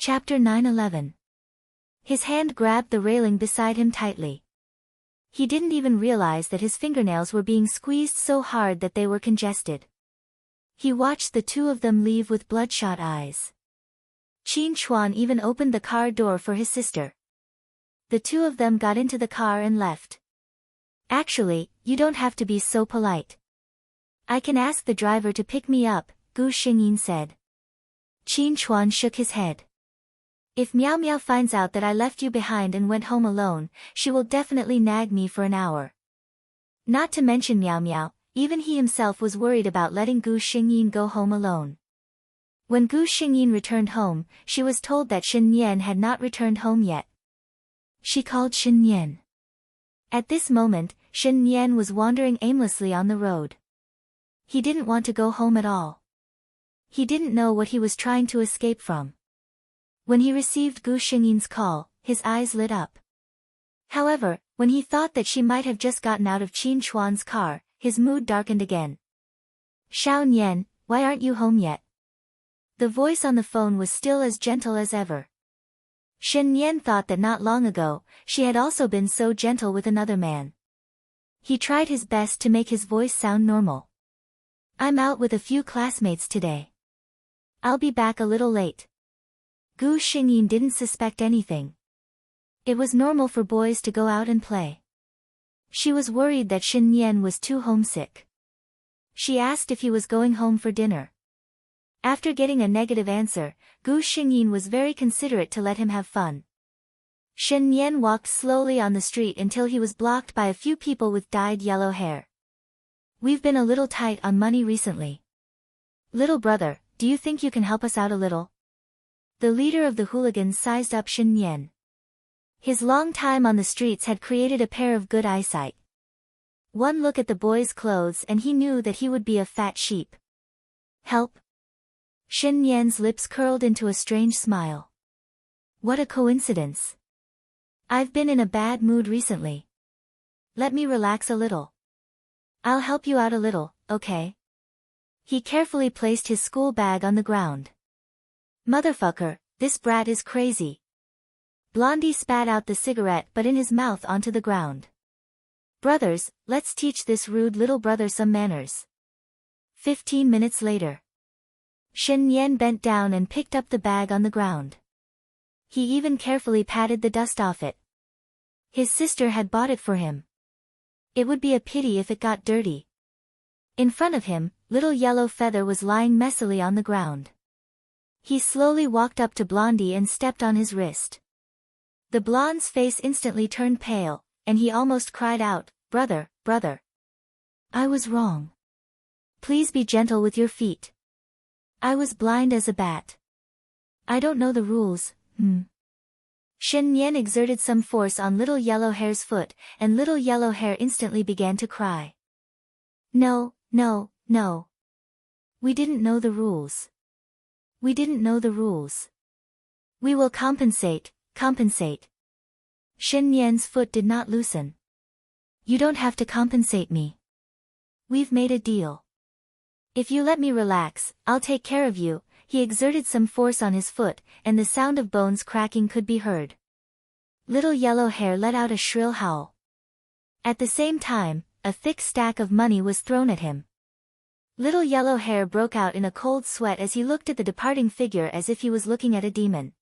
Chapter 9:11. His hand grabbed the railing beside him tightly. He didn't even realize that his fingernails were being squeezed so hard that they were congested. He watched the two of them leave with bloodshot eyes. Qin Chuan even opened the car door for his sister. The two of them got into the car and left. Actually, you don't have to be so polite. I can ask the driver to pick me up, Gu Xingyin said. Qin Chuan shook his head. If Miao Miao finds out that I left you behind and went home alone, she will definitely nag me for an hour. Not to mention Miao Miao, even he himself was worried about letting Gu Xingyin go home alone. When Gu Xingyin returned home, she was told that Shen Yan had not returned home yet. She called Shen Yan. At this moment, Shen Yan was wandering aimlessly on the road. He didn't want to go home at all. He didn't know what he was trying to escape from. When he received Gu Xingyin's call, his eyes lit up. However, when he thought that she might have just gotten out of Qin Chuan's car, his mood darkened again. Xiao Nian, why aren't you home yet? The voice on the phone was still as gentle as ever. Shen Yan thought that not long ago, she had also been so gentle with another man. He tried his best to make his voice sound normal. I'm out with a few classmates today. I'll be back a little late. Gu Xingyin didn't suspect anything. It was normal for boys to go out and play. She was worried that Shen Yan was too homesick. She asked if he was going home for dinner. After getting a negative answer, Gu Xingyin was very considerate to let him have fun. Shen Yan walked slowly on the street until he was blocked by a few people with dyed yellow hair. We've been a little tight on money recently. Little brother, do you think you can help us out a little? The leader of the hooligans sized up Shen Yan. His long time on the streets had created a pair of good eyesight. One look at the boy's clothes and he knew that he would be a fat sheep. Help? Shen Yan's lips curled into a strange smile. What a coincidence. I've been in a bad mood recently. Let me relax a little. I'll help you out a little, okay? He carefully placed his school bag on the ground. Motherfucker, this brat is crazy. Blondie spat out the cigarette but in his mouth onto the ground. Brothers, let's teach this rude little brother some manners. 15 minutes later. Shen Yan bent down and picked up the bag on the ground. He even carefully patted the dust off it. His sister had bought it for him. It would be a pity if it got dirty. In front of him, little yellow feather was lying messily on the ground. He slowly walked up to Blondie and stepped on his wrist. The blonde's face instantly turned pale, and he almost cried out, Brother, brother. I was wrong. Please be gentle with your feet. I was blind as a bat. I don't know the rules, Shen Yan exerted some force on little yellow hair's foot, and little yellow hair instantly began to cry. No, no, no. We didn't know the rules. We didn't know the rules. We will compensate, compensate. Shen Yan's foot did not loosen. You don't have to compensate me. We've made a deal. If you let me relax, I'll take care of you. He exerted some force on his foot, and the sound of bones cracking could be heard. Little yellow hair let out a shrill howl. At the same time, a thick stack of money was thrown at him. Little yellow hair broke out in a cold sweat as he looked at the departing figure as if he was looking at a demon.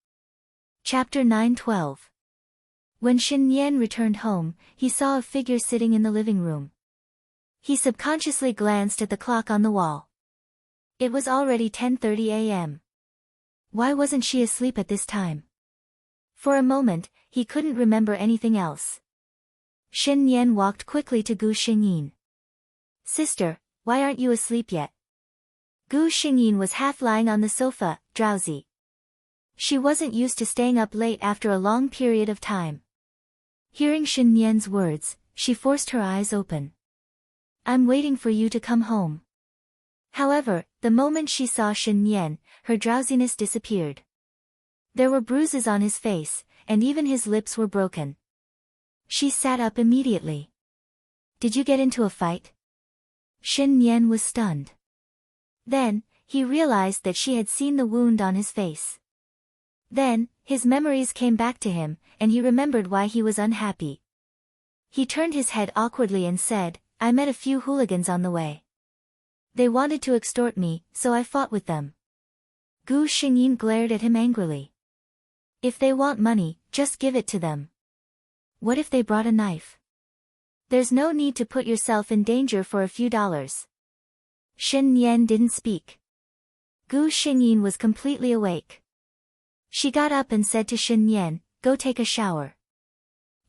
Chapter 9:12. When Shen Yan returned home, he saw a figure sitting in the living room. He subconsciously glanced at the clock on the wall. It was already 10:30 a.m. Why wasn't she asleep at this time? For a moment, he couldn't remember anything else. Shen Yan walked quickly to Gu Xingyin. Sister, why aren't you asleep yet? Gu Xingyin was half lying on the sofa, drowsy. She wasn't used to staying up late after a long period of time. Hearing Shen Yan's words, she forced her eyes open. I'm waiting for you to come home. However, the moment she saw Shen Yan, her drowsiness disappeared. There were bruises on his face, and even his lips were broken. She sat up immediately. Did you get into a fight? Shen Yan was stunned. Then, he realized that she had seen the wound on his face. Then, his memories came back to him, and he remembered why he was unhappy. He turned his head awkwardly and said, "I met a few hooligans on the way. They wanted to extort me, so I fought with them." Gu Xingyin glared at him angrily. "If they want money, just give it to them. What if they brought a knife? There's no need to put yourself in danger for a few dollars." Shen Yan didn't speak. Gu Xingyin was completely awake. She got up and said to Shen Yan, "Go take a shower.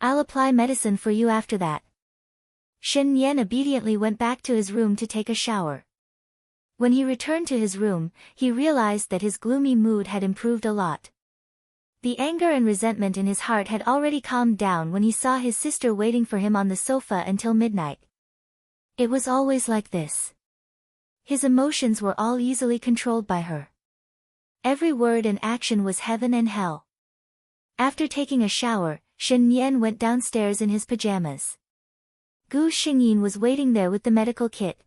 I'll apply medicine for you after that." Shen Yan obediently went back to his room to take a shower. When he returned to his room, he realized that his gloomy mood had improved a lot. The anger and resentment in his heart had already calmed down when he saw his sister waiting for him on the sofa until midnight. It was always like this. His emotions were all easily controlled by her. Every word and action was heaven and hell. After taking a shower, Shen Yan went downstairs in his pajamas. Gu Xingyin was waiting there with the medical kit.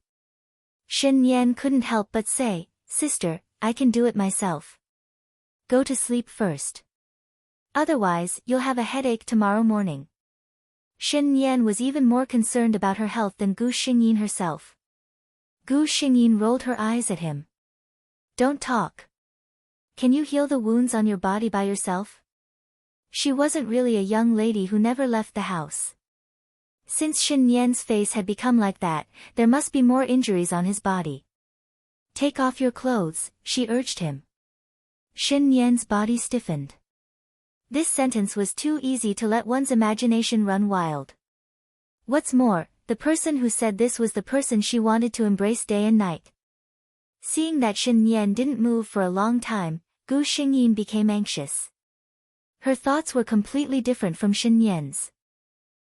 Shen Yan couldn't help but say, "Sister, I can do it myself. Go to sleep first. Otherwise, you'll have a headache tomorrow morning." Shen Yan was even more concerned about her health than Gu Xingyin herself. Gu Xingyin rolled her eyes at him. "Don't talk. Can you heal the wounds on your body by yourself?" She wasn't really a young lady who never left the house. Since Shen Yan's face had become like that, there must be more injuries on his body. "Take off your clothes," she urged him. Shen Yan's body stiffened. This sentence was too easy to let one's imagination run wild. What's more, the person who said this was the person she wanted to embrace day and night. Seeing that Shen Yan didn't move for a long time, Gu Xingyin became anxious. Her thoughts were completely different from Shen Yan's.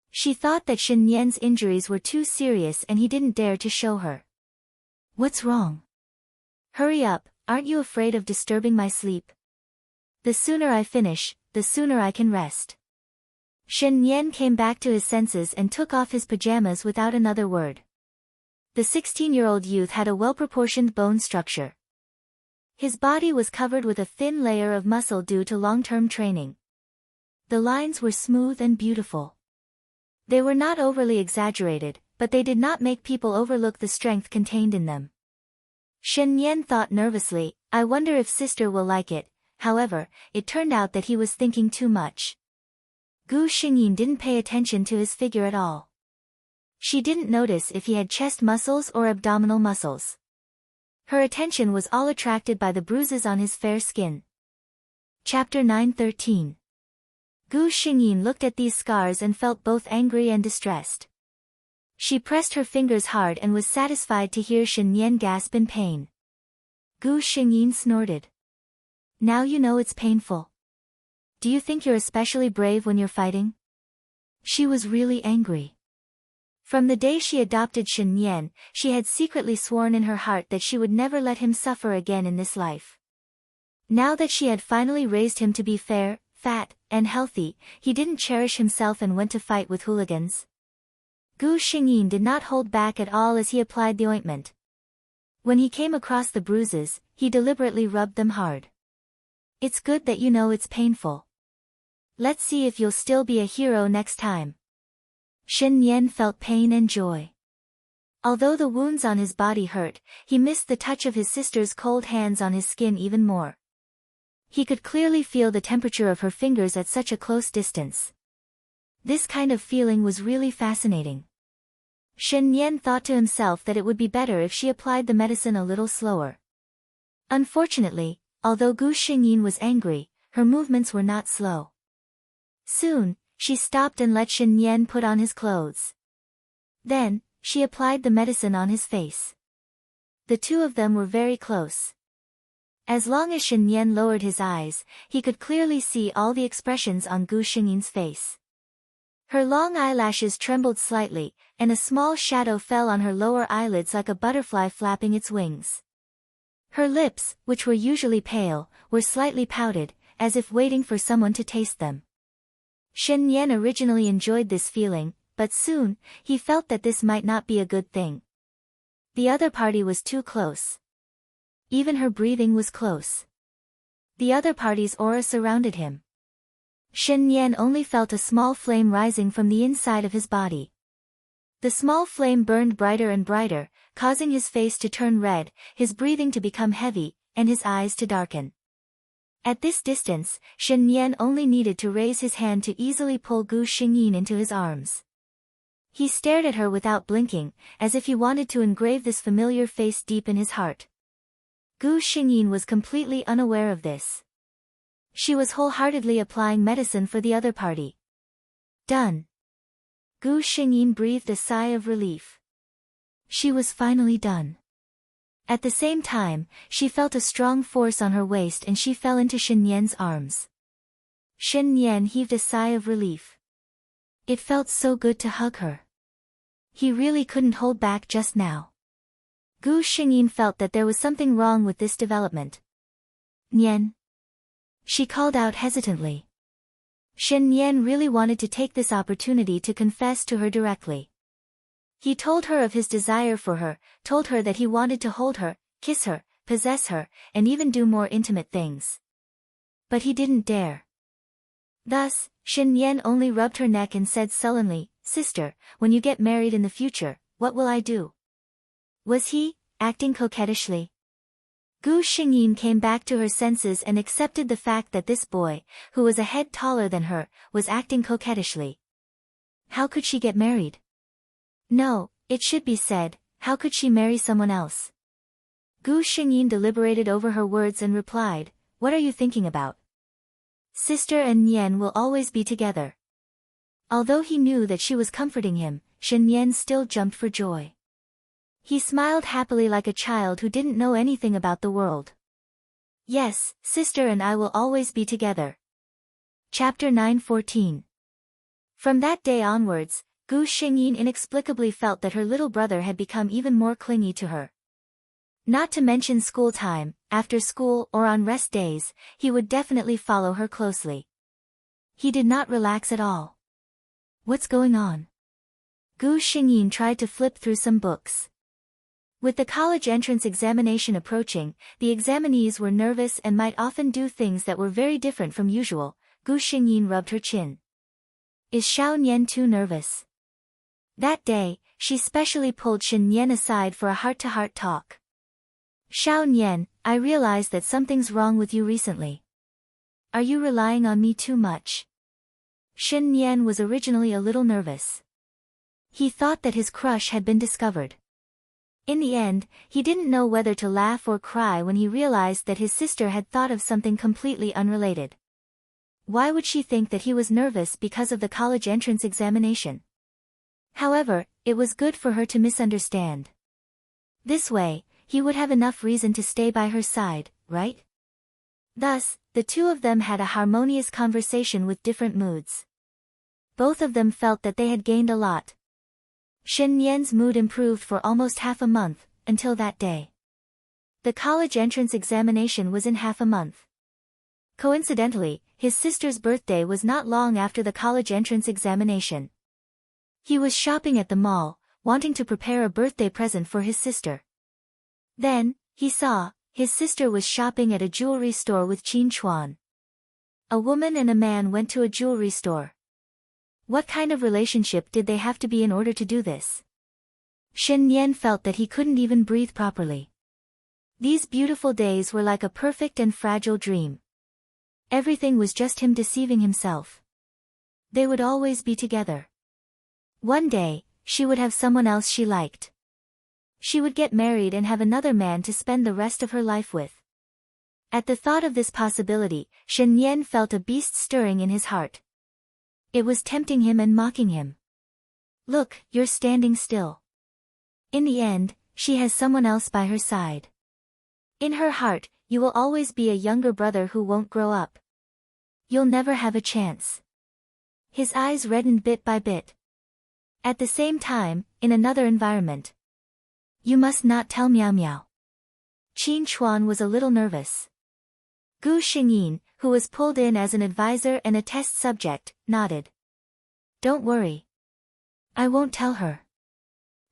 She thought that Shen Yan's injuries were too serious and he didn't dare to show her. "What's wrong? Hurry up, aren't you afraid of disturbing my sleep? The sooner I finish, the sooner I can rest." Shen Yan came back to his senses and took off his pajamas without another word. The 16-year-old youth had a well-proportioned bone structure. His body was covered with a thin layer of muscle due to long-term training. The lines were smooth and beautiful. They were not overly exaggerated, but they did not make people overlook the strength contained in them. Shen Yan thought nervously, "I wonder if sister will like it." However, it turned out that he was thinking too much. Gu Xingyin didn't pay attention to his figure at all. She didn't notice if he had chest muscles or abdominal muscles. Her attention was all attracted by the bruises on his fair skin. Chapter 9:13. Gu Xingyin looked at these scars and felt both angry and distressed. She pressed her fingers hard and was satisfied to hear Shen Yan gasp in pain. Gu Xingyin snorted. "Now you know it's painful. Do you think you're especially brave when you're fighting?" She was really angry. From the day she adopted Shen Yan, she had secretly sworn in her heart that she would never let him suffer again in this life. Now that she had finally raised him to be fair, fat, and healthy, he didn't cherish himself and went to fight with hooligans. Gu Xingyin did not hold back at all as he applied the ointment. When he came across the bruises, he deliberately rubbed them hard. "It's good that you know it's painful. Let's see if you'll still be a hero next time." Shen Yan felt pain and joy. Although the wounds on his body hurt, he missed the touch of his sister's cold hands on his skin even more. He could clearly feel the temperature of her fingers at such a close distance. This kind of feeling was really fascinating. Shen Yan thought to himself that it would be better if she applied the medicine a little slower. Unfortunately, although Gu Xingyin was angry, her movements were not slow. Soon, she stopped and let Shen Yan put on his clothes. Then, she applied the medicine on his face. The two of them were very close. As long as Shen Yan lowered his eyes, he could clearly see all the expressions on Gu Xingyin's face. Her long eyelashes trembled slightly, and a small shadow fell on her lower eyelids like a butterfly flapping its wings. Her lips, which were usually pale, were slightly pouted, as if waiting for someone to taste them. Shen Yan originally enjoyed this feeling, but soon, he felt that this might not be a good thing. The other party was too close. Even her breathing was close. The other party's aura surrounded him. Shen Yan only felt a small flame rising from the inside of his body. The small flame burned brighter and brighter, causing his face to turn red, his breathing to become heavy, and his eyes to darken. At this distance, Shen Yan only needed to raise his hand to easily pull Gu Xingyin into his arms. He stared at her without blinking, as if he wanted to engrave this familiar face deep in his heart. Gu Xingyin was completely unaware of this. She was wholeheartedly applying medicine for the other party. Done. Gu Xingyin breathed a sigh of relief. She was finally done. At the same time, she felt a strong force on her waist and she fell into Shen Yan's arms. Shen Yan heaved a sigh of relief. It felt so good to hug her. He really couldn't hold back just now. Gu Xingyin felt that there was something wrong with this development. Nian. She called out hesitantly. Shen Yan really wanted to take this opportunity to confess to her directly. He told her of his desire for her, told her that he wanted to hold her, kiss her, possess her, and even do more intimate things. But he didn't dare. Thus, Shen Yan only rubbed her neck and said sullenly, "Sister, when you get married in the future, what will I do?" Was he acting coquettishly? Gu Xingyin came back to her senses and accepted the fact that this boy, who was a head taller than her, was acting coquettishly. How could she get married? No, it should be said, how could she marry someone else? Gu Xingyin deliberated over her words and replied, "What are you thinking about? Sister and Nian will always be together." Although he knew that she was comforting him, Shen Yan still jumped for joy. He smiled happily like a child who didn't know anything about the world. "Yes, sister and I will always be together." Chapter 9:14. From that day onwards, Gu Xingyin inexplicably felt that her little brother had become even more clingy to her. Not to mention school time, after school or on rest days, he would definitely follow her closely. He did not relax at all. What's going on? Gu Xingyin tried to flip through some books. With the college entrance examination approaching, the examinees were nervous and might often do things that were very different from usual. Gu Xingyin rubbed her chin. Is Xiao Nian too nervous? That day, she specially pulled Shen Yan aside for a heart-to-heart talk. "Xiao Nian, I realize that something's wrong with you recently. Are you relying on me too much?" Shen Yan was originally a little nervous. He thought that his crush had been discovered. In the end, he didn't know whether to laugh or cry when he realized that his sister had thought of something completely unrelated. Why would she think that he was nervous because of the college entrance examination? However, it was good for her to misunderstand. This way, he would have enough reason to stay by her side, right? Thus, the two of them had a harmonious conversation with different moods. Both of them felt that they had gained a lot. Shen Yan's mood improved for almost half a month, until that day. The college entrance examination was in half a month. Coincidentally, his sister's birthday was not long after the college entrance examination. He was shopping at the mall, wanting to prepare a birthday present for his sister. Then, he saw, his sister was shopping at a jewelry store with Qin Chuan. A woman and a man went to a jewelry store. What kind of relationship did they have to be in order to do this? Shen Yan felt that he couldn't even breathe properly. These beautiful days were like a perfect and fragile dream. Everything was just him deceiving himself. They would always be together. One day, she would have someone else she liked. She would get married and have another man to spend the rest of her life with. At the thought of this possibility, Shen Yan felt a beast stirring in his heart. It was tempting him and mocking him. "Look, you're standing still. In the end, she has someone else by her side. In her heart, you will always be a younger brother who won't grow up. You'll never have a chance." His eyes reddened bit by bit. At the same time, in another environment. "You must not tell Miao Miao." Qin Chuan was a little nervous. Gu Xingyin, who was pulled in as an advisor and a test subject, nodded. "Don't worry. I won't tell her."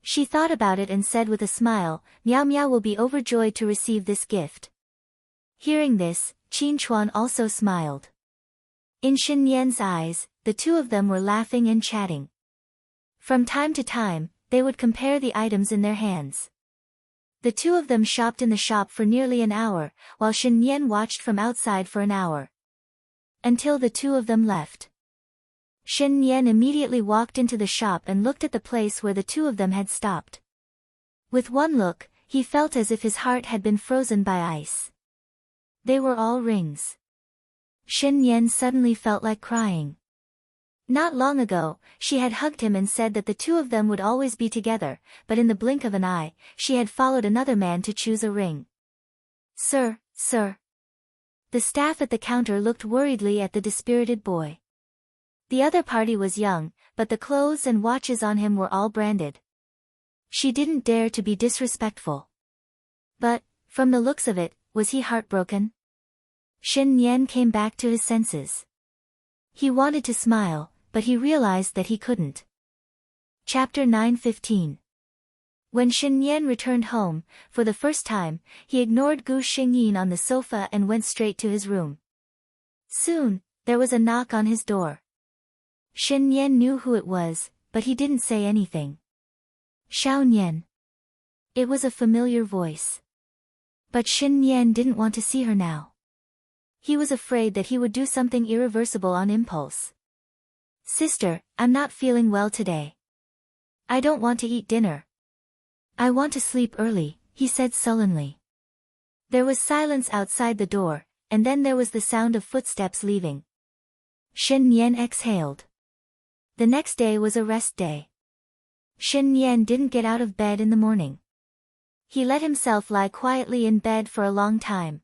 She thought about it and said with a smile, "Miao Miao will be overjoyed to receive this gift." Hearing this, Qin Chuan also smiled. In Shen Yan's eyes, the two of them were laughing and chatting. From time to time, they would compare the items in their hands. The two of them shopped in the shop for nearly an hour, while Shen Yan watched from outside for an hour. Until the two of them left. Shen Yan immediately walked into the shop and looked at the place where the two of them had stopped. With one look, he felt as if his heart had been frozen by ice. They were all rings. Shen Yan suddenly felt like crying. Not long ago, she had hugged him and said that the two of them would always be together, but in the blink of an eye, she had followed another man to choose a ring. Sir. The staff at the counter looked worriedly at the dispirited boy. The other party was young, but the clothes and watches on him were all branded. She didn't dare to be disrespectful. But, from the looks of it, was he heartbroken? Shen Yan came back to his senses. He wanted to smile, but he realized that he couldn't. Chapter 9:15. When Shen Yan returned home, for the first time, he ignored Gu Xingyin on the sofa and went straight to his room. Soon, there was a knock on his door. Shen Yan knew who it was, but he didn't say anything. Xiao Nian. It was a familiar voice. But Shen Yan didn't want to see her now. He was afraid that he would do something irreversible on impulse. Sister, I'm not feeling well today. I don't want to eat dinner. I want to sleep early, he said sullenly. There was silence outside the door, and then there was the sound of footsteps leaving. Shen Yan exhaled. The next day was a rest day. Shen Yan didn't get out of bed in the morning. He let himself lie quietly in bed for a long time.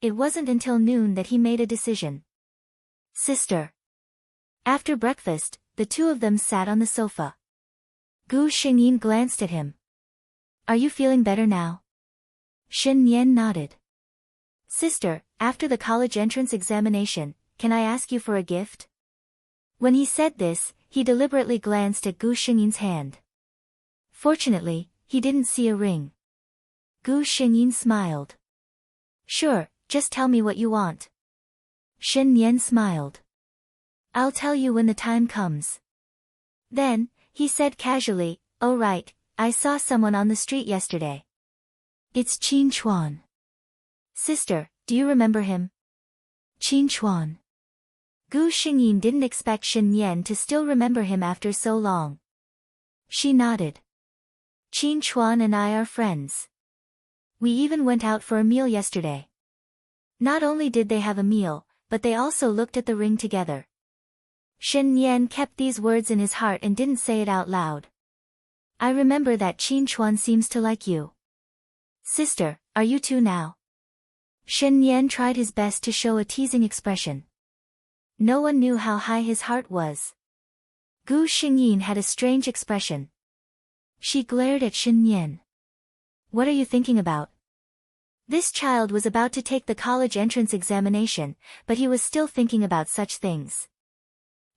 It wasn't until noon that he made a decision. Sister. After breakfast, the two of them sat on the sofa. Gu Xingyin glanced at him. Are you feeling better now? Shen Yan nodded. Sister, after the college entrance examination, can I ask you for a gift? When he said this, he deliberately glanced at Gu Xingyin's hand. Fortunately, he didn't see a ring. Gu Xingyin smiled. Sure, just tell me what you want. Shen Yan smiled. I'll tell you when the time comes. Then, he said casually, oh right, I saw someone on the street yesterday. It's Qin Chuan. Sister, do you remember him? Qin Chuan. Gu Xingyin didn't expect Shen Yan to still remember him after so long. She nodded. Qin Chuan and I are friends. We even went out for a meal yesterday. Not only did they have a meal, but they also looked at the ring together. Shen Yan kept these words in his heart and didn't say it out loud. I remember that Qin Chuan seems to like you. Sister, are you two now? Shen Yan tried his best to show a teasing expression. No one knew how high his heart was. Gu Xingyin had a strange expression. She glared at Shen Yan. What are you thinking about? This child was about to take the college entrance examination, but he was still thinking about such things.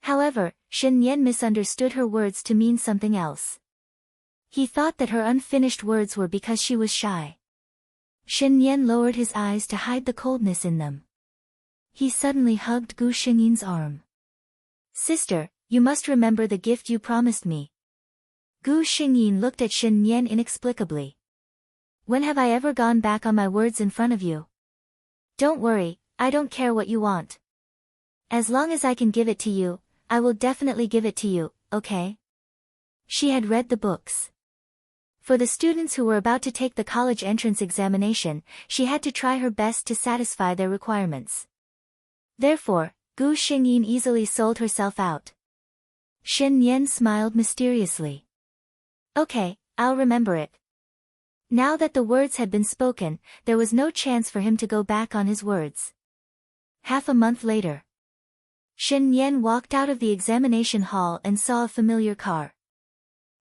However, Shen Yan misunderstood her words to mean something else. He thought that her unfinished words were because she was shy. Shen Yan lowered his eyes to hide the coldness in them. He suddenly hugged Gu Xingyin's arm. Sister, you must remember the gift you promised me. Gu Xingyin looked at Shen Yan inexplicably. When have I ever gone back on my words in front of you? Don't worry, I don't care what you want. As long as I can give it to you, I will definitely give it to you, okay? She had read the books. For the students who were about to take the college entrance examination, she had to try her best to satisfy their requirements. Therefore, Gu Xingyin easily sold herself out. Shen Yan smiled mysteriously. Okay, I'll remember it. Now that the words had been spoken, there was no chance for him to go back on his words. Half a month later. Shen Yan walked out of the examination hall and saw a familiar car.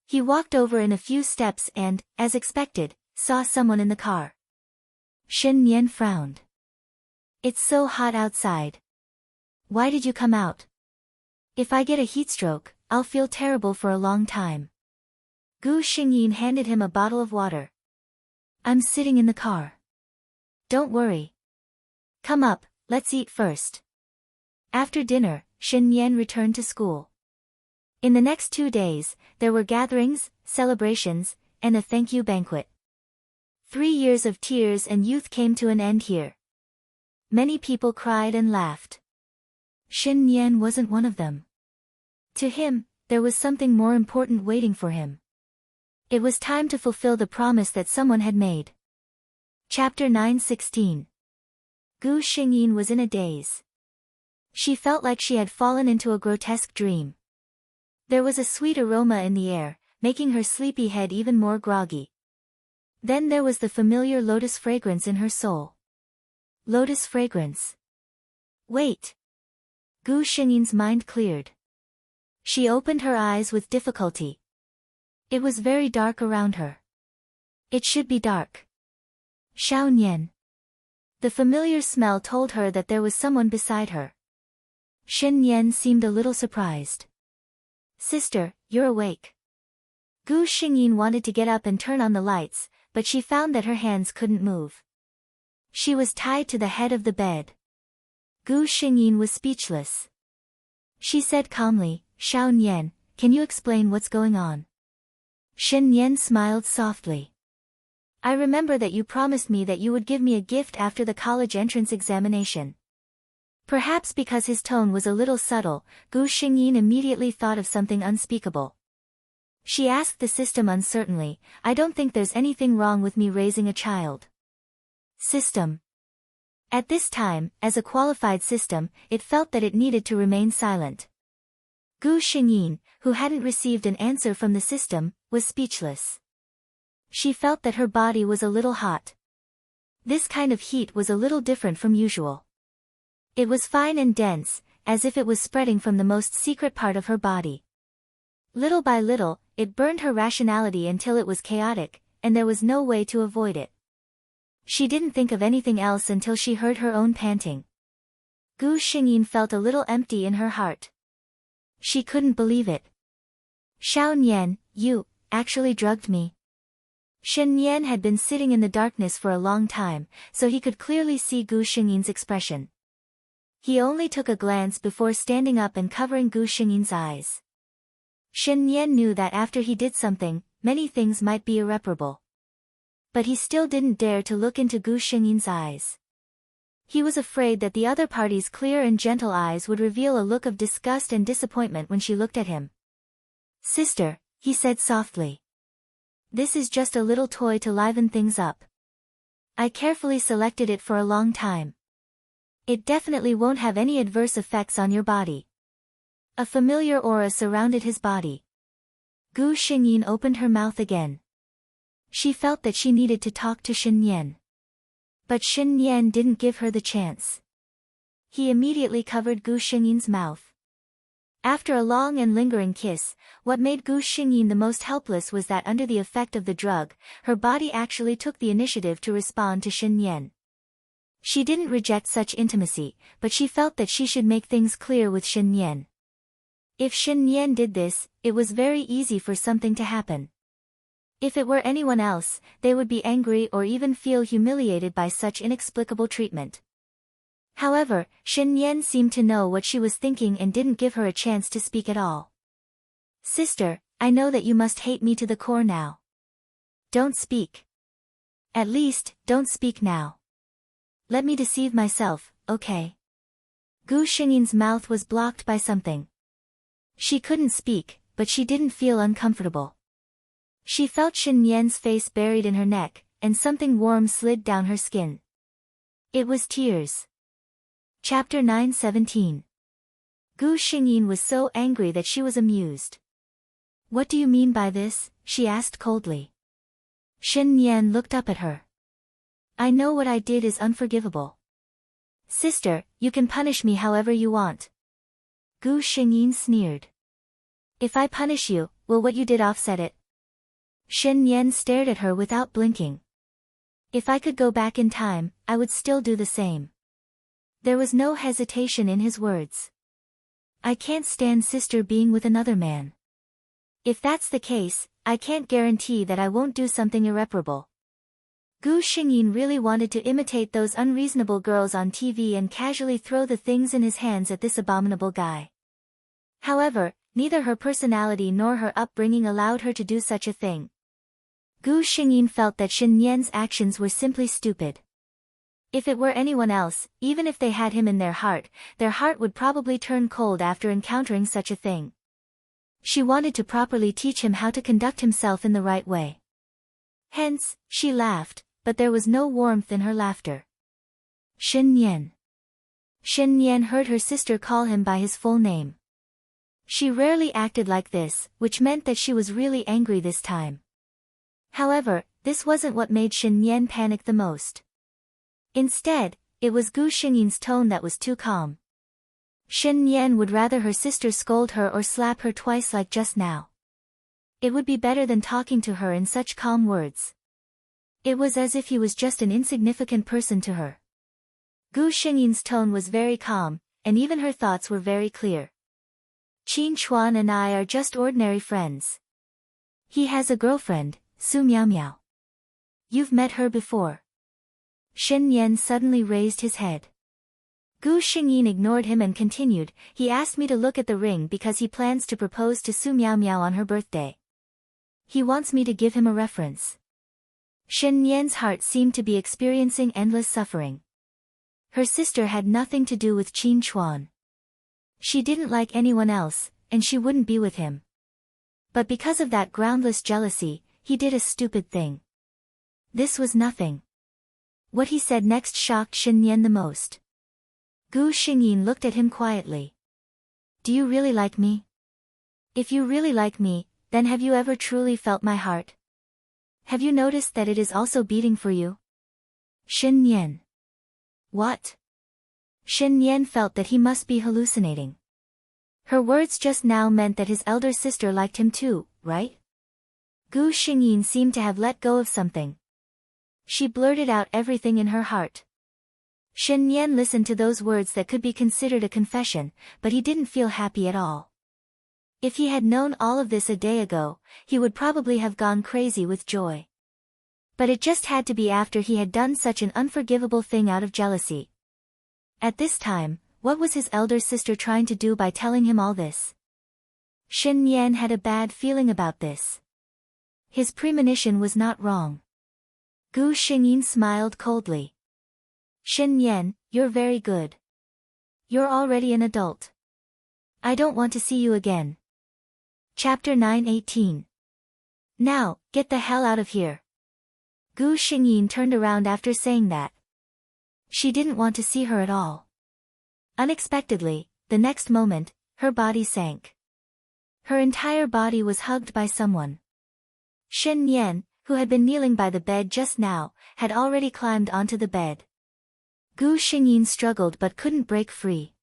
He walked over in a few steps and, as expected, saw someone in the car. Shen Yan frowned. It's so hot outside. Why did you come out? If I get a heatstroke, I'll feel terrible for a long time. Gu Xingyin handed him a bottle of water. I'm sitting in the car. Don't worry. Come up, let's eat first. After dinner, Shen Yan returned to school. In the next 2 days, there were gatherings, celebrations, and a thank you banquet. 3 years of tears and youth came to an end here. Many people cried and laughed. Shen Yan wasn't one of them. To him, there was something more important waiting for him. It was time to fulfill the promise that someone had made. Chapter 9:16. Gu Xingyin was in a daze. She felt like she had fallen into a grotesque dream. There was a sweet aroma in the air, making her sleepy head even more groggy. Then there was the familiar lotus fragrance in her soul. Lotus fragrance. Wait. Gu Xingyin's mind cleared. She opened her eyes with difficulty. It was very dark around her. It should be dark. Xiao Nian. The familiar smell told her that there was someone beside her. Shen Yan seemed a little surprised. Sister, you're awake. Gu Xingyin wanted to get up and turn on the lights, but she found that her hands couldn't move. She was tied to the head of the bed. Gu Xingyin was speechless. She said calmly, Xiao Nian, can you explain what's going on? Shen Yan smiled softly. I remember that you promised me that you would give me a gift after the college entrance examination. Perhaps because his tone was a little subtle, Gu Xingyin immediately thought of something unspeakable. She asked the system uncertainly, I don't think there's anything wrong with me raising a child. System. At this time, as a qualified system, it felt that it needed to remain silent. Gu Xingyin, who hadn't received an answer from the system, was speechless. She felt that her body was a little hot. This kind of heat was a little different from usual. It was fine and dense, as if it was spreading from the most secret part of her body. Little by little, it burned her rationality until it was chaotic, and there was no way to avoid it. She didn't think of anything else until she heard her own panting. Gu Xingyin felt a little empty in her heart. She couldn't believe it. Xiao Nian, you actually drugged me. Shen Yan had been sitting in the darkness for a long time, so he could clearly see Gu Xingyin's expression. He only took a glance before standing up and covering Gu Xingyin's eyes. Shen Yan knew that after he did something, many things might be irreparable. But he still didn't dare to look into Gu Xingyin's eyes. He was afraid that the other party's clear and gentle eyes would reveal a look of disgust and disappointment when she looked at him. Sister, he said softly. This is just a little toy to liven things up. I carefully selected it for a long time. It definitely won't have any adverse effects on your body. A familiar aura surrounded his body. Gu Xingyin opened her mouth again. She felt that she needed to talk to Shen Yan. But Shen Yan didn't give her the chance. He immediately covered Gu Xingyin's mouth. After a long and lingering kiss, what made Gu Xingyin the most helpless was that under the effect of the drug, her body actually took the initiative to respond to Shen Yan. She didn't reject such intimacy, but she felt that she should make things clear with Shen Yan. If Shen Yan did this, it was very easy for something to happen. If it were anyone else, they would be angry or even feel humiliated by such inexplicable treatment. However, Shen Yan seemed to know what she was thinking and didn't give her a chance to speak at all. Sister, I know that you must hate me to the core now. Don't speak. At least, don't speak now. Let me deceive myself, okay? Gu Xingyin's mouth was blocked by something. She couldn't speak, but she didn't feel uncomfortable. She felt Shen Yan's face buried in her neck, and something warm slid down her skin. It was tears. Chapter 9:17. Gu Xingyin was so angry that she was amused. What do you mean by this? She asked coldly. Shen Yan looked up at her. I know what I did is unforgivable. Sister, you can punish me however you want. Gu Xingyin sneered. If I punish you, will what you did offset it? Shen Yan stared at her without blinking. If I could go back in time, I would still do the same. There was no hesitation in his words. I can't stand sister being with another man. If that's the case, I can't guarantee that I won't do something irreparable. Gu Xingyin really wanted to imitate those unreasonable girls on TV and casually throw the things in his hands at this abominable guy. However, neither her personality nor her upbringing allowed her to do such a thing. Gu Xingyin felt that Shen Yan's actions were simply stupid. If it were anyone else, even if they had him in their heart would probably turn cold after encountering such a thing. She wanted to properly teach him how to conduct himself in the right way. Hence, she laughed, but there was no warmth in her laughter. Shen Yan. Shen Yan heard her sister call him by his full name. She rarely acted like this, which meant that she was really angry this time. However, this wasn't what made Shen Yan panic the most. Instead, it was Gu Xingyin's tone that was too calm. Shen Yan would rather her sister scold her or slap her twice like just now. It would be better than talking to her in such calm words. It was as if he was just an insignificant person to her. Gu Xingyin's tone was very calm, and even her thoughts were very clear. Qin Chuan and I are just ordinary friends. He has a girlfriend, Su Miao Miao. You've met her before. Shen Yan suddenly raised his head. Gu Xingyin ignored him and continued, he asked me to look at the ring because he plans to propose to Su Miao Miao on her birthday. He wants me to give him a reference. Shen Yan's heart seemed to be experiencing endless suffering. Her sister had nothing to do with Qin Chuan. She didn't like anyone else, and she wouldn't be with him. But because of that groundless jealousy, he did a stupid thing. This was nothing. What he said next shocked Shen Yan the most. Gu Xingyin looked at him quietly. Do you really like me? If you really like me, then have you ever truly felt my heart? Have you noticed that it is also beating for you? Shen Yan. What? Shen Yan felt that he must be hallucinating. Her words just now meant that his elder sister liked him too, right? Gu Xingyin seemed to have let go of something. She blurted out everything in her heart. Shen Yan listened to those words that could be considered a confession, but he didn't feel happy at all. If he had known all of this a day ago, he would probably have gone crazy with joy. But it just had to be after he had done such an unforgivable thing out of jealousy. At this time, what was his elder sister trying to do by telling him all this? Shen Yan had a bad feeling about this. His premonition was not wrong. Gu Xingyin smiled coldly. Shen Yan, you're very good. You're already an adult. I don't want to see you again. Chapter 9:18. Now, get the hell out of here. Gu Xingyin turned around after saying that. She didn't want to see her at all. Unexpectedly, the next moment, her body sank. Her entire body was hugged by someone. Shen Yan, who had been kneeling by the bed just now, had already climbed onto the bed. Gu Xingyin struggled but couldn't break free.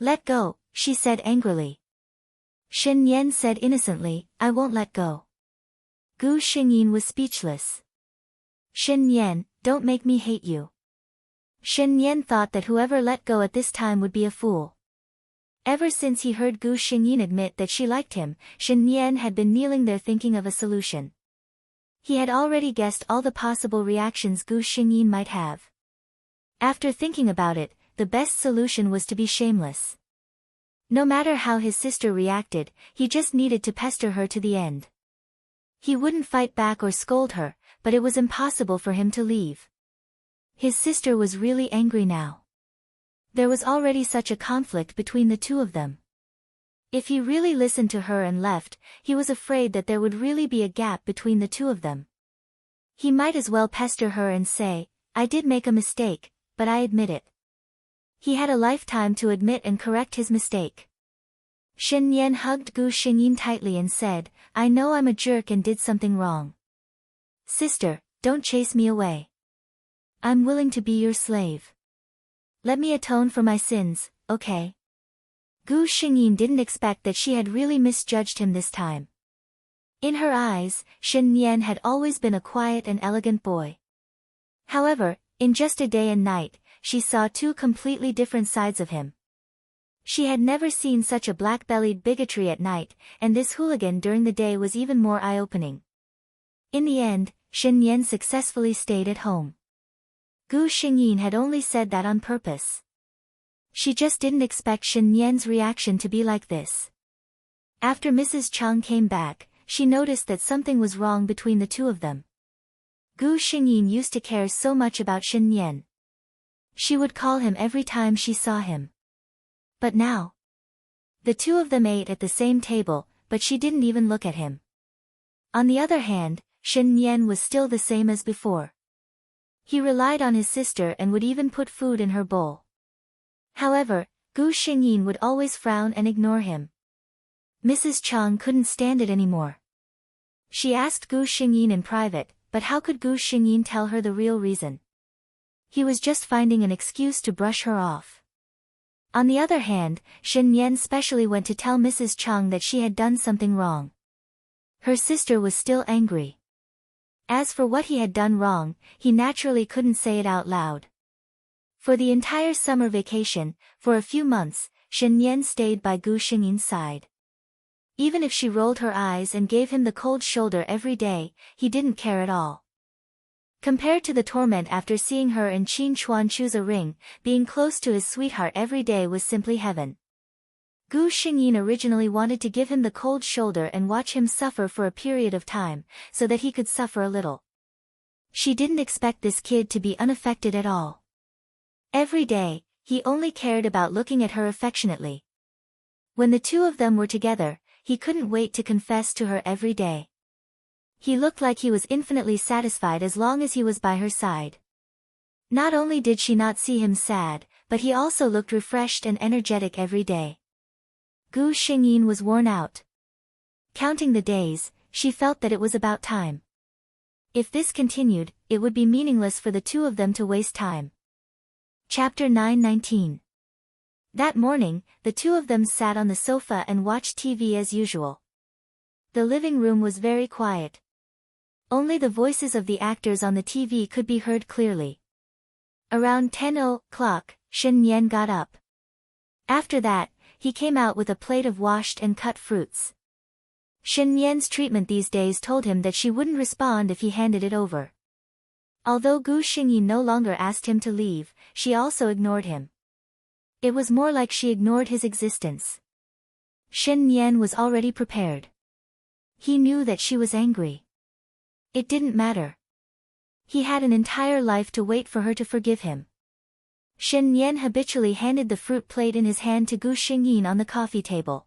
Let go, she said angrily. Shen Yan said innocently, I won't let go. Gu Xingyin was speechless. Shen Yan, don't make me hate you. Shen Yan thought that whoever let go at this time would be a fool. Ever since he heard Gu Xingyin admit that she liked him, Shen Yan had been kneeling there thinking of a solution. He had already guessed all the possible reactions Gu Xingyin might have. After thinking about it, the best solution was to be shameless. No matter how his sister reacted, he just needed to pester her to the end. He wouldn't fight back or scold her, but it was impossible for him to leave. His sister was really angry now. There was already such a conflict between the two of them. If he really listened to her and left, he was afraid that there would really be a gap between the two of them. He might as well pester her and say, I did make a mistake, but I admit it. He had a lifetime to admit and correct his mistake. Shen Yan hugged Gu Xingyin tightly and said, I know I'm a jerk and did something wrong. Sister, don't chase me away. I'm willing to be your slave. Let me atone for my sins, okay? Gu Xingyin didn't expect that she had really misjudged him this time. In her eyes, Shen Yan had always been a quiet and elegant boy. However, in just a day and night, she saw two completely different sides of him. She had never seen such a black-bellied bigotry at night, and this hooligan during the day was even more eye-opening. In the end, Shen Yan successfully stayed at home. Gu Xingyin had only said that on purpose. She just didn't expect Shen Yan's reaction to be like this. After Mrs. Chang came back, she noticed that something was wrong between the two of them. Gu Xingyin used to care so much about Shen Yan. She would call him every time she saw him. But now, the two of them ate at the same table, but she didn't even look at him. On the other hand, Shen Yan was still the same as before. He relied on his sister and would even put food in her bowl. However, Gu Xingyin would always frown and ignore him. Mrs. Chang couldn't stand it anymore. She asked Gu Xingyin in private, but how could Gu Xingyin tell her the real reason? He was just finding an excuse to brush her off. On the other hand, Shen Yan specially went to tell Mrs. Chang that she had done something wrong. Her sister was still angry. As for what he had done wrong, he naturally couldn't say it out loud. For the entire summer vacation, for a few months, Shen Yan stayed by Gu Xingyin's side. Even if she rolled her eyes and gave him the cold shoulder every day, he didn't care at all. Compared to the torment after seeing her and Qin Chuan choose a ring, being close to his sweetheart every day was simply heaven. Gu Xingyin originally wanted to give him the cold shoulder and watch him suffer for a period of time, so that he could suffer a little. She didn't expect this kid to be unaffected at all. Every day, he only cared about looking at her affectionately. When the two of them were together, he couldn't wait to confess to her every day. He looked like he was infinitely satisfied as long as he was by her side. Not only did she not see him sad, but he also looked refreshed and energetic every day. Gu Xingyin was worn out. Counting the days, she felt that it was about time. If this continued, it would be meaningless for the two of them to waste time. Chapter 9:19. That morning, the two of them sat on the sofa and watched TV as usual. The living room was very quiet. Only the voices of the actors on the TV could be heard clearly. Around 10 o'clock, Shen Yan got up. After that, he came out with a plate of washed and cut fruits. Shen Yan's treatment these days told him that she wouldn't respond if he handed it over. Although Gu Xingyin no longer asked him to leave, she also ignored him. It was more like she ignored his existence. Shen Yan was already prepared. He knew that she was angry. It didn't matter. He had an entire life to wait for her to forgive him. Shen Yan habitually handed the fruit plate in his hand to Gu Xingyin on the coffee table.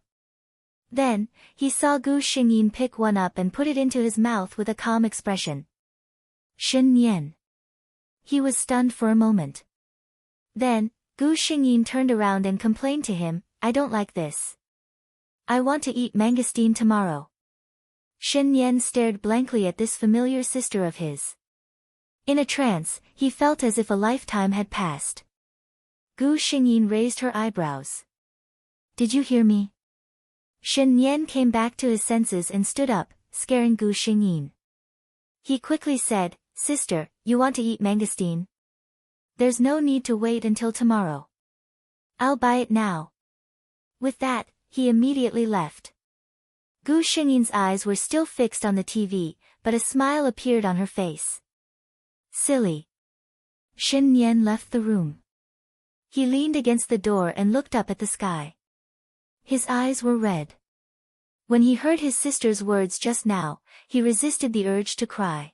Then, he saw Gu Xingyin pick one up and put it into his mouth with a calm expression. Shen Yan. He was stunned for a moment. Then, Gu Xingyin turned around and complained to him, "I don't like this. I want to eat mangosteen tomorrow." Shen Yan stared blankly at this familiar sister of his. In a trance, he felt as if a lifetime had passed. Gu Xingyin raised her eyebrows. "Did you hear me?" Shen Yan came back to his senses and stood up, scaring Gu Xingyin. He quickly said, "Sister, you want to eat mangosteen? There's no need to wait until tomorrow. I'll buy it now." With that, he immediately left. Gu Xingyin's eyes were still fixed on the TV, but a smile appeared on her face. "Silly." Shen Yan left the room. He leaned against the door and looked up at the sky. His eyes were red. When he heard his sister's words just now, he resisted the urge to cry.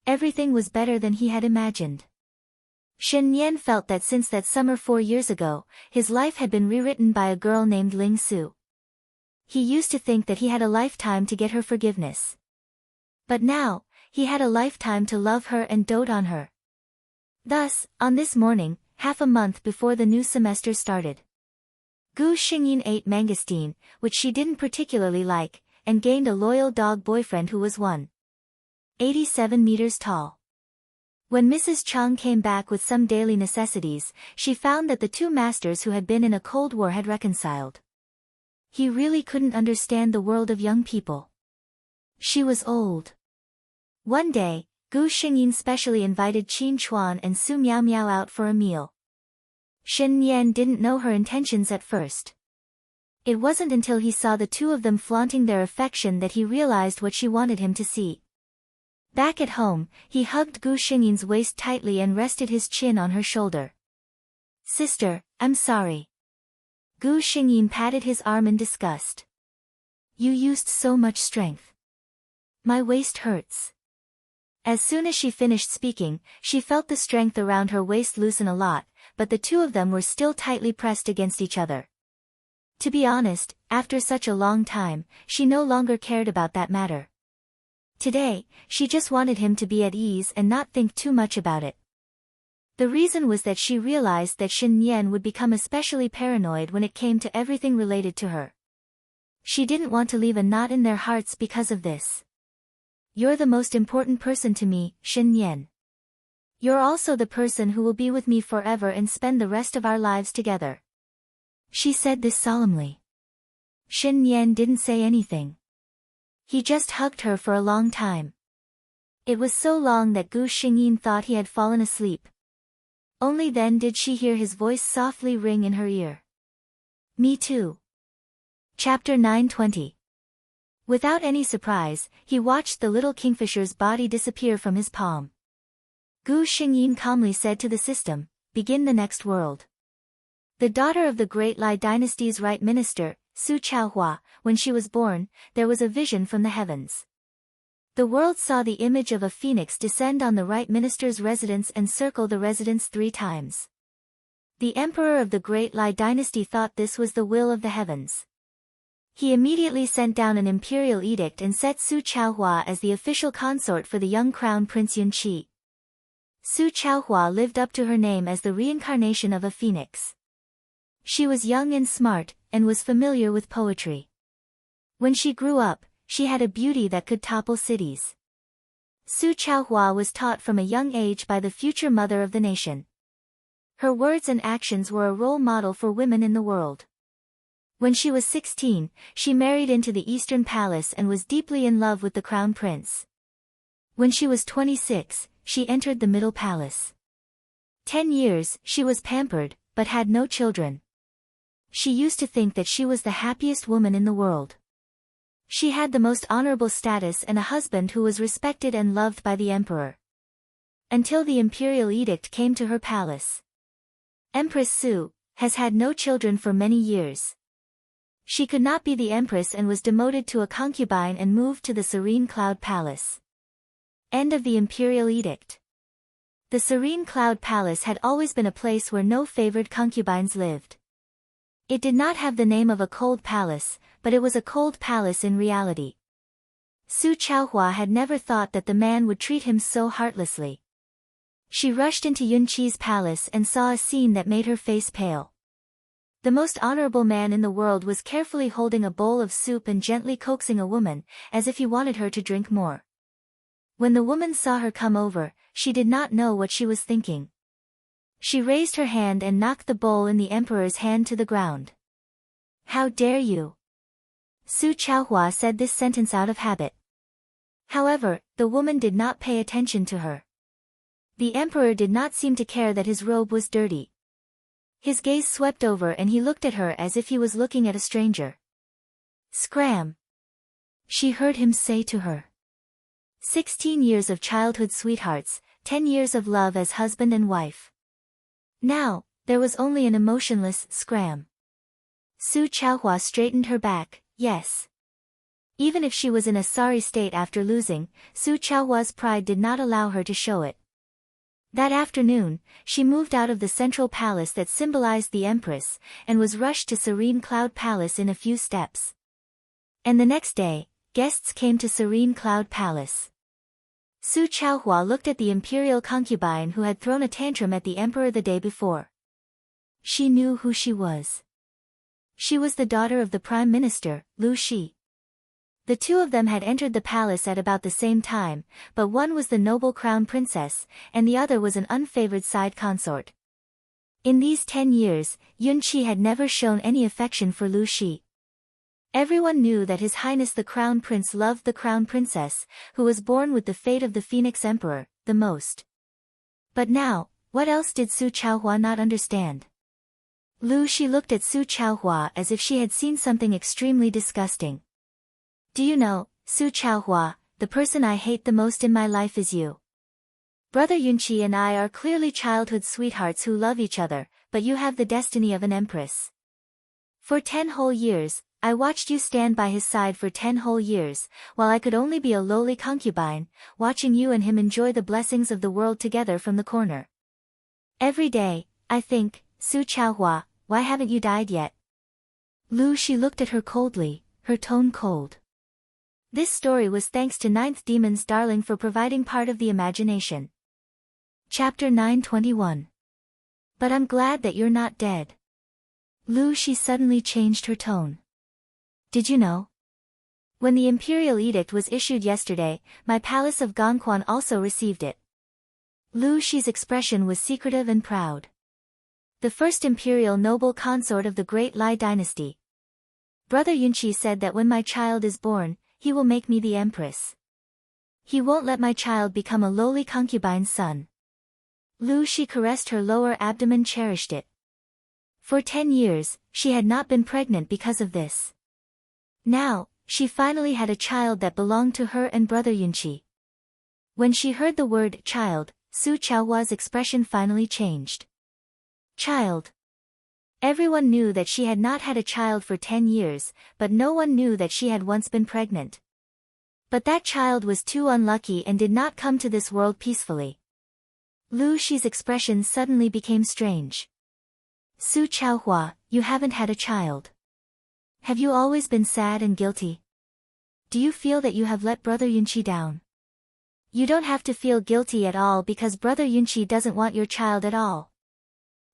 Everything was better than he had imagined. Shen Yan felt that since that summer 4 years ago, his life had been rewritten by a girl named Ling Su. He used to think that he had a lifetime to get her forgiveness. But now, he had a lifetime to love her and dote on her. Thus, on this morning, half a month before the new semester started, Gu Xingyin ate mangosteen, which she didn't particularly like, and gained a loyal dog boyfriend who was 187 meters tall. When Mrs. Chang came back with some daily necessities, she found that the two masters who had been in a cold war had reconciled. He really couldn't understand the world of young people. She was old. One day, Gu Xingyin specially invited Qin Chuan and Su Miao Miao out for a meal. Shen Yan didn't know her intentions at first. It wasn't until he saw the two of them flaunting their affection that he realized what she wanted him to see. Back at home, he hugged Gu Xingyin's waist tightly and rested his chin on her shoulder. Sister, I'm sorry. Gu Xingyin patted his arm in disgust. You used so much strength. My waist hurts. As soon as she finished speaking, she felt the strength around her waist loosen a lot, but the two of them were still tightly pressed against each other. To be honest, after such a long time, she no longer cared about that matter. Today, she just wanted him to be at ease and not think too much about it. The reason was that she realized that Xin Yan would become especially paranoid when it came to everything related to her. She didn't want to leave a knot in their hearts because of this. You're the most important person to me, Xin Yan. You're also the person who will be with me forever and spend the rest of our lives together. She said this solemnly. Xin Yan didn't say anything. He just hugged her for a long time. It was so long that Gu Xingyin thought he had fallen asleep. Only then did she hear his voice softly ring in her ear. Me too. Chapter 920. Without any surprise, he watched the little kingfisher's body disappear from his palm. Gu Xingyin calmly said to the system, begin the next world. The daughter of the Great Lai dynasty's right minister, Su Chaohua, when she was born, there was a vision from the heavens. The world saw the image of a phoenix descend on the right minister's residence and circle the residence 3 times. The emperor of the Great Lai dynasty thought this was the will of the heavens. He immediately sent down an imperial edict and set Su Chaohua as the official consort for the young crown prince Yunqi. Su Chaohua lived up to her name as the reincarnation of a phoenix. She was young and smart, and was familiar with poetry. When she grew up, she had a beauty that could topple cities. Su Chaohua was taught from a young age by the future mother of the nation. Her words and actions were a role model for women in the world. When she was 16, she married into the Eastern Palace and was deeply in love with the crown prince. When she was 26, she entered the Middle Palace. 10 years, she was pampered, but had no children. She used to think that she was the happiest woman in the world. She had the most honorable status and a husband who was respected and loved by the emperor. Until the imperial edict came to her palace. Empress Su has had no children for many years. She could not be the empress and was demoted to a concubine and moved to the Serene Cloud Palace. End of the imperial edict. The Serene Cloud Palace had always been a place where no favored concubines lived. It did not have the name of a cold palace, but it was a cold palace in reality. Su Chaohua had never thought that the man would treat him so heartlessly. She rushed into Yunqi's palace and saw a scene that made her face pale. The most honorable man in the world was carefully holding a bowl of soup and gently coaxing a woman, as if he wanted her to drink more. When the woman saw her come over, she did not know what she was thinking. She raised her hand and knocked the bowl in the emperor's hand to the ground. How dare you? Su Chaohua said this sentence out of habit. However, the woman did not pay attention to her. The emperor did not seem to care that his robe was dirty. His gaze swept over and he looked at her as if he was looking at a stranger. Scram! She heard him say to her. 16 years of childhood sweethearts, 10 years of love as husband and wife. Now, there was only an emotionless scram. Su Chaohua straightened her back, yes. Even if she was in a sorry state after losing, Su Chaohua's pride did not allow her to show it. That afternoon, she moved out of the central palace that symbolized the empress, and was rushed to Serene Cloud Palace in a few steps. And the next day, guests came to Serene Cloud Palace. Su Chaohua looked at the imperial concubine who had thrown a tantrum at the emperor the day before. She knew who she was. She was the daughter of the prime minister, Lu Shi. The two of them had entered the palace at about the same time, but one was the noble crown princess, and the other was an unfavored side consort. In these 10 years, Yunqi had never shown any affection for Lu Shi. Everyone knew that His Highness the Crown Prince loved the Crown Princess, who was born with the fate of the Phoenix Emperor, the most. But now, what else did Su Chaohua not understand? Lu Shi looked at Su Chaohua as if she had seen something extremely disgusting. Do you know, Su Chaohua, the person I hate the most in my life is you. Brother Yunqi and I are clearly childhood sweethearts who love each other, but you have the destiny of an empress. For 10 whole years, I watched you stand by his side for 10 whole years, while I could only be a lowly concubine, watching you and him enjoy the blessings of the world together from the corner. Every day, I think, Su Chaohua, why haven't you died yet? Lu Shi looked at her coldly, her tone cold. This story was thanks to Ninth Demon's darling for providing part of the imagination. Chapter 921. But I'm glad that you're not dead. Lu Shi suddenly changed her tone. Did you know? When the imperial edict was issued yesterday, my palace of Gongquan also received it. Lu Shi's expression was secretive and proud. The first imperial noble consort of the Great Lai dynasty. Brother Yunqi said that when my child is born, he will make me the empress. He won't let my child become a lowly concubine's son. Lu Shi caressed her lower abdomen, cherished it. For 10 years, she had not been pregnant because of this. Now, she finally had a child that belonged to her and Brother Yunqi. When she heard the word child, Su Chaohua's expression finally changed. Child. Everyone knew that she had not had a child for 10 years, but no one knew that she had once been pregnant. But that child was too unlucky and did not come to this world peacefully. Lu Shi's expression suddenly became strange. Su Chaohua, you haven't had a child. Have you always been sad and guilty? Do you feel that you have let Brother Yunqi down? You don't have to feel guilty at all because Brother Yunqi doesn't want your child at all.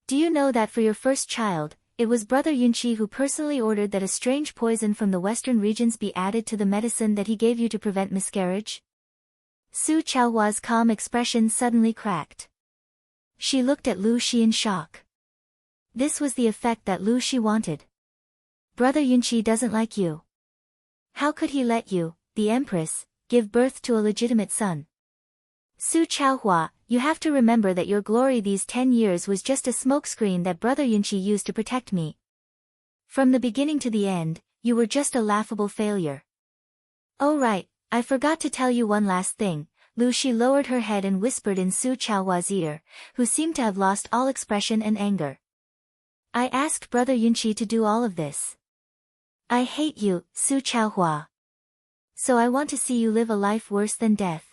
Do you know that for your first child, it was Brother Yunqi who personally ordered that a strange poison from the western regions be added to the medicine that he gave you to prevent miscarriage? Su Chaohua's calm expression suddenly cracked. She looked at Lu Shi in shock. This was the effect that Lu Shi wanted. Brother Yunqi doesn't like you. How could he let you, the empress, give birth to a legitimate son? Su Chaohua, you have to remember that your glory these 10 years was just a smokescreen that Brother Yunqi used to protect me. From the beginning to the end, you were just a laughable failure. Oh right, I forgot to tell you one last thing. Lu Shi lowered her head and whispered in Su Chaohua's ear, who seemed to have lost all expression and anger. I asked Brother Yunqi to do all of this. I hate you, Su Chaohua. So I want to see you live a life worse than death.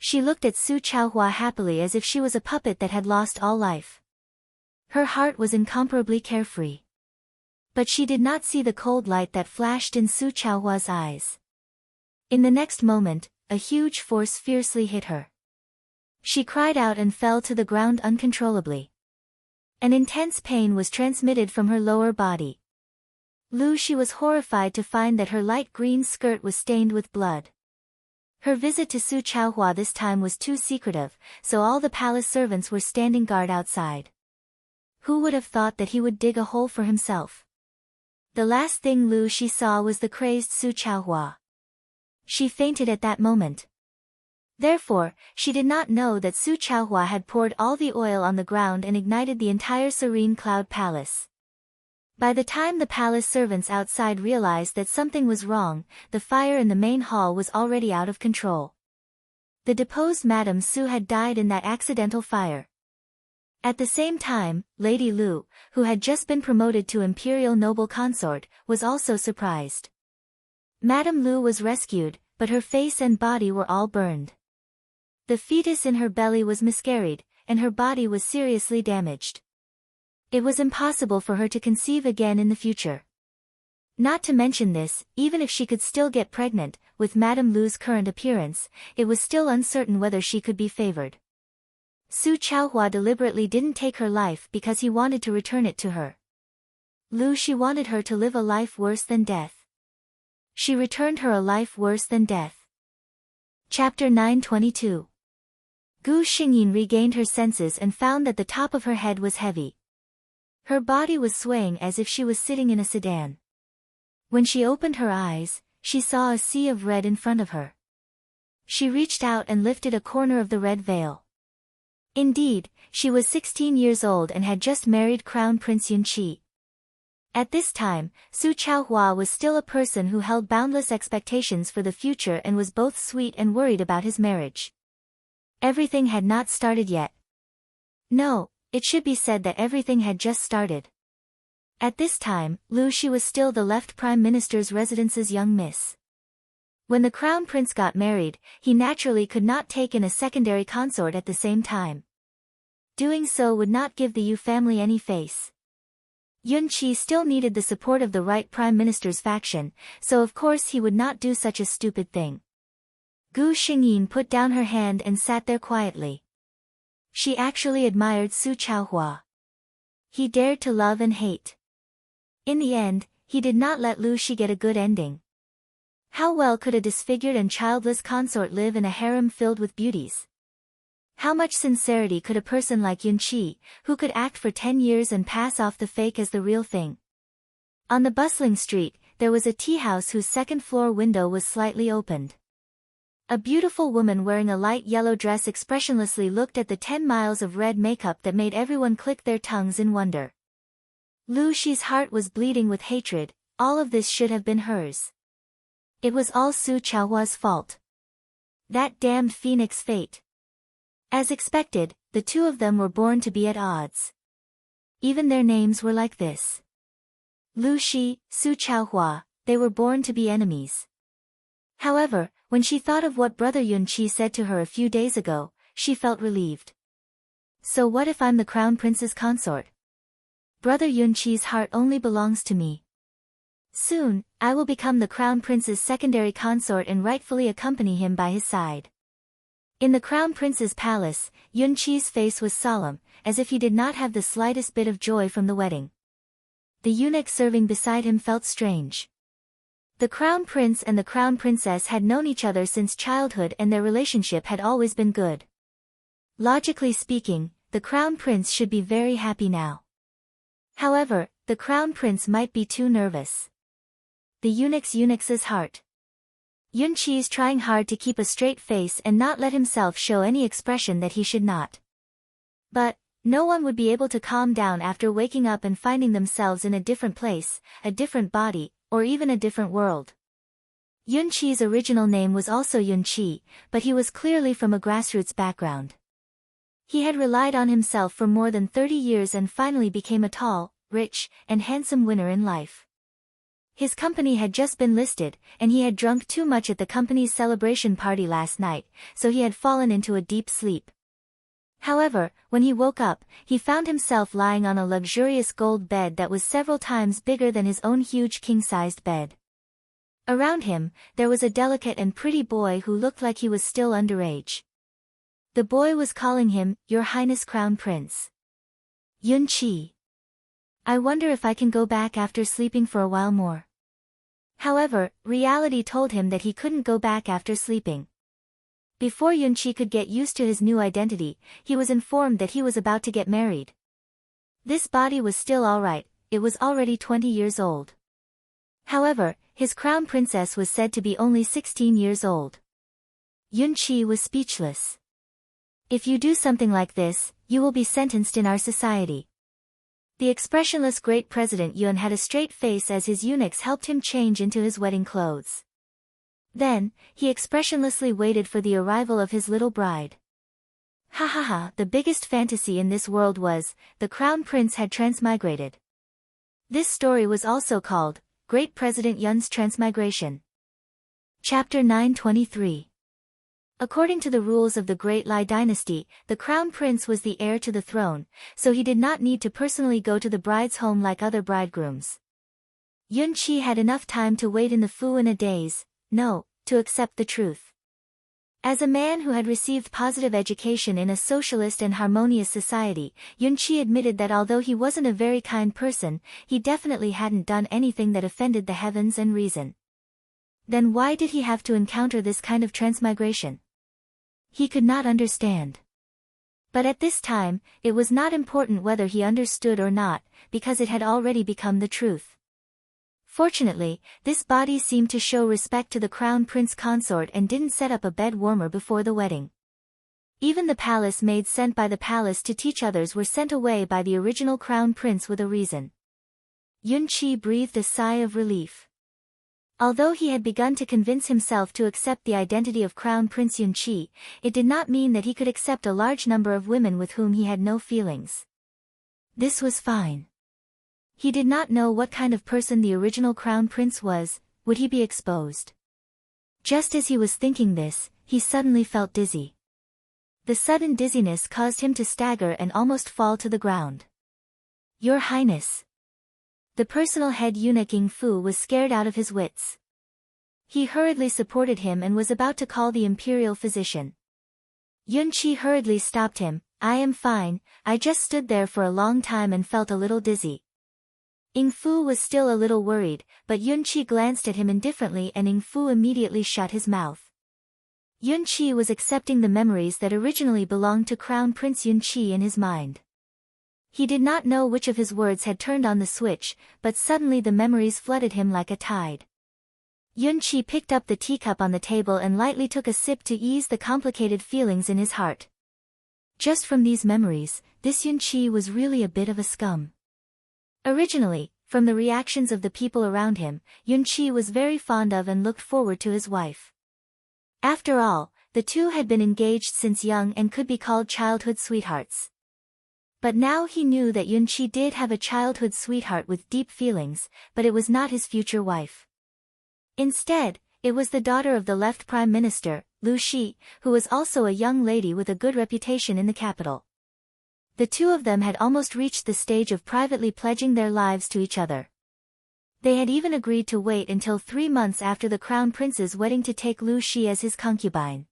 She looked at Su Chaohua happily as if she was a puppet that had lost all life. Her heart was incomparably carefree. But she did not see the cold light that flashed in Su Chaohua's eyes. In the next moment, a huge force fiercely hit her. She cried out and fell to the ground uncontrollably. An intense pain was transmitted from her lower body. Lu Shi was horrified to find that her light green skirt was stained with blood. Her visit to Su Chaohua this time was too secretive, so all the palace servants were standing guard outside. Who would have thought that he would dig a hole for himself? The last thing Lu Shi saw was the crazed Su Chaohua. She fainted at that moment. Therefore, she did not know that Su Chaohua had poured all the oil on the ground and ignited the entire serene cloud palace. By the time the palace servants outside realized that something was wrong, the fire in the main hall was already out of control. The deposed Madame Su had died in that accidental fire. At the same time, Lady Lu, who had just been promoted to imperial noble consort, was also surprised. Madame Lu was rescued, but her face and body were all burned. The fetus in her belly was miscarried, and her body was seriously damaged. It was impossible for her to conceive again in the future. Not to mention this, even if she could still get pregnant, with Madame Lu's current appearance, it was still uncertain whether she could be favored. Su Chaohua deliberately didn't take her life because he wanted to return it to her. Lu Shi wanted her to live a life worse than death. She returned her a life worse than death. Chapter 922. Gu Xingyin regained her senses and found that the top of her head was heavy. Her body was swaying as if she was sitting in a sedan. When she opened her eyes, she saw a sea of red in front of her. She reached out and lifted a corner of the red veil. Indeed, she was 16 years old and had just married Crown Prince Yunqi. At this time, Su Chaohua was still a person who held boundless expectations for the future and was both sweet and worried about his marriage. Everything had not started yet. No, it should be said that everything had just started. At this time, Lu Shi was still the left Prime Minister's residence's young miss. When the Crown Prince got married, he naturally could not take in a secondary consort at the same time. Doing so would not give the Yu family any face. Yun Qi still needed the support of the right Prime Minister's faction, so of course he would not do such a stupid thing. Gu Xingyin put down her hand and sat there quietly. She actually admired Su Chaohua. He dared to love and hate. In the end, he did not let Lu Shi get a good ending. How well could a disfigured and childless consort live in a harem filled with beauties? How much sincerity could a person like Yun Qi, who could act for 10 years and pass off the fake as the real thing? On the bustling street, there was a tea house whose second-floor window was slightly opened. A beautiful woman wearing a light yellow dress expressionlessly looked at the 10 miles of red makeup that made everyone click their tongues in wonder. Lu Shi's heart was bleeding with hatred. All of this should have been hers. It was all Su Chaohua's fault. That damned phoenix fate. As expected, the two of them were born to be at odds. Even their names were like this. Lu Shi, Su Chaohua, they were born to be enemies. However, when she thought of what Brother Yun Qi said to her a few days ago, she felt relieved. So what if I'm the Crown Prince's consort? Brother Yun Qi's heart only belongs to me. Soon, I will become the Crown Prince's secondary consort and rightfully accompany him by his side. In the Crown Prince's palace, Yun Qi's face was solemn, as if he did not have the slightest bit of joy from the wedding. The eunuch serving beside him felt strange. The Crown Prince and the Crown Princess had known each other since childhood and their relationship had always been good. Logically speaking, the Crown Prince should be very happy now. However, the Crown Prince might be too nervous. The eunuch's heart. Yun Qi's trying hard to keep a straight face and not let himself show any expression that he should not. But, no one would be able to calm down after waking up and finding themselves in a different place, a different body, or even a different world. Yun Qi's original name was also Yun Qi, but he was clearly from a grassroots background. He had relied on himself for more than 30 years and finally became a tall, rich, and handsome winner in life. His company had just been listed, and he had drunk too much at the company's celebration party last night, so he had fallen into a deep sleep. However, when he woke up, he found himself lying on a luxurious gold bed that was several times bigger than his own huge king-sized bed. Around him, there was a delicate and pretty boy who looked like he was still underage. The boy was calling him, "Your Highness Crown Prince." Yun Qi. I wonder if I can go back after sleeping for a while more. However, reality told him that he couldn't go back after sleeping. Before Yun Qi could get used to his new identity, he was informed that he was about to get married. This body was still alright, it was already 20 years old. However, his crown princess was said to be only 16 years old. Yun Qi was speechless. If you do something like this, you will be sentenced in our society. The expressionless great President Yun had a straight face as his eunuchs helped him change into his wedding clothes. Then, he expressionlessly waited for the arrival of his little bride. Ha ha ha, the biggest fantasy in this world was, the crown prince had transmigrated. This story was also called, Great President Yun's Transmigration. Chapter 923. According to the rules of the Great Lai dynasty, the crown prince was the heir to the throne, so he did not need to personally go to the bride's home like other bridegrooms. Yun Qi had enough time to wait in the Fu in a daze, to accept the truth. As a man who had received positive education in a socialist and harmonious society, Yun Qi admitted that although he wasn't a very kind person, he definitely hadn't done anything that offended the heavens and reason. Then why did he have to encounter this kind of transmigration? He could not understand. But at this time, it was not important whether he understood or not, because it had already become the truth. Fortunately, this body seemed to show respect to the crown prince consort and didn't set up a bed warmer before the wedding. Even the palace maids sent by the palace to teach others were sent away by the original crown prince with a reason. Yunqi breathed a sigh of relief. Although he had begun to convince himself to accept the identity of Crown Prince Yunqi, it did not mean that he could accept a large number of women with whom he had no feelings. This was fine. He did not know what kind of person the original Crown Prince was. Would he be exposed? Just as he was thinking this, he suddenly felt dizzy. The sudden dizziness caused him to stagger and almost fall to the ground. Your Highness. The personal head eunuch Ying Fu was scared out of his wits. He hurriedly supported him and was about to call the imperial physician. Yunqi hurriedly stopped him. I am fine, I just stood there for a long time and felt a little dizzy. Ying Fu was still a little worried, but Yunqi glanced at him indifferently and Ying Fu immediately shut his mouth. Yunqi was accepting the memories that originally belonged to Crown Prince Yunqi in his mind. He did not know which of his words had turned on the switch, but suddenly the memories flooded him like a tide. Yunqi picked up the teacup on the table and lightly took a sip to ease the complicated feelings in his heart. Just from these memories, this Yunqi was really a bit of a scum. Originally, from the reactions of the people around him, Yunqi was very fond of and looked forward to his wife. After all, the two had been engaged since young and could be called childhood sweethearts. But now he knew that Yunqi did have a childhood sweetheart with deep feelings, but it was not his future wife. Instead, it was the daughter of the left prime minister, Lu Shi, who was also a young lady with a good reputation in the capital. The two of them had almost reached the stage of privately pledging their lives to each other. They had even agreed to wait until 3 months after the crown prince's wedding to take Lu Shi as his concubine.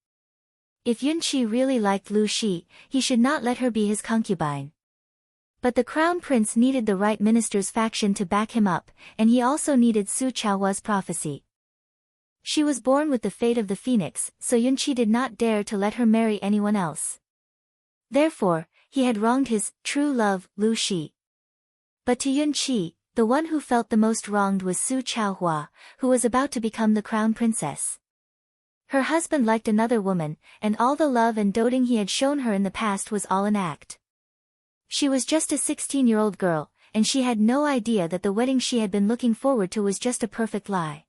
If Yunqi really liked Lu Shi, he should not let her be his concubine. But the crown prince needed the right minister's faction to back him up, and he also needed Su Chaohua's prophecy. She was born with the fate of the phoenix, so Yunqi did not dare to let her marry anyone else. Therefore, he had wronged his true love, Lu Shi. But to Yunqi, the one who felt the most wronged was Su Chaohua, who was about to become the crown princess. Her husband liked another woman, and all the love and doting he had shown her in the past was all an act. She was just a 16-year-old girl, and she had no idea that the wedding she had been looking forward to was just a perfect lie.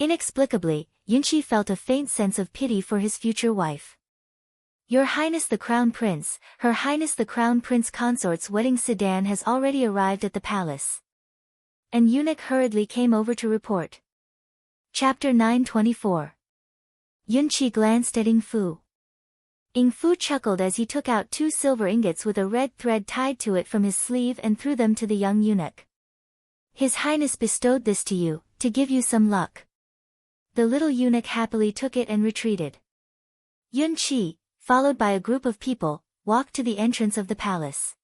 Inexplicably, Yunqi felt a faint sense of pity for his future wife. Your Highness the Crown Prince, Her Highness the Crown Prince Consort's wedding sedan has already arrived at the palace. An eunuch hurriedly came over to report. Chapter 924. Yunqi glanced at Ying Fu. Ying Fu chuckled as he took out 2 silver ingots with a red thread tied to it from his sleeve and threw them to the young eunuch. His Highness bestowed this to you, to give you some luck. The little eunuch happily took it and retreated. Yunqi, followed by a group of people, walked to the entrance of the palace.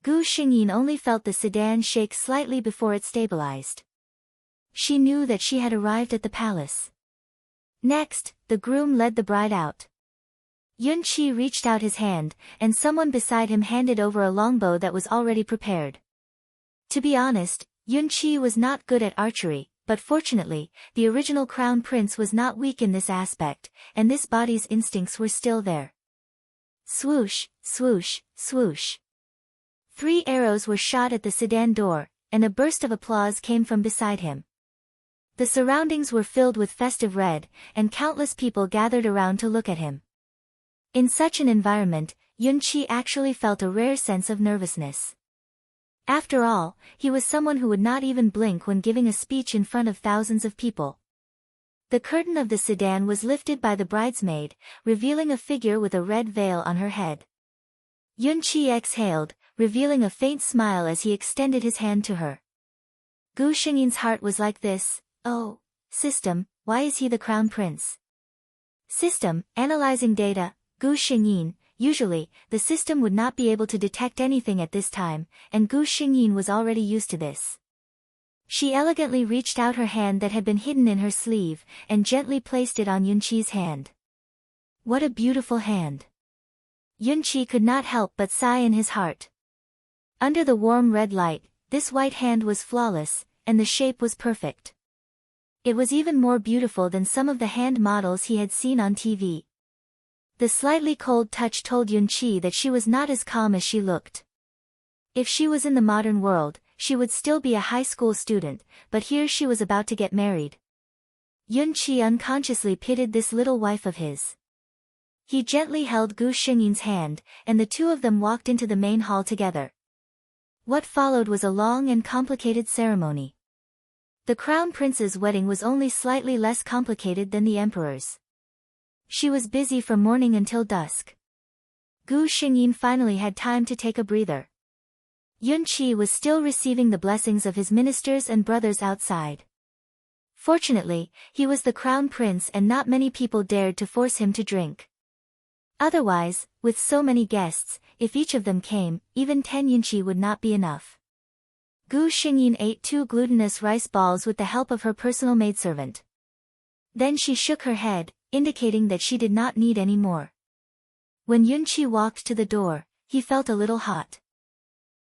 Gu Xingyin only felt the sedan shake slightly before it stabilized. She knew that she had arrived at the palace. Next, the groom led the bride out. Yunqi reached out his hand, and someone beside him handed over a longbow that was already prepared. To be honest, Yunqi was not good at archery, but fortunately, the original crown prince was not weak in this aspect, and this body's instincts were still there. Swoosh, swoosh, swoosh. 3 arrows were shot at the sedan door, and a burst of applause came from beside him. The surroundings were filled with festive red, and countless people gathered around to look at him. In such an environment, Yunqi actually felt a rare sense of nervousness. After all, he was someone who would not even blink when giving a speech in front of thousands of people. The curtain of the sedan was lifted by the bridesmaid, revealing a figure with a red veil on her head. Yunqi exhaled, revealing a faint smile as he extended his hand to her. Gu Xingyin's heart was like this, oh, system, why is he the crown prince? System, analyzing data, Gu Xingyin, usually, the system would not be able to detect anything at this time, and Gu Xingyin was already used to this. She elegantly reached out her hand that had been hidden in her sleeve, and gently placed it on Yunqi's hand. What a beautiful hand! Yunqi could not help but sigh in his heart. Under the warm red light, this white hand was flawless, and the shape was perfect. It was even more beautiful than some of the hand models he had seen on TV. The slightly cold touch told Yunqi that she was not as calm as she looked. If she was in the modern world, she would still be a high school student, but here she was about to get married. Yunqi unconsciously pitied this little wife of his. He gently held Gu Xingyin's hand, and the two of them walked into the main hall together. What followed was a long and complicated ceremony. The crown prince's wedding was only slightly less complicated than the emperor's. She was busy from morning until dusk. Gu Xingyin finally had time to take a breather. Yunqi was still receiving the blessings of his ministers and brothers outside. Fortunately, he was the crown prince and not many people dared to force him to drink. Otherwise, with so many guests, if each of them came, even 10 Yunqi would not be enough. Gu Xingyin ate 2 glutinous rice balls with the help of her personal maidservant. Then she shook her head, indicating that she did not need any more. When Yunqi walked to the door, he felt a little hot.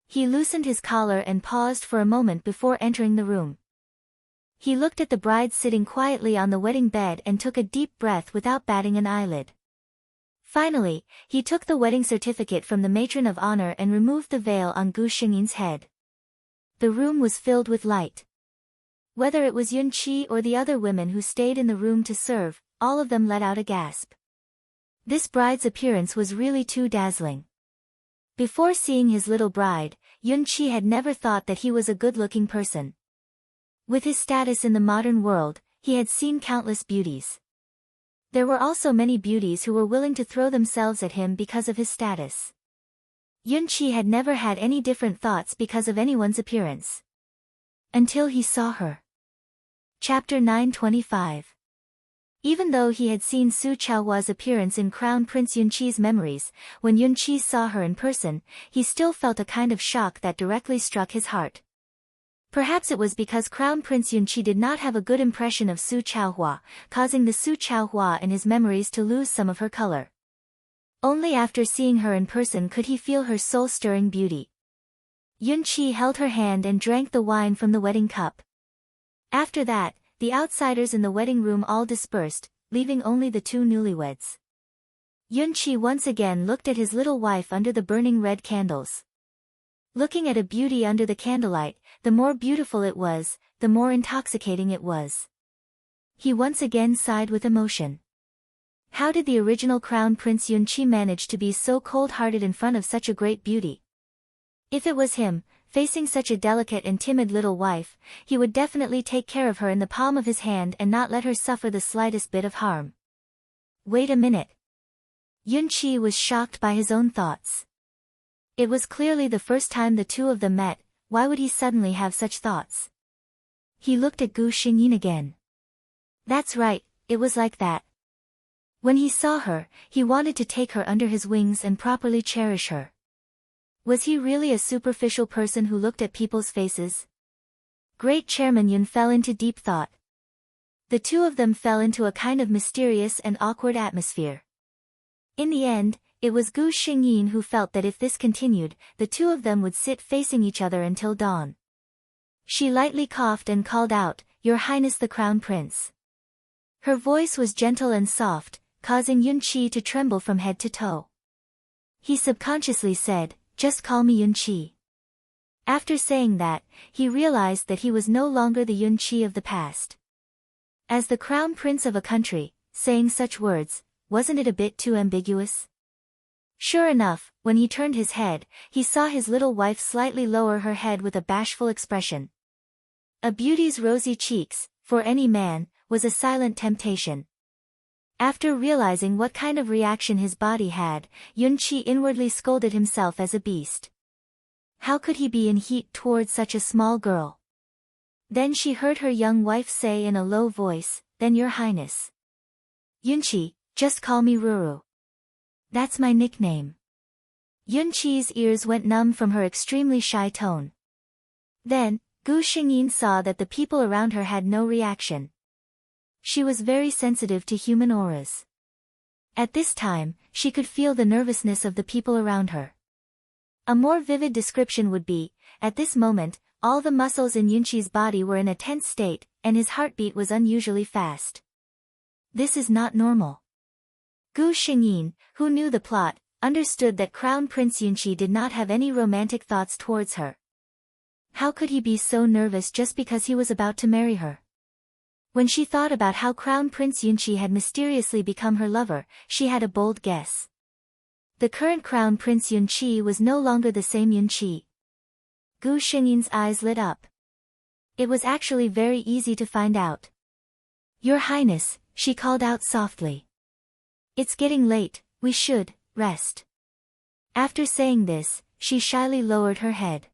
He loosened his collar and paused for a moment before entering the room. He looked at the bride sitting quietly on the wedding bed and took a deep breath without batting an eyelid. Finally, he took the wedding certificate from the matron of honor and removed the veil on Gu Xingyin's head. The room was filled with light. Whether it was Yunqi or the other women who stayed in the room to serve, all of them let out a gasp. This bride's appearance was really too dazzling. Before seeing his little bride, Yunqi had never thought that he was a good-looking person. With his status in the modern world, he had seen countless beauties. There were also many beauties who were willing to throw themselves at him because of his status. Yunqi had never had any different thoughts because of anyone's appearance. Until he saw her. Chapter 925. Even though he had seen Su Chaohua's appearance in Crown Prince Yunqi's memories, when Yunqi saw her in person, he still felt a kind of shock that directly struck his heart. Perhaps it was because Crown Prince Yunqi did not have a good impression of Su Chaohua, causing the Su Chaohua in his memories to lose some of her color. Only after seeing her in person could he feel her soul-stirring beauty. Yunqi held her hand and drank the wine from the wedding cup. After that, the outsiders in the wedding room all dispersed, leaving only the 2 newlyweds. Yunqi once again looked at his little wife under the burning red candles. Looking at a beauty under the candlelight, the more beautiful it was, the more intoxicating it was. He once again sighed with emotion. How did the original Crown Prince Yunqi manage to be so cold-hearted in front of such a great beauty? If it was him, facing such a delicate and timid little wife, he would definitely take care of her in the palm of his hand and not let her suffer the slightest bit of harm. Wait a minute. Yunqi was shocked by his own thoughts. It was clearly the first time the two of them met. Why would he suddenly have such thoughts? He looked at Gu Xingyin again. That's right, it was like that. When he saw her, he wanted to take her under his wings and properly cherish her. Was he really a superficial person who looked at people's faces? Great Chairman Yun fell into deep thought. The two of them fell into a kind of mysterious and awkward atmosphere. In the end, it was Gu Xingyin who felt that if this continued, the two of them would sit facing each other until dawn. She lightly coughed and called out, "Your Highness the Crown Prince." Her voice was gentle and soft, causing Yunqi to tremble from head to toe. He subconsciously said, "Just call me Yunqi." After saying that, he realized that he was no longer the Yunqi of the past. As the Crown Prince of a country, saying such words, wasn't it a bit too ambiguous? Sure enough, when he turned his head, he saw his little wife slightly lower her head with a bashful expression. A beauty's rosy cheeks, for any man, was a silent temptation. After realizing what kind of reaction his body had, Yunqi inwardly scolded himself as a beast. How could he be in heat towards such a small girl? Then she heard her young wife say in a low voice, "Then Your Highness." "Yunqi, just call me Ruru. That's my nickname." Yunqi's ears went numb from her extremely shy tone. Then, Gu Xingyin saw that the people around her had no reaction. She was very sensitive to human auras. At this time, she could feel the nervousness of the people around her. A more vivid description would be, at this moment, all the muscles in Yunqi's body were in a tense state, and his heartbeat was unusually fast. This is not normal. Gu Xingyin, who knew the plot, understood that Crown Prince Yunqi did not have any romantic thoughts towards her. How could he be so nervous just because he was about to marry her? When she thought about how Crown Prince Yunqi had mysteriously become her lover, she had a bold guess. The current Crown Prince Yunqi was no longer the same Yunqi. Gu Xingyin's eyes lit up. It was actually very easy to find out. Your Highness, she called out softly. It's getting late, we should rest. After saying this, she shyly lowered her head.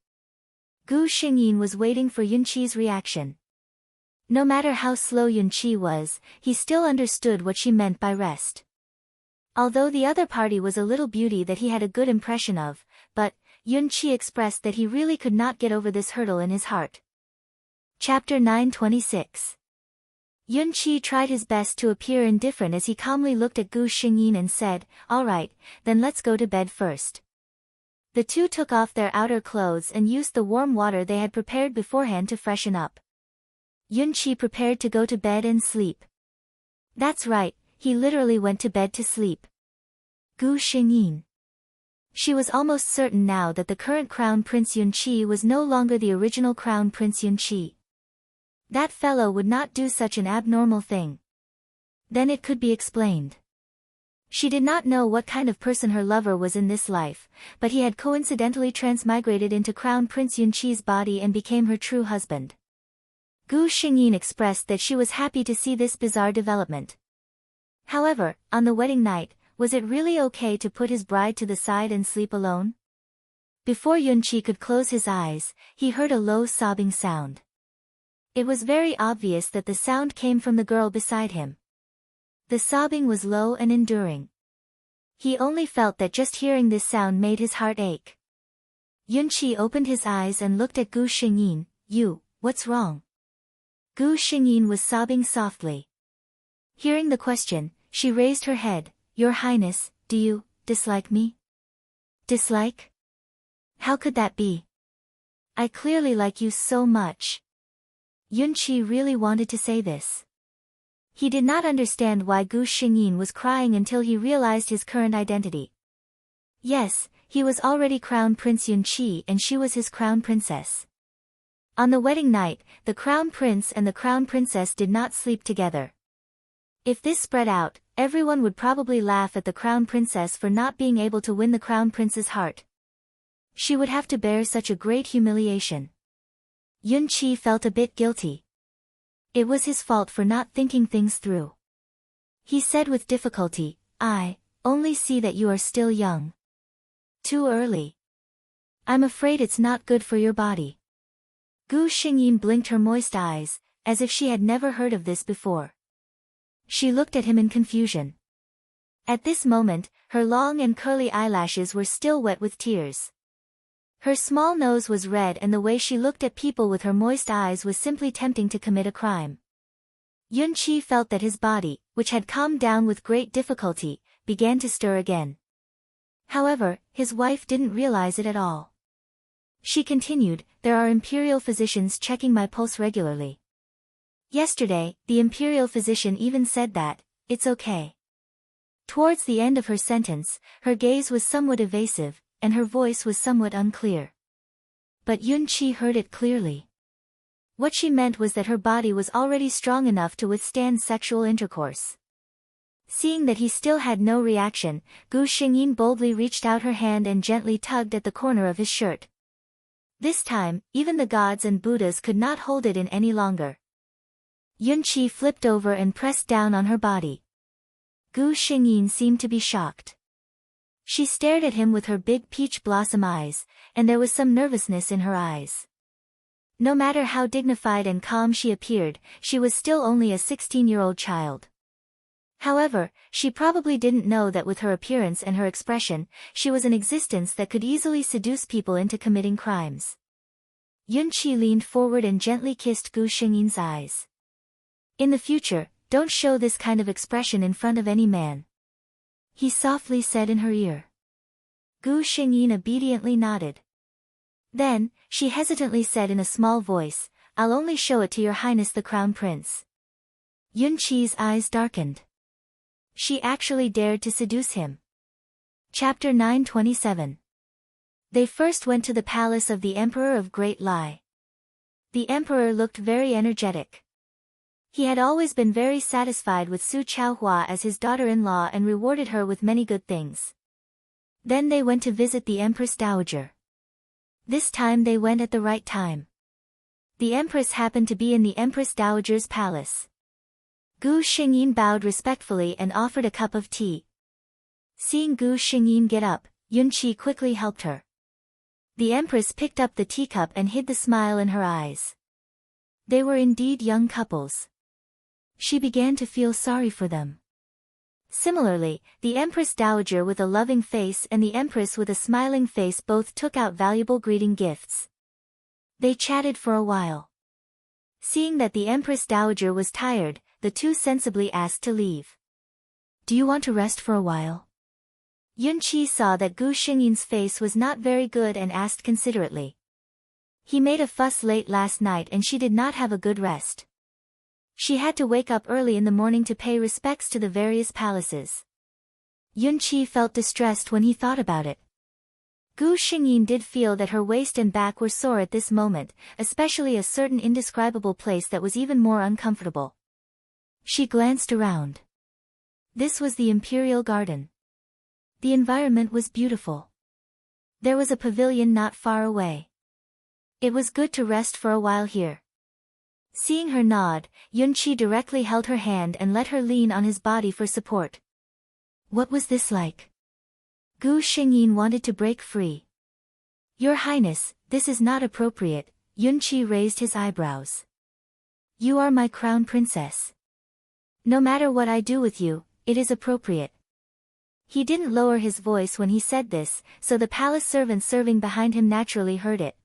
Gu Xingyin was waiting for Yunqi's reaction. No matter how slow Yunqi was, he still understood what she meant by rest. Although the other party was a little beauty that he had a good impression of, but Yunqi expressed that he really could not get over this hurdle in his heart. Chapter 926. Yunqi tried his best to appear indifferent as he calmly looked at Gu Xingyin and said, "All right, then let's go to bed first." The two took off their outer clothes and used the warm water they had prepared beforehand to freshen up. Yunqi prepared to go to bed and sleep. That's right, he literally went to bed to sleep. Gu Xingyin. She was almost certain now that the current Crown Prince Yunqi was no longer the original Crown Prince Yunqi. That fellow would not do such an abnormal thing. Then it could be explained. She did not know what kind of person her lover was in this life, but he had coincidentally transmigrated into Crown Prince Yunqi's body and became her true husband. Gu Xingyin expressed that she was happy to see this bizarre development. However, on the wedding night, was it really okay to put his bride to the side and sleep alone? Before Yunqi could close his eyes, he heard a low sobbing sound. It was very obvious that the sound came from the girl beside him. The sobbing was low and enduring. He only felt that just hearing this sound made his heart ache. Yunqi opened his eyes and looked at Gu Xingyin. What's wrong? Gu Xingyin was sobbing softly. Hearing the question, she raised her head. Your Highness, do you dislike me? Dislike? How could that be? I clearly like you so much. Yunqi really wanted to say this. He did not understand why Gu Xingyin was crying until he realized his current identity. Yes, he was already Crown Prince Yunqi and she was his crown princess. On the wedding night, the crown prince and the crown princess did not sleep together. If this spread out, everyone would probably laugh at the crown princess for not being able to win the crown prince's heart. She would have to bear such a great humiliation. Yunqi felt a bit guilty. It was his fault for not thinking things through. He said with difficulty, I only see that you are still young. Too early. I'm afraid it's not good for your body. Gu Xingyin blinked her moist eyes, as if she had never heard of this before. She looked at him in confusion. At this moment, her long and curly eyelashes were still wet with tears. Her small nose was red and the way she looked at people with her moist eyes was simply tempting to commit a crime. Yunqi felt that his body, which had calmed down with great difficulty, began to stir again. However, his wife didn't realize it at all. She continued, there are imperial physicians checking my pulse regularly. Yesterday, the imperial physician even said that, it's okay. Towards the end of her sentence, her gaze was somewhat evasive, and her voice was somewhat unclear. But Yunqi heard it clearly. What she meant was that her body was already strong enough to withstand sexual intercourse. Seeing that he still had no reaction, Gu Xingyin boldly reached out her hand and gently tugged at the corner of his shirt. This time, even the gods and Buddhas could not hold it in any longer. Yunqi flipped over and pressed down on her body. Gu Xingyin seemed to be shocked. She stared at him with her big peach blossom eyes, and there was some nervousness in her eyes. No matter how dignified and calm she appeared, she was still only a 16-year-old child. However, she probably didn't know that with her appearance and her expression, she was an existence that could easily seduce people into committing crimes. Yunqi leaned forward and gently kissed Gu Xingyin's eyes. In the future, don't show this kind of expression in front of any man. He softly said in her ear. Gu Xingyin obediently nodded. Then, she hesitantly said in a small voice, I'll only show it to your highness the crown prince. Yunqi's eyes darkened. She actually dared to seduce him. Chapter 927. They first went to the palace of the Emperor of Great Lai. The emperor looked very energetic. He had always been very satisfied with Su Chaohua as his daughter-in-law and rewarded her with many good things. Then they went to visit the Empress Dowager. This time they went at the right time. The Empress happened to be in the Empress Dowager's palace. Gu Xingyin bowed respectfully and offered a cup of tea. Seeing Gu Xingyin get up, Yunqi quickly helped her. The Empress picked up the teacup and hid the smile in her eyes. They were indeed young couples. She began to feel sorry for them. Similarly, the Empress Dowager with a loving face and the Empress with a smiling face both took out valuable greeting gifts. They chatted for a while. Seeing that the Empress Dowager was tired, the two sensibly asked to leave. "Do you want to rest for a while?" Yunqi saw that Gu Xingyin's face was not very good and asked considerately. He made a fuss late last night and she did not have a good rest. She had to wake up early in the morning to pay respects to the various palaces. Yunqi felt distressed when he thought about it. Gu Xingyin did feel that her waist and back were sore at this moment, especially a certain indescribable place that was even more uncomfortable. She glanced around. This was the Imperial Garden. The environment was beautiful. There was a pavilion not far away. It was good to rest for a while here. Seeing her nod, Yunqi directly held her hand and let her lean on his body for support. What was this like? Gu Xingyin wanted to break free. Your Highness, this is not appropriate, Yunqi raised his eyebrows. You are my crown princess. No matter what I do with you, it is appropriate. He didn't lower his voice when he said this, so the palace servants serving behind him naturally heard it.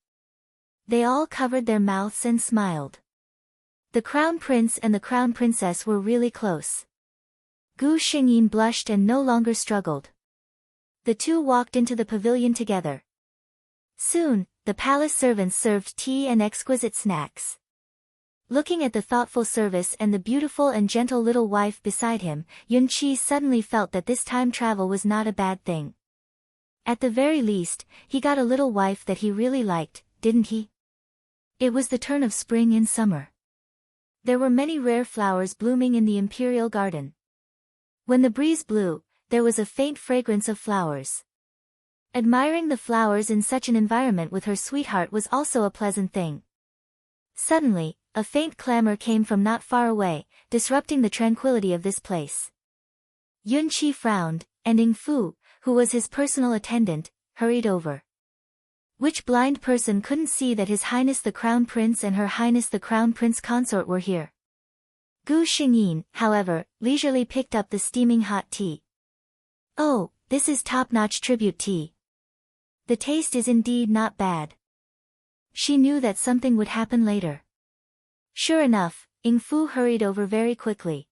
They all covered their mouths and smiled. The crown prince and the crown princess were really close. Gu Xingyin blushed and no longer struggled. The two walked into the pavilion together. Soon, the palace servants served tea and exquisite snacks. Looking at the thoughtful service and the beautiful and gentle little wife beside him, Yunqi suddenly felt that this time travel was not a bad thing. At the very least, he got a little wife that he really liked, didn't he? It was the turn of spring in summer. There were many rare flowers blooming in the Imperial Garden. When the breeze blew, there was a faint fragrance of flowers. Admiring the flowers in such an environment with her sweetheart was also a pleasant thing. Suddenly, a faint clamor came from not far away, disrupting the tranquility of this place. Yunqi frowned, and Ing Fu, who was his personal attendant, hurried over. Which blind person couldn't see that His Highness the Crown Prince and Her Highness the Crown Prince Consort were here? Gu Xingyin, however, leisurely picked up the steaming hot tea. Oh, this is top-notch tribute tea. The taste is indeed not bad. She knew that something would happen later. Sure enough, Ing Fu hurried over very quickly.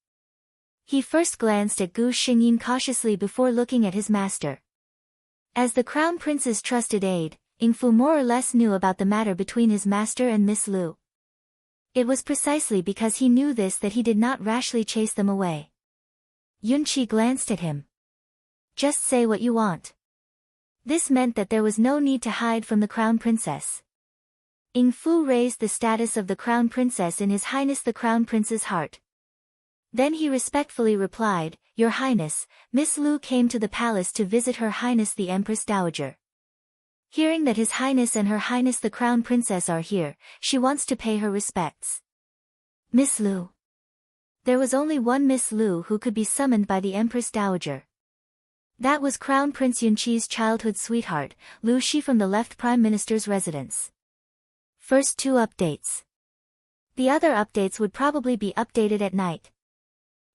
He first glanced at Gu Xingyin cautiously before looking at his master. As the Crown Prince's trusted aide, Ing Fu more or less knew about the matter between his master and Miss Lu. It was precisely because he knew this that he did not rashly chase them away. Yunqi glanced at him. Just say what you want. This meant that there was no need to hide from the Crown Princess. Ing Fu raised the status of the Crown Princess in His Highness the Crown Prince's heart. Then he respectfully replied, Your Highness, Miss Lu came to the palace to visit Her Highness the Empress Dowager. Hearing that His Highness and Her Highness the Crown Princess are here, she wants to pay her respects. Miss Lu. There was only one Miss Lu who could be summoned by the Empress Dowager. That was Crown Prince Yunqi's childhood sweetheart, Lu Shi from the left Prime Minister's residence. First 2 updates. The other updates would probably be updated at night.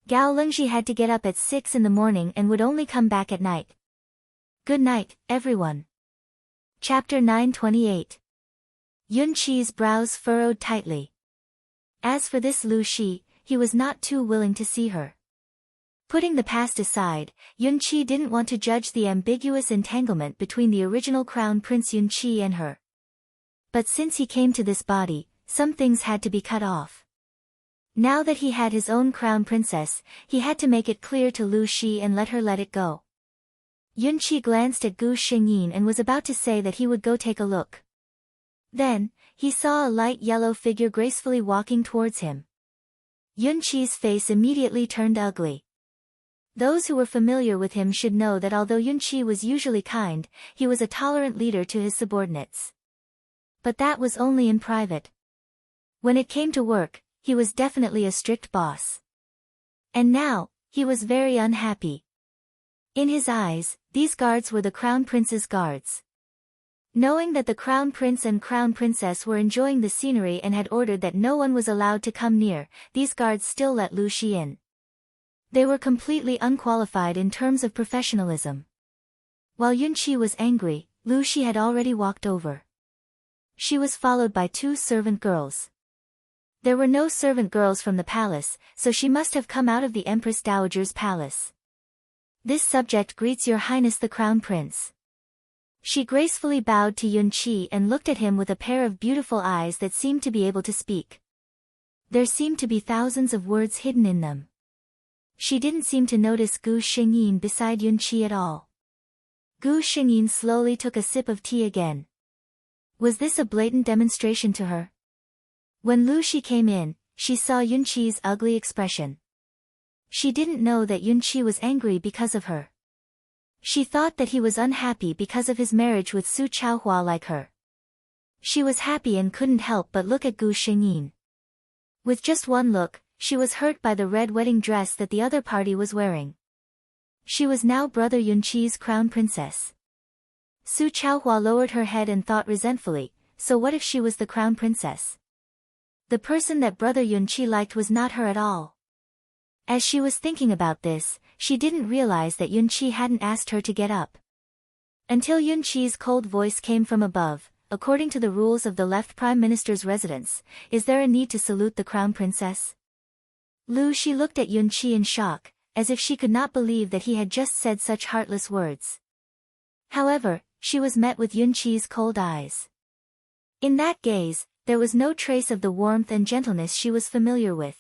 Gao Lengji had to get up at 6 in the morning and would only come back at night. Good night, everyone. Chapter 928. Yunqi's brows furrowed tightly. As for this Lu Shi, he was not too willing to see her. Putting the past aside, Yunqi didn't want to judge the ambiguous entanglement between the original Crown Prince Yunqi and her. But since he came to this body, some things had to be cut off. Now that he had his own Crown Princess, he had to make it clear to Lu Shi and let it go. Yunqi glanced at Gu Xingyin and was about to say that he would go take a look. Then, he saw a light yellow figure gracefully walking towards him. Yunqi's face immediately turned ugly. Those who were familiar with him should know that although Yunqi was usually kind, he was a tolerant leader to his subordinates. But that was only in private. When it came to work, he was definitely a strict boss. And now, he was very unhappy. In his eyes, these guards were the Crown Prince's guards. Knowing that the Crown Prince and Crown Princess were enjoying the scenery and had ordered that no one was allowed to come near, these guards still let Lu Shi in. They were completely unqualified in terms of professionalism. While Yunqi was angry, Lu Shi had already walked over. She was followed by 2 servant girls. There were no servant girls from the palace, so she must have come out of the Empress Dowager's palace. This subject greets Your Highness the Crown Prince. She gracefully bowed to Yunqi and looked at him with a pair of beautiful eyes that seemed to be able to speak. There seemed to be thousands of words hidden in them. She didn't seem to notice Gu Xingyin beside Yunqi at all. Gu Xingyin slowly took a sip of tea again. Was this a blatant demonstration to her? When Lu Shi came in, she saw Yunqi's ugly expression. She didn't know that Yunqi was angry because of her. She thought that he was unhappy because of his marriage with Su Chaohua like her. She was happy and couldn't help but look at Gu Xingyin. With just one look, she was hurt by the red wedding dress that the other party was wearing. She was now Brother Yunqi's crown princess. Su Chaohua lowered her head and thought resentfully, so what if she was the crown princess? The person that Brother Yunqi liked was not her at all. As she was thinking about this, she didn't realize that Yunqi hadn't asked her to get up. Until Yunqi's cold voice came from above, according to the rules of the left Prime Minister's residence, is there a need to salute the Crown Princess? Lu Shi looked at Yunqi in shock, as if she could not believe that he had just said such heartless words. However, she was met with Yunqi's cold eyes. In that gaze, there was no trace of the warmth and gentleness she was familiar with.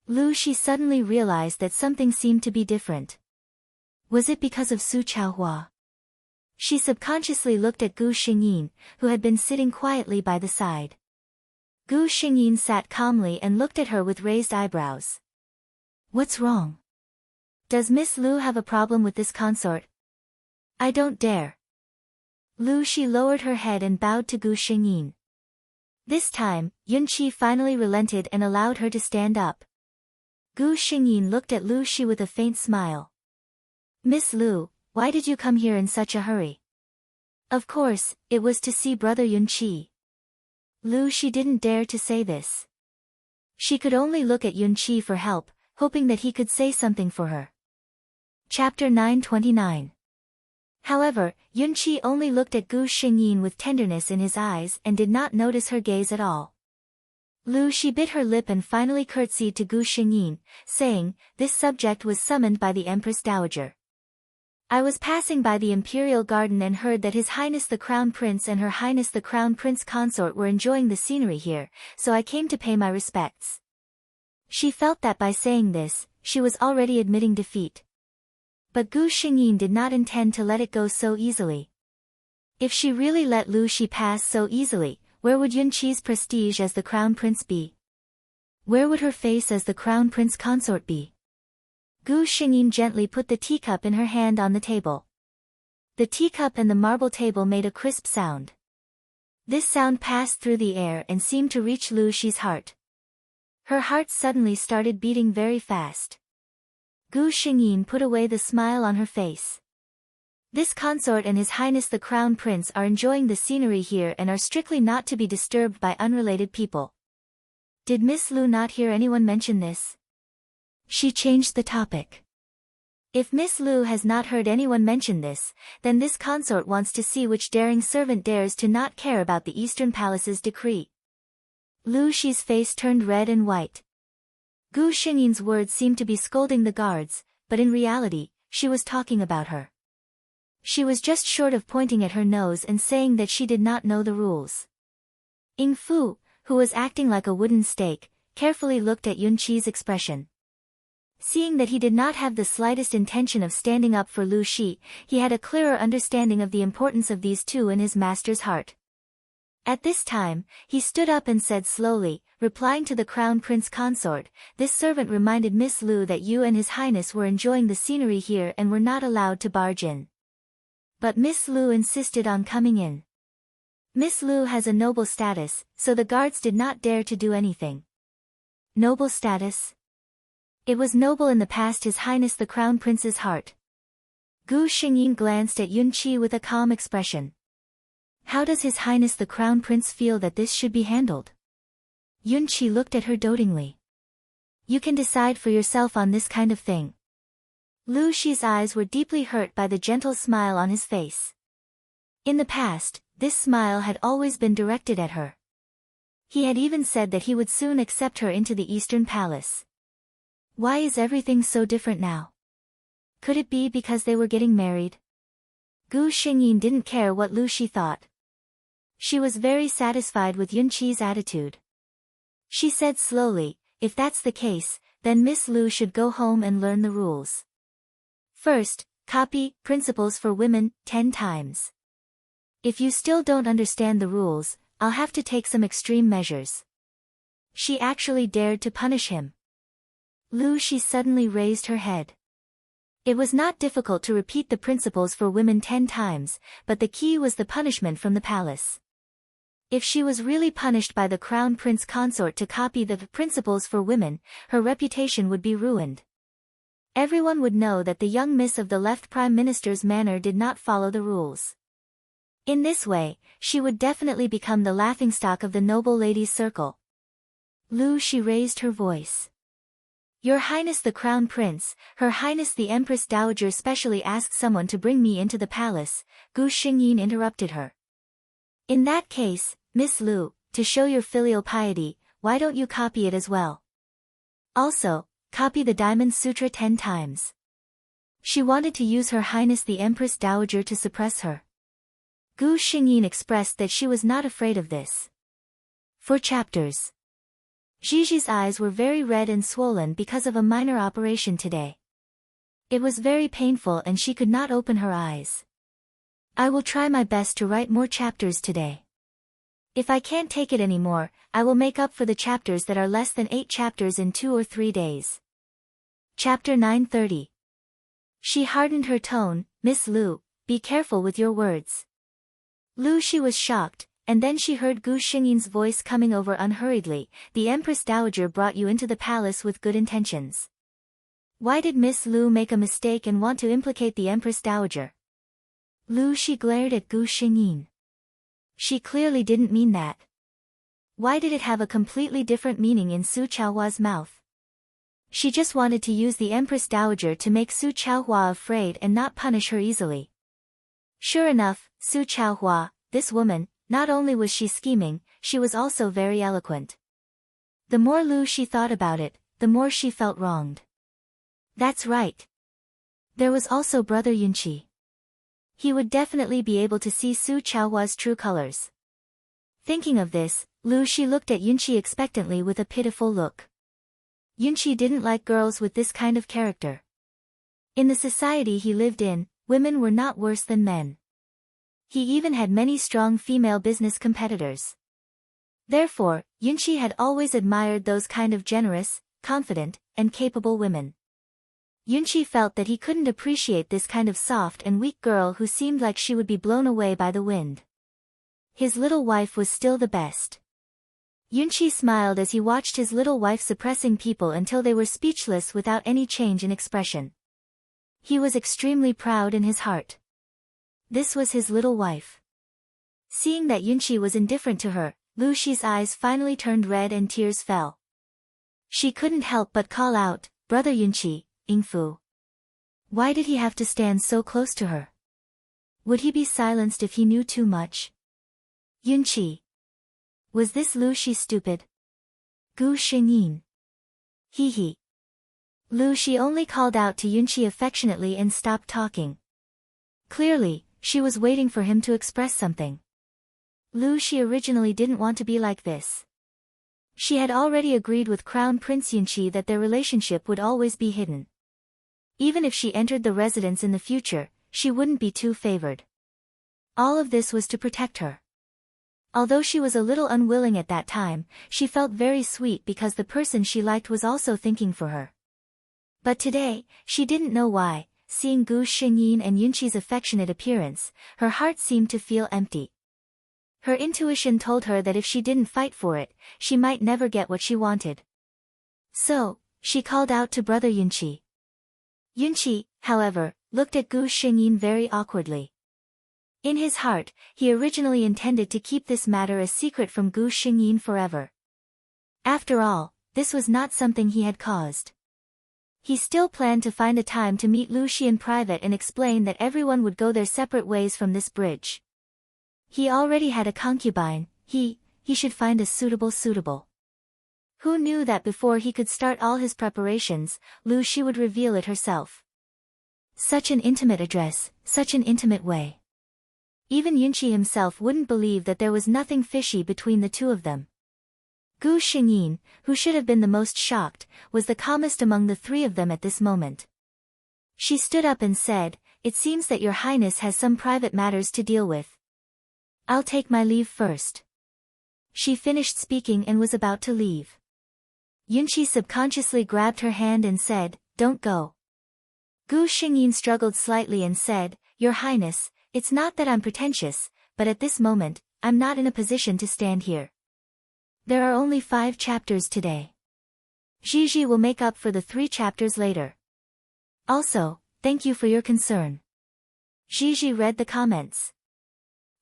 Lu Shi suddenly realized that something seemed to be different. Was it because of Su Chaohua? She subconsciously looked at Gu Xingyin, who had been sitting quietly by the side. Gu Xingyin sat calmly and looked at her with raised eyebrows. What's wrong? Does Miss Lu have a problem with this consort? I don't dare. Lu Shi lowered her head and bowed to Gu Xingyin. This time, Yunqi finally relented and allowed her to stand up. Gu Xingyin looked at Lu Shi with a faint smile. Miss Lu, why did you come here in such a hurry? Of course, it was to see Brother Yunqi. Lu Shi didn't dare to say this. She could only look at Yunqi for help, hoping that he could say something for her. Chapter 929. However, Yunqi only looked at Gu Xingyin with tenderness in his eyes and did not notice her gaze at all. Lu Shi bit her lip and finally curtsied to Gu Xingyin, saying, this subject was summoned by the Empress Dowager. I was passing by the Imperial Garden and heard that His Highness the Crown Prince and Her Highness the Crown Prince Consort were enjoying the scenery here, so I came to pay my respects. She felt that by saying this, she was already admitting defeat. But Gu Xingyin did not intend to let it go so easily. If she really let Lu Shi pass so easily, where would Yunqi's prestige as the Crown Prince be? Where would her face as the Crown Prince Consort be? Gu Xingyin gently put the teacup in her hand on the table. The teacup and the marble table made a crisp sound. This sound passed through the air and seemed to reach Lu Shi's heart. Her heart suddenly started beating very fast. Gu Xingyin put away the smile on her face. This consort and His Highness the Crown Prince are enjoying the scenery here and are strictly not to be disturbed by unrelated people. Did Miss Lu not hear anyone mention this? She changed the topic. If Miss Lu has not heard anyone mention this, then this consort wants to see which daring servant dares to not care about the Eastern Palace's decree. Lu Shi's face turned red and white. Gu Xingyin's words seemed to be scolding the guards, but in reality, she was talking about her. She was just short of pointing at her nose and saying that she did not know the rules. Ying Fu, who was acting like a wooden stake, carefully looked at Yunqi's expression. Seeing that he did not have the slightest intention of standing up for Lu Shi, he had a clearer understanding of the importance of these two in his master's heart. At this time, he stood up and said slowly, replying to the Crown Prince consort, "This servant reminded Miss Lu that you and His Highness were enjoying the scenery here and were not allowed to barge in." But Miss Lu insisted on coming in. Miss Lu has a noble status, so the guards did not dare to do anything. Noble status? It was noble in the past His Highness the Crown Prince's heart. Gu Xingyin glanced at Yun Qi with a calm expression. How does His Highness the Crown Prince feel that this should be handled? Yun Qi looked at her dotingly. You can decide for yourself on this kind of thing. Lu Xi's eyes were deeply hurt by the gentle smile on his face. In the past, this smile had always been directed at her. He had even said that he would soon accept her into the Eastern Palace. Why is everything so different now? Could it be because they were getting married? Gu Xingyin didn't care what Lu Xi thought. She was very satisfied with Yun Qi's attitude. She said slowly, if that's the case, then Miss Lu should go home and learn the rules. First, copy Principles for Women 10 times. If you still don't understand the rules, I'll have to take some extreme measures. She actually dared to punish him. Lu Xi suddenly raised her head. It was not difficult to repeat the Principles for Women 10 times, but the key was the punishment from the palace. If she was really punished by the Crown Prince consort to copy the Principles for Women, her reputation would be ruined. Everyone would know that the young miss of the left Prime Minister's manor did not follow the rules. In this way, she would definitely become the laughingstock of the noble ladies' circle. Lu Xi raised her voice. Your Highness the Crown Prince, Her Highness the Empress Dowager specially asked someone to bring me into the palace, Gu Xingyin interrupted her. In that case, Miss Lu, to show your filial piety, why don't you copy it as well? Also, copy the Diamond Sutra 10 times. She wanted to use Her Highness the Empress Dowager to suppress her. Gu Xingyin expressed that she was not afraid of this. 4 chapters. Gigi's eyes were very red and swollen because of a minor operation today. It was very painful and she could not open her eyes. I will try my best to write more chapters today. If I can't take it anymore, I will make up for the chapters that are less than 8 chapters in 2 or 3 days. Chapter 930. She hardened her tone, Miss Lu, be careful with your words. Lu Xi was shocked, and then she heard Gu Xingyin's voice coming over unhurriedly, the Empress Dowager brought you into the palace with good intentions. Why did Miss Lu make a mistake and want to implicate the Empress Dowager? Lu Xi glared at Gu Xingyin. She clearly didn't mean that. Why did it have a completely different meaning in Su Chaohua's mouth? She just wanted to use the Empress Dowager to make Su Chaohua afraid and not punish her easily. Sure enough, Su Chaohua, this woman, not only was she scheming, she was also very eloquent. The more Lu Xi thought about it, the more she felt wronged. That's right. There was also Brother Yunqi. He would definitely be able to see Su Chaohua's true colors. Thinking of this, Lu Xi looked at Yunqi expectantly with a pitiful look. Yunqi didn't like girls with this kind of character. In the society he lived in, women were not worse than men. He even had many strong female business competitors. Therefore, Yunqi had always admired those kind of generous, confident, and capable women. Yunqi felt that he couldn't appreciate this kind of soft and weak girl who seemed like she would be blown away by the wind. His little wife was still the best. Yunqi smiled as he watched his little wife suppressing people until they were speechless without any change in expression. He was extremely proud in his heart. This was his little wife. Seeing that Yunqi was indifferent to her, Lu Xi's eyes finally turned red and tears fell. She couldn't help but call out, Brother Yunqi, Yingfu. Why did he have to stand so close to her? Would he be silenced if he knew too much? Yunqi. Was this Lu Xi stupid? Gu Xingyin. He. Lu Xi only called out to Yunqi affectionately and stopped talking. Clearly, she was waiting for him to express something. Lu Xi originally didn't want to be like this. She had already agreed with Crown Prince Yunqi that their relationship would always be hidden. Even if she entered the residence in the future, she wouldn't be too favored. All of this was to protect her. Although she was a little unwilling at that time, she felt very sweet because the person she liked was also thinking for her. But today, she didn't know why, seeing Gu Xingyin and Yunqi's affectionate appearance, her heart seemed to feel empty. Her intuition told her that if she didn't fight for it, she might never get what she wanted. So, she called out to brother Yunqi. Yunqi, however, looked at Gu Xingyin very awkwardly. In his heart, he originally intended to keep this matter a secret from Gu Xingyin forever. After all, this was not something he had caused. He still planned to find a time to meet Lu Xi in private and explain that everyone would go their separate ways from this bridge. He already had a concubine, he should find a suitable. Who knew that before he could start all his preparations, Lu Xi would reveal it herself. Such an intimate address, such an intimate way. Even Yunqi himself wouldn't believe that there was nothing fishy between the two of them. Gu Xingyin, who should have been the most shocked, was the calmest among the three of them at this moment. She stood up and said, "It seems that your highness has some private matters to deal with. I'll take my leave first." She finished speaking and was about to leave. Yunqi subconsciously grabbed her hand and said, "Don't go." Gu Xingyin struggled slightly and said, "Your highness, it's not that I'm pretentious, but at this moment, I'm not in a position to stand here. There are only 5 chapters today. Gigi will make up for the 3 chapters later. Also, thank you for your concern." Gigi read the comments.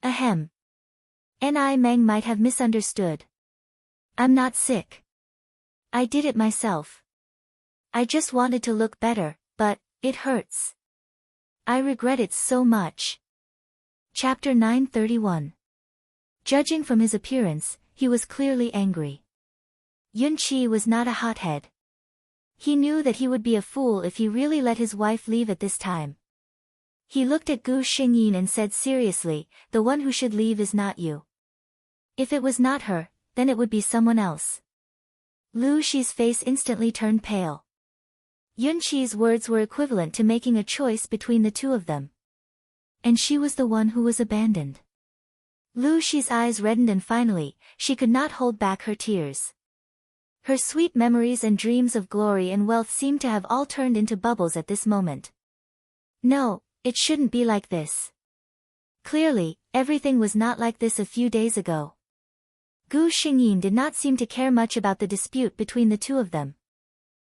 Ahem. Ni Meng might have misunderstood. I'm not sick. I did it myself. I just wanted to look better, but it hurts. I regret it so much. Chapter 931. Judging from his appearance, he was clearly angry. Yunqi was not a hothead. He knew that he would be a fool if he really let his wife leave at this time. He looked at Gu Xingyin and said seriously, "The one who should leave is not you. If it was not her, then it would be someone else." Lu Xi's face instantly turned pale. Yunqi's words were equivalent to making a choice between the two of them. And she was the one who was abandoned. Lu Xi's eyes reddened and finally, she could not hold back her tears. Her sweet memories and dreams of glory and wealth seemed to have all turned into bubbles at this moment. No, it shouldn't be like this. Clearly, everything was not like this a few days ago. Gu Xingyin did not seem to care much about the dispute between the two of them.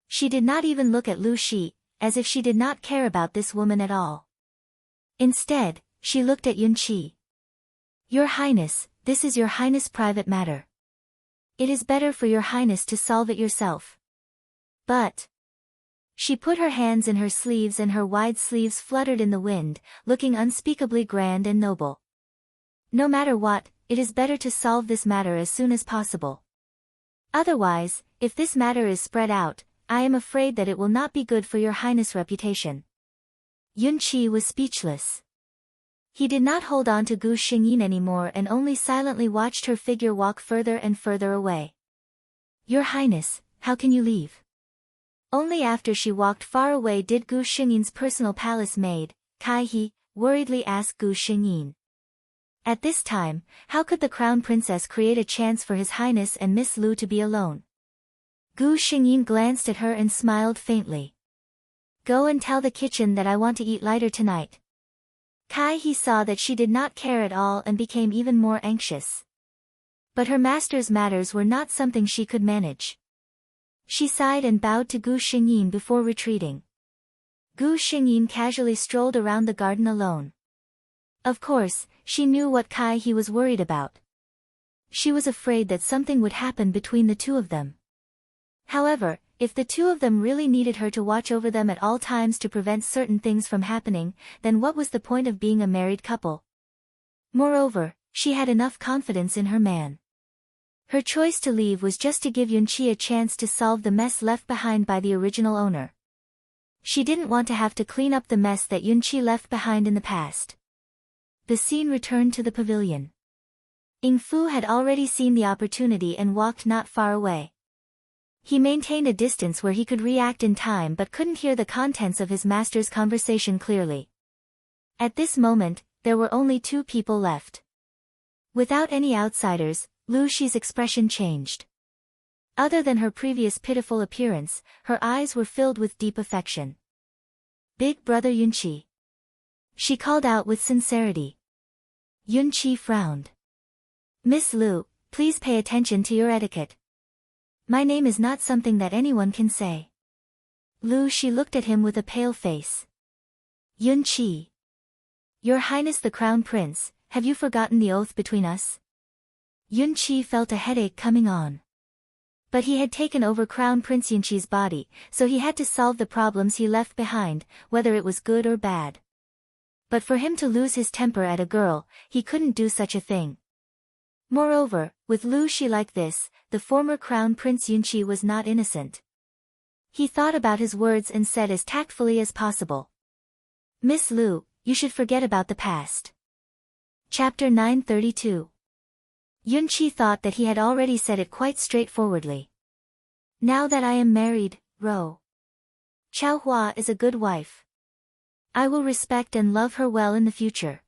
She did not even look at Lu Xi, as if she did not care about this woman at all. Instead, she looked at Yunqi. "Your Highness, this is your Highness' private matter. It is better for your Highness to solve it yourself." But she put her hands in her sleeves and her wide sleeves fluttered in the wind, looking unspeakably grand and noble. "No matter what, it is better to solve this matter as soon as possible. Otherwise, if this matter is spread out, I am afraid that it will not be good for your Highness' reputation." Yunqi was speechless. He did not hold on to Gu Xingyin anymore and only silently watched her figure walk further and further away. "Your Highness, how can you leave?" Only after she walked far away did Gu Xingyin's personal palace maid, Kai He, worriedly ask Gu Xingyin. At this time, how could the crown princess create a chance for His Highness and Miss Lu to be alone? Gu Xingyin glanced at her and smiled faintly. "Go and tell the kitchen that I want to eat lighter tonight." Kai He saw that she did not care at all and became even more anxious. But her master's matters were not something she could manage. She sighed and bowed to Gu Xingyin before retreating. Gu Xingyin casually strolled around the garden alone. Of course, she knew what Kai He was worried about. She was afraid that something would happen between the two of them. However, if the two of them really needed her to watch over them at all times to prevent certain things from happening, then what was the point of being a married couple? Moreover, she had enough confidence in her man. Her choice to leave was just to give Yunqi a chance to solve the mess left behind by the original owner. She didn't want to have to clean up the mess that Yunqi left behind in the past. The scene returned to the pavilion. Ying Fu had already seen the opportunity and walked not far away. He maintained a distance where he could react in time but couldn't hear the contents of his master's conversation clearly. At this moment, there were only 2 people left. Without any outsiders, Lu Shi's expression changed. Other than her previous pitiful appearance, her eyes were filled with deep affection. Big brother Yunqi. She called out with sincerity. Yunqi frowned. Miss Lu, please pay attention to your etiquette. My name is not something that anyone can say. Lu Shi looked at him with a pale face. Yunqi. Your Highness the Crown Prince, have you forgotten the oath between us? Yunqi felt a headache coming on. But he had taken over Crown Prince Yunqi's body, so he had to solve the problems he left behind, whether it was good or bad. But for him to lose his temper at a girl, he couldn't do such a thing. Moreover, with Lu Shi like this, the former Crown Prince Yunqi was not innocent. He thought about his words and said as tactfully as possible. Miss Lu, you should forget about the past. Chapter 932. Yunqi thought that he had already said it quite straightforwardly. Now that I am married, Ro Chaohua is a good wife. I will respect and love her well in the future.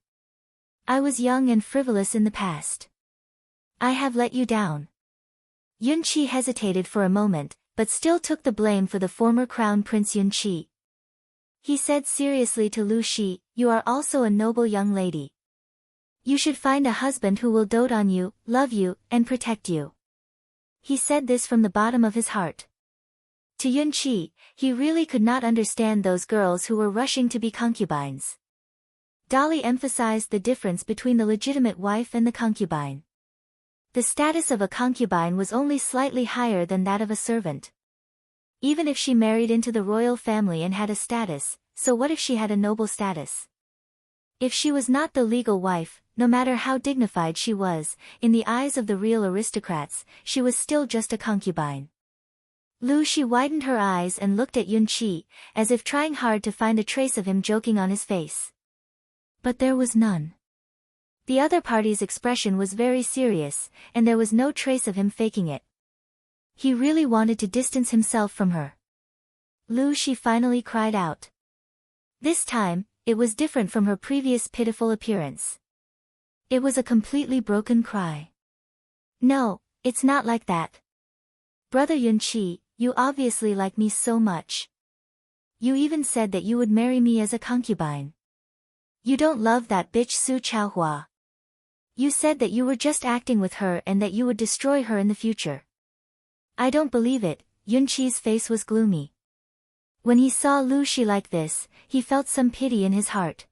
I was young and frivolous in the past. I have let you down. Yunqi hesitated for a moment, but still took the blame for the former Crown Prince Yunqi. He said seriously to Lu Shi, you are also a noble young lady. You should find a husband who will dote on you, love you, and protect you. He said this from the bottom of his heart. To Yunqi, he really could not understand those girls who were rushing to be concubines. Dolly emphasized the difference between the legitimate wife and the concubine. The status of a concubine was only slightly higher than that of a servant. Even if she married into the royal family and had a status, so what if she had a noble status? If she was not the legal wife, no matter how dignified she was, in the eyes of the real aristocrats, she was still just a concubine. Lu Shi widened her eyes and looked at Yunqi, as if trying hard to find a trace of him joking on his face. But there was none. The other party's expression was very serious, and there was no trace of him faking it. He really wanted to distance himself from her. Lu Shi finally cried out. This time, it was different from her previous pitiful appearance. It was a completely broken cry. No, it's not like that. Brother Yunqi, you obviously like me so much. You even said that you would marry me as a concubine. You don't love that bitch Su Chaohua. You said that you were just acting with her and that you would destroy her in the future. I don't believe it. Yunqi's face was gloomy. When he saw Lu Shi like this, he felt some pity in his heart.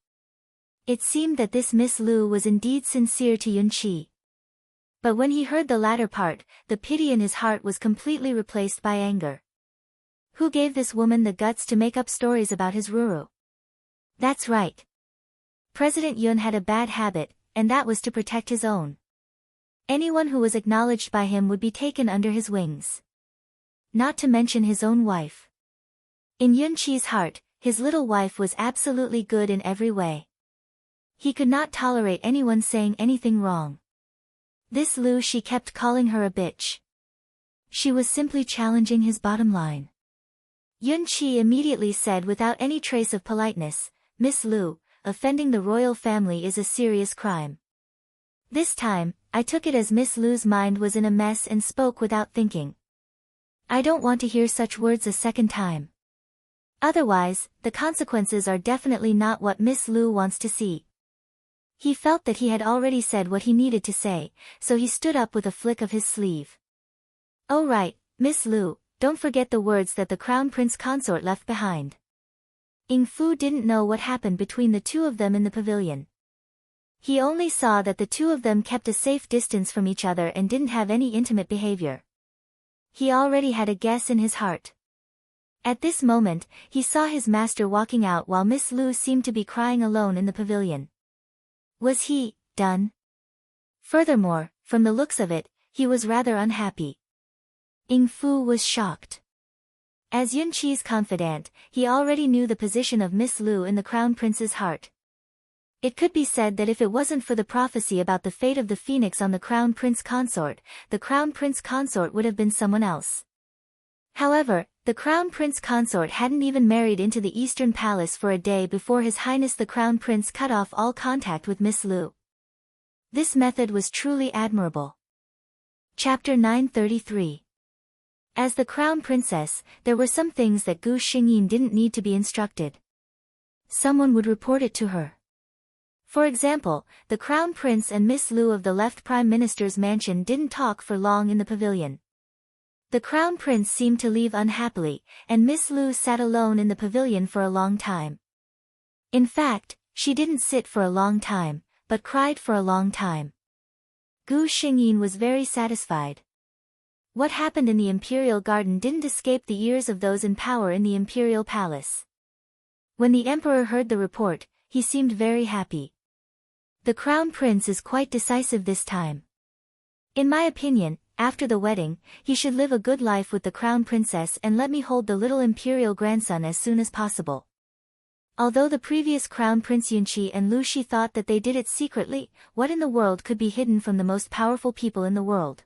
It seemed that this Miss Lu was indeed sincere to Yunqi. But when he heard the latter part, the pity in his heart was completely replaced by anger. Who gave this woman the guts to make up stories about his Ruru? That's right. President Yun had a bad habit, and that was to protect his own. Anyone who was acknowledged by him would be taken under his wings. Not to mention his own wife. In Yunqi's heart, his little wife was absolutely good in every way. He could not tolerate anyone saying anything wrong. This Lu Shi kept calling her a bitch. She was simply challenging his bottom line. Yunqi immediately said without any trace of politeness, Miss Lu, offending the royal family is a serious crime. This time, I took it as Miss Lu's mind was in a mess and spoke without thinking. I don't want to hear such words a second time. Otherwise, the consequences are definitely not what Miss Lu wants to see. He felt that he had already said what he needed to say, so he stood up with a flick of his sleeve. Oh right, Miss Lu, don't forget the words that the Crown Prince Consort left behind. Ying Fu didn't know what happened between the two of them in the pavilion. He only saw that the two of them kept a safe distance from each other and didn't have any intimate behavior. He already had a guess in his heart. At this moment, he saw his master walking out while Miss Lu seemed to be crying alone in the pavilion. Was he done? Furthermore, from the looks of it, he was rather unhappy. Ying Fu was shocked. As Yunqi's confidant, he already knew the position of Miss Lu in the Crown Prince's heart. It could be said that if it wasn't for the prophecy about the fate of the phoenix on the Crown Prince Consort, the Crown Prince Consort would have been someone else. However, the Crown Prince Consort hadn't even married into the Eastern Palace for a day before His Highness the Crown Prince cut off all contact with Miss Lu. This method was truly admirable. Chapter 933. As the crown princess, there were some things that Gu Xingyin didn't need to be instructed. Someone would report it to her. For example, the crown prince and Miss Lu of the left prime minister's mansion didn't talk for long in the pavilion. The crown prince seemed to leave unhappily, and Miss Lu sat alone in the pavilion for a long time. In fact, she didn't sit for a long time, but cried for a long time. Gu Xingyin was very satisfied. What happened in the imperial garden didn't escape the ears of those in power in the imperial palace. When the emperor heard the report, he seemed very happy. The crown prince is quite decisive this time. In my opinion, after the wedding, he should live a good life with the crown princess and let me hold the little imperial grandson as soon as possible. Although the previous crown prince Yunqi and Lu Shi thought that they did it secretly, what in the world could be hidden from the most powerful people in the world?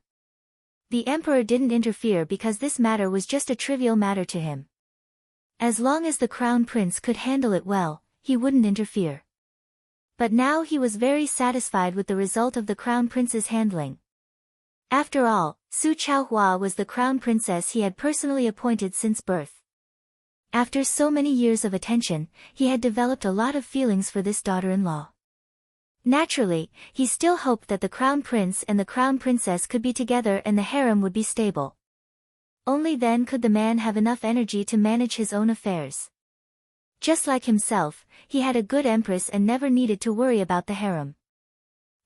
The emperor didn't interfere because this matter was just a trivial matter to him. As long as the crown prince could handle it well, he wouldn't interfere. But now he was very satisfied with the result of the crown prince's handling. After all, Su Chaohua was the crown princess he had personally appointed since birth. After so many years of attention, he had developed a lot of feelings for this daughter-in-law. Naturally, he still hoped that the crown prince and the crown princess could be together and the harem would be stable. Only then could the man have enough energy to manage his own affairs. Just like himself, he had a good empress and never needed to worry about the harem.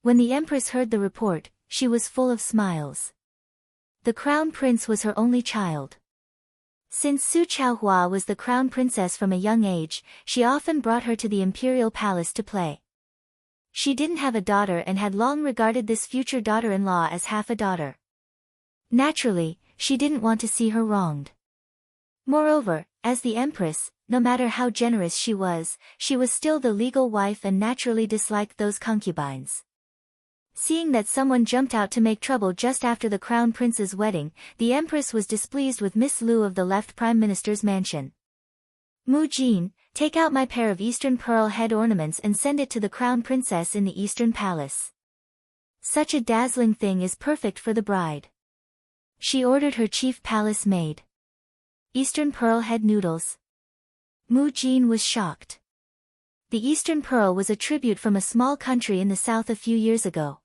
When the empress heard the report, she was full of smiles. The crown prince was her only child. Since Su Chaohua was the crown princess from a young age, she often brought her to the imperial palace to play. She didn't have a daughter and had long regarded this future daughter-in-law as half a daughter. Naturally, she didn't want to see her wronged. Moreover, as the empress, no matter how generous she was still the legal wife and naturally disliked those concubines. Seeing that someone jumped out to make trouble just after the crown prince's wedding, the empress was displeased with Miss Lu of the left prime minister's mansion. Mu Jin, take out my pair of eastern pearl head ornaments and send it to the crown princess in the eastern palace. Such a dazzling thing is perfect for the bride. She ordered her chief palace maid. Eastern pearl head noodles. Mu Jin was shocked. The eastern pearl was a tribute from a small country in the south a few years ago.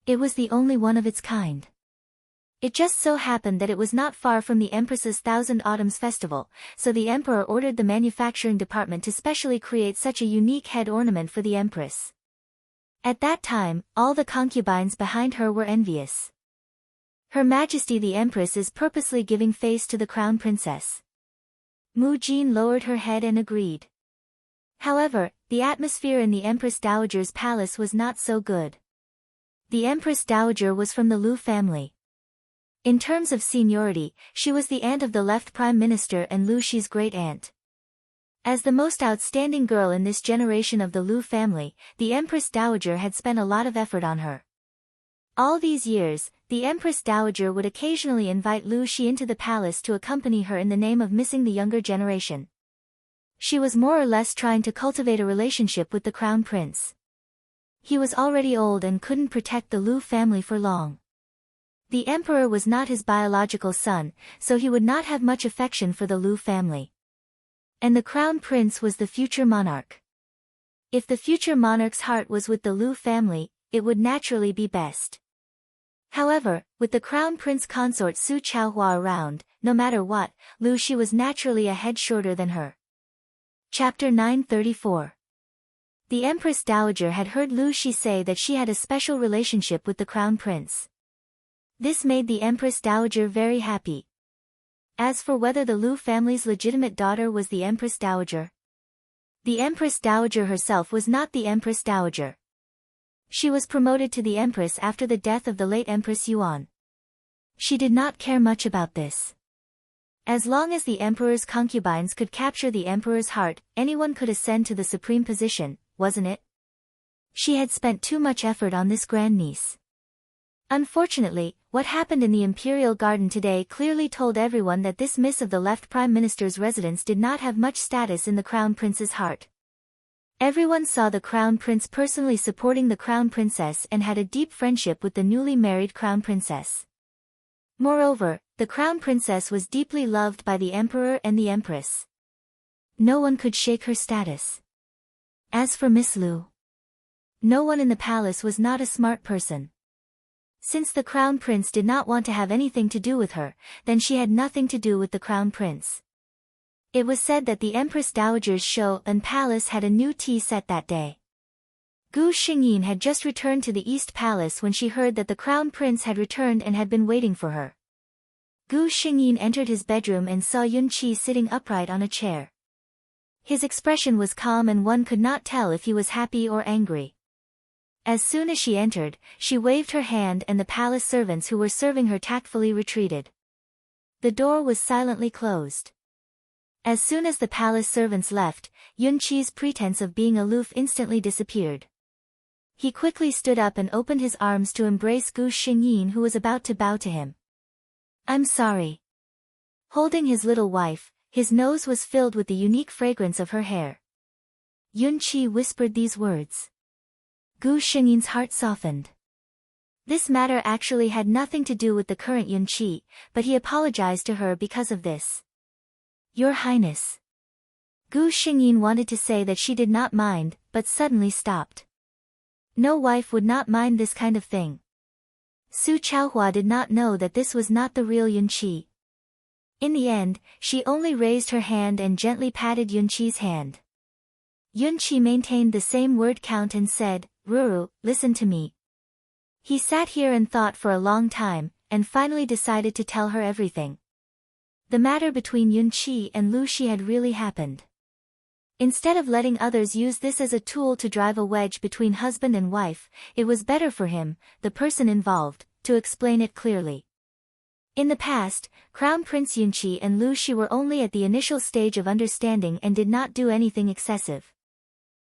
It was the only one of its kind. It just so happened that it was not far from the Empress's Thousand Autumns festival, so the emperor ordered the manufacturing department to specially create such a unique head ornament for the empress. At that time, all the concubines behind her were envious. Her Majesty the Empress is purposely giving face to the crown princess. Mu Jin lowered her head and agreed. However, the atmosphere in the Empress Dowager's palace was not so good. The Empress Dowager was from the Lu family. In terms of seniority, she was the aunt of the left prime minister and Lu Shi's great-aunt. As the most outstanding girl in this generation of the Lu family, the Empress Dowager had spent a lot of effort on her. All these years, the Empress Dowager would occasionally invite Lu Shi into the palace to accompany her in the name of missing the younger generation. She was more or less trying to cultivate a relationship with the crown prince. He was already old and couldn't protect the Lu family for long. The emperor was not his biological son, so he would not have much affection for the Lu family. And the crown prince was the future monarch. If the future monarch's heart was with the Lu family, it would naturally be best. However, with the crown prince consort Su Chaohua around, no matter what, Lu Shi was naturally a head shorter than her. Chapter 934. The Empress Dowager had heard Lu Shi say that she had a special relationship with the crown prince. This made the Empress Dowager very happy. As for whether the Lu family's legitimate daughter was the Empress Dowager, the Empress Dowager herself was not the Empress Dowager. She was promoted to the Empress after the death of the late Empress Yuan. She did not care much about this. As long as the Emperor's concubines could capture the Emperor's heart, anyone could ascend to the supreme position, wasn't it? She had spent too much effort on this grandniece. Unfortunately, what happened in the Imperial Garden today clearly told everyone that this miss of the left Prime Minister's residence did not have much status in the Crown Prince's heart. Everyone saw the crown prince personally supporting the crown princess and had a deep friendship with the newly married crown princess. Moreover, the crown princess was deeply loved by the emperor and the empress. No one could shake her status. As for Miss Lu, no one in the palace was not a smart person. Since the crown prince did not want to have anything to do with her, then she had nothing to do with the crown prince. It was said that the Empress Dowager's show and palace had a new tea set that day. Gu Xingyin had just returned to the East Palace when she heard that the crown prince had returned and had been waiting for her. Gu Xingyin entered his bedroom and saw Yun Qi sitting upright on a chair. His expression was calm and one could not tell if he was happy or angry. As soon as she entered, she waved her hand and the palace servants who were serving her tactfully retreated. The door was silently closed. As soon as the palace servants left, Yun Qi's pretense of being aloof instantly disappeared. He quickly stood up and opened his arms to embrace Gu Xingyin, who was about to bow to him. "I'm sorry." Holding his little wife, his nose was filled with the unique fragrance of her hair. Yun Qi whispered these words. Gu Xingyin's heart softened. This matter actually had nothing to do with the current Yun Qi, but he apologized to her because of this. "Your Highness." Gu Xingyin wanted to say that she did not mind, but suddenly stopped. No wife would not mind this kind of thing. Su Chaohua did not know that this was not the real Yun Qi. In the end, she only raised her hand and gently patted Yun Qi's hand. Yun Qi maintained the same word count and said, "Ruru, listen to me." He sat here and thought for a long time, and finally decided to tell her everything. The matter between Yun Qi and Lu Shi had really happened. Instead of letting others use this as a tool to drive a wedge between husband and wife, it was better for him, the person involved, to explain it clearly. In the past, Crown Prince Yun Qi and Lu Shi were only at the initial stage of understanding and did not do anything excessive.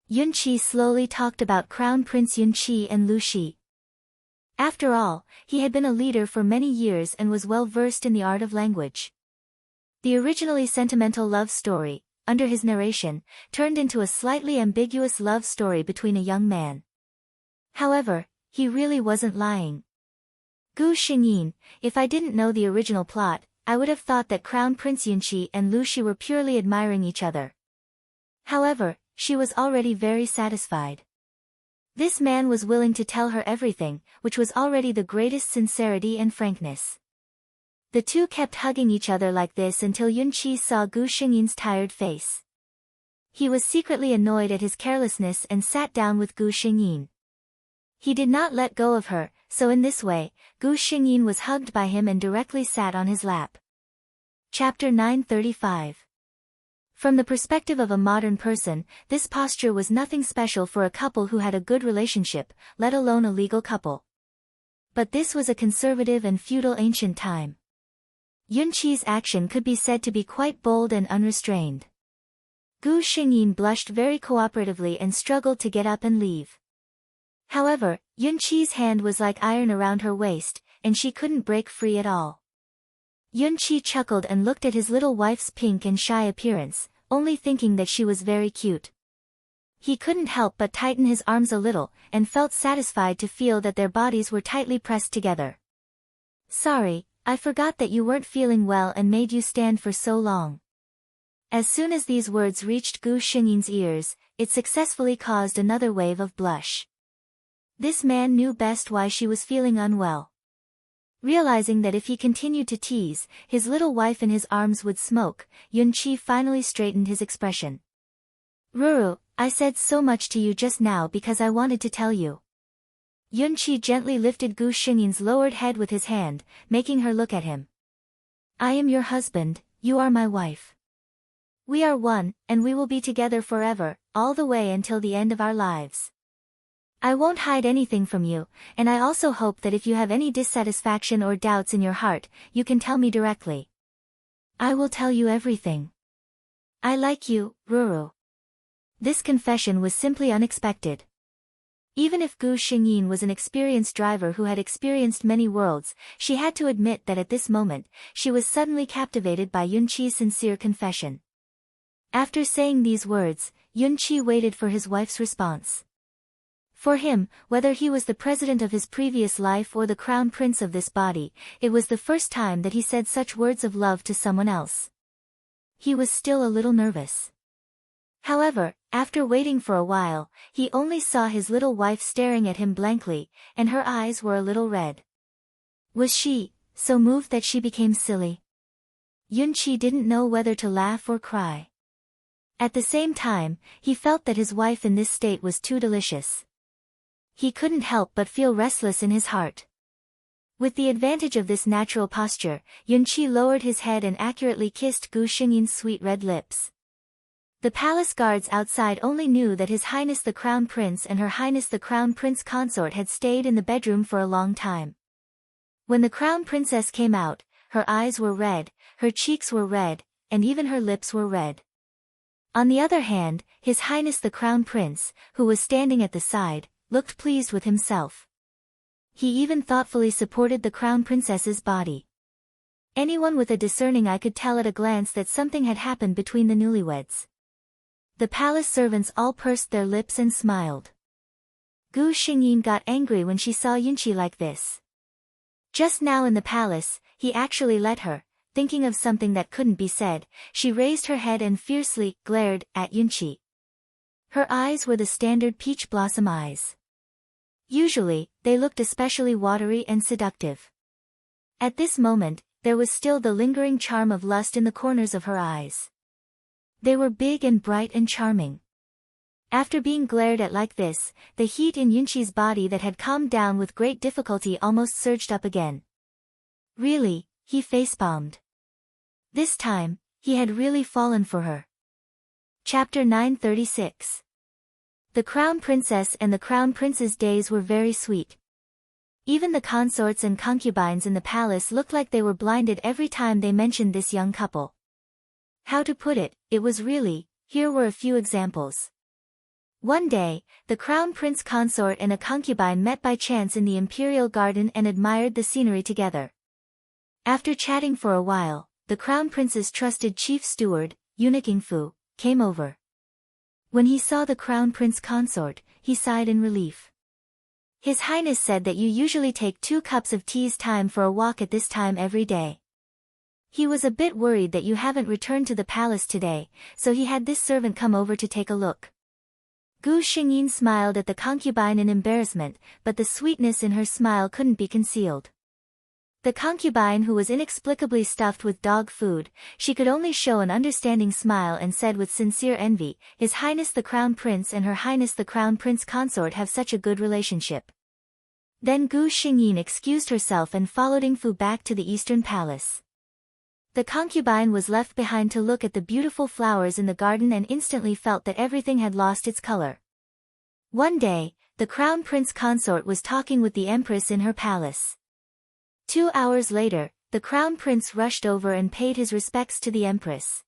Yun Qi slowly talked about Crown Prince Yun Qi and Lu Shi. After all, he had been a leader for many years and was well versed in the art of language. The originally sentimental love story, under his narration, turned into a slightly ambiguous love story between a young man. However, he really wasn't lying. Gu Xingyin, if I didn't know the original plot, I would have thought that Crown Prince Yun Qi and Lu Shi were purely admiring each other. However, she was already very satisfied. This man was willing to tell her everything, which was already the greatest sincerity and frankness. The two kept hugging each other like this until Yun Qi saw Gu Xingyin's tired face. He was secretly annoyed at his carelessness and sat down with Gu Xingyin. He did not let go of her, so in this way, Gu Xingyin was hugged by him and directly sat on his lap. Chapter 935. From the perspective of a modern person, this posture was nothing special for a couple who had a good relationship, let alone a legal couple. But this was a conservative and feudal ancient time. Yun Qi's action could be said to be quite bold and unrestrained. Gu Xingyin blushed very cooperatively and struggled to get up and leave. However, Yun Qi's hand was like iron around her waist, and she couldn't break free at all. Yun Qi chuckled and looked at his little wife's pink and shy appearance, only thinking that she was very cute. He couldn't help but tighten his arms a little, and felt satisfied to feel that their bodies were tightly pressed together. "Sorry, I forgot that you weren't feeling well and made you stand for so long." As soon as these words reached Gu Xingyin's ears, it successfully caused another wave of blush. This man knew best why she was feeling unwell. Realizing that if he continued to tease, his little wife in his arms would smoke, Yun Qi finally straightened his expression. "Ruru, I said so much to you just now because I wanted to tell you." Yun Qi gently lifted Gu Xingyin's lowered head with his hand, making her look at him. "I am your husband, you are my wife. We are one, and we will be together forever, all the way until the end of our lives. I won't hide anything from you, and I also hope that if you have any dissatisfaction or doubts in your heart, you can tell me directly. I will tell you everything. I like you, Ruru." This confession was simply unexpected. Even if Gu Xingyin was an experienced driver who had experienced many worlds, she had to admit that at this moment, she was suddenly captivated by Yun Qi's sincere confession. After saying these words, Yunqi waited for his wife's response. For him, whether he was the president of his previous life or the crown prince of this body, it was the first time that he said such words of love to someone else. He was still a little nervous. However, after waiting for a while, he only saw his little wife staring at him blankly, and her eyes were a little red. Was she so moved that she became silly? Yunqi didn't know whether to laugh or cry. At the same time, he felt that his wife in this state was too delicious. He couldn't help but feel restless in his heart. With the advantage of this natural posture, Yunqi lowered his head and accurately kissed Gu Xingyin's sweet red lips. The palace guards outside only knew that His Highness the Crown Prince and Her Highness the Crown Prince Consort had stayed in the bedroom for a long time. When the Crown Princess came out, her eyes were red, her cheeks were red, and even her lips were red. On the other hand, His Highness the Crown Prince, who was standing at the side, looked pleased with himself. He even thoughtfully supported the Crown Princess's body. Anyone with a discerning eye could tell at a glance that something had happened between the newlyweds. The palace servants all pursed their lips and smiled. Gu Xingyin got angry when she saw Yunqi like this. Just now in the palace, he actually let her, thinking of something that couldn't be said, she raised her head and fiercely glared at Yunqi. Her eyes were the standard peach blossom eyes. Usually, they looked especially watery and seductive. At this moment, there was still the lingering charm of lust in the corners of her eyes. They were big and bright and charming. After being glared at like this, the heat in Yunqi's body that had calmed down with great difficulty almost surged up again. Really, he facepalmed. This time, he had really fallen for her. Chapter 936. The Crown Princess and the Crown Prince's days were very sweet. Even the consorts and concubines in the palace looked like they were blinded every time they mentioned this young couple. How to put it, it was really, here were a few examples. One day, the Crown Prince consort and a concubine met by chance in the imperial garden and admired the scenery together. After chatting for a while, the Crown Prince's trusted chief steward, Eunuch Ingfu, came over. When he saw the Crown Prince consort, he sighed in relief. His Highness said that you usually take 2 cups of tea's time for a walk at this time every day. He was a bit worried that you haven't returned to the palace today, so he had this servant come over to take a look. Gu Xingyin smiled at the concubine in embarrassment, but the sweetness in her smile couldn't be concealed. The concubine, who was inexplicably stuffed with dog food, she could only show an understanding smile and said with sincere envy, His Highness the Crown Prince and Her Highness the Crown Prince Consort have such a good relationship. Then Gu Xingyin excused herself and followed Ingfu back to the Eastern Palace. The concubine was left behind to look at the beautiful flowers in the garden and instantly felt that everything had lost its color. One day, the Crown Prince Consort was talking with the Empress in her palace. 2 hours later, the Crown Prince rushed over and paid his respects to the Empress.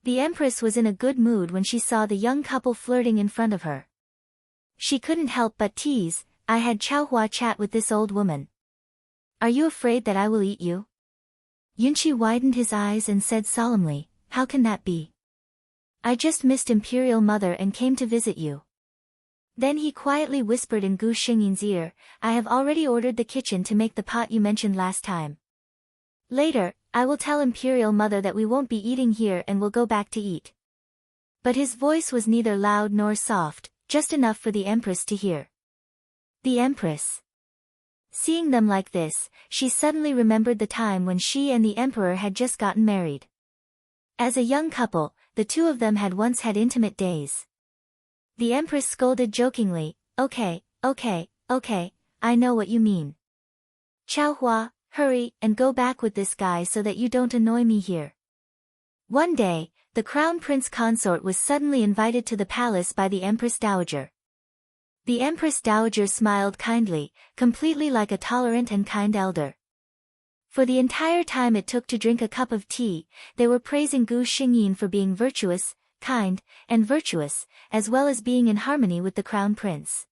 The Empress was in a good mood when she saw the young couple flirting in front of her. She couldn't help but tease, I had Chaohua chat with this old woman. Are you afraid that I will eat you? Yunqi widened his eyes and said solemnly, How can that be? I just missed Imperial Mother and came to visit you. Then he quietly whispered in Gu Xingyin's ear, I have already ordered the kitchen to make the pot you mentioned last time. Later, I will tell Imperial Mother that we won't be eating here and will go back to eat. But his voice was neither loud nor soft, just enough for the Empress to hear. The Empress. Seeing them like this, she suddenly remembered the time when she and the Emperor had just gotten married. As a young couple, the two of them had once had intimate days. The Empress scolded jokingly, Okay, I know what you mean. Chaohua, hurry and go back with this guy so that you don't annoy me here. One day, the Crown Prince Consort was suddenly invited to the palace by the Empress Dowager. The Empress Dowager smiled kindly, completely like a tolerant and kind elder. For the entire time it took to drink a cup of tea, they were praising Gu Xingyin for being virtuous, kind, and virtuous, as well as being in harmony with the Crown Prince.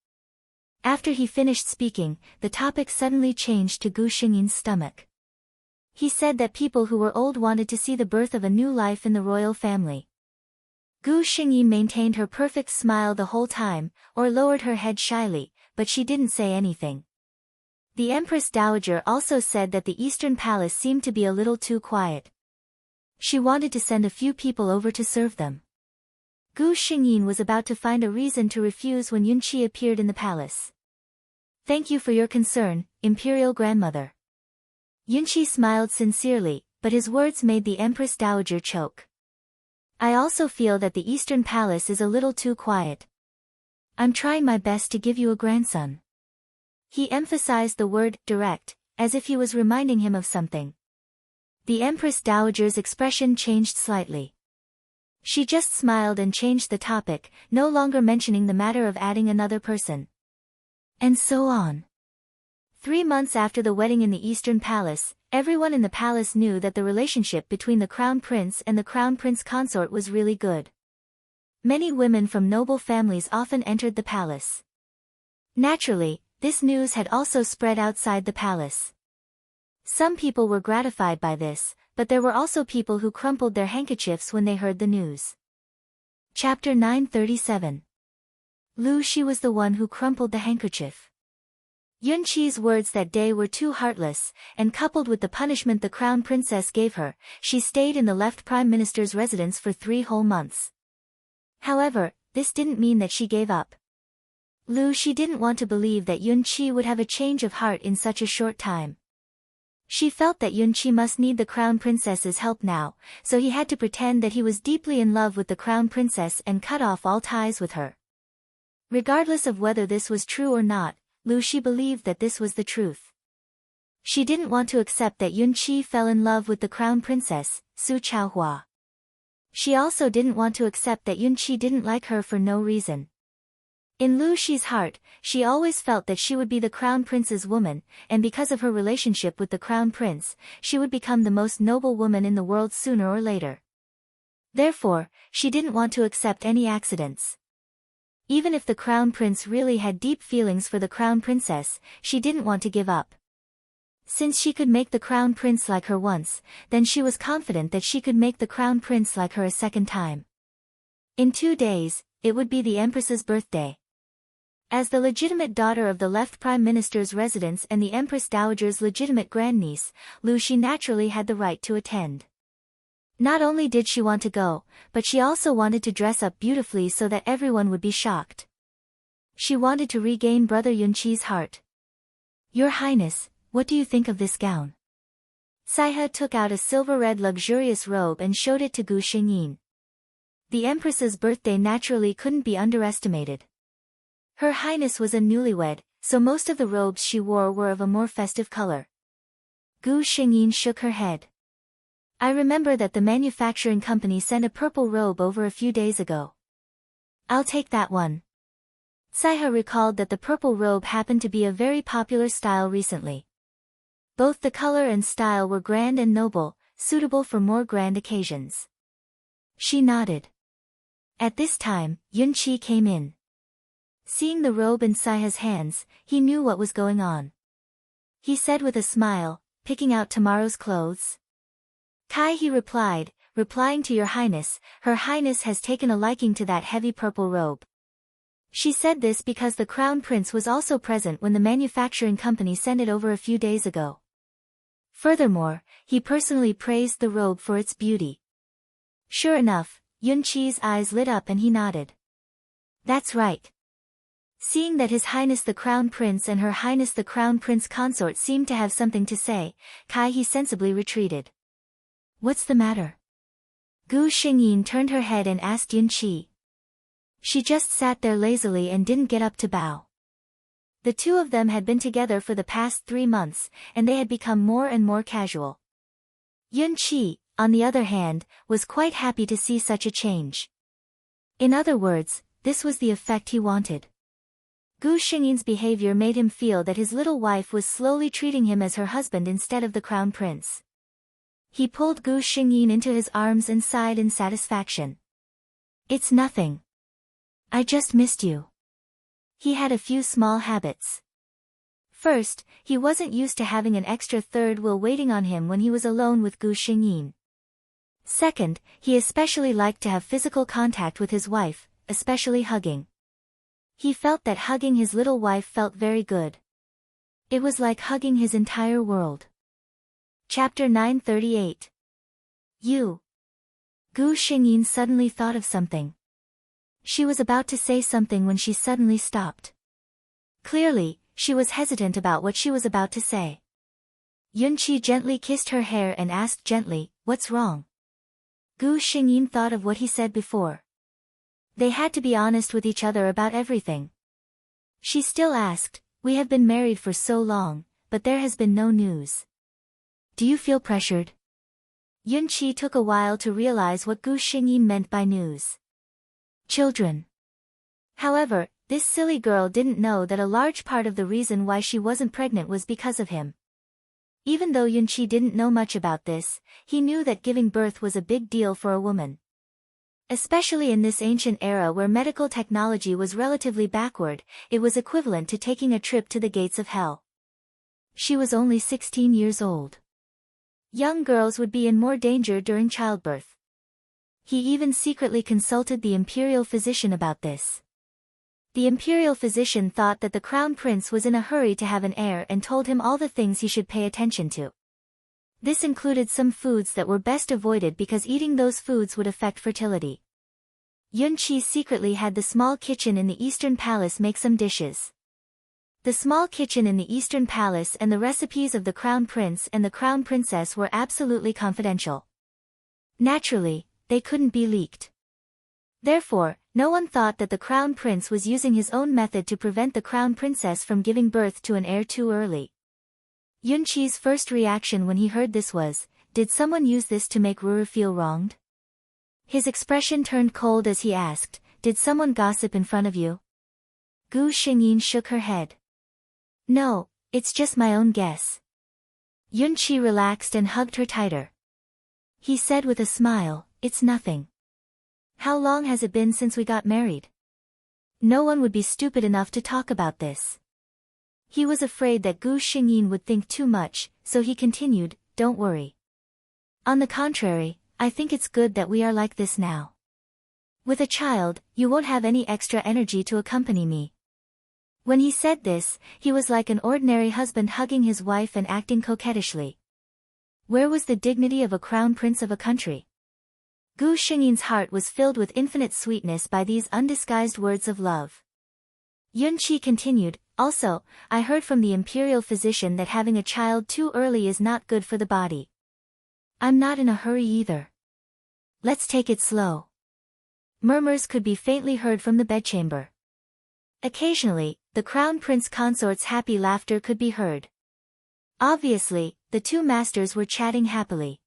After he finished speaking, the topic suddenly changed to Gu Xingyin's stomach. He said that people who were old wanted to see the birth of a new life in the royal family. Gu Xingyi maintained her perfect smile the whole time, or lowered her head shyly, but she didn't say anything. The Empress Dowager also said that the Eastern Palace seemed to be a little too quiet. She wanted to send a few people over to serve them. Gu Xingyin was about to find a reason to refuse when Yunqi appeared in the palace. Thank you for your concern, Imperial Grandmother. Yunqi smiled sincerely, but his words made the Empress Dowager choke. I also feel that the Eastern Palace is a little too quiet. I'm trying my best to give you a grandson. He emphasized the word direct, as if he was reminding him of something. The Empress Dowager's expression changed slightly. She just smiled and changed the topic, no longer mentioning the matter of adding another person. And so on. 3 months after the wedding in the Eastern Palace, everyone in the palace knew that the relationship between the Crown Prince and the Crown Prince consort was really good. Many women from noble families often entered the palace. Naturally, this news had also spread outside the palace. Some people were gratified by this, but there were also people who crumpled their handkerchiefs when they heard the news. Chapter 937. Lu Shi was the one who crumpled the handkerchief. Yunqi's words that day were too heartless, and coupled with the punishment the Crown Princess gave her, she stayed in the left Prime Minister's residence for 3 whole months. However, this didn't mean that she gave up. Lu Shi didn't want to believe that Yunqi would have a change of heart in such a short time. She felt that Yunqi must need the Crown Princess's help now, so he had to pretend that he was deeply in love with the Crown Princess and cut off all ties with her. Regardless of whether this was true or not, Lu Shi believed that this was the truth. She didn't want to accept that Yunqi fell in love with the Crown Princess, Su Chaohua. She also didn't want to accept that Yunqi didn't like her for no reason. In Lu Shi's heart, she always felt that she would be the Crown Prince's woman, and because of her relationship with the Crown Prince, she would become the most noble woman in the world sooner or later. Therefore, she didn't want to accept any accidents. Even if the Crown Prince really had deep feelings for the Crown Princess, she didn't want to give up. Since she could make the Crown Prince like her once, then she was confident that she could make the Crown Prince like her a second time. In 2 days, it would be the Empress's birthday. As the legitimate daughter of the left Prime Minister's residence and the Empress Dowager's legitimate grandniece, Lu Shi naturally had the right to attend. Not only did she want to go, but she also wanted to dress up beautifully so that everyone would be shocked. She wanted to regain Brother Yunqi's heart. Your Highness, what do you think of this gown? Saihe took out a silver-red luxurious robe and showed it to Gu Xingyin. The Empress's birthday naturally couldn't be underestimated. Her Highness was a newlywed, so most of the robes she wore were of a more festive color. Gu Xingyin shook her head. I remember that the manufacturing company sent a purple robe over a few days ago. I'll take that one. Saihe recalled that the purple robe happened to be a very popular style recently. Both the color and style were grand and noble, suitable for more grand occasions. She nodded. At this time, Yunqi came in. Seeing the robe in Saihe's hands, he knew what was going on. He said with a smile, picking out tomorrow's clothes. Kai, he replied, replying to Your Highness, Her Highness has taken a liking to that heavy purple robe. She said this because the Crown Prince was also present when the manufacturing company sent it over a few days ago. Furthermore, he personally praised the robe for its beauty. Sure enough, Yunqi's eyes lit up and he nodded. That's right. Seeing that His Highness the Crown Prince and Her Highness the Crown Prince consort seemed to have something to say, Kai he sensibly retreated. What's the matter? Gu Xingyin turned her head and asked Yunqi. She just sat there lazily and didn't get up to bow. The two of them had been together for the past 3 months, and they had become more and more casual. Yunqi, on the other hand, was quite happy to see such a change. In other words, this was the effect he wanted. Gu Xingyin's behavior made him feel that his little wife was slowly treating him as her husband instead of the Crown Prince. He pulled Gu Xingyin into his arms and sighed in satisfaction. It's nothing. I just missed you. He had a few small habits. First, he wasn't used to having an extra third wheel waiting on him when he was alone with Gu Xingyin. Second, he especially liked to have physical contact with his wife, especially hugging. He felt that hugging his little wife felt very good. It was like hugging his entire world. Chapter 938. You. Gu Xingyin suddenly thought of something. She was about to say something when she suddenly stopped. Clearly, she was hesitant about what she was about to say. Yunqi gently kissed her hair and asked gently, "What's wrong?" Gu Xingyin thought of what he said before. They had to be honest with each other about everything. She still asked, "We have been married for so long, but there has been no news. Do you feel pressured?" Yunqi took a while to realize what Gu Xingyin meant by news. Children. However, this silly girl didn't know that a large part of the reason why she wasn't pregnant was because of him. Even though Yunqi didn't know much about this, he knew that giving birth was a big deal for a woman. Especially in this ancient era where medical technology was relatively backward, it was equivalent to taking a trip to the gates of hell. She was only 16 years old. Young girls would be in more danger during childbirth. He even secretly consulted the imperial physician about this. The imperial physician thought that the crown prince was in a hurry to have an heir and told him all the things he should pay attention to. This included some foods that were best avoided because eating those foods would affect fertility. Yunqi secretly had the small kitchen in the Eastern Palace make some dishes. The small kitchen in the Eastern Palace and the recipes of the Crown Prince and the Crown Princess were absolutely confidential. Naturally, they couldn't be leaked. Therefore, no one thought that the Crown Prince was using his own method to prevent the Crown Princess from giving birth to an heir too early. Yunqi's first reaction when he heard this was, did someone use this to make Ruru feel wronged? His expression turned cold as he asked, did someone gossip in front of you? Gu Xingyin shook her head. No, it's just my own guess. Yunqi relaxed and hugged her tighter. He said with a smile, it's nothing. How long has it been since we got married? No one would be stupid enough to talk about this. He was afraid that Gu Xingyin would think too much, so he continued, don't worry. On the contrary, I think it's good that we are like this now. With a child, you won't have any extra energy to accompany me. When he said this, he was like an ordinary husband hugging his wife and acting coquettishly. Where was the dignity of a crown prince of a country? Gu Xingyin's heart was filled with infinite sweetness by these undisguised words of love. Yunqi continued, also, I heard from the imperial physician that having a child too early is not good for the body. I'm not in a hurry either. Let's take it slow. Murmurs could be faintly heard from the bedchamber. Occasionally, the crown prince consort's happy laughter could be heard. Obviously, the two masters were chatting happily.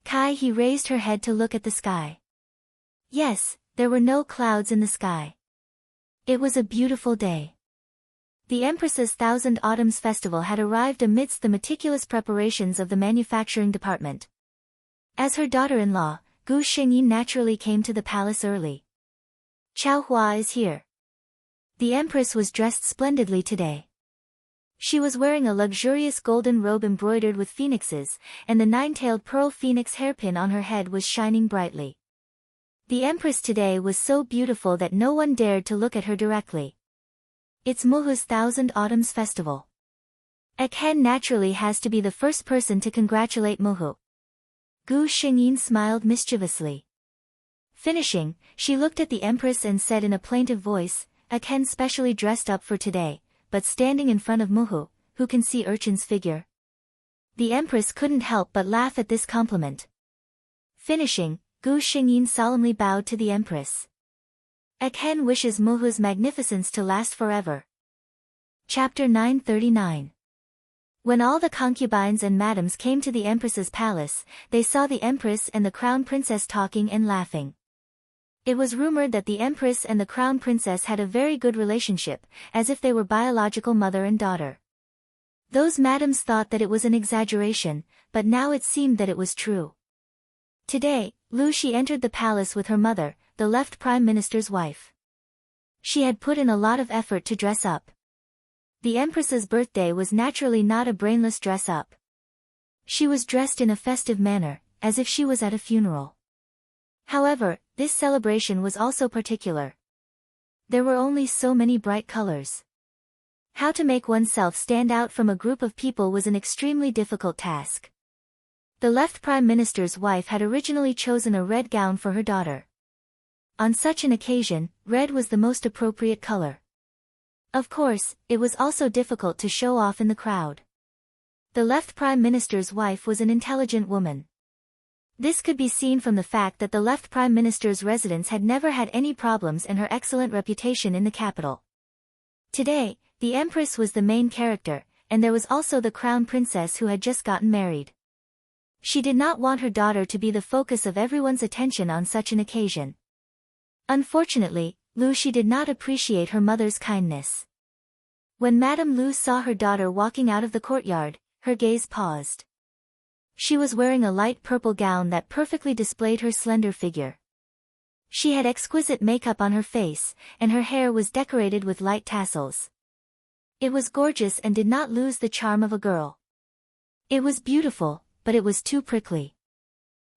He raised her head to look at the sky. Yes, there were no clouds in the sky. It was a beautiful day. The Empress's Thousand Autumns Festival had arrived amidst the meticulous preparations of the manufacturing department. As her daughter-in-law, Gu Xingyin naturally came to the palace early. Chao Hua is here. The Empress was dressed splendidly today. She was wearing a luxurious golden robe embroidered with phoenixes, and the nine-tailed pearl phoenix hairpin on her head was shining brightly. The Empress today was so beautiful that no one dared to look at her directly. It's Muhu's Thousand Autumns Festival. Ekhen naturally has to be the first person to congratulate Muhu. Gu Xingyin smiled mischievously. Finishing, she looked at the Empress and said in a plaintive voice, Ekhen specially dressed up for today, but standing in front of Muhu, who can see Urchin's figure. The Empress couldn't help but laugh at this compliment. Finishing, Gu Xingyin solemnly bowed to the Empress. Ekhen wishes Muhu's magnificence to last forever. Chapter 939. When all the concubines and madams came to the Empress's palace, they saw the Empress and the Crown Princess talking and laughing. It was rumored that the Empress and the Crown Princess had a very good relationship, as if they were biological mother and daughter. Those madams thought that it was an exaggeration, but now it seemed that it was true. Today, Lu Shi entered the palace with her mother, the left Prime Minister's wife. She had put in a lot of effort to dress up. The Empress's birthday was naturally not a brainless dress-up. She was dressed in a festive manner, as if she was at a funeral. However, this celebration was also particular. There were only so many bright colors. How to make oneself stand out from a group of people was an extremely difficult task. The left Prime Minister's wife had originally chosen a red gown for her daughter. On such an occasion, red was the most appropriate color. Of course, it was also difficult to show off in the crowd. The left Prime Minister's wife was an intelligent woman. This could be seen from the fact that the left Prime Minister's residence had never had any problems and her excellent reputation in the capital. Today, the Empress was the main character, and there was also the Crown Princess who had just gotten married. She did not want her daughter to be the focus of everyone's attention on such an occasion. Unfortunately, Lu Shi did not appreciate her mother's kindness. When Madame Lu saw her daughter walking out of the courtyard, her gaze paused. She was wearing a light purple gown that perfectly displayed her slender figure. She had exquisite makeup on her face, and her hair was decorated with light tassels. It was gorgeous and did not lose the charm of a girl. It was beautiful, but it was too prickly.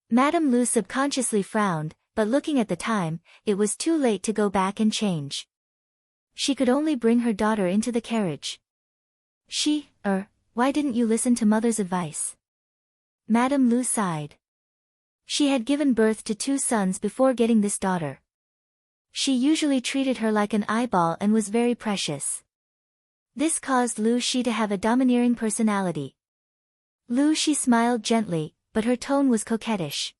Madame Lu subconsciously frowned, but looking at the time, it was too late to go back and change. She could only bring her daughter into the carriage. Why didn't you listen to mother's advice? Madame Lu sighed. She had given birth to 2 sons before getting this daughter. She usually treated her like an eyeball and was very precious. This caused Lu Shi to have a domineering personality. Lu Shi smiled gently, but her tone was coquettish.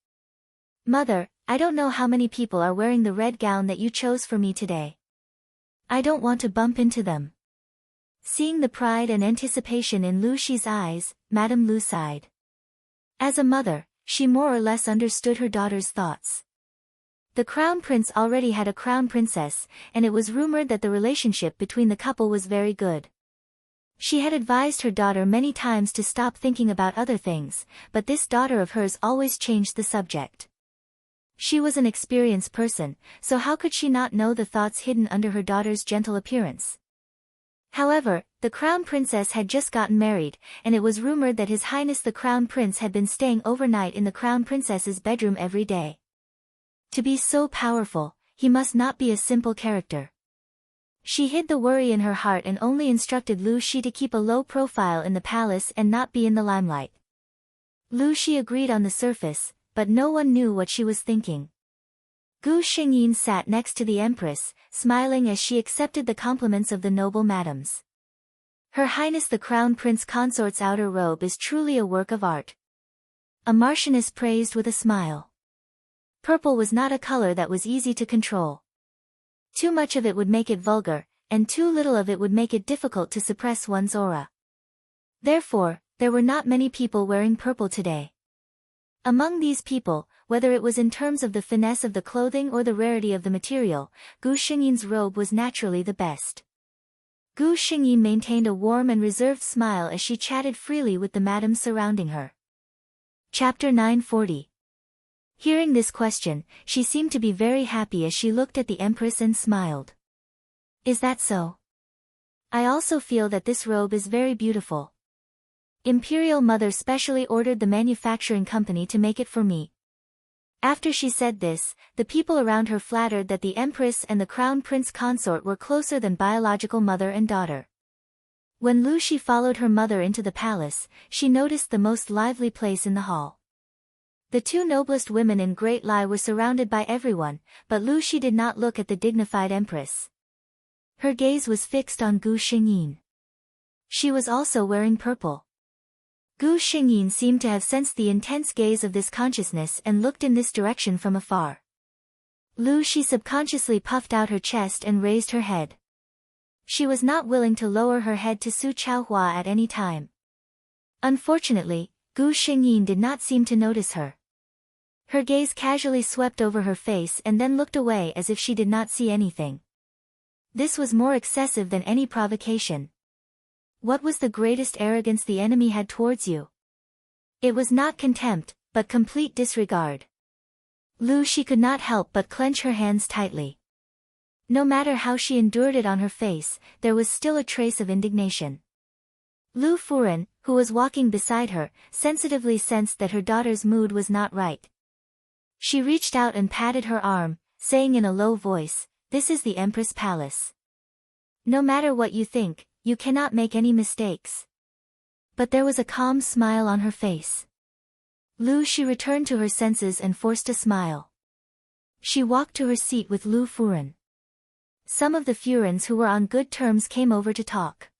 Mother, I don't know how many people are wearing the red gown that you chose for me today. I don't want to bump into them. Seeing the pride and anticipation in Lu Shi's eyes, Madame Lu sighed. As a mother, she more or less understood her daughter's thoughts. The Crown Prince already had a Crown Princess, and it was rumored that the relationship between the couple was very good. She had advised her daughter many times to stop thinking about other things, but this daughter of hers always changed the subject. She was an experienced person, so how could she not know the thoughts hidden under her daughter's gentle appearance? However, the Crown Princess had just gotten married, and it was rumored that His Highness the Crown Prince had been staying overnight in the Crown Princess's bedroom every day. To be so powerful, he must not be a simple character. She hid the worry in her heart and only instructed Lu Shi to keep a low profile in the palace and not be in the limelight. Lu Shi agreed on the surface, but no one knew what she was thinking. Gu Xingyin sat next to the Empress, smiling as she accepted the compliments of the noble madams. Her Highness the Crown Prince Consort's outer robe is truly a work of art. A Marchioness praised with a smile. Purple was not a color that was easy to control. Too much of it would make it vulgar, and too little of it would make it difficult to suppress one's aura. Therefore, there were not many people wearing purple today. Among these people, whether it was in terms of the finesse of the clothing or the rarity of the material, Gu Xingyin's robe was naturally the best. Gu Xingyin maintained a warm and reserved smile as she chatted freely with the madams surrounding her. Chapter 940. Hearing this question, she seemed to be very happy as she looked at the Empress and smiled. Is that so? I also feel that this robe is very beautiful. Imperial Mother specially ordered the manufacturing company to make it for me. After she said this, the people around her flattered that the Empress and the Crown Prince Consort were closer than biological mother and daughter. When Lu Shi followed her mother into the palace, she noticed the most lively place in the hall. The 2 noblest women in Great Lai were surrounded by everyone, but Lu Shi did not look at the dignified Empress. Her gaze was fixed on Gu Xingyin. She was also wearing purple. Gu Xingyin seemed to have sensed the intense gaze of this consciousness and looked in this direction from afar. Lu Shi subconsciously puffed out her chest and raised her head. She was not willing to lower her head to Su Chaohua at any time. Unfortunately, Gu Xingyin did not seem to notice her. Her gaze casually swept over her face and then looked away as if she did not see anything. This was more excessive than any provocation. What was the greatest arrogance the enemy had towards you? It was not contempt, but complete disregard. Lu Shi could not help but clench her hands tightly. No matter how she endured it on her face, there was still a trace of indignation. Lu Furen, who was walking beside her, sensitively sensed that her daughter's mood was not right. She reached out and patted her arm, saying in a low voice, "This is the Empress Palace. No matter what you think, you cannot make any mistakes." But there was a calm smile on her face. She returned to her senses and forced a smile. She walked to her seat with Lu Furen. Some of the Furens who were on good terms came over to talk.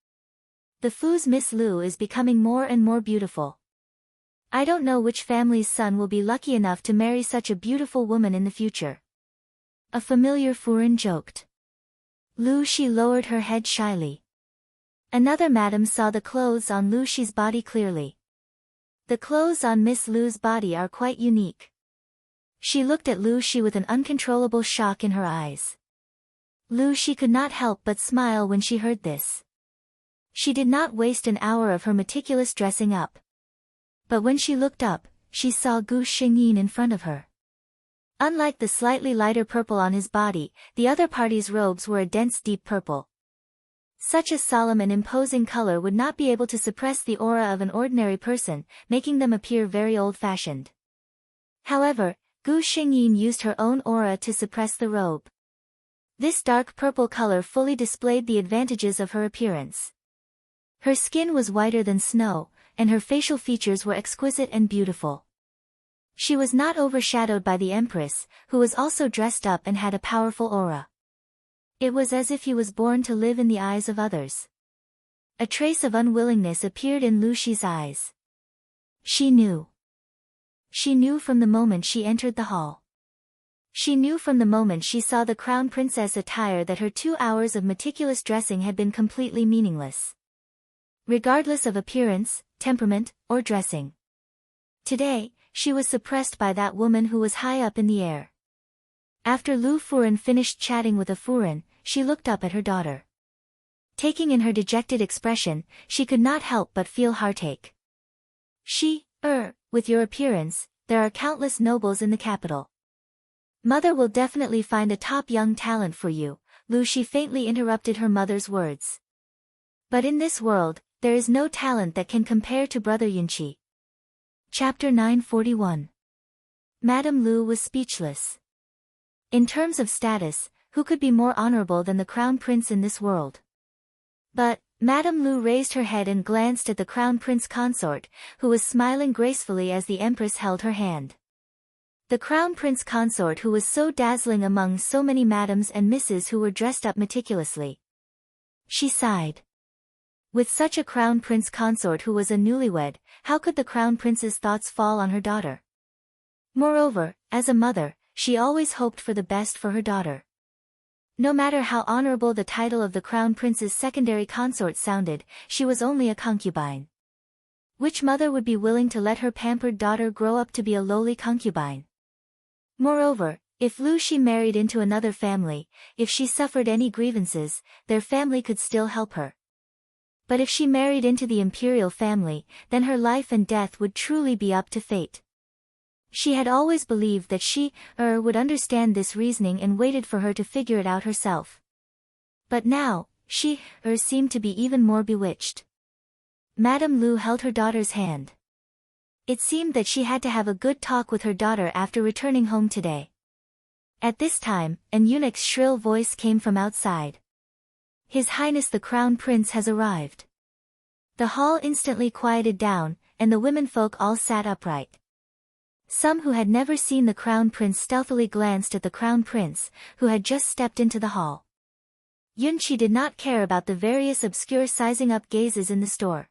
"The Fu's Miss Lu is becoming more and more beautiful. I don't know which family's son will be lucky enough to marry such a beautiful woman in the future." A familiar Furen joked. She lowered her head shyly. Another madam saw the clothes on Lu's body clearly. "The clothes on Miss Lu's body are quite unique." She looked at Lu with an uncontrollable shock in her eyes. She could not help but smile when she heard this. She did not waste an hour of her meticulous dressing up. But when she looked up, she saw Gu Xingyin in front of her. Unlike the slightly lighter purple on his body, the other party's robes were a dense deep purple. Such a solemn and imposing color would not be able to suppress the aura of an ordinary person, making them appear very old-fashioned. However, Gu Xingyin used her own aura to suppress the robe. This dark purple color fully displayed the advantages of her appearance. Her skin was whiter than snow, and her facial features were exquisite and beautiful. She was not overshadowed by the Empress, who was also dressed up and had a powerful aura. It was as if he was born to live in the eyes of others. A trace of unwillingness appeared in Lu's eyes. She knew. She knew from the moment she entered the hall. She knew from the moment she saw the crown princess attire that her 2 hours of meticulous dressing had been completely meaningless. Regardless of appearance, temperament, or dressing. Today, she was suppressed by that woman who was high up in the air. After Lu Furen finished chatting with a Furen, she looked up at her daughter. Taking in her dejected expression, she could not help but feel heartache. With your appearance, there are countless nobles in the capital. Mother will definitely find a top young talent for you, She faintly interrupted her mother's words. But in this world, there is no talent that can compare to Brother Yunqi. Chapter 941. Madame Lu was speechless. In terms of status, who could be more honorable than the crown prince in this world? But, Madame Lu raised her head and glanced at the crown prince consort, who was smiling gracefully as the empress held her hand. The crown prince consort who was so dazzling among so many madams and misses who were dressed up meticulously. She sighed. With such a crown prince consort who was a newlywed, how could the crown prince's thoughts fall on her daughter? Moreover, as a mother, she always hoped for the best for her daughter. No matter how honorable the title of the crown prince's secondary consort sounded, she was only a concubine. Which mother would be willing to let her pampered daughter grow up to be a lowly concubine? Moreover, if She married into another family, if she suffered any grievances, their family could still help her. But if she married into the imperial family, then her life and death would truly be up to fate. She had always believed that she would understand this reasoning and waited for her to figure it out herself. But now, she seemed to be even more bewitched. Madame Lu held her daughter's hand. It seemed that she had to have a good talk with her daughter after returning home today. At this time, an eunuch's shrill voice came from outside. His Highness the Crown Prince has arrived. The hall instantly quieted down, and the womenfolk all sat upright. Some who had never seen the Crown Prince stealthily glanced at the Crown Prince, who had just stepped into the hall. Yunqi did not care about the various obscure sizing-up gazes in the store.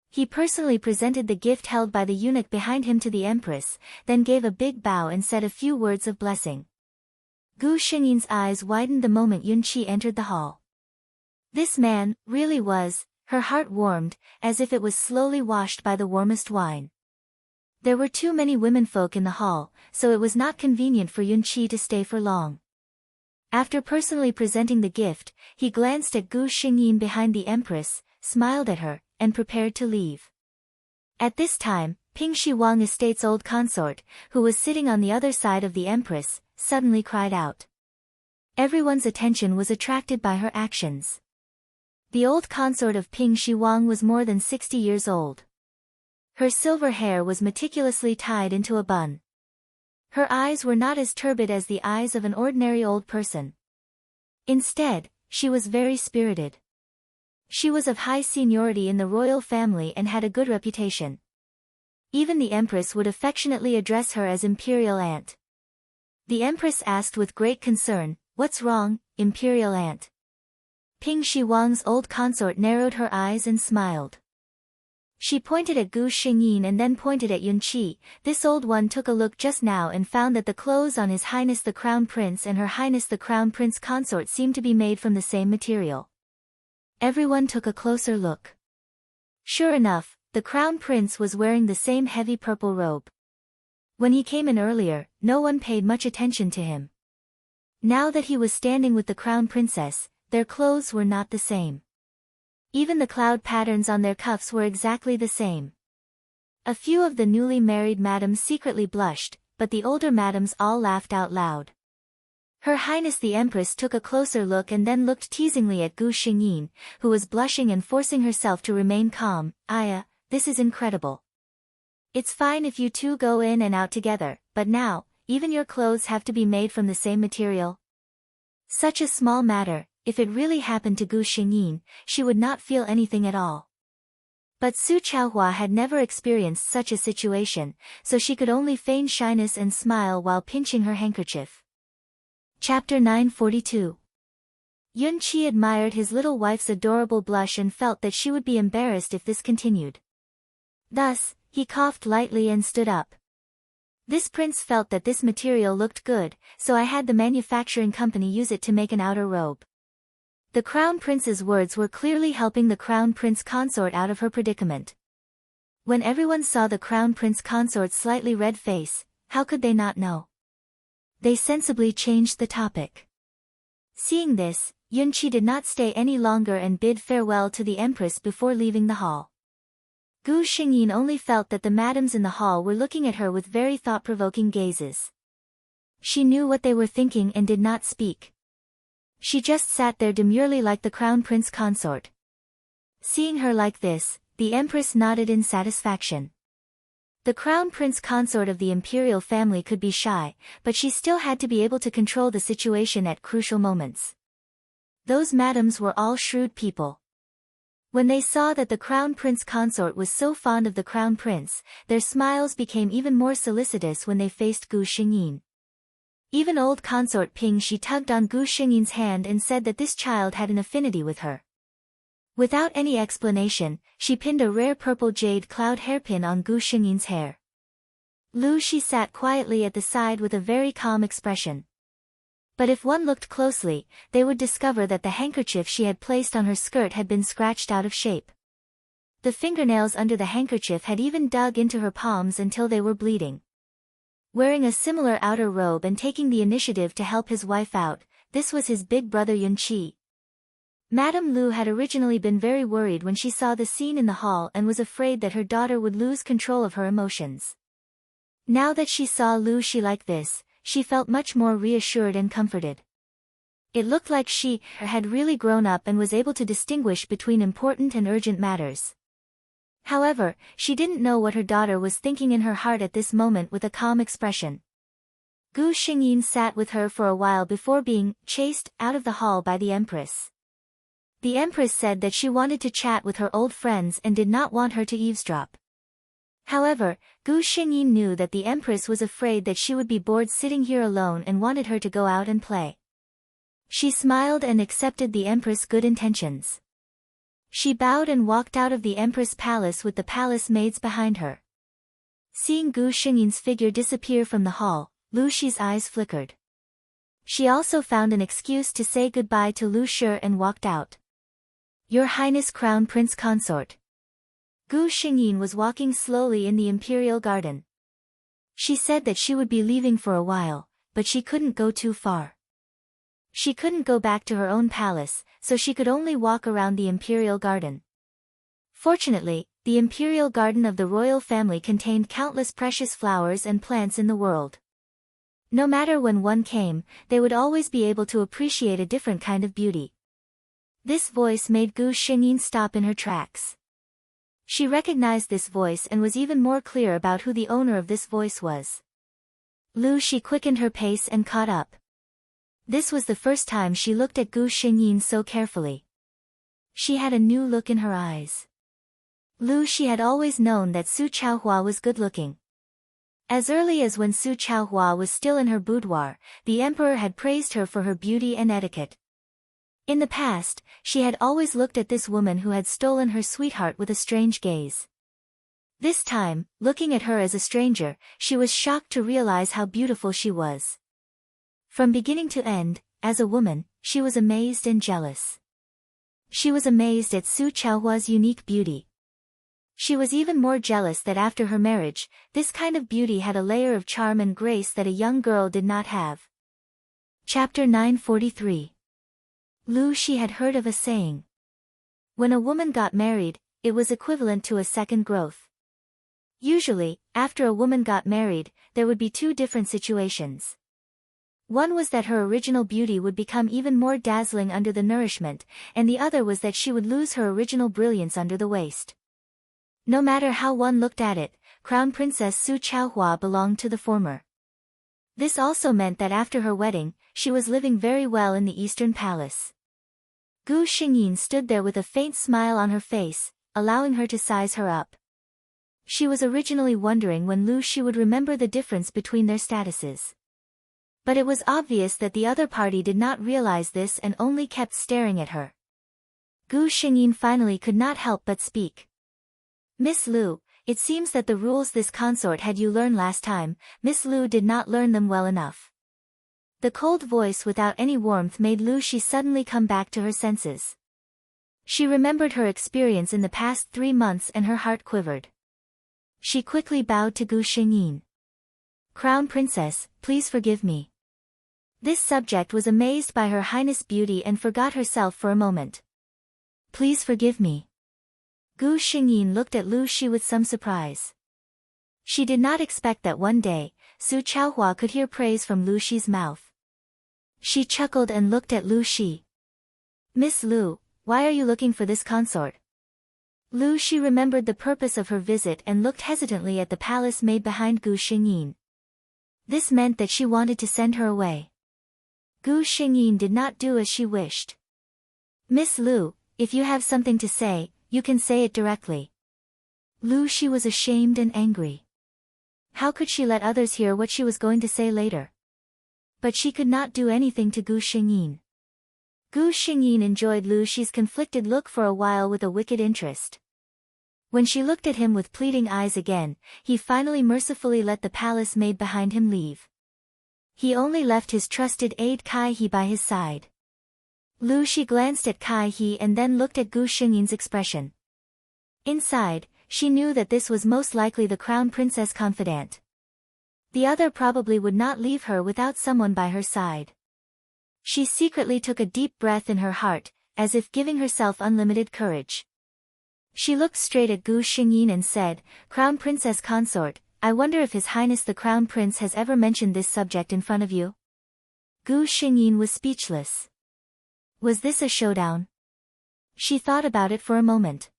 He personally presented the gift held by the eunuch behind him to the Empress, then gave a big bow and said a few words of blessing. Gu Xingyin's eyes widened the moment Yunqi entered the hall. This man, really was, her heart warmed, as if it was slowly washed by the warmest wine. There were too many womenfolk in the hall, so it was not convenient for Yunqi to stay for long. After personally presenting the gift, he glanced at Gu Xingyin behind the Empress, smiled at her, and prepared to leave. At this time, Ping Shi Wang Estate's old consort, who was sitting on the other side of the Empress, suddenly cried out. Everyone's attention was attracted by her actions. The old consort of Ping Shi Huang was more than 60 years old. Her silver hair was meticulously tied into a bun. Her eyes were not as turbid as the eyes of an ordinary old person. Instead, she was very spirited. She was of high seniority in the royal family and had a good reputation. Even the empress would affectionately address her as Imperial Aunt. The empress asked with great concern, "What's wrong, Imperial Aunt?" Ping Shi Huang's old consort narrowed her eyes and smiled. She pointed at Gu Xingyin and then pointed at Yun Qi. This old one took a look just now and found that the clothes on His Highness the Crown Prince and Her Highness the Crown Prince consort seemed to be made from the same material. Everyone took a closer look. Sure enough, the Crown Prince was wearing the same heavy purple robe. When he came in earlier, no one paid much attention to him. Now that he was standing with the Crown Princess, their clothes were not the same. Even the cloud patterns on their cuffs were exactly the same. A few of the newly married madams secretly blushed, but the older madams all laughed out loud. Her Highness the Empress took a closer look and then looked teasingly at Gu Xingyin, who was blushing and forcing herself to remain calm. "Aya, this is incredible. It's fine if you two go in and out together, but now, even your clothes have to be made from the same material?" Such a small matter. If it really happened to Gu Xingyin, she would not feel anything at all. But Su Chaohua had never experienced such a situation, so she could only feign shyness and smile while pinching her handkerchief. Chapter 942. Yun Qi admired his little wife's adorable blush and felt that she would be embarrassed if this continued. Thus, he coughed lightly and stood up. "This prince felt that this material looked good, so I had the manufacturing company use it to make an outer robe." The Crown Prince's words were clearly helping the Crown Prince consort out of her predicament. When everyone saw the Crown Prince consort's slightly red face, how could they not know? They sensibly changed the topic. Seeing this, Yun Qi did not stay any longer and bid farewell to the Empress before leaving the hall. Gu Xingyin only felt that the madams in the hall were looking at her with very thought-provoking gazes. She knew what they were thinking and did not speak. She just sat there demurely like the Crown Prince consort. Seeing her like this, the Empress nodded in satisfaction. The Crown Prince consort of the imperial family could be shy, but she still had to be able to control the situation at crucial moments. Those madams were all shrewd people. When they saw that the Crown Prince consort was so fond of the Crown Prince, their smiles became even more solicitous when they faced Gu Xingyin. Even old consort Ping Shi tugged on Gu Xingyin's hand and said that this child had an affinity with her. Without any explanation, she pinned a rare purple jade cloud hairpin on Gu Xingyin's hair. Lu Shi sat quietly at the side with a very calm expression. But if one looked closely, they would discover that the handkerchief she had placed on her skirt had been scratched out of shape. The fingernails under the handkerchief had even dug into her palms until they were bleeding. Wearing a similar outer robe and taking the initiative to help his wife out, this was his big brother Yun Qi. Madame Lu had originally been very worried when she saw the scene in the hall and was afraid that her daughter would lose control of her emotions. Now that she saw Lu Shi like this, she felt much more reassured and comforted. It looked like she had really grown up and was able to distinguish between important and urgent matters. However, she didn't know what her daughter was thinking in her heart at this moment with a calm expression. Gu Xingyin sat with her for a while before being chased out of the hall by the Empress. The Empress said that she wanted to chat with her old friends and did not want her to eavesdrop. However, Gu Xingyin knew that the Empress was afraid that she would be bored sitting here alone and wanted her to go out and play. She smiled and accepted the Empress' good intentions. She bowed and walked out of the Empress' palace with the palace maids behind her. Seeing Gu Xingyin's figure disappear from the hall, Lu Shi's eyes flickered. She also found an excuse to say goodbye to Lu Shi and walked out. "Your Highness Crown Prince Consort." Gu Xingyin was walking slowly in the imperial garden. She said that she would be leaving for a while, but she couldn't go too far. She couldn't go back to her own palace, so she could only walk around the imperial garden. Fortunately, the imperial garden of the royal family contained countless precious flowers and plants in the world. No matter when one came, they would always be able to appreciate a different kind of beauty. This voice made Gu Xingyin stop in her tracks. She recognized this voice and was even more clear about who the owner of this voice was. She quickened her pace and caught up. This was the first time she looked at Gu Xingyin so carefully. She had a new look in her eyes. She had always known that Su Chaohua was good-looking. As early as when Su Chaohua was still in her boudoir, the emperor had praised her for her beauty and etiquette. In the past, she had always looked at this woman who had stolen her sweetheart with a strange gaze. This time, looking at her as a stranger, she was shocked to realize how beautiful she was. From beginning to end, as a woman, she was amazed and jealous. She was amazed at Su Chaohua's unique beauty. She was even more jealous that after her marriage, this kind of beauty had a layer of charm and grace that a young girl did not have. Chapter 943. She had heard of a saying. When a woman got married, it was equivalent to a second growth. Usually, after a woman got married, there would be two different situations. One was that her original beauty would become even more dazzling under the nourishment, and the other was that she would lose her original brilliance under the waste. No matter how one looked at it, Crown Princess Su Chaohua belonged to the former. This also meant that after her wedding, she was living very well in the Eastern Palace. Gu Xingyin stood there with a faint smile on her face, allowing her to size her up. She was originally wondering when she would remember the difference between their statuses. But it was obvious that the other party did not realize this and only kept staring at her. Gu Xingyin finally could not help but speak. Miss Lu, it seems that the rules this consort had you learn last time, Miss Lu did not learn them well enough. The cold voice without any warmth made she suddenly come back to her senses. She remembered her experience in the past 3 months and her heart quivered. She quickly bowed to Gu Xingyin. Crown Princess, please forgive me. This subject was amazed by Her Highness' beauty and forgot herself for a moment. Please forgive me. Gu Xingyin looked at Shi with some surprise. She did not expect that one day, Su Chaohua could hear praise from Shi's mouth. She chuckled and looked at Shi. Miss Lu, why are you looking for this consort? Shi remembered the purpose of her visit and looked hesitantly at the palace made behind Gu Xingyin. This meant that she wanted to send her away. Gu Xingyin did not do as she wished. Miss Lu, if you have something to say, you can say it directly. Shi was ashamed and angry. How could she let others hear what she was going to say later? But she could not do anything to Gu Xingyin. Gu Xingyin enjoyed Shi's conflicted look for a while with a wicked interest. When she looked at him with pleading eyes again, he finally mercifully let the palace maid behind him leave. He only left his trusted aide Kai He by his side. Shi glanced at Kai He and then looked at Gu Xingyin's expression. Inside, she knew that this was most likely the Crown Princess confidant. The other probably would not leave her without someone by her side. She secretly took a deep breath in her heart, as if giving herself unlimited courage. She looked straight at Gu Xingyin and said, Crown Princess Consort, I wonder if His Highness the Crown Prince has ever mentioned this subject in front of you? Gu Xingyin was speechless. Was this a showdown? She thought about it for a moment.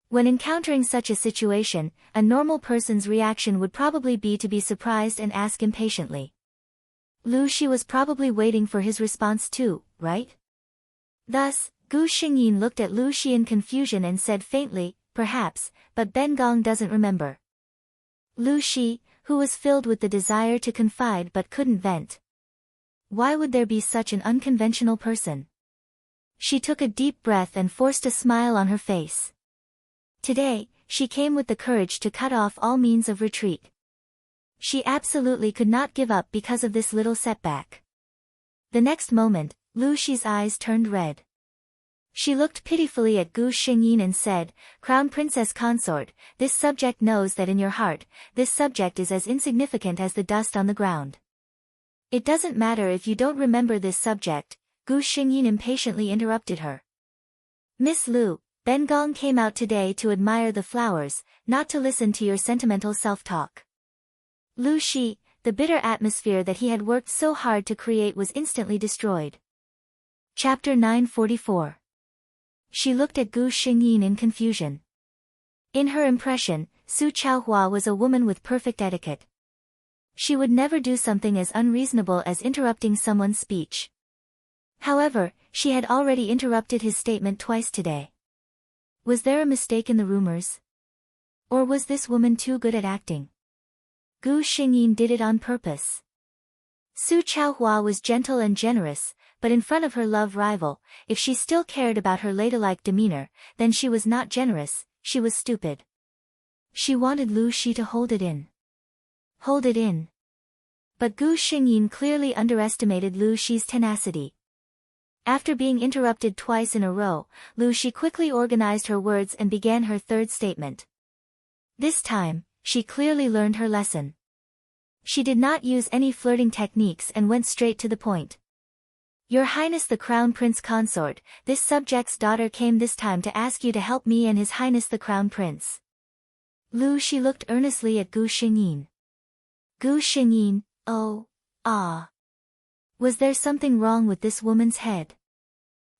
When encountering such a situation, a normal person's reaction would probably be to be surprised and ask impatiently. Shi was probably waiting for his response too, right? Thus, Gu Xingyin looked at Shi in confusion and said faintly, perhaps, but Ben Gong doesn't remember. Shi, who was filled with the desire to confide but couldn't vent. Why would there be such an unconventional person? She took a deep breath and forced a smile on her face. Today, she came with the courage to cut off all means of retreat. She absolutely could not give up because of this little setback. The next moment, Shi's eyes turned red. She looked pitifully at Gu Xingyin and said, Crown Princess Consort, this subject knows that in your heart, this subject is as insignificant as the dust on the ground. It doesn't matter if you don't remember this subject, Gu Xingyin impatiently interrupted her. Miss Lu, Ben Gong came out today to admire the flowers, not to listen to your sentimental self-talk. Shi, the bitter atmosphere that he had worked so hard to create was instantly destroyed. Chapter 944. She looked at Gu Xingyin in confusion. In her impression, Su Chaohua was a woman with perfect etiquette. She would never do something as unreasonable as interrupting someone's speech. However, she had already interrupted his statement twice today. Was there a mistake in the rumors? Or was this woman too good at acting? Gu Xingyin did it on purpose. Su Chaohua was gentle and generous, but in front of her love rival, if she still cared about her ladylike demeanor, then she was not generous, she was stupid. She wanted Lu Shi to hold it in. Hold it in. But Gu Xingyin clearly underestimated Lu Shi's tenacity. After being interrupted twice in a row, Lu Shi quickly organized her words and began her third statement. This time, she clearly learned her lesson. She did not use any flirting techniques and went straight to the point. Your Highness the Crown Prince Consort, this subject's daughter came this time to ask you to help me and His Highness the Crown Prince. Lu Shi looked earnestly at Gu Xingyin. Gu Xingyin, oh, ah. Was there something wrong with this woman's head?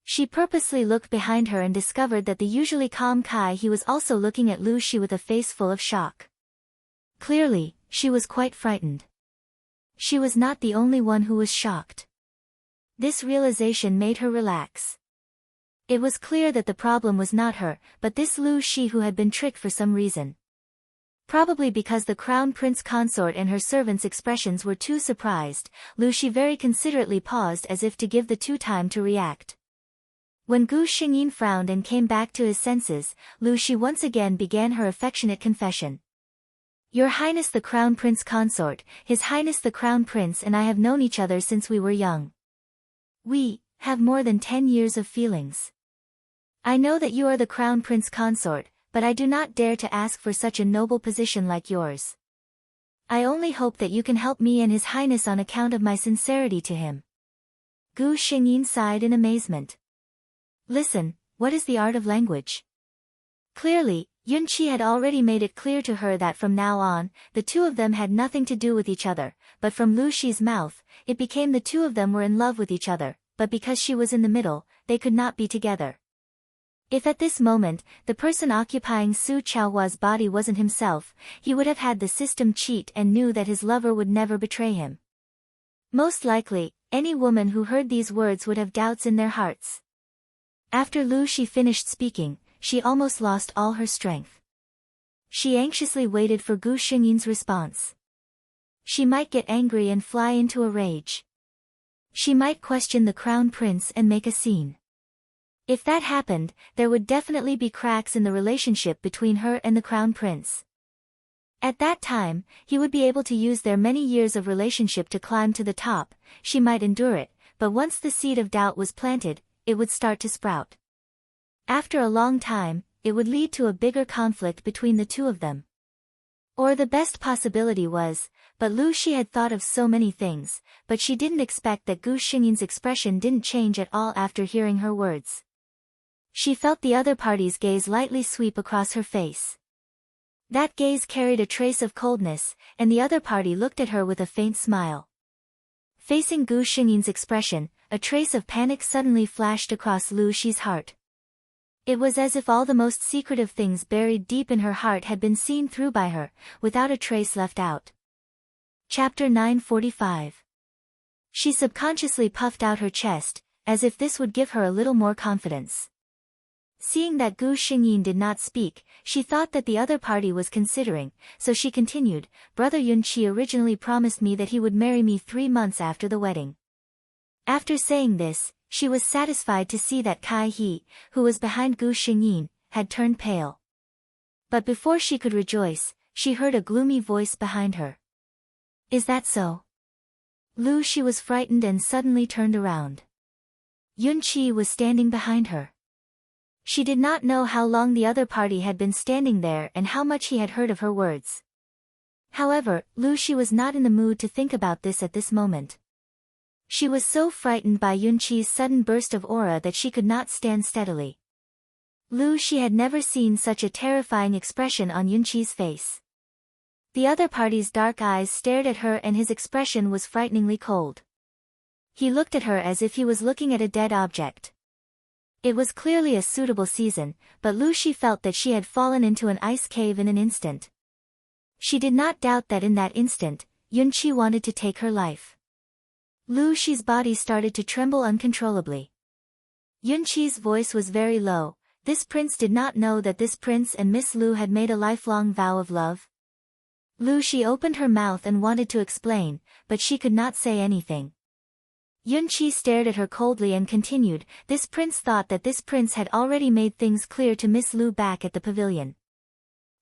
She purposely looked behind her and discovered that the usually calm Kai He was also looking at Lu Shi with a face full of shock. Clearly, she was quite frightened. She was not the only one who was shocked. This realization made her relax. It was clear that the problem was not her, but this Lu Shi who had been tricked for some reason. Probably because the Crown Prince Consort and her servants' expressions were too surprised, Lu Shi very considerately paused as if to give the two time to react. When Gu Xingyin frowned and came back to his senses, Lu Shi once again began her affectionate confession. Your Highness the Crown Prince Consort, His Highness the Crown Prince and I have known each other since we were young. We have more than 10 years of feelings. I know that you are the Crown Prince Consort, but I do not dare to ask for such a noble position like yours. I only hope that you can help me and His Highness on account of my sincerity to him. Gu Xingyin sighed in amazement. Listen, what is the art of language? Clearly, Yun Qi had already made it clear to her that from now on, the two of them had nothing to do with each other, but from Lu Shi's mouth, it became the two of them were in love with each other, but because she was in the middle, they could not be together. If at this moment, the person occupying Su Chaohua's body wasn't himself, he would have had the system cheat and knew that his lover would never betray him. Most likely, any woman who heard these words would have doubts in their hearts. After Lu Shi finished speaking, she almost lost all her strength. She anxiously waited for Gu Xingyin's response. She might get angry and fly into a rage. She might question the Crown Prince and make a scene. If that happened, there would definitely be cracks in the relationship between her and the Crown Prince. At that time, he would be able to use their many years of relationship to climb to the top. She might endure it, but once the seed of doubt was planted, it would start to sprout. After a long time, it would lead to a bigger conflict between the two of them. Or the best possibility was, but Lu Shi had thought of so many things, but she didn't expect that Gu Xingyin's expression didn't change at all after hearing her words. She felt the other party's gaze lightly sweep across her face. That gaze carried a trace of coldness, and the other party looked at her with a faint smile. Facing Gu Xingyin's expression, a trace of panic suddenly flashed across Lu Shi's heart. It was as if all the most secretive things buried deep in her heart had been seen through by her, without a trace left out. Chapter 945. She subconsciously puffed out her chest, as if this would give her a little more confidence. Seeing that Gu Xingyin did not speak, she thought that the other party was considering, so she continued, Brother Yun Qi originally promised me that he would marry me 3 months after the wedding. After saying this, she was satisfied to see that Kai He, who was behind Gu Xingyin, had turned pale. But before she could rejoice, she heard a gloomy voice behind her. Is that so? Lu Shi was frightened and suddenly turned around. Yun Qi was standing behind her. She did not know how long the other party had been standing there and how much he had heard of her words. However, Lu Shi was not in the mood to think about this at this moment. She was so frightened by Yun Qi's sudden burst of aura that she could not stand steadily. Lu Shi had never seen such a terrifying expression on Yun Qi's face. The other party's dark eyes stared at her and his expression was frighteningly cold. He looked at her as if he was looking at a dead object. It was clearly a suitable season, but Lu Shi felt that she had fallen into an ice cave in an instant. She did not doubt that in that instant, Yunqi wanted to take her life. Lu Shi's body started to tremble uncontrollably. Yunqi's voice was very low. This prince did not know that this prince and Miss Lu had made a lifelong vow of love. Lu Shi opened her mouth and wanted to explain, but she could not say anything. Yunqi stared at her coldly and continued, this prince thought that this prince had already made things clear to Miss Lu back at the pavilion.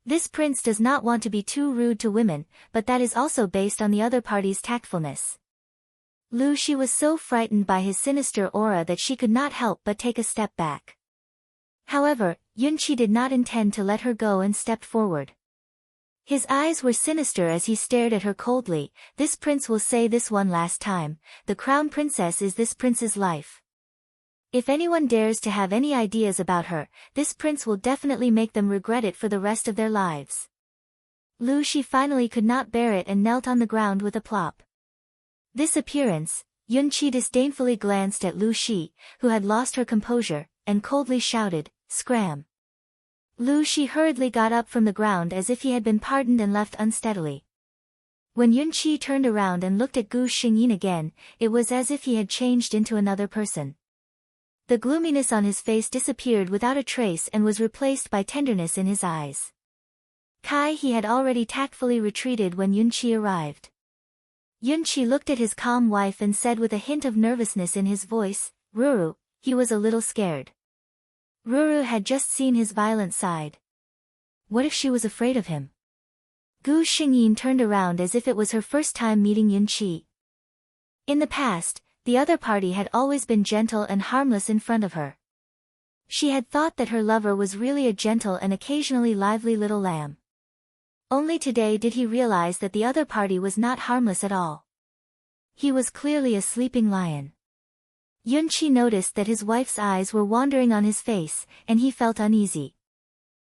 This prince does not want to be too rude to women, but that is also based on the other party's tactfulness. Lu Shi was so frightened by his sinister aura that she could not help but take a step back. However, Yunqi did not intend to let her go and stepped forward. His eyes were sinister as he stared at her coldly. This prince will say this one last time, the crown princess is this prince's life. If anyone dares to have any ideas about her, this prince will definitely make them regret it for the rest of their lives. Lu Shi finally could not bear it and knelt on the ground with a plop. This appearance, Yunqi disdainfully glanced at Lu Shi, who had lost her composure, and coldly shouted, "Scram!" Lu Shi hurriedly got up from the ground as if he had been pardoned and left unsteadily. When Yunqi turned around and looked at Gu Xingyin again, it was as if he had changed into another person. The gloominess on his face disappeared without a trace and was replaced by tenderness in his eyes. He had already tactfully retreated when Yunqi arrived. Yunqi looked at his calm wife and said with a hint of nervousness in his voice, "Ruru." He was a little scared. Ruru had just seen his violent side. What if she was afraid of him? Gu Xingyin turned around as if it was her first time meeting Yunqi. In the past, the other party had always been gentle and harmless in front of her. She had thought that her lover was really a gentle and occasionally lively little lamb. Only today did he realize that the other party was not harmless at all. He was clearly a sleeping lion. Yunqi noticed that his wife's eyes were wandering on his face, and he felt uneasy.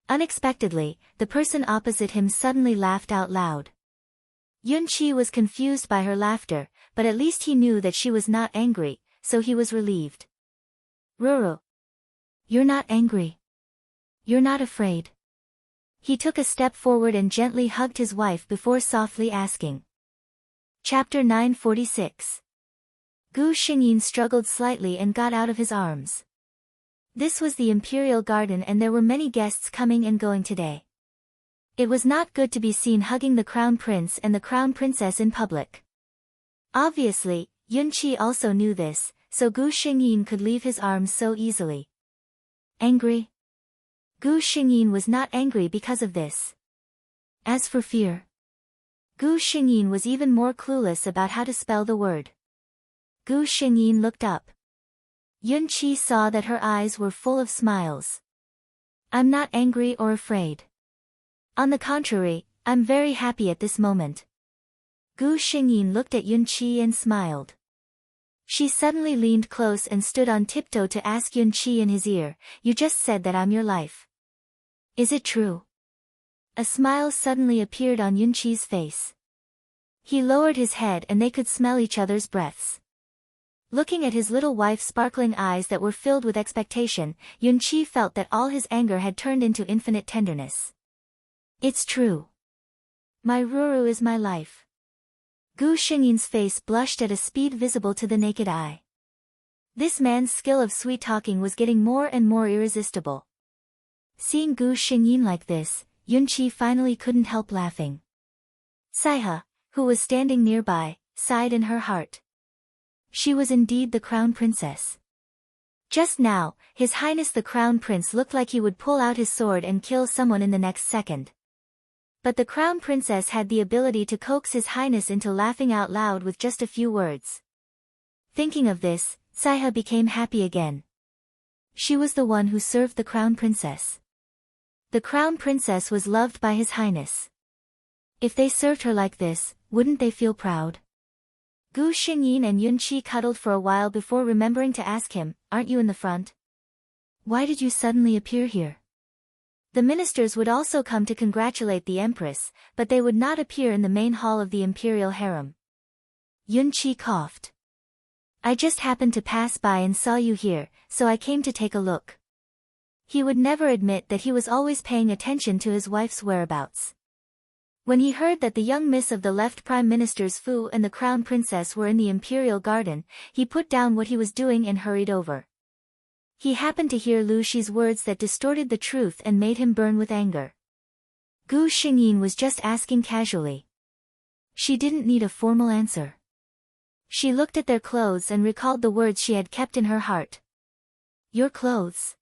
Unexpectedly, the person opposite him suddenly laughed out loud. Yunqi was confused by her laughter, but at least he knew that she was not angry, so he was relieved. "Ruru. You're not angry. You're not afraid." He took a step forward and gently hugged his wife before softly asking. Chapter 946. Gu Xingyin struggled slightly and got out of his arms. This was the imperial garden and there were many guests coming and going today. It was not good to be seen hugging the crown prince and the crown princess in public. Obviously, Yunqi also knew this, so Gu Xingyin could leave his arms so easily. Angry? Gu Xingyin was not angry because of this. As for fear, Gu Xingyin was even more clueless about how to spell the word. Gu Xingyin looked up. Yunqi saw that her eyes were full of smiles. "I'm not angry or afraid. On the contrary, I'm very happy at this moment." Gu Xingyin looked at Yunqi and smiled. She suddenly leaned close and stood on tiptoe to ask Yunqi in his ear, "You just said that I'm your life. Is it true?" A smile suddenly appeared on Yunqi's face. He lowered his head and they could smell each other's breaths. Looking at his little wife's sparkling eyes that were filled with expectation, Yunqi felt that all his anger had turned into infinite tenderness. "It's true. My Ruru is my life." Gu Xingyin's face blushed at a speed visible to the naked eye. This man's skill of sweet-talking was getting more and more irresistible. Seeing Gu Xingyin like this, Yunqi finally couldn't help laughing. Saiha, who was standing nearby, sighed in her heart. She was indeed the crown princess. Just now, His Highness the Crown Prince looked like he would pull out his sword and kill someone in the next second. But the Crown Princess had the ability to coax His Highness into laughing out loud with just a few words. Thinking of this, Saiha became happy again. She was the one who served the Crown Princess. The Crown Princess was loved by His Highness. If they served her like this, wouldn't they feel proud? Gu Xingyin and Yunqi cuddled for a while before remembering to ask him, "Aren't you in the front? Why did you suddenly appear here?" The ministers would also come to congratulate the Empress, but they would not appear in the main hall of the imperial harem. Yunqi coughed. I just happened to pass by and saw you here, so I came to take a look. He would never admit that he was always paying attention to his wife's whereabouts. When he heard that the young miss of the left Prime Minister's Fu and the Crown Princess were in the Imperial Garden, he put down what he was doing and hurried over. He happened to hear Lu Shi's words that distorted the truth and made him burn with anger. Gu Xingyin was just asking casually. She didn't need a formal answer. She looked at their clothes and recalled the words she had kept in her heart. Your clothes.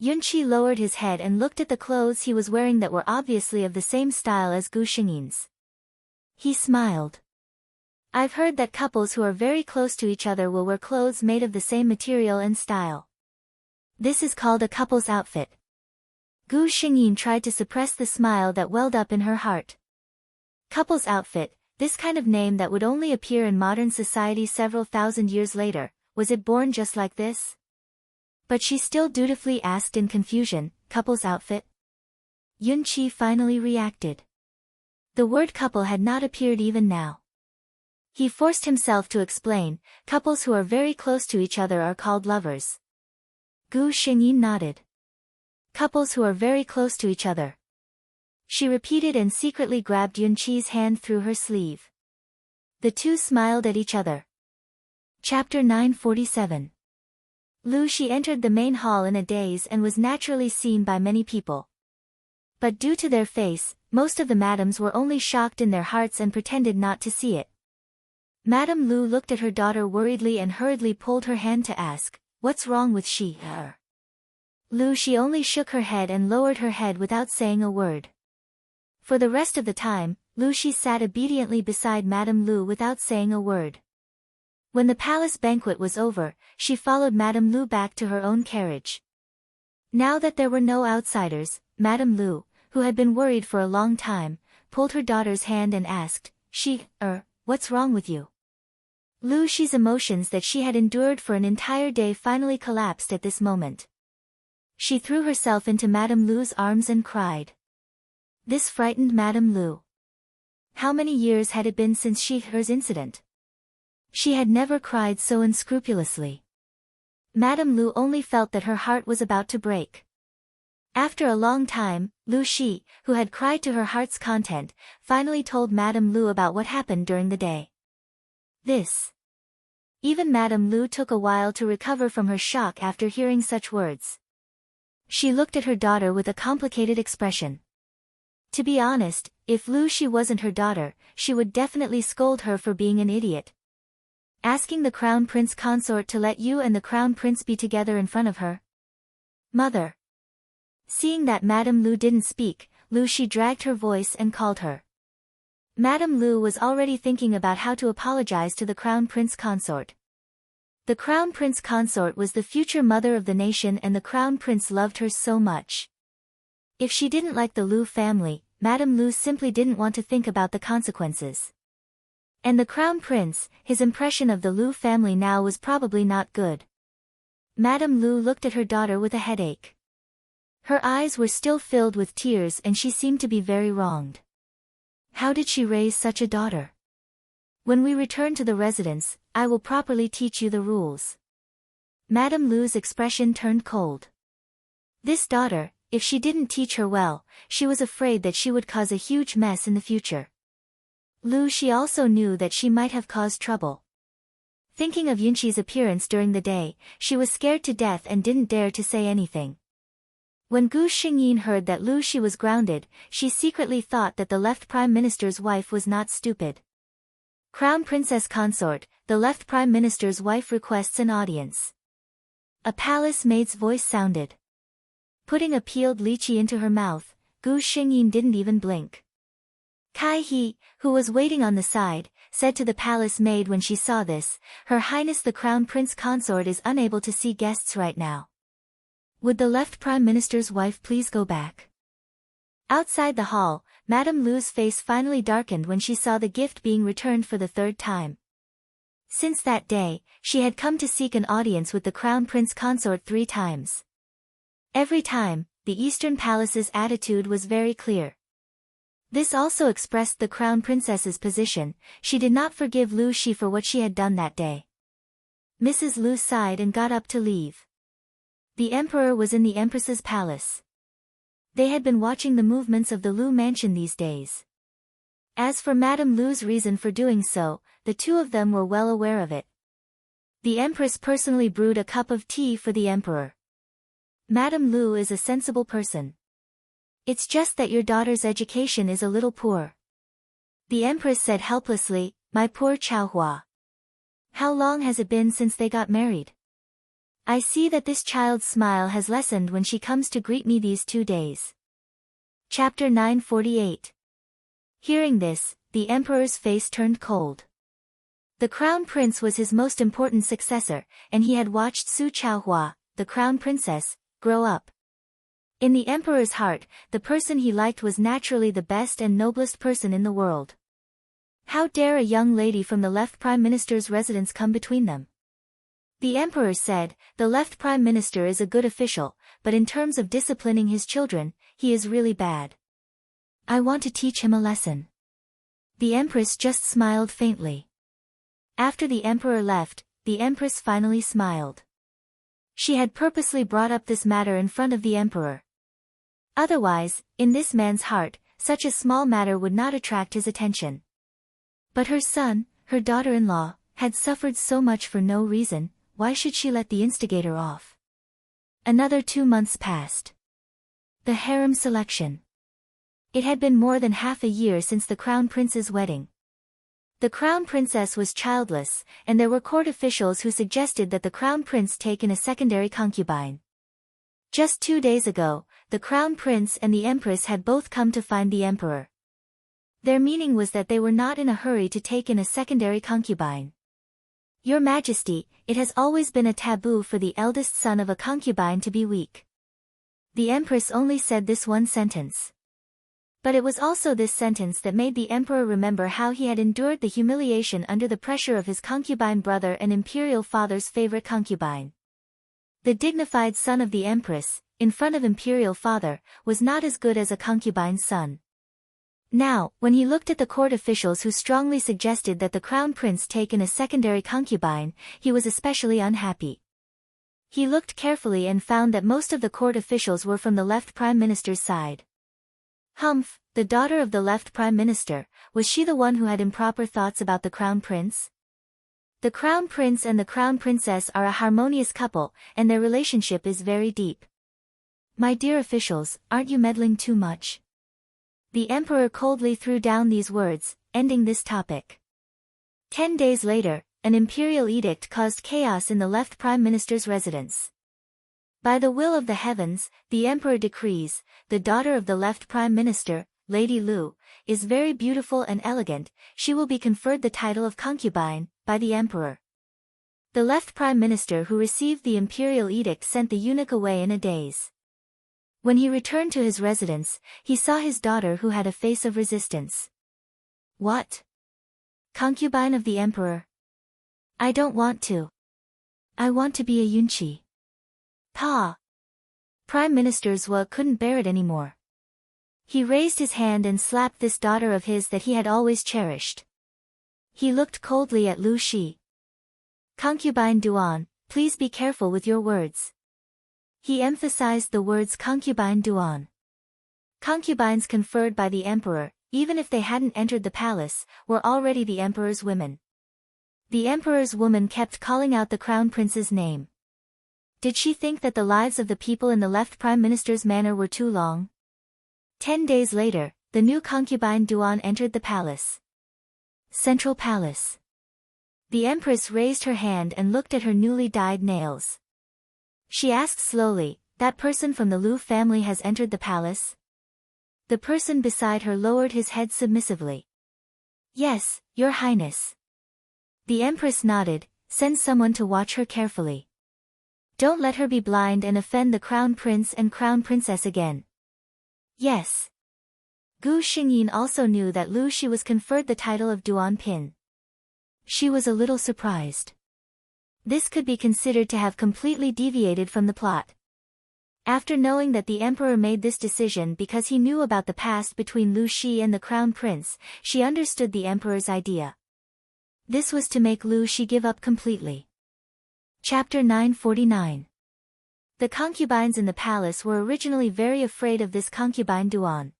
Yunqi lowered his head and looked at the clothes he was wearing that were obviously of the same style as Gu Xingyin's. He smiled. I've heard that couples who are very close to each other will wear clothes made of the same material and style. This is called a couple's outfit. Gu Xingyin tried to suppress the smile that welled up in her heart. Couple's outfit, this kind of name that would only appear in modern society several thousand years later, was it born just like this? But she still dutifully asked in confusion, couple's outfit? Yunqi finally reacted. The word couple had not appeared even now. He forced himself to explain, couples who are very close to each other are called lovers. Gu Xingyin nodded. Couples who are very close to each other. She repeated and secretly grabbed Yunqi's hand through her sleeve. The two smiled at each other. Chapter 947. Lu Shi entered the main hall in a daze and was naturally seen by many people. But due to their face, most of the madams were only shocked in their hearts and pretended not to see it. Madame Lu looked at her daughter worriedly and hurriedly pulled her hand to ask, "What's wrong with she?" Lu Shi only shook her head and lowered her head without saying a word. For the rest of the time, Lu Shi sat obediently beside Madame Lu without saying a word. When the palace banquet was over, she followed Madame Lu back to her own carriage. Now that there were no outsiders, Madame Lu, who had been worried for a long time, pulled her daughter's hand and asked, what's wrong with you?" Lu Shi's emotions that she had endured for an entire day finally collapsed at this moment. She threw herself into Madame Lu's arms and cried. This frightened Madame Lu. How many years had it been since Her's incident? She had never cried so unscrupulously. Madame Lu only felt that her heart was about to break. After a long time, Lu Shi, who had cried to her heart's content, finally told Madame Lu about what happened during the day. Even Madame Lu took a while to recover from her shock after hearing such words. She looked at her daughter with a complicated expression. To be honest, if Lu Shi wasn't her daughter, she would definitely scold her for being an idiot. Asking the Crown Prince consort to let you and the Crown Prince be together in front of her. Mother. Seeing that Madame Lu didn't speak, Lu Shi dragged her voice and called her. Madame Lu was already thinking about how to apologize to the Crown Prince consort. The Crown Prince consort was the future mother of the nation and the Crown Prince loved her so much. If she didn't like the Lu family, Madame Lu simply didn't want to think about the consequences. And the Crown Prince, his impression of the Lu family now was probably not good. Madame Lu looked at her daughter with a headache. Her eyes were still filled with tears and she seemed to be very wronged. How did she raise such a daughter? When we return to the residence, I will properly teach you the rules. Madame Lu's expression turned cold. This daughter, if she didn't teach her well, she was afraid that she would cause a huge mess in the future. Lu Shi also knew that she might have caused trouble. Thinking of Yunqi's appearance during the day, she was scared to death and didn't dare to say anything. When Gu Xingyin heard that Lu Shi was grounded, she secretly thought that the left Prime Minister's wife was not stupid. Crown Princess Consort, the left Prime Minister's wife requests an audience. A palace maid's voice sounded. Putting a peeled lychee into her mouth, Gu Xingyin didn't even blink. Kai He, who was waiting on the side, said to the palace maid when she saw this, Her Highness the Crown Prince Consort is unable to see guests right now. Would the left Prime Minister's wife please go back? Outside the hall, Madame Lu's face finally darkened when she saw the gift being returned for the third time. Since that day, she had come to seek an audience with the Crown Prince Consort 3 times. Every time, the Eastern Palace's attitude was very clear. This also expressed the Crown Princess's position. She did not forgive Lu Shi for what she had done that day. Mrs. Lu sighed and got up to leave. The emperor was in the empress's palace. They had been watching the movements of the Lu mansion these days. As for Madame Lu's reason for doing so, the two of them were well aware of it. The empress personally brewed a cup of tea for the emperor. Madame Lu is a sensible person. It's just that your daughter's education is a little poor. The empress said helplessly, my poor Chaohua. How long has it been since they got married? I see that this child's smile has lessened when she comes to greet me these 2 days. Chapter 948. Hearing this, the emperor's face turned cold. The crown prince was his most important successor, and he had watched Su Chaohua, the crown princess, grow up. In the emperor's heart, the person he liked was naturally the best and noblest person in the world. How dare a young lady from the left prime minister's residence come between them? The emperor said, the left prime minister is a good official, but in terms of disciplining his children, he is really bad. I want to teach him a lesson. The empress just smiled faintly. After the emperor left, the empress finally smiled. She had purposely brought up this matter in front of the emperor. Otherwise, in this man's heart, such a small matter would not attract his attention. But her son, her daughter-in-law, had suffered so much for no reason, why should she let the instigator off? Another 2 months passed. The harem selection. It had been more than half a year since the crown prince's wedding. The crown princess was childless, and there were court officials who suggested that the crown prince take in a secondary concubine. Just 2 days ago, the crown prince and the empress had both come to find the emperor. Their meaning was that they were not in a hurry to take in a secondary concubine. Your Majesty, it has always been a taboo for the eldest son of a concubine to be weak. The empress only said this one sentence. But it was also this sentence that made the emperor remember how he had endured the humiliation under the pressure of his concubine brother and imperial father's favorite concubine. The dignified son of the empress, in front of imperial father, was not as good as a concubine's son. Now, when he looked at the court officials who strongly suggested that the crown prince take in a secondary concubine, he was especially unhappy. He looked carefully and found that most of the court officials were from the left prime minister's side. Humph, the daughter of the left prime minister, was she the one who had improper thoughts about the crown prince? The crown prince and the crown princess are a harmonious couple, and their relationship is very deep. My dear officials, aren't you meddling too much? The emperor coldly threw down these words, ending this topic. 10 days later, an imperial edict caused chaos in the left prime minister's residence. By the will of the heavens, the emperor decrees, the daughter of the left prime minister, Lady Lu, is very beautiful and elegant, she will be conferred the title of concubine, by the emperor. The left prime minister who received the imperial edict sent the eunuch away in a daze. When he returned to his residence, he saw his daughter who had a face of resistance. What? Concubine of the emperor? I don't want to. I want to be a yunqi. Pa! Prime Minister Zhou couldn't bear it anymore. He raised his hand and slapped this daughter of his that he had always cherished. He looked coldly at Lu Shi. Concubine Duan, please be careful with your words. He emphasized the words concubine Duan. Concubines conferred by the emperor, even if they hadn't entered the palace, were already the emperor's women. The emperor's woman kept calling out the crown prince's name. Did she think that the lives of the people in the left prime minister's manor were too long? 10 days later, the new concubine Duan entered the palace. Central Palace. The empress raised her hand and looked at her newly dyed nails. She asked slowly, that person from the Lu family has entered the palace? The person beside her lowered his head submissively. Yes, your highness. The empress nodded, send someone to watch her carefully. Don't let her be blind and offend the crown prince and crown princess again. Yes. Gu Xingyin also knew that Lu Shi was conferred the title of Duan Pin. She was a little surprised. This could be considered to have completely deviated from the plot. After knowing that the emperor made this decision because he knew about the past between Lu Shi and the crown prince, she understood the emperor's idea. This was to make Lu Shi give up completely. Chapter 949. The concubines in the palace were originally very afraid of this concubine Duan.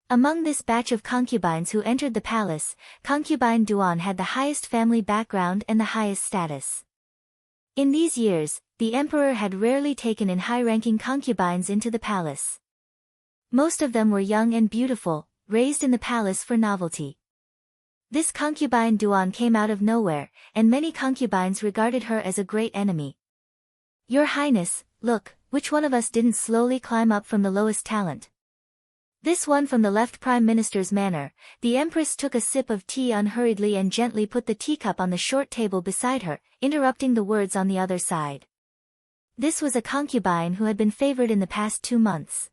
Among this batch of concubines who entered the palace, concubine Duan had the highest family background and the highest status. In these years, the emperor had rarely taken in high-ranking concubines into the palace. Most of them were young and beautiful, raised in the palace for novelty. This concubine Duan came out of nowhere, and many concubines regarded her as a great enemy. "Your Highness, look, which one of us didn't slowly climb up from the lowest talent?" This one from the left Prime Minister's manner. The Empress took a sip of tea unhurriedly and gently put the teacup on the short table beside her, interrupting the words on the other side. This was a concubine who had been favored in the past 2 months.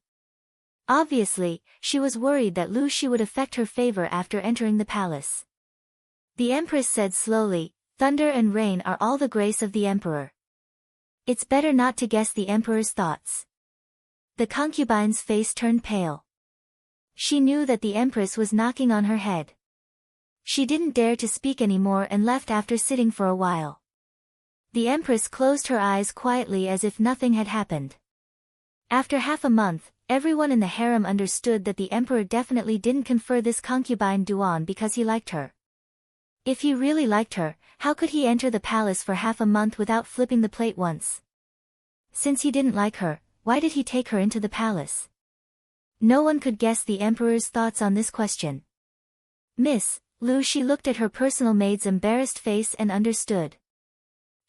Obviously, she was worried that Lu Shi would affect her favor after entering the palace. The Empress said slowly, "Thunder and rain are all the grace of the Emperor. It's better not to guess the Emperor's thoughts." The concubine's face turned pale. She knew that the Empress was knocking on her head. She didn't dare to speak anymore and left after sitting for a while. The Empress closed her eyes quietly as if nothing had happened. After half a month, everyone in the harem understood that the Emperor definitely didn't confer this concubine Duan because he liked her. If he really liked her, how could he enter the palace for half a month without flipping the plate once? Since he didn't like her, why did he take her into the palace? No one could guess the Emperor's thoughts on this question. "Miss Lu," she looked at her personal maid's embarrassed face and understood.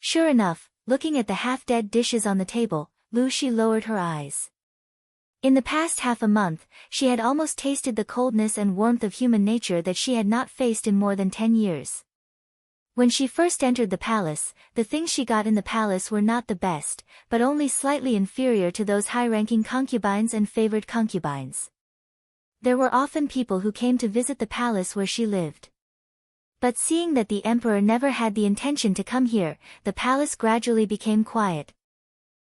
Sure enough, looking at the half-dead dishes on the table, Lu Shi lowered her eyes. In the past half a month, she had almost tasted the coldness and warmth of human nature that she had not faced in more than 10 years. When she first entered the palace, the things she got in the palace were not the best, but only slightly inferior to those high-ranking concubines and favored concubines. There were often people who came to visit the palace where she lived. But seeing that the Emperor never had the intention to come here, the palace gradually became quiet.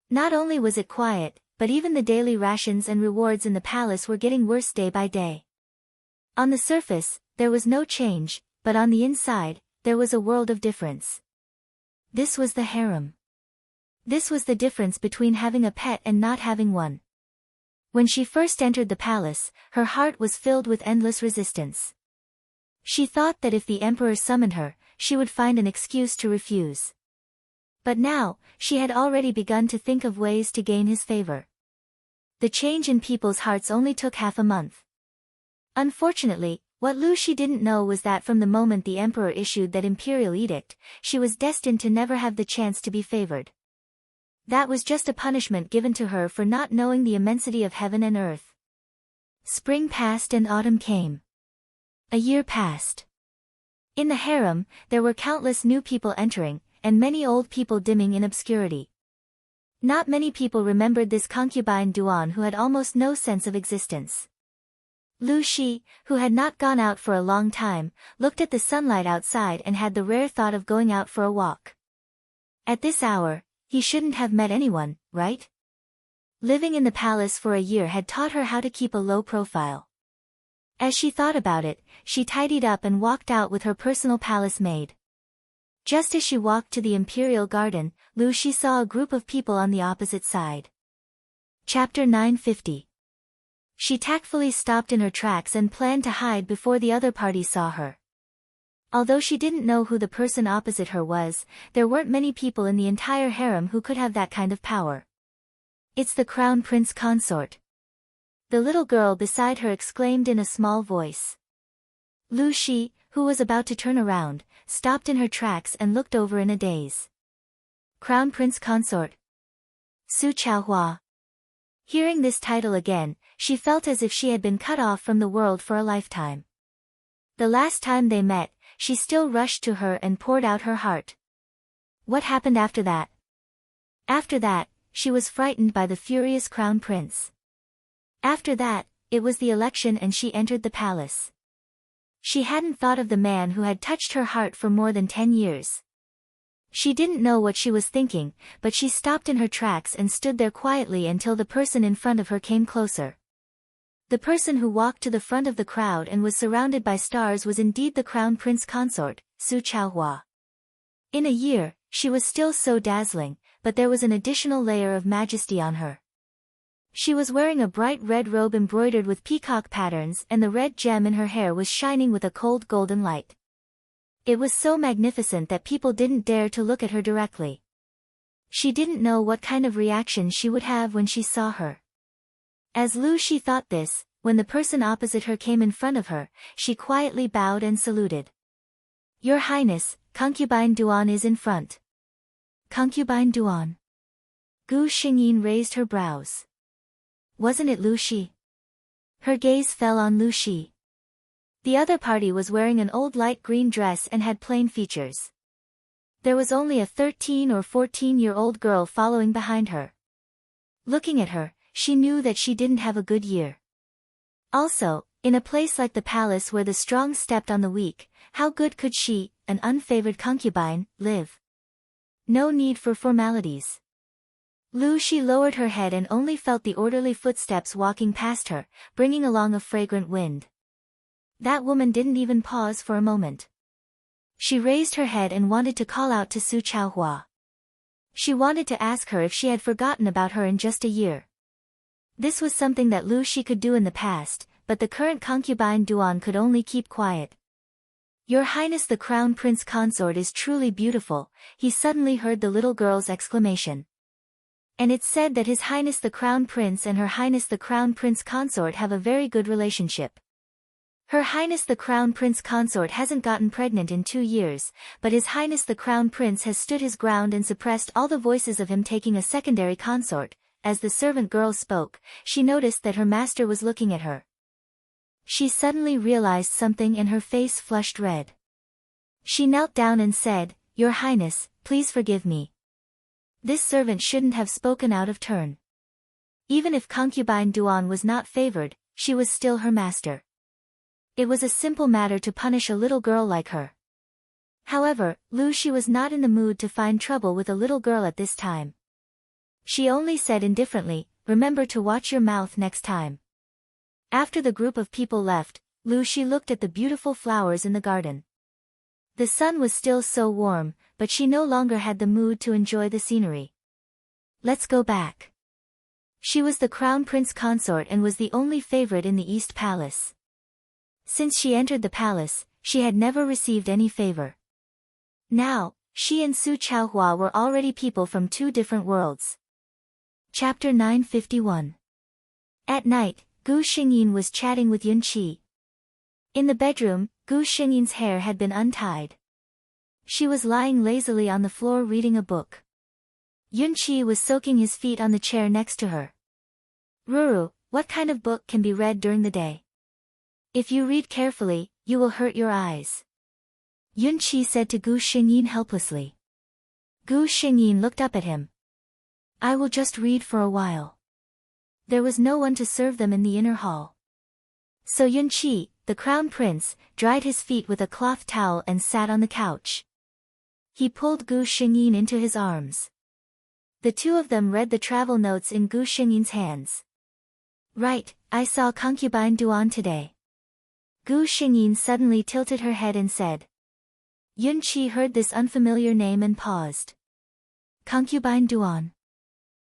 Not only was it quiet, but even the daily rations and rewards in the palace were getting worse day by day. On the surface, there was no change, but on the inside, there was a world of difference. This was the harem. This was the difference between having a pet and not having one. When she first entered the palace, her heart was filled with endless resistance. She thought that if the Emperor summoned her, she would find an excuse to refuse. But now, she had already begun to think of ways to gain his favor. The change in people's hearts only took half a month. Unfortunately, what Lu Shi didn't know was that from the moment the Emperor issued that imperial edict, she was destined to never have the chance to be favored. That was just a punishment given to her for not knowing the immensity of heaven and earth. Spring passed and autumn came. A year passed. In the harem, there were countless new people entering, and many old people dimming in obscurity. Not many people remembered this concubine Duan who had almost no sense of existence. Lu Shi, who had not gone out for a long time, looked at the sunlight outside and had the rare thought of going out for a walk. At this hour, he shouldn't have met anyone, right? Living in the palace for a year had taught her how to keep a low profile. As she thought about it, she tidied up and walked out with her personal palace maid. Just as she walked to the imperial garden, Lu Shi saw a group of people on the opposite side. Chapter 950. She tactfully stopped in her tracks and planned to hide before the other party saw her. Although she didn't know who the person opposite her was, there weren't many people in the entire harem who could have that kind of power. "It's the Crown Prince Consort," the little girl beside her exclaimed in a small voice. Lu Shi, who was about to turn around, stopped in her tracks and looked over in a daze. Crown Prince Consort. Su Chaohua. Hearing this title again, she felt as if she had been cut off from the world for a lifetime. The last time they met, she still rushed to her and poured out her heart. What happened after that? After that, she was frightened by the furious crown prince. After that, it was the election and she entered the palace. She hadn't thought of the man who had touched her heart for more than 10 years. She didn't know what she was thinking, but she stopped in her tracks and stood there quietly until the person in front of her came closer. The person who walked to the front of the crowd and was surrounded by stars was indeed the Crown Prince Consort, Su Chaohua. In a year, She was still so dazzling, but there was an additional layer of majesty on her. She was wearing a bright red robe embroidered with peacock patterns, and the red gem in her hair was shining with a cold golden light. It was so magnificent that people didn't dare to look at her directly. She didn't know what kind of reaction she would have when she saw her. As Lu Shi thought this, when the person opposite her came in front of her, she quietly bowed and saluted. "Your Highness, Concubine Duan is in front." Concubine Duan. Gu Xingyin raised her brows. Wasn't it Lu Shi? Her gaze fell on Lu Shi. The other party was wearing an old light green dress and had plain features. There was only a 13 or 14-year-old girl following behind her. Looking at her, she knew that she didn't have a good year. Also, in a place like the palace where the strong stepped on the weak, how good could she, an unfavored concubine, live? No need for formalities. Lu Shi lowered her head and only felt the orderly footsteps walking past her, bringing along a fragrant wind. That woman didn't even pause for a moment. She raised her head and wanted to call out to Su Chaohua. She wanted to ask her if she had forgotten about her in just a year. This was something that Lu Shi could do in the past, but the current concubine Duan could only keep quiet. "Your Highness the Crown Prince Consort is truly beautiful," he suddenly heard the little girl's exclamation. "And it's said that His Highness the Crown Prince and Her Highness the Crown Prince Consort have a very good relationship. Her Highness the Crown Prince Consort hasn't gotten pregnant in 2 years, but His Highness the Crown Prince has stood his ground and suppressed all the voices of him taking a secondary consort." As the servant girl spoke, she noticed that her master was looking at her. She suddenly realized something and her face flushed red. She knelt down and said, "Your Highness, please forgive me. This servant shouldn't have spoken out of turn." Even if concubine Duan was not favored, she was still her master. It was a simple matter to punish a little girl like her. However, Lu Shi was not in the mood to find trouble with a little girl at this time. She only said indifferently, "Remember to watch your mouth next time." After the group of people left, Lu Shi looked at the beautiful flowers in the garden. The sun was still so warm, but she no longer had the mood to enjoy the scenery. "Let's go back." She was the crown prince consort and was the only favorite in the East Palace. Since she entered the palace, she had never received any favor. Now, she and Su Chaohua were already people from 2 different worlds. Chapter 951. At night, Gu Xingyin was chatting with Yun Qi. In the bedroom, Gu Xingyin's hair had been untied. She was lying lazily on the floor reading a book. Yun Qi was soaking his feet on the chair next to her. "Ruru, what kind of book can be read during the day? If you read carefully, you will hurt your eyes," Yun Qi said to Gu Xingyin helplessly. Gu Xingyin looked up at him. "I will just read for a while." There was no one to serve them in the inner hall. So Yun Qi, the crown prince, dried his feet with a cloth towel and sat on the couch. He pulled Gu Xingyin into his arms. The two of them read the travel notes in Gu Xingyin's hands. "Right, I saw concubine Duan today." Gu Xingyin suddenly tilted her head and said. Yun Qi heard this unfamiliar name and paused. Concubine Duan.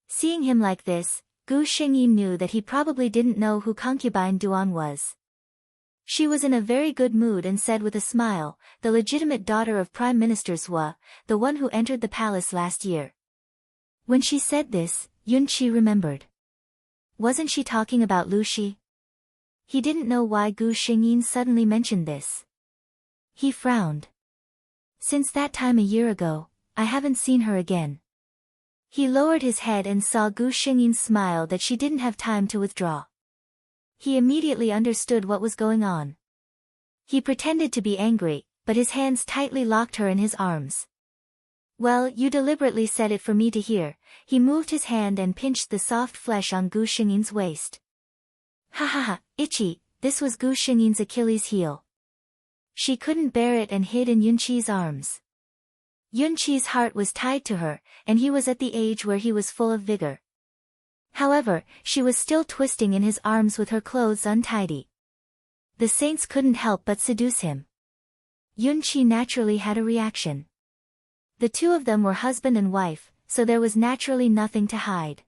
Seeing him like this, Gu Xingyin knew that he probably didn't know who concubine Duan was. She was in a very good mood and said with a smile, "The legitimate daughter of Prime Minister Zhua, the one who entered the palace last year." When she said this, Yun Qi remembered. Wasn't she talking about Lu Shi? He didn't know why Gu Xingyin suddenly mentioned this. He frowned. "Since that time a year ago, I haven't seen her again." He lowered his head and saw Gu Xingyin smile that she didn't have time to withdraw. He immediately understood what was going on. He pretended to be angry, but his hands tightly locked her in his arms. "Well, you deliberately said it for me to hear." He moved his hand and pinched the soft flesh on Gu Xingyin's waist. Ha ha ha, itchy, this was Gu Xingyin's Achilles heel. She couldn't bear it and hid in Yun Qi's arms. Yun Qi's heart was tied to her, and he was at the age where he was full of vigor. However, she was still twisting in his arms with her clothes untidy. The saints couldn't help but seduce him. Yun Qi naturally had a reaction. The two of them were husband and wife, so there was naturally nothing to hide.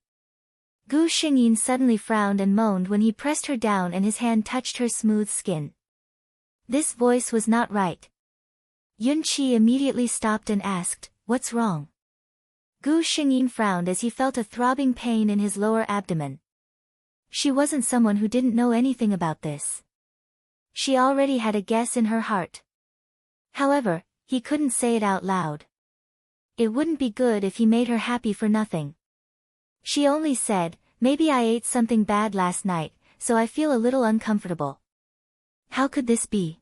Gu Xingyin suddenly frowned and moaned when he pressed her down and his hand touched her smooth skin. This voice was not right. Yun Qi immediately stopped and asked, "What's wrong?" Gu Xingyin frowned as he felt a throbbing pain in his lower abdomen. She wasn't someone who didn't know anything about this. She already had a guess in her heart. However, he couldn't say it out loud. It wouldn't be good if he made her happy for nothing. She only said, "Maybe I ate something bad last night, so I feel a little uncomfortable." How could this be?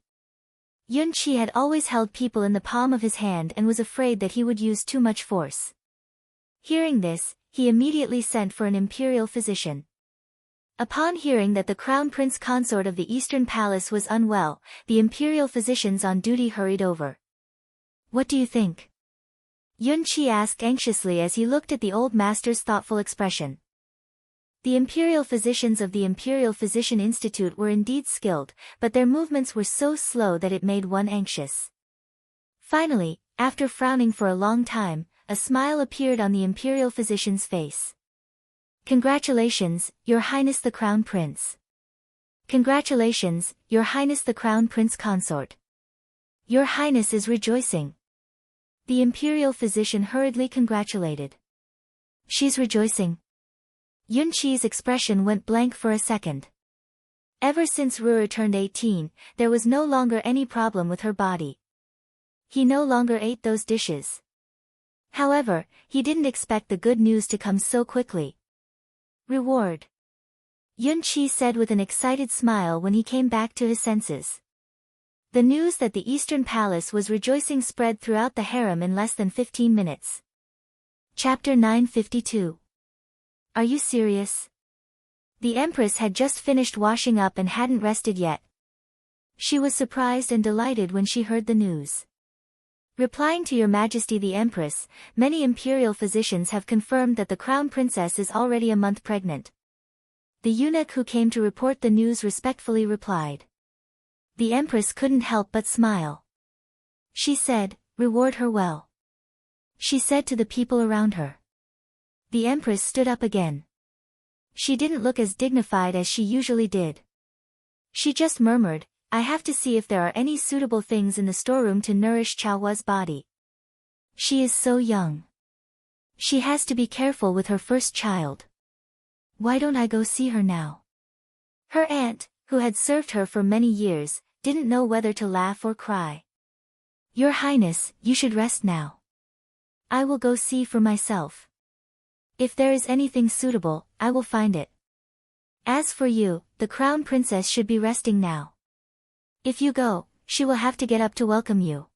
Yun Qi had always held people in the palm of his hand and was afraid that he would use too much force. Hearing this, he immediately sent for an imperial physician. Upon hearing that the crown prince consort of the Eastern Palace was unwell, the imperial physicians on duty hurried over. "What do you think?" Yun Qi asked anxiously as he looked at the old master's thoughtful expression. The imperial physicians of the Imperial Physician Institute were indeed skilled, but their movements were so slow that it made one anxious. Finally, after frowning for a long time, a smile appeared on the imperial physician's face. "Congratulations, Your Highness the Crown Prince." "Congratulations, Your Highness the Crown Prince Consort." "Your Highness is rejoicing." The imperial physician hurriedly congratulated. "She's rejoicing." Yun Qi's expression went blank for a second. Ever since Ruer turned 18, there was no longer any problem with her body. He no longer ate those dishes. However, he didn't expect the good news to come so quickly. "Reward," Yun Qi said with an excited smile when he came back to his senses. The news that the Eastern Palace was rejoicing spread throughout the harem in less than 15 minutes. Chapter 952. Are you serious? The Empress had just finished washing up and hadn't rested yet. She was surprised and delighted when she heard the news. "Replying to Your Majesty the Empress, many imperial physicians have confirmed that the Crown Princess is already a month pregnant." The eunuch who came to report the news respectfully replied. The Empress couldn't help but smile. She said, "Reward her well," she said to the people around her. The Empress stood up again. She didn't look as dignified as she usually did. She just murmured, "I have to see if there are any suitable things in the storeroom to nourish Chaohua's body. She is so young. She has to be careful with her first child. Why don't I go see her now?" Her aunt, who had served her for many years, didn't know whether to laugh or cry. "Your Highness, you should rest now. I will go see for myself. If there is anything suitable, I will find it. As for you, the Crown Princess should be resting now. If you go, she will have to get up to welcome you."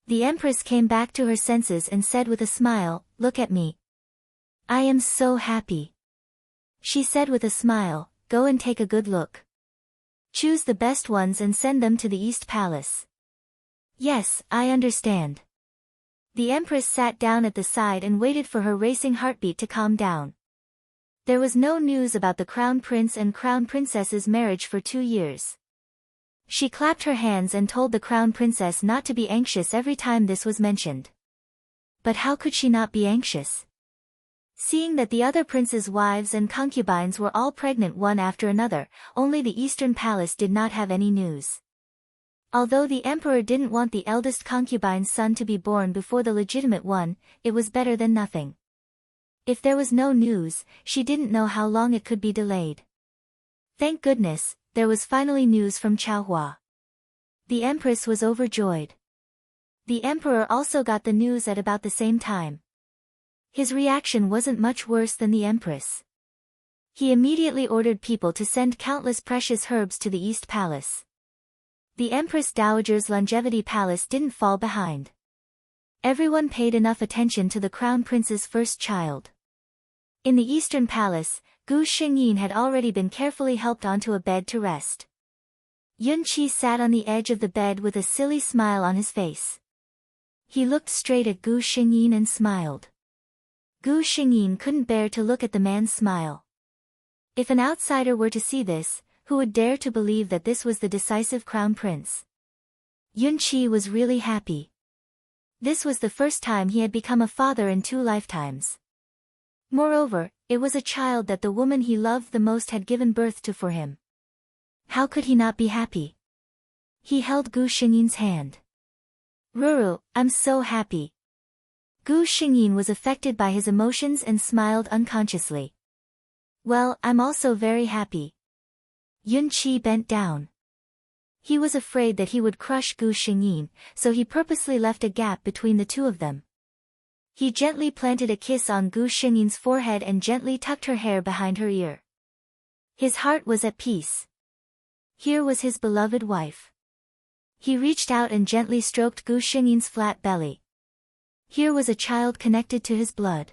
The Empress came back to her senses and said with a smile, "Look at me. I am so happy." She said with a smile, "Go and take a good look. Choose the best ones and send them to the East Palace." "Yes, I understand." The Empress sat down at the side and waited for her racing heartbeat to calm down. There was no news about the Crown Prince and Crown Princess's marriage for 2 years. She clapped her hands and told the Crown Princess not to be anxious every time this was mentioned. But how could she not be anxious? Seeing that the other princes' wives and concubines were all pregnant one after another, only the Eastern Palace did not have any news. Although the emperor didn't want the eldest concubine's son to be born before the legitimate one, it was better than nothing. If there was no news, she didn't know how long it could be delayed. Thank goodness, there was finally news from Chaohua. The Empress was overjoyed. The emperor also got the news at about the same time. His reaction wasn't much worse than the Empress. He immediately ordered people to send countless precious herbs to the East Palace. The Empress Dowager's longevity palace didn't fall behind. Everyone paid enough attention to the Crown Prince's first child. In the Eastern Palace, Gu Xingyin had already been carefully helped onto a bed to rest. Yun Qi sat on the edge of the bed with a silly smile on his face. He looked straight at Gu Xingyin and smiled. Gu Xingyin couldn't bear to look at the man's smile. If an outsider were to see this, who would dare to believe that this was the decisive Crown Prince? Yun Qi was really happy. This was the first time he had become a father in 2 lifetimes. Moreover, it was a child that the woman he loved the most had given birth to for him. How could he not be happy? He held Gu Xingyin's hand. Ruru, I'm so happy. Gu Xingyin was affected by his emotions and smiled unconsciously. Well, I'm also very happy. Yun Qi bent down. He was afraid that he would crush Gu Xingyin, so he purposely left a gap between the two of them. He gently planted a kiss on Gu Xingyin's forehead and gently tucked her hair behind her ear. His heart was at peace. Here was his beloved wife. He reached out and gently stroked Gu Xingyin's flat belly. Here was a child connected to his blood.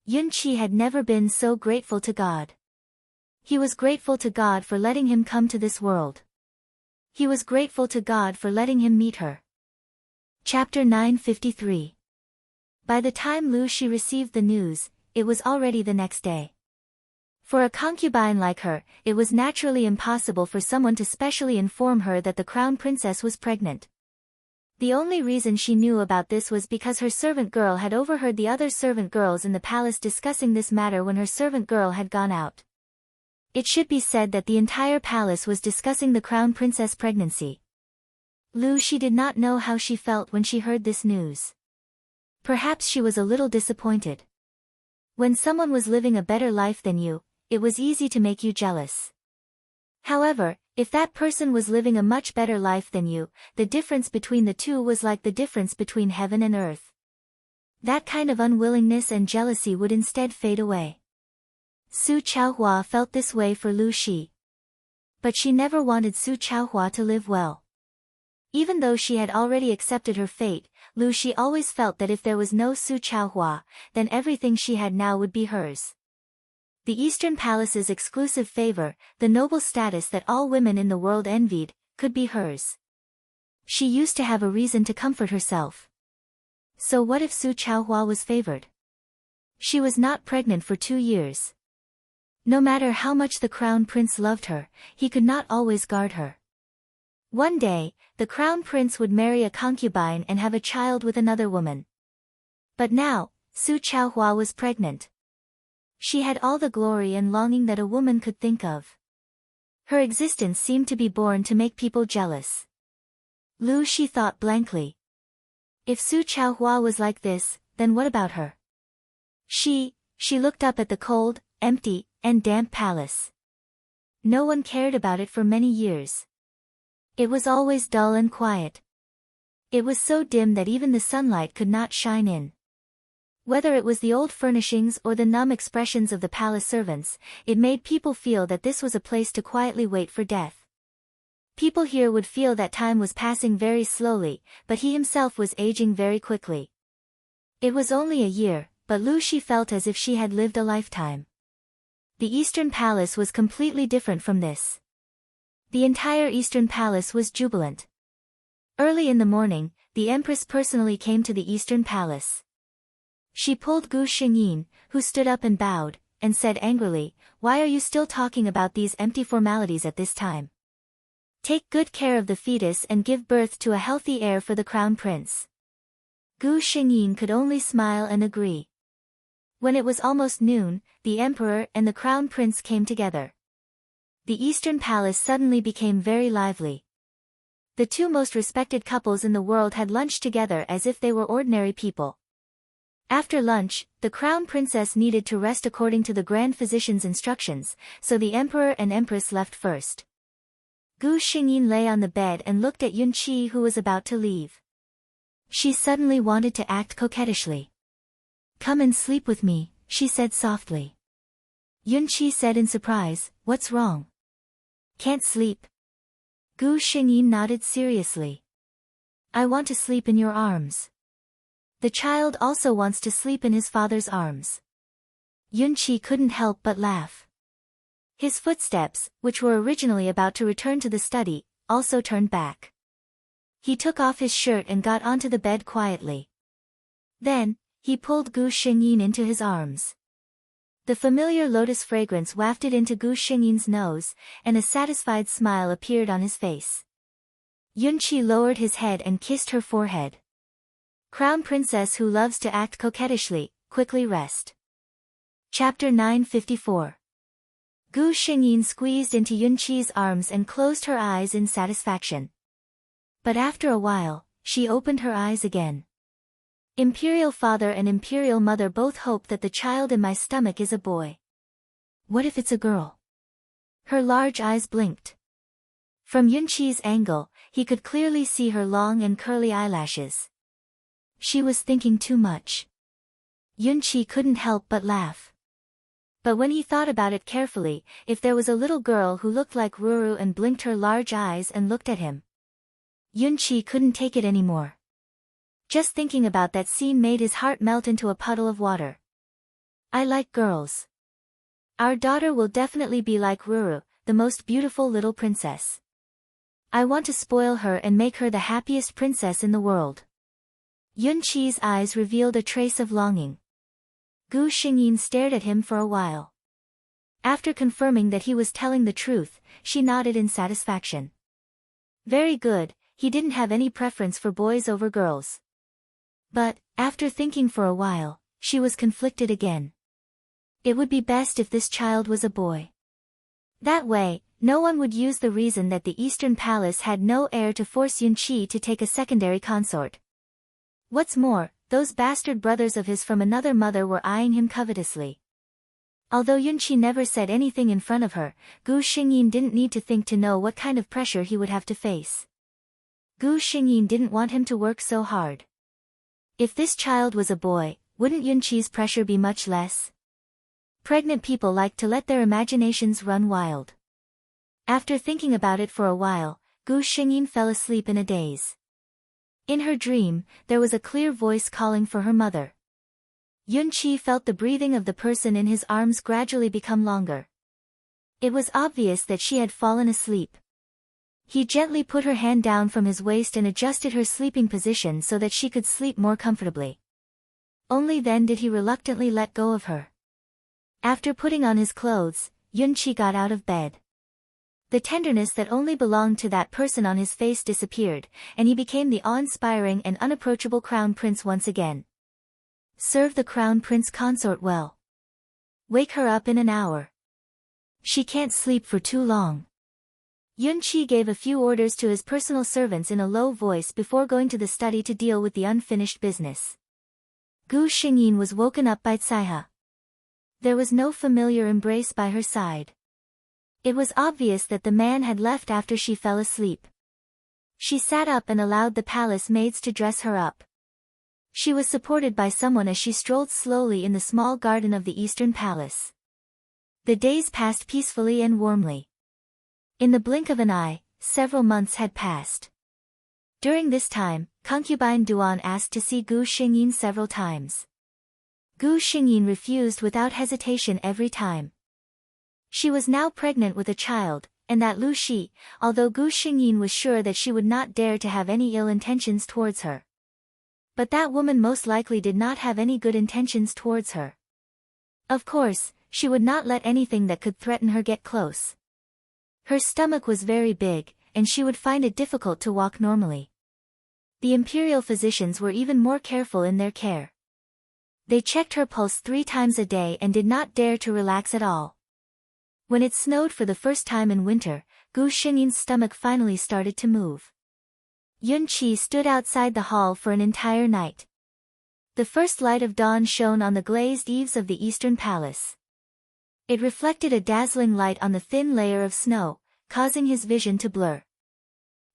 Yun Qi had never been so grateful to God. He was grateful to God for letting him come to this world. He was grateful to God for letting him meet her. Chapter 953. By the time Lu Shi received the news, it was already the next day. For a concubine like her, it was naturally impossible for someone to specially inform her that the crown princess was pregnant. The only reason she knew about this was because her servant girl had overheard the other servant girls in the palace discussing this matter when her servant girl had gone out. It should be said that the entire palace was discussing the crown princess pregnancy. Lu Shi did not know how she felt when she heard this news. Perhaps she was a little disappointed. When someone was living a better life than you, it was easy to make you jealous. However, if that person was living a much better life than you, the difference between the two was like the difference between heaven and earth. That kind of unwillingness and jealousy would instead fade away. Su Chaohua felt this way for Lu Shi. But she never wanted Su Chaohua to live well. Even though she had already accepted her fate, Lu Shi always felt that if there was no Su Chaohua, then everything she had now would be hers. The Eastern Palace's exclusive favor, the noble status that all women in the world envied, could be hers. She used to have a reason to comfort herself. So what if Su Chaohua was favored? She was not pregnant for 2 years. No matter how much the crown prince loved her, he could not always guard her. One day, the crown prince would marry a concubine and have a child with another woman. But now, Su Chaohua was pregnant. She had all the glory and longing that a woman could think of. Her existence seemed to be born to make people jealous. Lu Shi thought blankly. If Su Chaohua was like this, then what about her? She looked up at the cold, empty, and damp palace. No one cared about it for many years. It was always dull and quiet. It was so dim that even the sunlight could not shine in. Whether it was the old furnishings or the numb expressions of the palace servants, it made people feel that this was a place to quietly wait for death. People here would feel that time was passing very slowly, but he himself was aging very quickly. It was only a year, but Lu Shi felt as if she had lived a lifetime. The Eastern Palace was completely different from this. The entire Eastern Palace was jubilant. Early in the morning, the Empress personally came to the Eastern Palace. She pulled Gu Xingyin, who stood up and bowed, and said angrily, "Why are you still talking about these empty formalities at this time? Take good care of the fetus and give birth to a healthy heir for the crown prince." Gu Xingyin could only smile and agree. When it was almost noon, the emperor and the crown prince came together. The Eastern Palace suddenly became very lively. The two most respected couples in the world had lunch together as if they were ordinary people. After lunch, the crown princess needed to rest according to the grand physician's instructions, so the emperor and empress left first. Gu Xingyin lay on the bed and looked at Yun Qi, who was about to leave. She suddenly wanted to act coquettishly. "Come and sleep with me," she said softly. Yun Qi said in surprise, "What's wrong?" "Can't sleep." Gu Xingyin nodded seriously. "I want to sleep in your arms." The child also wants to sleep in his father's arms. Yun Qi couldn't help but laugh. His footsteps, which were originally about to return to the study, also turned back. He took off his shirt and got onto the bed quietly. Then, he pulled Gu Xingyin into his arms. The familiar lotus fragrance wafted into Gu Xingyin's nose, and a satisfied smile appeared on his face. Yun Qi lowered his head and kissed her forehead. Crown princess who loves to act coquettishly, quickly rest. Chapter 954. Gu Xingyin squeezed into Yunqi's arms and closed her eyes in satisfaction. But after a while, she opened her eyes again. Imperial father and imperial mother both hope that the child in my stomach is a boy. What if it's a girl? Her large eyes blinked. From Yunqi's angle, he could clearly see her long and curly eyelashes. She was thinking too much. Yunqi couldn't help but laugh. But when he thought about it carefully, if there was a little girl who looked like Ruru and blinked her large eyes and looked at him, Yunqi couldn't take it anymore. Just thinking about that scene made his heart melt into a puddle of water. I like girls. Our daughter will definitely be like Ruru, the most beautiful little princess. I want to spoil her and make her the happiest princess in the world. Yunqi's eyes revealed a trace of longing. Gu Xingyin stared at him for a while. After confirming that he was telling the truth, she nodded in satisfaction. Very good, he didn't have any preference for boys over girls. But, after thinking for a while, she was conflicted again. It would be best if this child was a boy. That way, no one would use the reason that the Eastern Palace had no heir to force Yunqi to take a secondary consort. What's more, those bastard brothers of his from another mother were eyeing him covetously. Although Yunqi never said anything in front of her, Gu Xingyin didn't need to think to know what kind of pressure he would have to face. Gu Xingyin didn't want him to work so hard. If this child was a boy, wouldn't Yunqi's pressure be much less? Pregnant people like to let their imaginations run wild. After thinking about it for a while, Gu Xingyin fell asleep in a daze. In her dream, there was a clear voice calling for her mother. Yunqi felt the breathing of the person in his arms gradually become longer. It was obvious that she had fallen asleep. He gently put her hand down from his waist and adjusted her sleeping position so that she could sleep more comfortably. Only then did he reluctantly let go of her. After putting on his clothes, Yunqi got out of bed. The tenderness that only belonged to that person on his face disappeared, and he became the awe-inspiring and unapproachable crown prince once again. Serve the crown prince consort well. Wake her up in an hour. She can't sleep for too long. Yunqi gave a few orders to his personal servants in a low voice before going to the study to deal with the unfinished business. Gu Xingyin was woken up by Caihe. There was no familiar embrace by her side. It was obvious that the man had left after she fell asleep. She sat up and allowed the palace maids to dress her up. She was supported by someone as she strolled slowly in the small garden of the Eastern Palace. The days passed peacefully and warmly. In the blink of an eye, several months had passed. During this time, concubine Duan asked to see Gu Xingyin several times. Gu Xingyin refused without hesitation every time. She was now pregnant with a child, and that Lu Shi, although Gu Xingyin was sure that she would not dare to have any ill intentions towards her. But that woman most likely did not have any good intentions towards her. Of course, she would not let anything that could threaten her get close. Her stomach was very big, and she would find it difficult to walk normally. The imperial physicians were even more careful in their care. They checked her pulse 3 times a day and did not dare to relax at all. When it snowed for the first time in winter, Gu Xingyin's stomach finally started to move. Yunqi stood outside the hall for an entire night. The first light of dawn shone on the glazed eaves of the Eastern Palace. It reflected a dazzling light on the thin layer of snow, causing his vision to blur.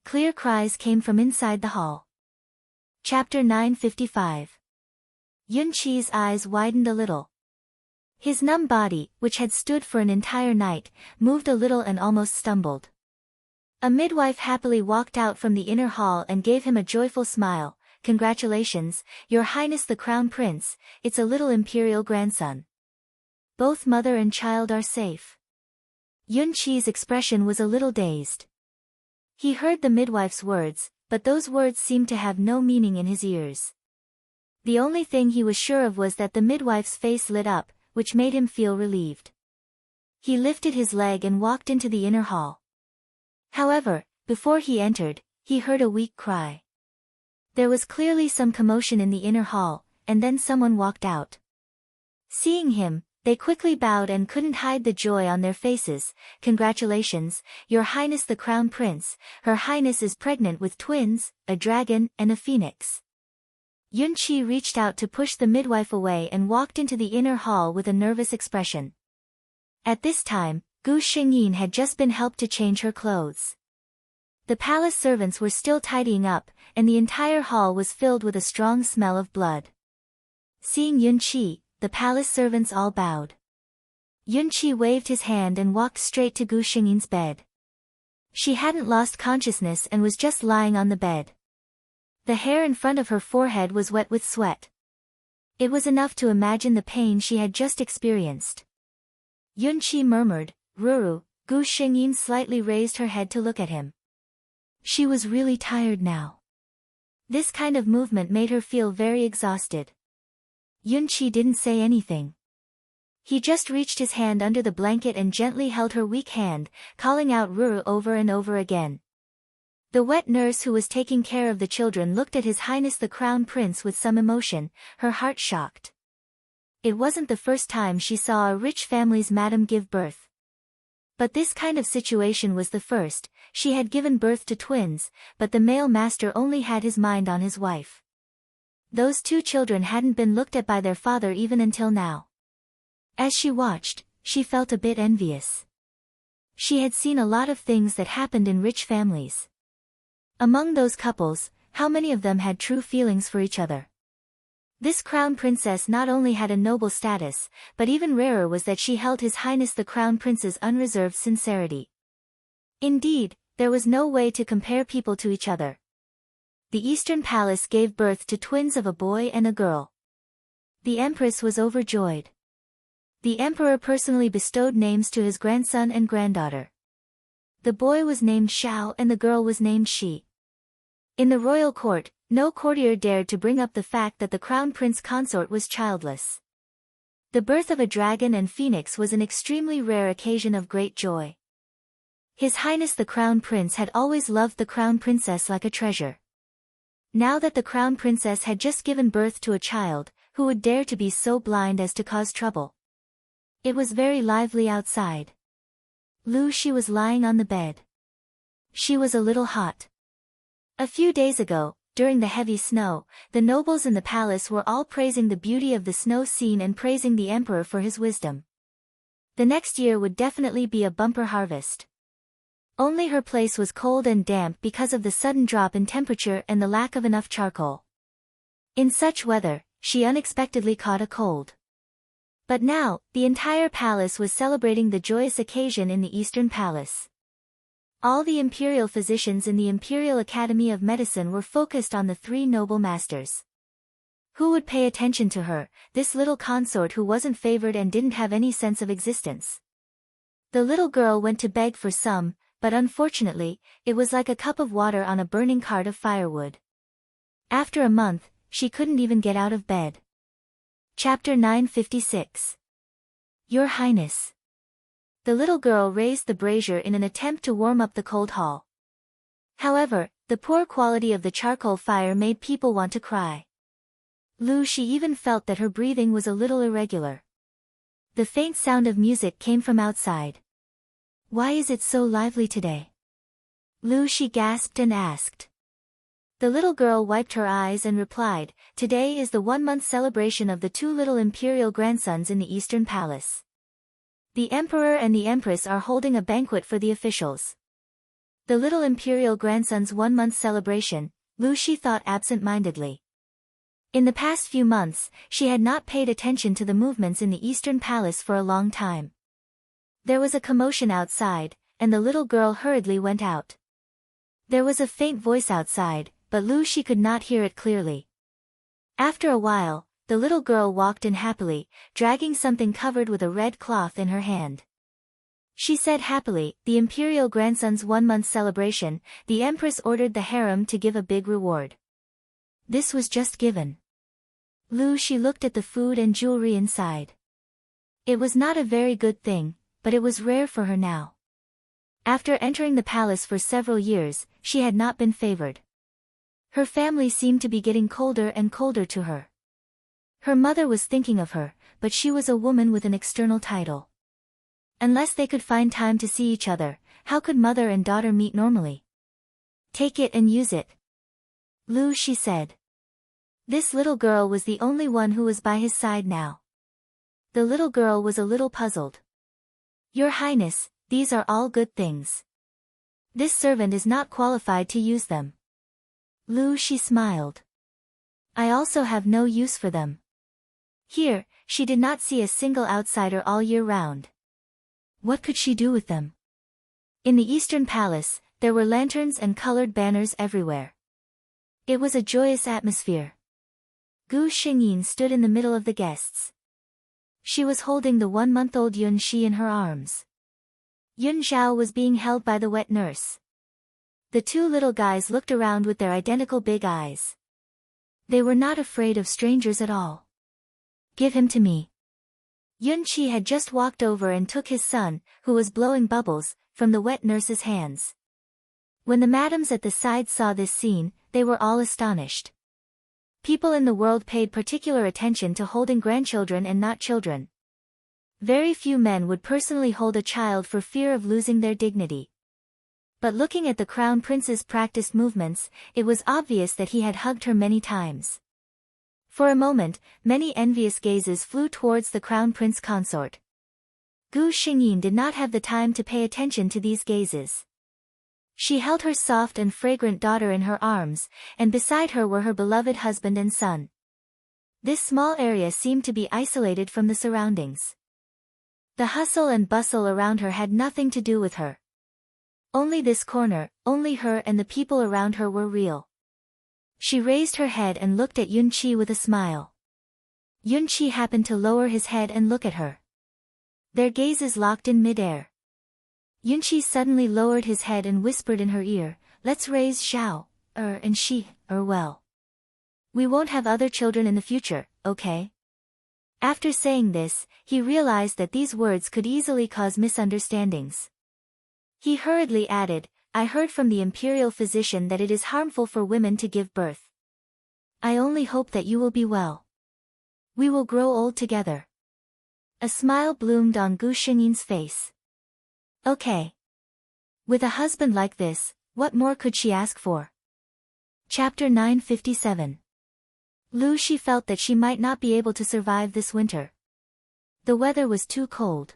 Clear cries came from inside the hall. Chapter 955. Yunqi's eyes widened a little. His numb body, which had stood for an entire night, moved a little and almost stumbled. A midwife happily walked out from the inner hall and gave him a joyful smile. "Congratulations, Your Highness the Crown Prince, it's a little imperial grandson. Both mother and child are safe." Yunqi's expression was a little dazed. He heard the midwife's words, but those words seemed to have no meaning in his ears. The only thing he was sure of was that the midwife's face lit up, which made him feel relieved. He lifted his leg and walked into the inner hall. However, before he entered, he heard a weak cry. There was clearly some commotion in the inner hall, and then someone walked out. Seeing him, they quickly bowed and couldn't hide the joy on their faces. "Congratulations, Your Highness the Crown Prince. Her Highness is pregnant with twins, a dragon and a phoenix." Yunqi reached out to push the midwife away and walked into the inner hall with a nervous expression. At this time, Gu Xingyin had just been helped to change her clothes. The palace servants were still tidying up, and the entire hall was filled with a strong smell of blood. Seeing Yunqi, the palace servants all bowed. Yunqi waved his hand and walked straight to Gu Xingyin's bed. She hadn't lost consciousness and was just lying on the bed. The hair in front of her forehead was wet with sweat. It was enough to imagine the pain she had just experienced. Yunqi murmured, "Ruru." Gu Xingyin slightly raised her head to look at him. She was really tired now. This kind of movement made her feel very exhausted. Yunqi didn't say anything. He just reached his hand under the blanket and gently held her weak hand, calling out "Ruru" over and over again. The wet nurse who was taking care of the children looked at His Highness the Crown Prince with some emotion, her heart shocked. It wasn't the first time she saw a rich family's madam give birth. But this kind of situation was the first. She had given birth to twins, but the male master only had his mind on his wife. Those two children hadn't been looked at by their father even until now. As she watched, she felt a bit envious. She had seen a lot of things that happened in rich families. Among those couples, how many of them had true feelings for each other? This crown princess not only had a noble status, but even rarer was that she held His Highness the Crown Prince's unreserved sincerity. Indeed, there was no way to compare people to each other. The Eastern Palace gave birth to twins of a boy and a girl. The Empress was overjoyed. The Emperor personally bestowed names to his grandson and granddaughter. The boy was named Xiao and the girl was named Shi. In the royal court, no courtier dared to bring up the fact that the crown prince consort was childless. The birth of a dragon and phoenix was an extremely rare occasion of great joy. His Highness the Crown Prince had always loved the crown princess like a treasure. Now that the crown princess had just given birth to a child, who would dare to be so blind as to cause trouble? It was very lively outside. She was lying on the bed. She was a little hot. A few days ago, during the heavy snow, the nobles in the palace were all praising the beauty of the snow scene and praising the emperor for his wisdom. The next year would definitely be a bumper harvest. Only her place was cold and damp because of the sudden drop in temperature and the lack of enough charcoal. In such weather, she unexpectedly caught a cold. But now, the entire palace was celebrating the joyous occasion in the Eastern Palace. All the imperial physicians in the Imperial Academy of Medicine were focused on the three noble masters. Who would pay attention to her, this little consort who wasn't favored and didn't have any sense of existence? The little girl went to beg for some, but unfortunately, it was like a cup of water on a burning cart of firewood. After a month, she couldn't even get out of bed. Chapter 956. Your Highness. The little girl raised the brazier in an attempt to warm up the cold hall. However, the poor quality of the charcoal fire made people want to cry. She even felt that her breathing was a little irregular. The faint sound of music came from outside. Why is it so lively today? She gasped and asked. The little girl wiped her eyes and replied, today is the 1-month celebration of the 2 little imperial grandsons in the Eastern Palace. The Emperor and the Empress are holding a banquet for the officials. The little imperial grandson's 1-month celebration, She thought absent-mindedly. In the past few months, she had not paid attention to the movements in the Eastern Palace for a long time. There was a commotion outside, and the little girl hurriedly went out. There was a faint voice outside, but she could not hear it clearly. After a while, the little girl walked in happily, dragging something covered with a red cloth in her hand. She said happily, the imperial grandson's 1-month celebration, the Empress ordered the harem to give a big reward. This was just given. She looked at the food and jewelry inside. It was not a very good thing, but it was rare for her now. After entering the palace for several years, she had not been favored. Her family seemed to be getting colder and colder to her. Her mother was thinking of her, but she was a woman with an external title. Unless they could find time to see each other, how could mother and daughter meet normally? Take it and use it. Lu, she said. This little girl was the only one who was by his side now. The little girl was a little puzzled. Your Highness, these are all good things. This servant is not qualified to use them. Lu, she smiled. I also have no use for them. Here, she did not see a single outsider all year round. What could she do with them? In the Eastern Palace, there were lanterns and colored banners everywhere. It was a joyous atmosphere. Gu Xingyin stood in the middle of the guests. She was holding the 1-month-old Yun Shi in her arms. Yun Zhao was being held by the wet nurse. The two little guys looked around with their identical big eyes. They were not afraid of strangers at all. Give him to me. Yun Qi had just walked over and took his son, who was blowing bubbles, from the wet nurse's hands. When the madams at the side saw this scene, they were all astonished. People in the world paid particular attention to holding grandchildren and not children. Very few men would personally hold a child for fear of losing their dignity. But looking at the crown prince's practiced movements, it was obvious that he had hugged her many times. For a moment, many envious gazes flew towards the crown prince consort. Gu Xingyin did not have the time to pay attention to these gazes. She held her soft and fragrant daughter in her arms, and beside her were her beloved husband and son. This small area seemed to be isolated from the surroundings. The hustle and bustle around her had nothing to do with her. Only this corner, only her and the people around her were real. She raised her head and looked at Yun Qi with a smile. Yun Qi happened to lower his head and look at her. Their gazes locked in midair. Yun Qi suddenly lowered his head and whispered in her ear, let's raise Zhao, and Shi, well. We won't have other children in the future, okay? After saying this, he realized that these words could easily cause misunderstandings. He hurriedly added, I heard from the imperial physician that it is harmful for women to give birth. I only hope that you will be well. We will grow old together. A smile bloomed on Gu Xingyin's face. Okay. With a husband like this, what more could she ask for? Chapter 957. Lu, she felt that she might not be able to survive this winter. The weather was too cold.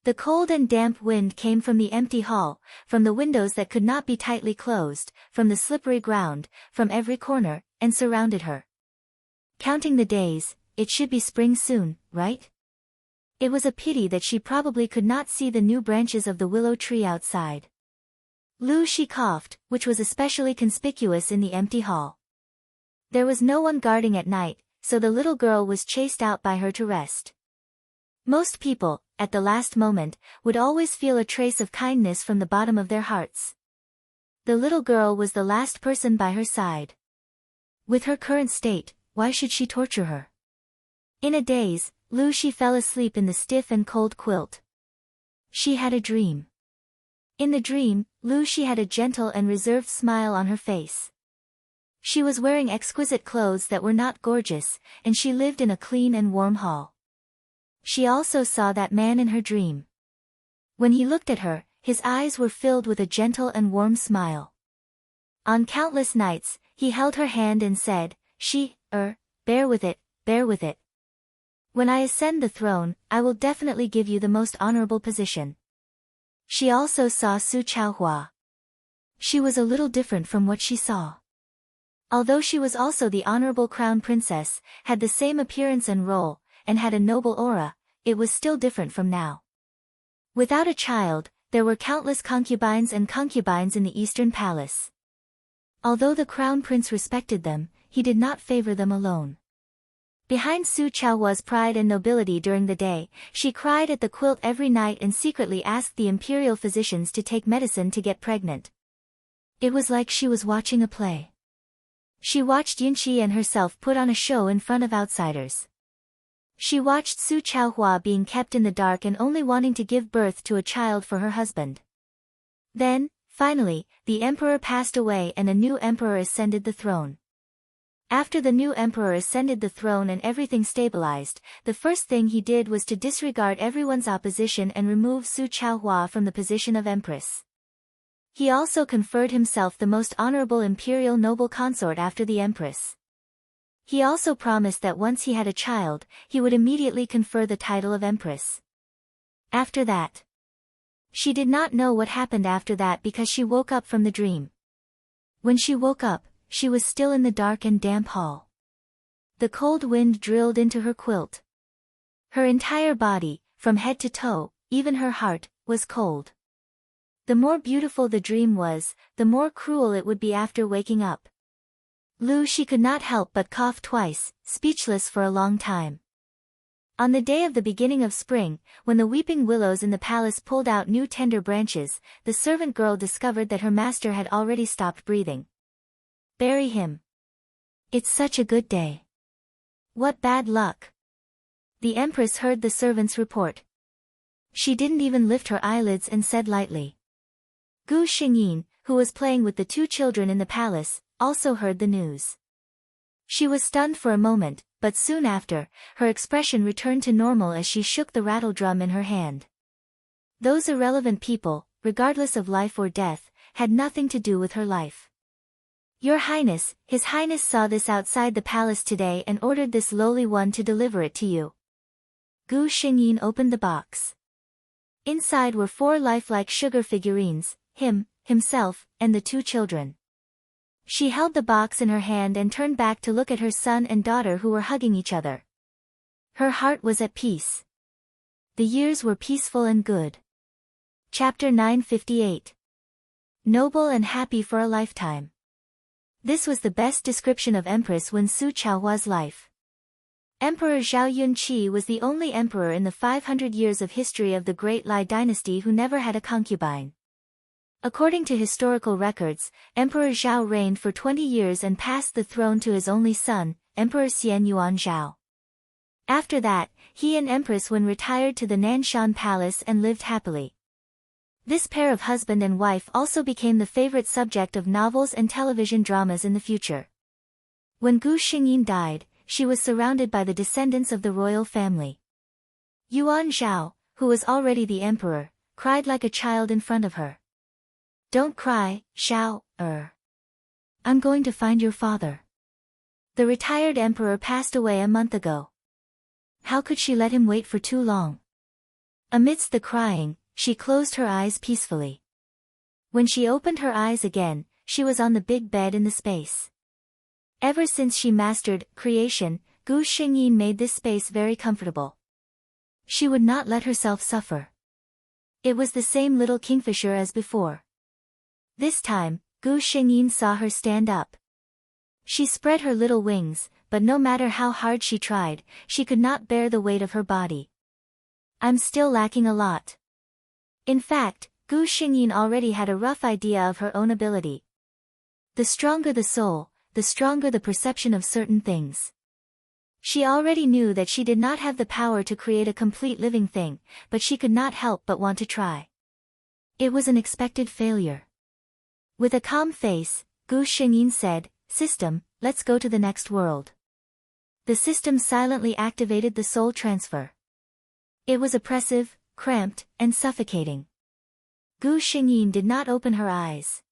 The cold and damp wind came from the empty hall, from the windows that could not be tightly closed, from the slippery ground, from every corner, and surrounded her. Counting the days, it should be spring soon, right? It was a pity that she probably could not see the new branches of the willow tree outside. Lu, she coughed, which was especially conspicuous in the empty hall. There was no one guarding at night, so the little girl was chased out by her to rest. Most people, at the last moment, would always feel a trace of kindness from the bottom of their hearts. The little girl was the last person by her side. With her current state, why should she torture her? In a daze, Lu, she fell asleep in the stiff and cold quilt. She had a dream. In the dream, Lu, she had a gentle and reserved smile on her face. She was wearing exquisite clothes that were not gorgeous, and she lived in a clean and warm hall. She also saw that man in her dream. When he looked at her, his eyes were filled with a gentle and warm smile. On countless nights, he held her hand and said, bear with it, bear with it. When I ascend the throne, I will definitely give you the most honorable position. She also saw Su Chaohua. She was a little different from what she saw. Although she was also the honorable crown princess, had the same appearance and role, and had a noble aura, it was still different from now. Without a child, there were countless concubines and concubines in the Eastern Palace. Although the crown prince respected them, he did not favor them alone. Behind Su Chaohua's pride and nobility during the day, she cried at the quilt every night and secretly asked the imperial physicians to take medicine to get pregnant. It was like she was watching a play. She watched Yunqi and herself put on a show in front of outsiders. She watched Su Chaohua being kept in the dark and only wanting to give birth to a child for her husband. Then, Finally, the emperor passed away and a new emperor ascended the throne. After the new emperor ascended the throne and everything stabilized, the first thing he did was to disregard everyone's opposition and remove Su Chaohua from the position of empress. He also conferred himself the most honorable imperial noble consort after the empress. He also promised that once he had a child, he would immediately confer the title of empress. After that, she did not know what happened after that because she woke up from the dream. When she woke up, she was still in the dark and damp hall. The cold wind drilled into her quilt. Her entire body, from head to toe, even her heart, was cold. The more beautiful the dream was, the more cruel it would be after waking up. She could not help but cough twice, speechless for a long time. On the day of the beginning of spring, when the weeping willows in the palace pulled out new tender branches, the servant girl discovered that her master had already stopped breathing. Bury him. It's such a good day. What bad luck. The empress heard the servant's report. She didn't even lift her eyelids and said lightly. Gu Xingyin, who was playing with the two children in the palace, also heard the news. She was stunned for a moment, but soon after, her expression returned to normal as she shook the rattle drum in her hand. Those irrelevant people, regardless of life or death, had nothing to do with her life. Your Highness, His Highness saw this outside the palace today and ordered this lowly one to deliver it to you. Gu Xingyin opened the box. Inside were 4 lifelike sugar figurines, him, himself, and the 2 children. She held the box in her hand and turned back to look at her son and daughter who were hugging each other. Her heart was at peace. The years were peaceful and good. Chapter 958. Noble and happy for a lifetime. This was the best description of Empress Wen Su Chaohua's life. Emperor Zhao Yunqi was the only emperor in the 500 years of history of the Great Lai dynasty who never had a concubine. According to historical records, Emperor Zhao reigned for 20 years and passed the throne to his only son, Emperor Xian Yuan Zhao. After that, he and Empress Wen retired to the Nanshan Palace and lived happily. This pair of husband and wife also became the favorite subject of novels and television dramas in the future. When Gu Xingyin died, she was surrounded by the descendants of the royal family. Yuan Zhao, who was already the emperor, cried like a child in front of her. Don't cry, Zhao. I'm going to find your father. The retired emperor passed away a month ago. How could she let him wait for too long? Amidst the crying, she closed her eyes peacefully. When she opened her eyes again, she was on the big bed in the space. Ever since she mastered creation, Gu Xingyin made this space very comfortable. She would not let herself suffer. It was the same little kingfisher as before. This time, Gu Xingyin saw her stand up. She spread her little wings, but no matter how hard she tried, she could not bear the weight of her body. I'm still lacking a lot. In fact, Gu Xingyin already had a rough idea of her own ability. The stronger the soul, the stronger the perception of certain things. She already knew that she did not have the power to create a complete living thing, but she could not help but want to try. It was an expected failure. With a calm face, Gu Xingyin said, "System, let's go to the next world." The system silently activated the soul transfer. It was oppressive, cramped, and suffocating. Gu Xingyin did not open her eyes.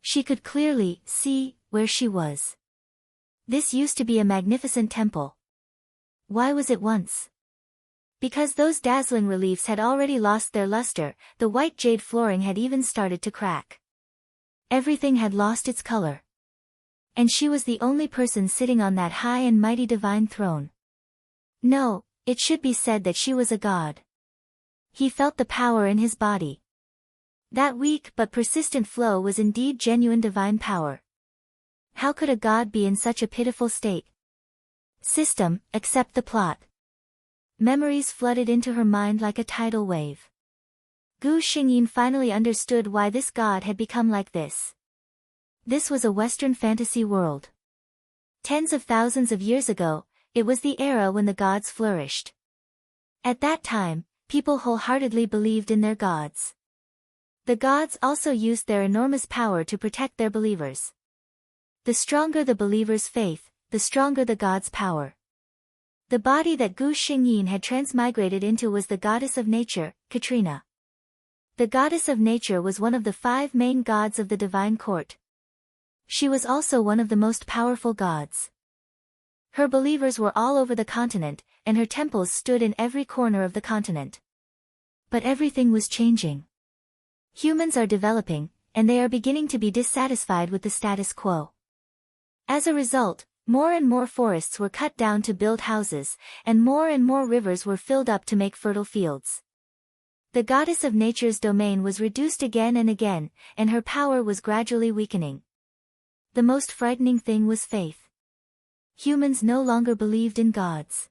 She could clearly see where she was. This used to be a magnificent temple. Why was it once? Because those dazzling reliefs had already lost their luster, the white jade flooring had even started to crack. Everything had lost its color. And she was the only person sitting on that high and mighty divine throne. No, it should be said that she was a god. He felt the power in his body. That weak but persistent flow was indeed genuine divine power. How could a god be in such a pitiful state? System, accept the plot. Memories flooded into her mind like a tidal wave. Gu Xingyin finally understood why this god had become like this. This was a Western fantasy world. Tens of thousands of years ago, it was the era when the gods flourished. At that time, people wholeheartedly believed in their gods. The gods also used their enormous power to protect their believers. The stronger the believer's faith, the stronger the god's power. The body that Gu Xingyin had transmigrated into was the goddess of nature, Katrina. The goddess of nature was one of the 5 main gods of the divine court. She was also one of the most powerful gods. Her believers were all over the continent, and her temples stood in every corner of the continent. But everything was changing. Humans are developing, and they are beginning to be dissatisfied with the status quo. As a result, more and more forests were cut down to build houses, and more rivers were filled up to make fertile fields. The goddess of nature's domain was reduced again and again, and her power was gradually weakening. The most frightening thing was faith. Humans no longer believed in gods.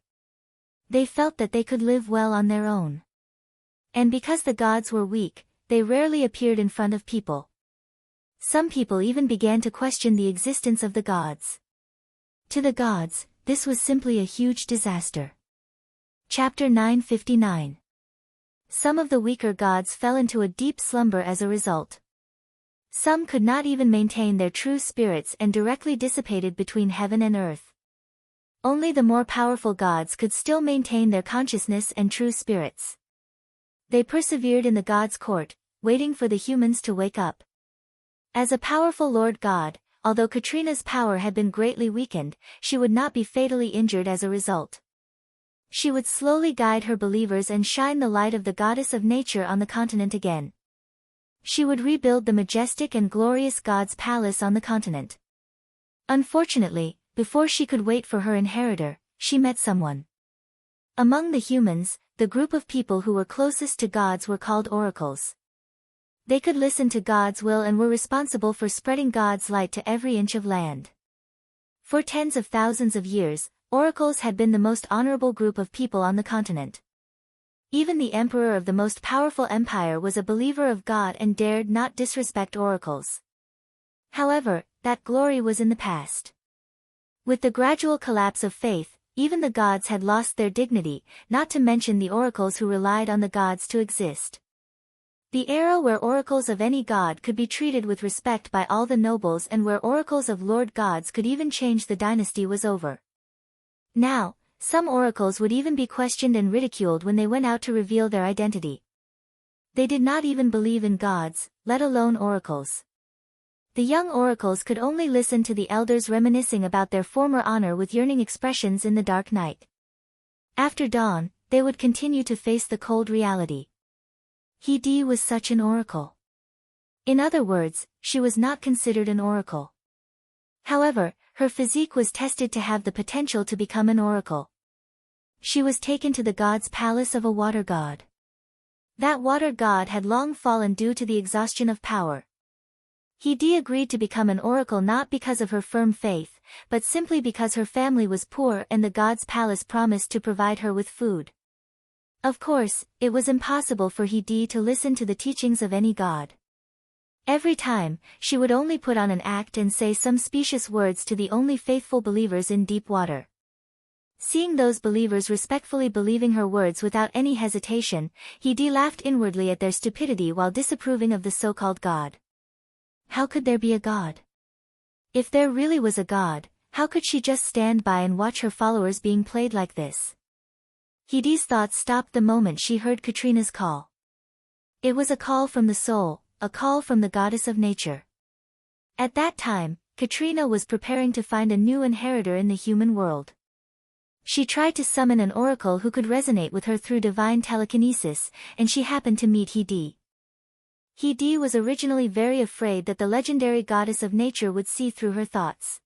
They felt that they could live well on their own. And because the gods were weak, they rarely appeared in front of people. Some people even began to question the existence of the gods. To the gods, this was simply a huge disaster. Chapter 959. Some of the weaker gods fell into a deep slumber as a result. Some could not even maintain their true spirits and directly dissipated between heaven and earth. Only the more powerful gods could still maintain their consciousness and true spirits. They persevered in the gods' court, waiting for the humans to wake up. As a powerful Lord God, although Katrina's power had been greatly weakened, she would not be fatally injured as a result. She would slowly guide her believers and shine the light of the goddess of nature on the continent again. She would rebuild the majestic and glorious God's palace on the continent. Unfortunately, before she could wait for her inheritor, she met someone. Among the humans, the group of people who were closest to gods were called oracles. They could listen to God's will and were responsible for spreading God's light to every inch of land. For tens of thousands of years, oracles had been the most honorable group of people on the continent. Even the emperor of the most powerful empire was a believer of God and dared not disrespect oracles. However, that glory was in the past. With the gradual collapse of faith, even the gods had lost their dignity, not to mention the oracles who relied on the gods to exist. The era where oracles of any god could be treated with respect by all the nobles and where oracles of lord gods could even change the dynasty was over. Now, some oracles would even be questioned and ridiculed when they went out to reveal their identity. They did not even believe in gods, let alone oracles. The young oracles could only listen to the elders reminiscing about their former honor with yearning expressions in the dark night. After dawn, they would continue to face the cold reality. He was such an oracle. In other words, she was not considered an oracle. However, her physique was tested to have the potential to become an oracle. She was taken to the god's palace of a water god. That water god had long fallen due to the exhaustion of power. He agreed to become an oracle not because of her firm faith, but simply because her family was poor and the god's palace promised to provide her with food. Of course, it was impossible for He to listen to the teachings of any god. Every time, she would only put on an act and say some specious words to the only faithful believers in deep water. Seeing those believers respectfully believing her words without any hesitation, He laughed inwardly at their stupidity while disapproving of the so-called god. How could there be a god? If there really was a god, how could she just stand by and watch her followers being played like this? He's thoughts stopped the moment she heard Katrina's call. It was a call from the soul, a call from the goddess of nature. At that time, Katrina was preparing to find a new inheritor in the human world. She tried to summon an oracle who could resonate with her through divine telekinesis, and she happened to meet He was originally very afraid that the legendary goddess of nature would see through her thoughts.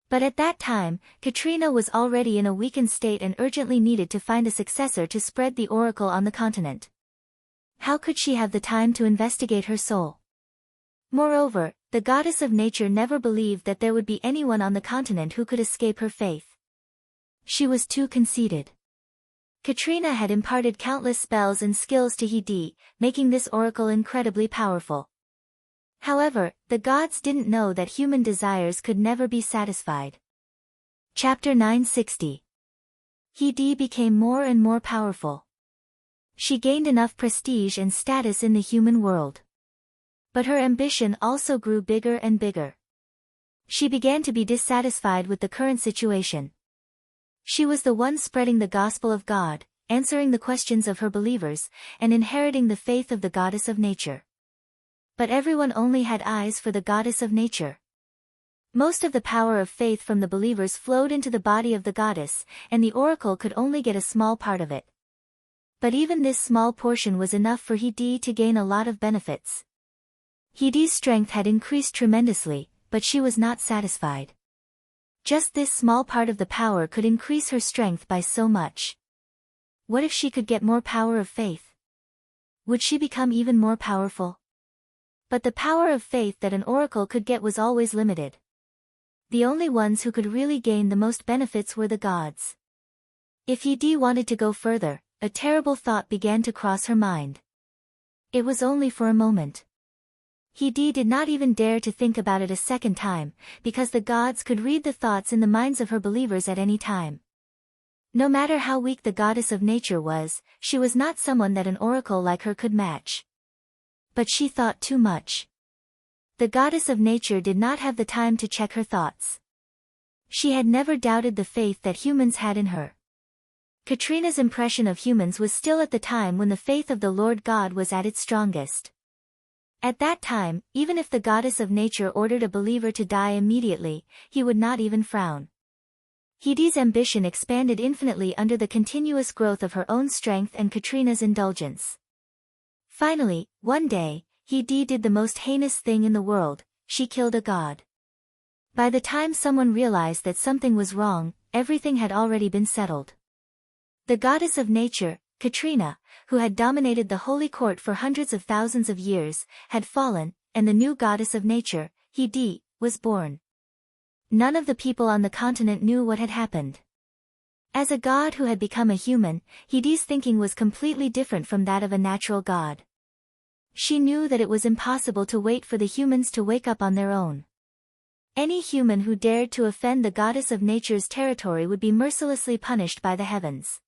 But at that time, Katrina was already in a weakened state and urgently needed to find a successor to spread the oracle on the continent. How could she have the time to investigate her soul? Moreover, the goddess of nature never believed that there would be anyone on the continent who could escape her faith. She was too conceited. Katrina had imparted countless spells and skills to He, making this oracle incredibly powerful. However, the gods didn't know that human desires could never be satisfied. Chapter 960. He became more and more powerful. She gained enough prestige and status in the human world. But her ambition also grew bigger and bigger. She began to be dissatisfied with the current situation. She was the one spreading the gospel of God, answering the questions of her believers, and inheriting the faith of the goddess of nature. But everyone only had eyes for the goddess of nature. Most of the power of faith from the believers flowed into the body of the goddess, and the oracle could only get a small part of it. But even this small portion was enough for Heidi to gain a lot of benefits. Heidi's strength had increased tremendously, but she was not satisfied. Just this small part of the power could increase her strength by so much. What if she could get more power of faith? Would she become even more powerful? But the power of faith that an oracle could get was always limited. The only ones who could really gain the most benefits were the gods. If Heidi wanted to go further, a terrible thought began to cross her mind. It was only for a moment. Heidi did not even dare to think about it a second time, because the gods could read the thoughts in the minds of her believers at any time. No matter how weak the goddess of nature was, she was not someone that an oracle like her could match. But she thought too much. The goddess of nature did not have the time to check her thoughts. She had never doubted the faith that humans had in her. Katrina's impression of humans was still at the time when the faith of the Lord God was at its strongest. At that time, even if the goddess of nature ordered a believer to die immediately, he would not even frown. Heidi's ambition expanded infinitely under the continuous growth of her own strength and Katrina's indulgence. Finally, one day, Heidi did the most heinous thing in the world: she killed a god. By the time someone realized that something was wrong, everything had already been settled. The goddess of nature, Katrina, who had dominated the holy court for hundreds of thousands of years, had fallen, and the new goddess of nature, Heidi, was born. None of the people on the continent knew what had happened. As a god who had become a human, Heidi's thinking was completely different from that of a natural god. She knew that it was impossible to wait for the humans to wake up on their own. Any human who dared to offend the goddess of nature's territory would be mercilessly punished by the heavens.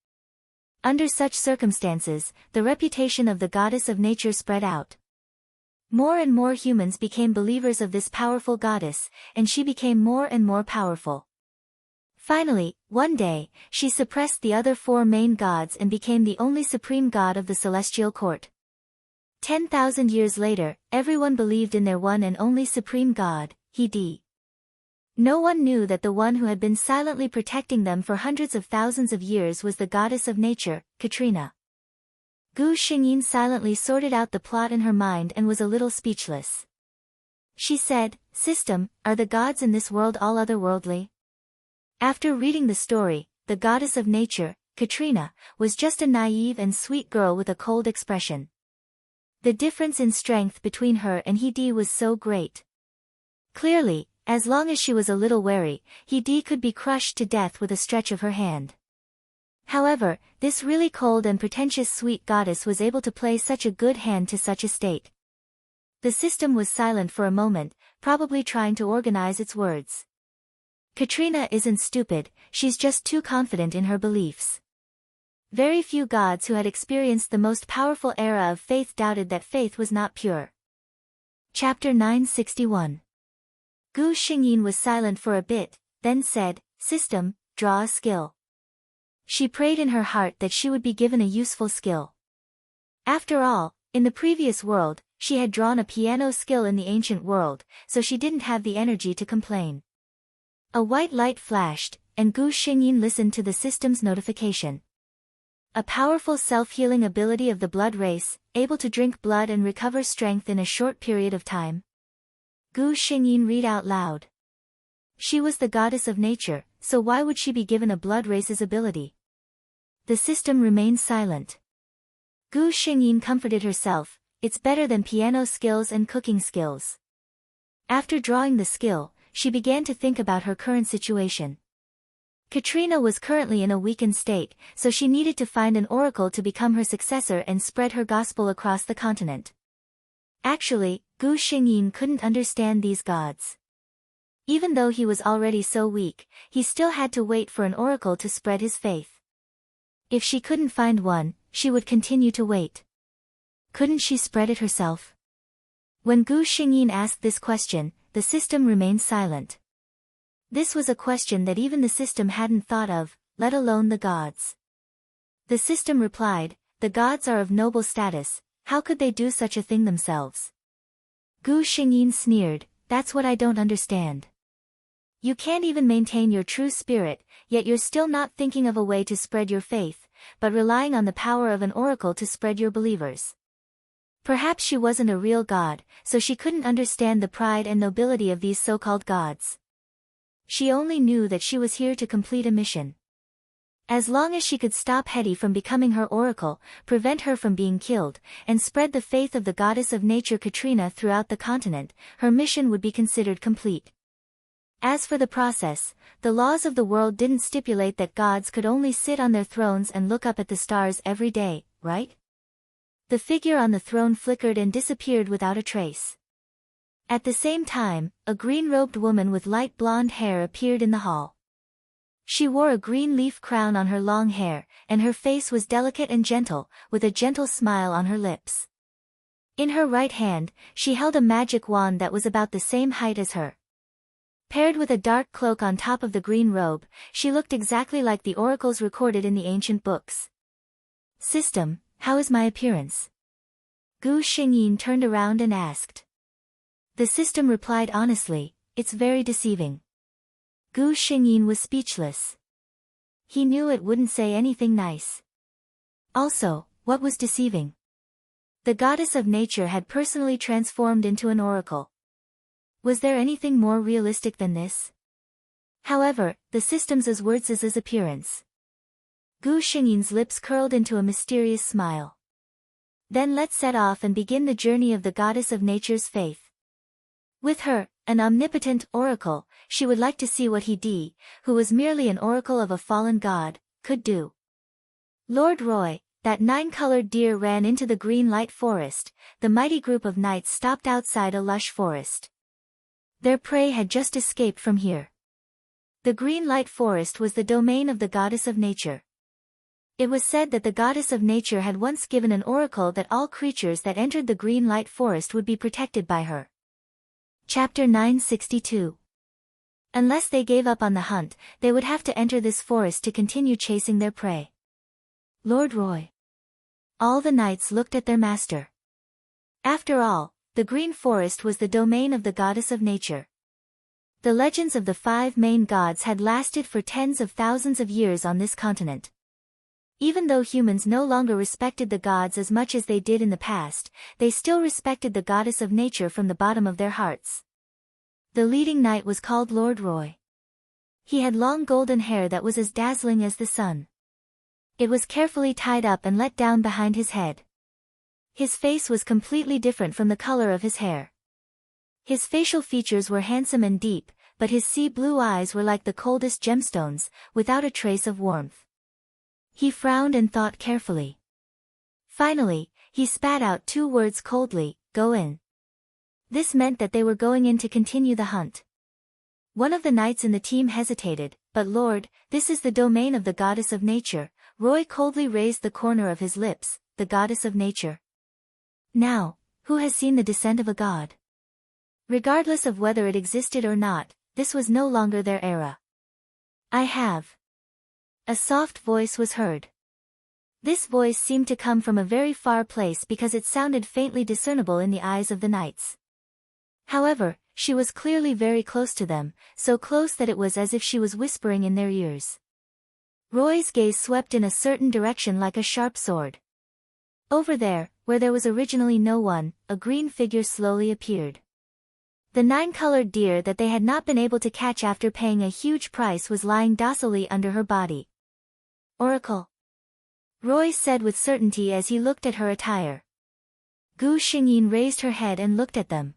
Under such circumstances, the reputation of the goddess of nature spread out. More and more humans became believers of this powerful goddess, and she became more and more powerful. Finally, one day, she suppressed the other four main gods and became the only supreme god of the celestial court. 10,000 years later, everyone believed in their one and only supreme god, Heidi. No one knew that the one who had been silently protecting them for hundreds of thousands of years was the goddess of nature, Katrina. Gu Xingyin silently sorted out the plot in her mind and was a little speechless. She said, "System, are the gods in this world all otherworldly?" After reading the story, the goddess of nature, Katrina, was just a naive and sweet girl with a cold expression. The difference in strength between her and Heidi was so great. Clearly, as long as she was a little wary, Heidi could be crushed to death with a stretch of her hand. However, this really cold and pretentious sweet goddess was able to play such a good hand to such a state. The system was silent for a moment, probably trying to organize its words. Katrina isn't stupid, she's just too confident in her beliefs. Very few gods who had experienced the most powerful era of faith doubted that faith was not pure. Chapter 961. Gu Xingyin was silent for a bit, then said, "System, draw a skill." She prayed in her heart that she would be given a useful skill. After all, in the previous world, she had drawn a piano skill in the ancient world, so she didn't have the energy to complain. A white light flashed, and Gu Xingyin listened to the system's notification. A powerful self-healing ability of the blood race, able to drink blood and recover strength in a short period of time. Gu Xingyin read out loud. She was the goddess of nature, so why would she be given a blood race's ability? The system remained silent. Gu Xingyin comforted herself, it's better than piano skills and cooking skills. After drawing the skill, she began to think about her current situation. Katrina was currently in a weakened state, so she needed to find an oracle to become her successor and spread her gospel across the continent. Actually, Gu Xingyin couldn't understand these gods. Even though he was already so weak, he still had to wait for an oracle to spread his faith. If she couldn't find one, she would continue to wait. Couldn't she spread it herself? When Gu Xingyin asked this question, the system remained silent. This was a question that even the system hadn't thought of, let alone the gods. The system replied, "The gods are of noble status, how could they do such a thing themselves?" Gu Xingyin sneered, "That's what I don't understand. You can't even maintain your true spirit, yet you're still not thinking of a way to spread your faith, but relying on the power of an oracle to spread your believers." Perhaps she wasn't a real god, so she couldn't understand the pride and nobility of these so-called gods. She only knew that she was here to complete a mission. As long as she could stop Hetty from becoming her oracle, prevent her from being killed, and spread the faith of the goddess of nature Katrina throughout the continent, her mission would be considered complete. As for the process, the laws of the world didn't stipulate that gods could only sit on their thrones and look up at the stars every day, right? The figure on the throne flickered and disappeared without a trace. At the same time, a green-robed woman with light blonde hair appeared in the hall. She wore a green leaf crown on her long hair, and her face was delicate and gentle, with a gentle smile on her lips. In her right hand, she held a magic wand that was about the same height as her. Paired with a dark cloak on top of the green robe, she looked exactly like the oracles recorded in the ancient books. "System, how is my appearance?" Gu Xingyin turned around and asked. The system replied honestly, "It's very deceiving." Gu Xingyin was speechless. He knew it wouldn't say anything nice. Also, what was deceiving? The goddess of nature had personally transformed into an oracle. Was there anything more realistic than this? However, the system's words is his appearance. Gu Xingyin's lips curled into a mysterious smile. Then let's set off and begin the journey of the goddess of nature's faith. With her, an omnipotent oracle, she would like to see what he, who was merely an oracle of a fallen god, could do. Lord Roy, that 9-colored deer ran into the green light forest. The mighty group of knights stopped outside a lush forest. Their prey had just escaped from here. The green light forest was the domain of the goddess of nature. It was said that the goddess of nature had once given an oracle that all creatures that entered the green light forest would be protected by her. Chapter 962. Unless they gave up on the hunt, they would have to enter this forest to continue chasing their prey. Lord Roy. All the knights looked at their master. After all, the green forest was the domain of the goddess of nature. The legends of the 5 main gods had lasted for tens of thousands of years on this continent. Even though humans no longer respected the gods as much as they did in the past, they still respected the goddess of nature from the bottom of their hearts. The leading knight was called Lord Roy. He had long golden hair that was as dazzling as the sun. It was carefully tied up and let down behind his head. His face was completely different from the color of his hair. His facial features were handsome and deep, but his sea blue eyes were like the coldest gemstones, without a trace of warmth. He frowned and thought carefully. Finally, he spat out 2 words coldly, "Go in." This meant that they were going in to continue the hunt. One of the knights in the team hesitated, "But Lord, this is the domain of the goddess of nature." Roy coldly raised the corner of his lips, "The goddess of nature." Now, who has seen the descent of a god? Regardless of whether it existed or not, this was no longer their era. "I have." A soft voice was heard. This voice seemed to come from a very far place because it sounded faintly discernible in the eyes of the knights. However, she was clearly very close to them, so close that it was as if she was whispering in their ears. Roy's gaze swept in a certain direction like a sharp sword. Over there, where there was originally no one, a green figure slowly appeared. The 9-colored deer that they had not been able to catch after paying a huge price was lying docilely under her body. "Oracle," Roy said with certainty as he looked at her attire. Gu Xingyin raised her head and looked at them.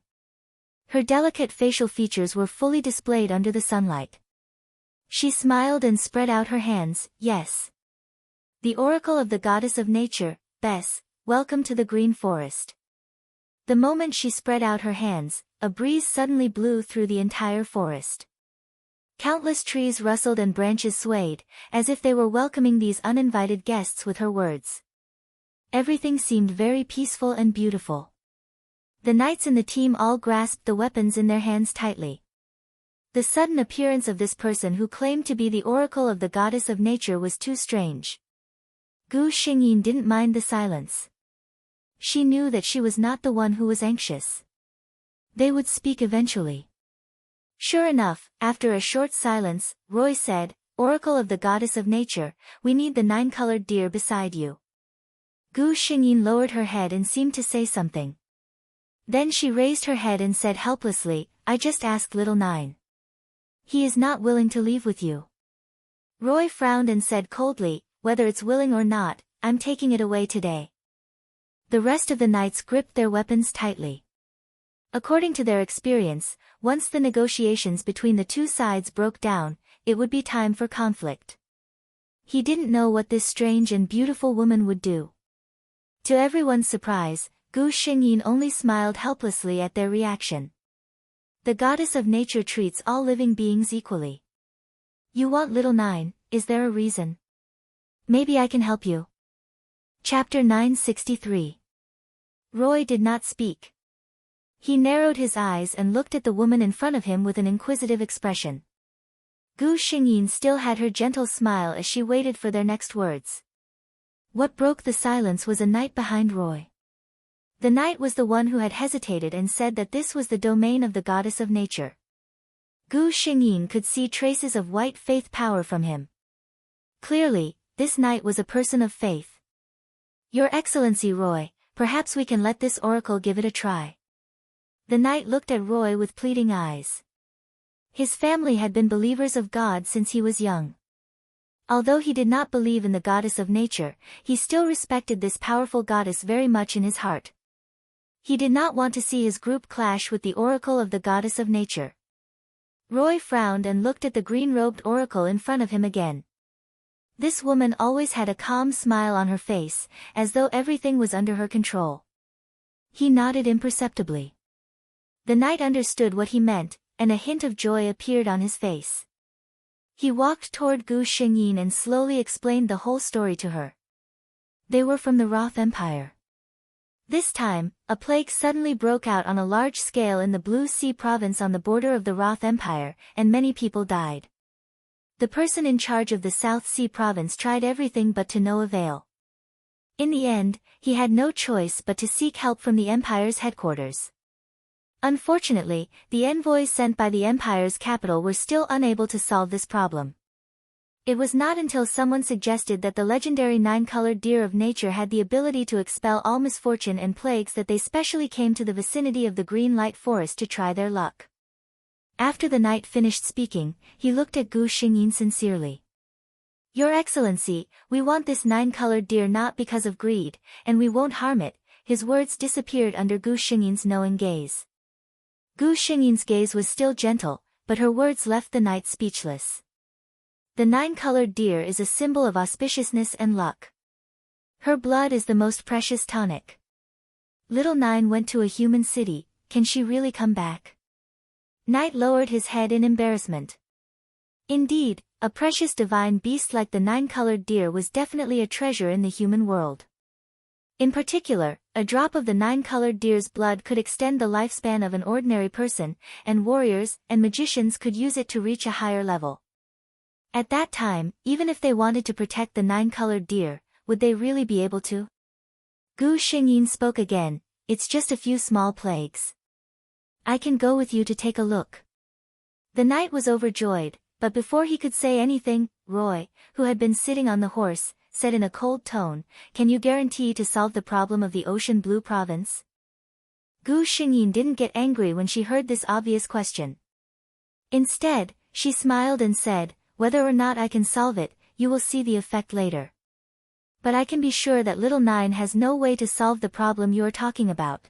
Her delicate facial features were fully displayed under the sunlight. She smiled and spread out her hands. "Yes. The oracle of the goddess of nature, Bess, welcome to the green forest." The moment she spread out her hands, a breeze suddenly blew through the entire forest. Countless trees rustled and branches swayed, as if they were welcoming these uninvited guests with her words. Everything seemed very peaceful and beautiful. The knights in the team all grasped the weapons in their hands tightly. The sudden appearance of this person who claimed to be the oracle of the goddess of nature was too strange. Gu Xingyin didn't mind the silence. She knew that she was not the one who was anxious. They would speak eventually. Sure enough, after a short silence, Roy said, "Oracle of the goddess of nature, we need the 9-colored deer beside you." Gu Xingyin lowered her head and seemed to say something. Then she raised her head and said helplessly, "I just asked little 9. He is not willing to leave with you." Roy frowned and said coldly, "Whether it's willing or not, I'm taking it away today." The rest of the knights gripped their weapons tightly. According to their experience, once the negotiations between the two sides broke down, it would be time for conflict. He didn't know what this strange and beautiful woman would do. To everyone's surprise, Gu Xingyin only smiled helplessly at their reaction. The goddess of nature treats all living beings equally. You want little 9, is there a reason? Maybe I can help you. Chapter 963. Roy did not speak. He narrowed his eyes and looked at the woman in front of him with an inquisitive expression. Gu Xingyin still had her gentle smile as she waited for their next words. What broke the silence was a knight behind Roy. The knight was the one who had hesitated and said that this was the domain of the goddess of nature. Gu Xingyin could see traces of white faith power from him. Clearly, this knight was a person of faith. Your Excellency Roy, perhaps we can let this oracle give it a try. The knight looked at Roy with pleading eyes. His family had been believers of God since he was young. Although he did not believe in the goddess of nature, he still respected this powerful goddess very much in his heart. He did not want to see his group clash with the oracle of the goddess of nature. Roy frowned and looked at the green-robed oracle in front of him again. This woman always had a calm smile on her face, as though everything was under her control. He nodded imperceptibly. The knight understood what he meant, and a hint of joy appeared on his face. He walked toward Gu Xingyin and slowly explained the whole story to her. They were from the Roth Empire. This time, a plague suddenly broke out on a large scale in the Blue Sea province on the border of the Roth Empire, and many people died. The person in charge of the South Sea province tried everything but to no avail. In the end, he had no choice but to seek help from the Empire's headquarters. Unfortunately, the envoys sent by the Empire's capital were still unable to solve this problem. It was not until someone suggested that the legendary 9-colored deer of nature had the ability to expel all misfortune and plagues that they specially came to the vicinity of the Green Light Forest to try their luck. After the knight finished speaking, he looked at Gu Xingyin sincerely. Your Excellency, we want this 9-colored deer not because of greed, and we won't harm it. His words disappeared under Gu Xingyin's knowing gaze. Gu Xingyin's gaze was still gentle, but her words left the knight speechless. The 9-colored deer is a symbol of auspiciousness and luck. Her blood is the most precious tonic. Little 9 went to a human city, can she really come back? Knight lowered his head in embarrassment. Indeed, a precious divine beast like the 9-colored deer was definitely a treasure in the human world. In particular, a drop of the 9-colored deer's blood could extend the lifespan of an ordinary person, and warriors and magicians could use it to reach a higher level. At that time, even if they wanted to protect the 9-colored deer, would they really be able to? Gu Xingyin spoke again, it's just a few small plagues. I can go with you to take a look. The knight was overjoyed, but before he could say anything, Roy, who had been sitting on the horse, said in a cold tone, can you guarantee to solve the problem of the Ocean Blue Province? Gu Xingyin didn't get angry when she heard this obvious question. Instead, she smiled and said, whether or not I can solve it, you will see the effect later. But I can be sure that little 9 has no way to solve the problem you are talking about.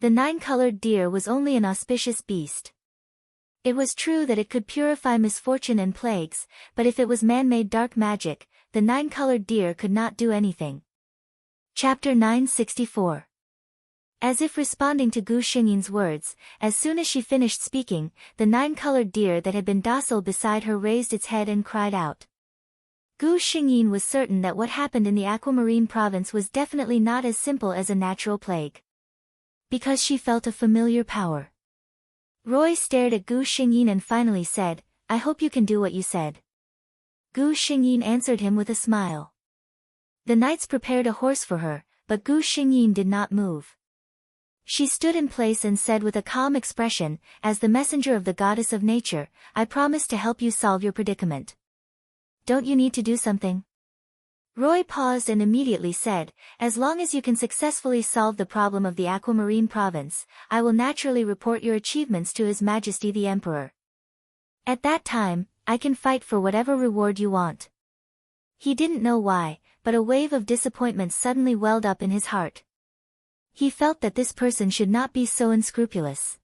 The 9-colored deer was only an auspicious beast. It was true that it could purify misfortune and plagues, but if it was man-made dark magic, the 9-colored deer could not do anything. Chapter 964. As if responding to Gu Xingyin's words, as soon as she finished speaking, the 9-colored deer that had been docile beside her raised its head and cried out. Gu Xingyin was certain that what happened in the Aquamarine province was definitely not as simple as a natural plague. Because she felt a familiar power. Roy stared at Gu Xingyin and finally said, I hope you can do what you said. Gu Xingyin answered him with a smile. The knights prepared a horse for her, but Gu Xingyin did not move. She stood in place and said with a calm expression, as the messenger of the goddess of nature, I promise to help you solve your predicament. Don't you need to do something? Roy paused and immediately said, as long as you can successfully solve the problem of the Aquamarine province, I will naturally report your achievements to His Majesty the Emperor. At that time, I can fight for whatever reward you want. He didn't know why, but a wave of disappointment suddenly welled up in his heart. He felt that this person should not be so unscrupulous.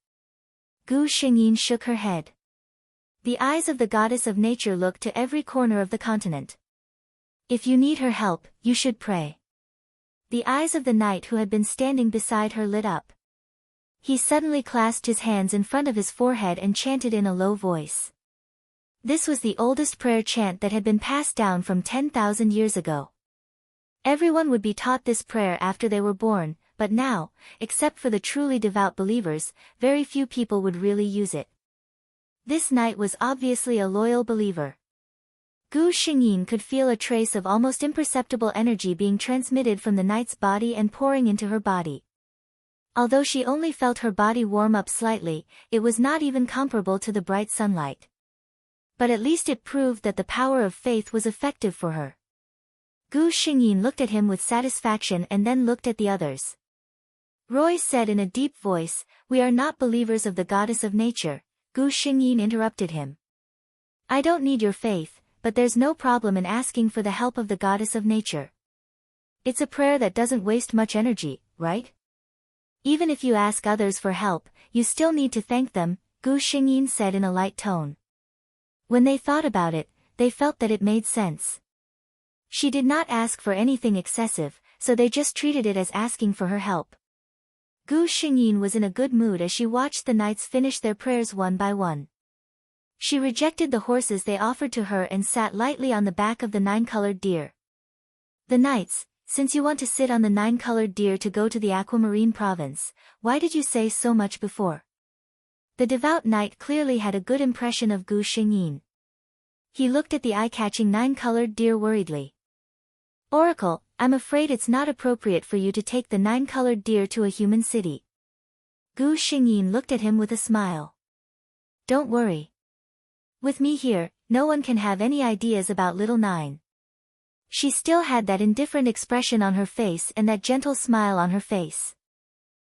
Gu Xingyin shook her head. The eyes of the goddess of nature looked to every corner of the continent. If you need her help, you should pray. The eyes of the knight who had been standing beside her lit up. He suddenly clasped his hands in front of his forehead and chanted in a low voice. This was the oldest prayer chant that had been passed down from 10,000 years ago. Everyone would be taught this prayer after they were born, but now, except for the truly devout believers, very few people would really use it. This knight was obviously a loyal believer. Gu Xingyin could feel a trace of almost imperceptible energy being transmitted from the knight's body and pouring into her body. Although she only felt her body warm up slightly, it was not even comparable to the bright sunlight. But at least it proved that the power of faith was effective for her. Gu Xingyin looked at him with satisfaction and then looked at the others. Roy said in a deep voice, we are not believers of the goddess of nature. Gu Xingyin interrupted him. I don't need your faith, but there's no problem in asking for the help of the goddess of nature. It's a prayer that doesn't waste much energy, right? Even if you ask others for help, you still need to thank them, Gu Xingyin said in a light tone. When they thought about it, they felt that it made sense. She did not ask for anything excessive, so they just treated it as asking for her help. Gu Xingyin was in a good mood as she watched the knights finish their prayers one by one. She rejected the horses they offered to her and sat lightly on the back of the 9-colored deer. The knights, since you want to sit on the 9-colored deer to go to the Aquamarine province, why did you say so much before? The devout knight clearly had a good impression of Gu Xingyin. He looked at the eye-catching 9-colored deer worriedly. Oracle, I'm afraid it's not appropriate for you to take the 9-colored deer to a human city. Gu Xingyin looked at him with a smile. Don't worry. With me here, no one can have any ideas about little 9. She still had that indifferent expression on her face and that gentle smile on her face.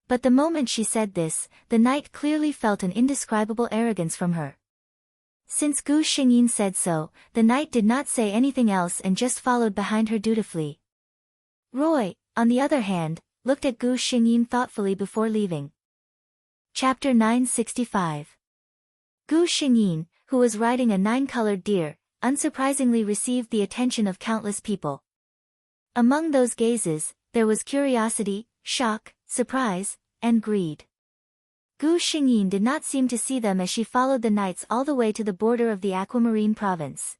But the moment she said this, the knight clearly felt an indescribable arrogance from her. Since Gu Xingyin said so, the knight did not say anything else and just followed behind her dutifully. Roy, on the other hand, looked at Gu Xingyin thoughtfully before leaving. Chapter 965. Gu Xingyin, who was riding a 9-colored deer, unsurprisingly received the attention of countless people. Among those gazes, there was curiosity, shock, surprise, and greed. Gu Xingyin did not seem to see them as she followed the knights all the way to the border of the Aquamarine province.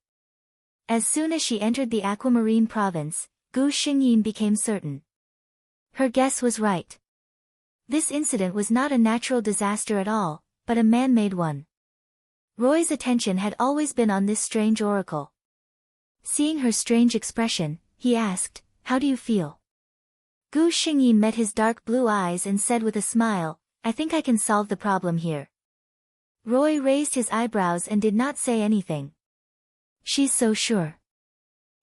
As soon as she entered the Aquamarine province, Gu Xingyin became certain. Her guess was right. This incident was not a natural disaster at all, but a man-made one. Roy's attention had always been on this strange oracle. Seeing her strange expression, he asked, how do you feel? Gu Xingyin met his dark blue eyes and said with a smile, I think I can solve the problem here. Roy raised his eyebrows and did not say anything. She's so sure.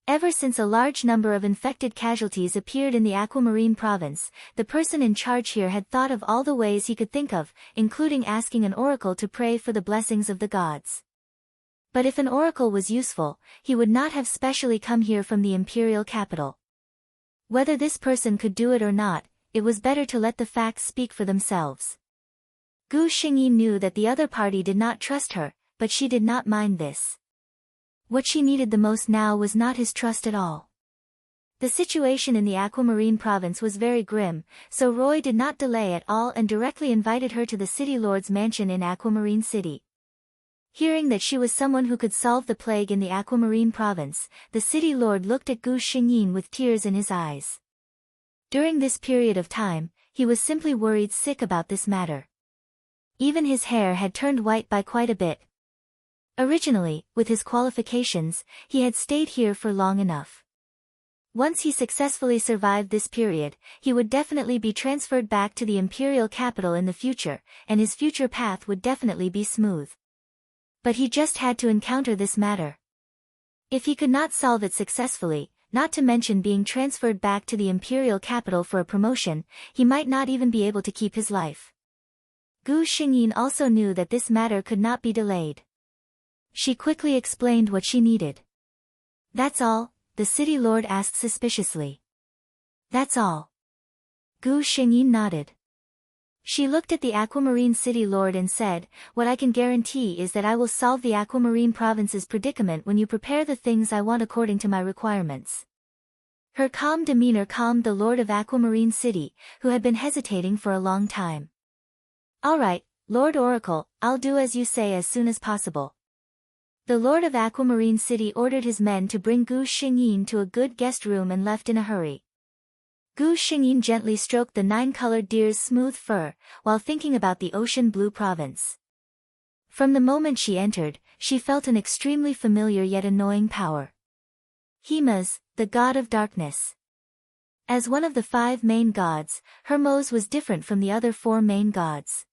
Ever since a large number of infected casualties appeared in the Aquamarine province, the person in charge here had thought of all the ways he could think of, including asking an oracle to pray for the blessings of the gods. But if an oracle was useful, he would not have specially come here from the imperial capital. Whether this person could do it or not, it was better to let the facts speak for themselves. Gu Xingyin knew that the other party did not trust her, but she did not mind this. What she needed the most now was not his trust at all. The situation in the Aquamarine province was very grim, so Roy did not delay at all and directly invited her to the city lord's mansion in Aquamarine City. Hearing that she was someone who could solve the plague in the Aquamarine province, the city lord looked at Gu Xingyin with tears in his eyes. During this period of time, he was simply worried sick about this matter. Even his hair had turned white by quite a bit. Originally, with his qualifications, he had stayed here for long enough. Once he successfully survived this period, he would definitely be transferred back to the imperial capital in the future, and his future path would definitely be smooth. But he just had to encounter this matter. If he could not solve it successfully, not to mention being transferred back to the imperial capital for a promotion, he might not even be able to keep his life. Gu Xingyin also knew that this matter could not be delayed. She quickly explained what she needed. "That's all?" the city lord asked suspiciously. "That's all." Gu Xingyin nodded. She looked at the Aquamarine City Lord and said, "What I can guarantee is that I will solve the Aquamarine Province's predicament when you prepare the things I want according to my requirements." Her calm demeanor calmed the Lord of Aquamarine City, who had been hesitating for a long time. "All right, Lord Oracle, I'll do as you say as soon as possible." The Lord of Aquamarine City ordered his men to bring Gu Xingyin to a good guest room and left in a hurry. Gu Xingyin gently stroked the 9-colored deer's smooth fur, while thinking about the ocean blue province. From the moment she entered, she felt an extremely familiar yet annoying power. Hemas, the god of darkness. As one of the 5 main gods, Hermos was different from the other 4 main gods.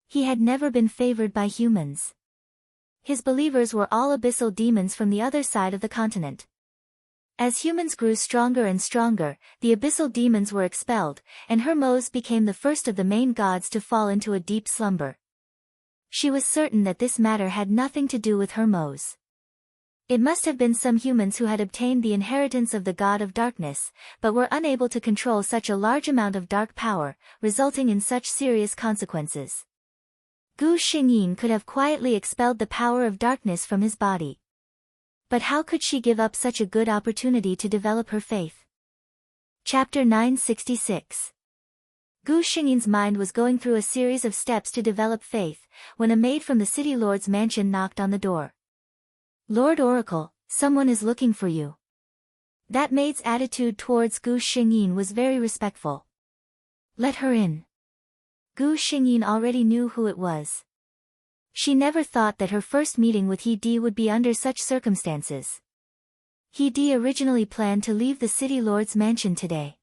He had never been favored by humans. His believers were all abyssal demons from the other side of the continent. As humans grew stronger and stronger, the abyssal demons were expelled, and Hermos became the first of the main gods to fall into a deep slumber. She was certain that this matter had nothing to do with Hermos. It must have been some humans who had obtained the inheritance of the god of darkness, but were unable to control such a large amount of dark power, resulting in such serious consequences. Gu Xingyin could have quietly expelled the power of darkness from his body. But how could she give up such a good opportunity to develop her faith? Chapter 966. Gu Xingyin's mind was going through a series of steps to develop faith, when a maid from the city lord's mansion knocked on the door. "Lord Oracle, someone is looking for you." That maid's attitude towards Gu Xingyin was very respectful. "Let her in." Gu Xingyin already knew who it was. She never thought that her first meeting with He Di would be under such circumstances. He Di originally planned to leave the city lord's mansion today.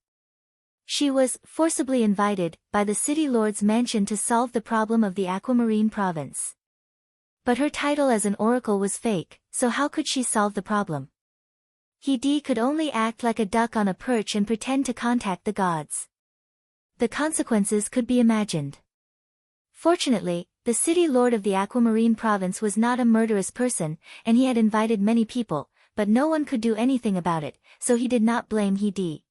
She was forcibly invited by the city lord's mansion to solve the problem of the Aquamarine province. But her title as an oracle was fake, so how could she solve the problem? He Di could only act like a duck on a perch and pretend to contact the gods. The consequences could be imagined. Fortunately, the city lord of the Aquamarine province was not a murderous person, and he had invited many people, but no one could do anything about it, so he did not blame He Di.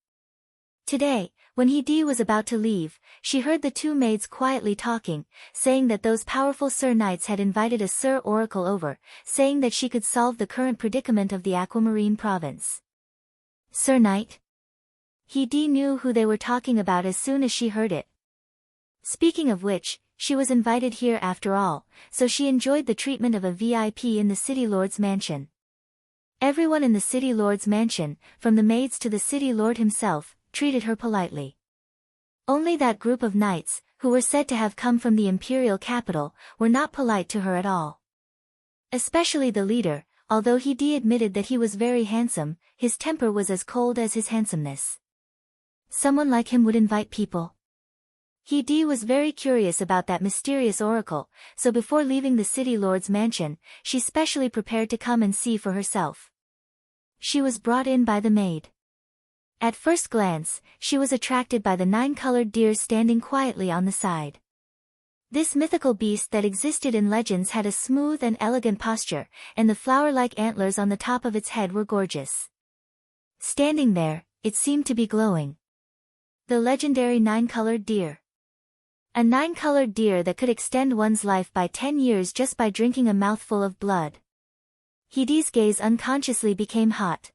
Today, when He Di was about to leave, she heard the 2 maids quietly talking, saying that those powerful Sir Knights had invited a Sir Oracle over, saying that she could solve the current predicament of the Aquamarine province. Sir Knight? He Di knew who they were talking about as soon as she heard it. Speaking of which, she was invited here after all, so she enjoyed the treatment of a VIP in the city lord's mansion. Everyone in the city lord's mansion, from the maids to the city lord himself, treated her politely. Only that group of knights, who were said to have come from the imperial capital, were not polite to her at all. Especially the leader, although He Di admitted that he was very handsome, his temper was as cold as his handsomeness. Someone like him would invite people. He Di was very curious about that mysterious oracle, so before leaving the city lord's mansion, she specially prepared to come and see for herself. She was brought in by the maid. At first glance, she was attracted by the 9-colored deer standing quietly on the side. This mythical beast that existed in legends had a smooth and elegant posture, and the flower-like antlers on the top of its head were gorgeous. Standing there, it seemed to be glowing. The legendary 9-colored deer. A 9-colored deer that could extend one's life by 10 years just by drinking a mouthful of blood. He Di's gaze unconsciously became hot.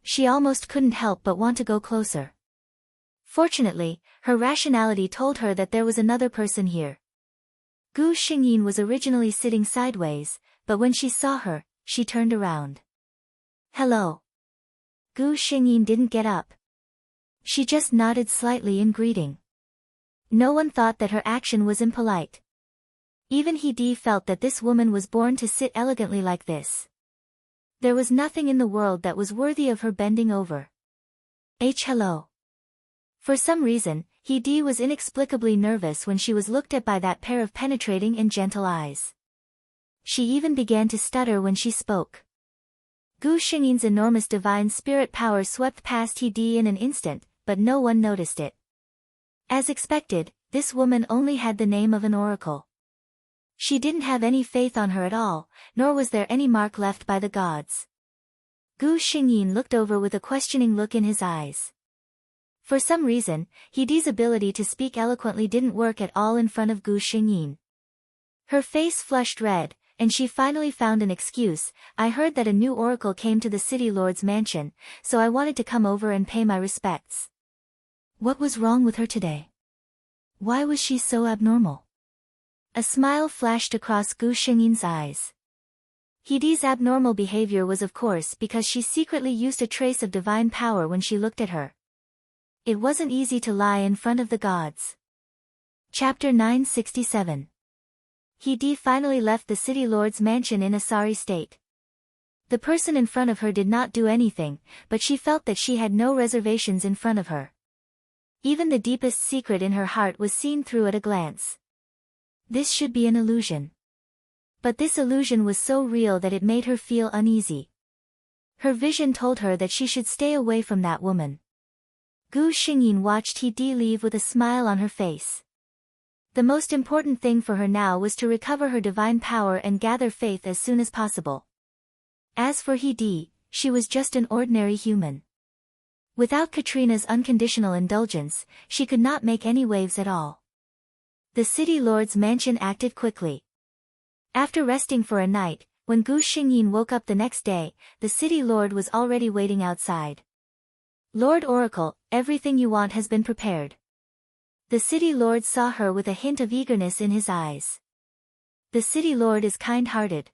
She almost couldn't help but want to go closer. Fortunately, her rationality told her that there was another person here. Gu Xingyin was originally sitting sideways, but when she saw her, she turned around. "Hello." Gu Xingyin didn't get up. She just nodded slightly in greeting. No one thought that her action was impolite. Even Hedi felt that this woman was born to sit elegantly like this. There was nothing in the world that was worthy of her bending over. Hello. For some reason, Hedi was inexplicably nervous when she was looked at by that pair of penetrating and gentle eyes. She even began to stutter when she spoke. Gu Xingyin's enormous divine spirit power swept past Hedi in an instant, but no one noticed it. As expected, this woman only had the name of an oracle. She didn't have any faith on her at all, nor was there any mark left by the gods. Gu Xingyin looked over with a questioning look in his eyes. For some reason, Hedi's ability to speak eloquently didn't work at all in front of Gu Xingyin. Her face flushed red, and she finally found an excuse. I heard that a new oracle came to the city lord's mansion, so I wanted to come over and pay my respects. What was wrong with her today? Why was she so abnormal? A smile flashed across Gu Xingyin's eyes. Hedi's abnormal behavior was of course because she secretly used a trace of divine power when she looked at her. It wasn't easy to lie in front of the gods. Chapter 967. Hedi finally left the city lord's mansion in a sorry state. The person in front of her did not do anything, but she felt that she had no reservations in front of her. Even the deepest secret in her heart was seen through at a glance. This should be an illusion. But this illusion was so real that it made her feel uneasy. Her vision told her that she should stay away from that woman. Gu Xingyin watched Hedi leave with a smile on her face. The most important thing for her now was to recover her divine power and gather faith as soon as possible. As for Hedi, she was just an ordinary human. Without Katrina's unconditional indulgence, she could not make any waves at all. The city lord's mansion acted quickly. After resting for a night, when Gu Xingyin woke up the next day, the city lord was already waiting outside. Lord Oracle, everything you want has been prepared. The city lord saw her with a hint of eagerness in his eyes. The city lord is kind-hearted.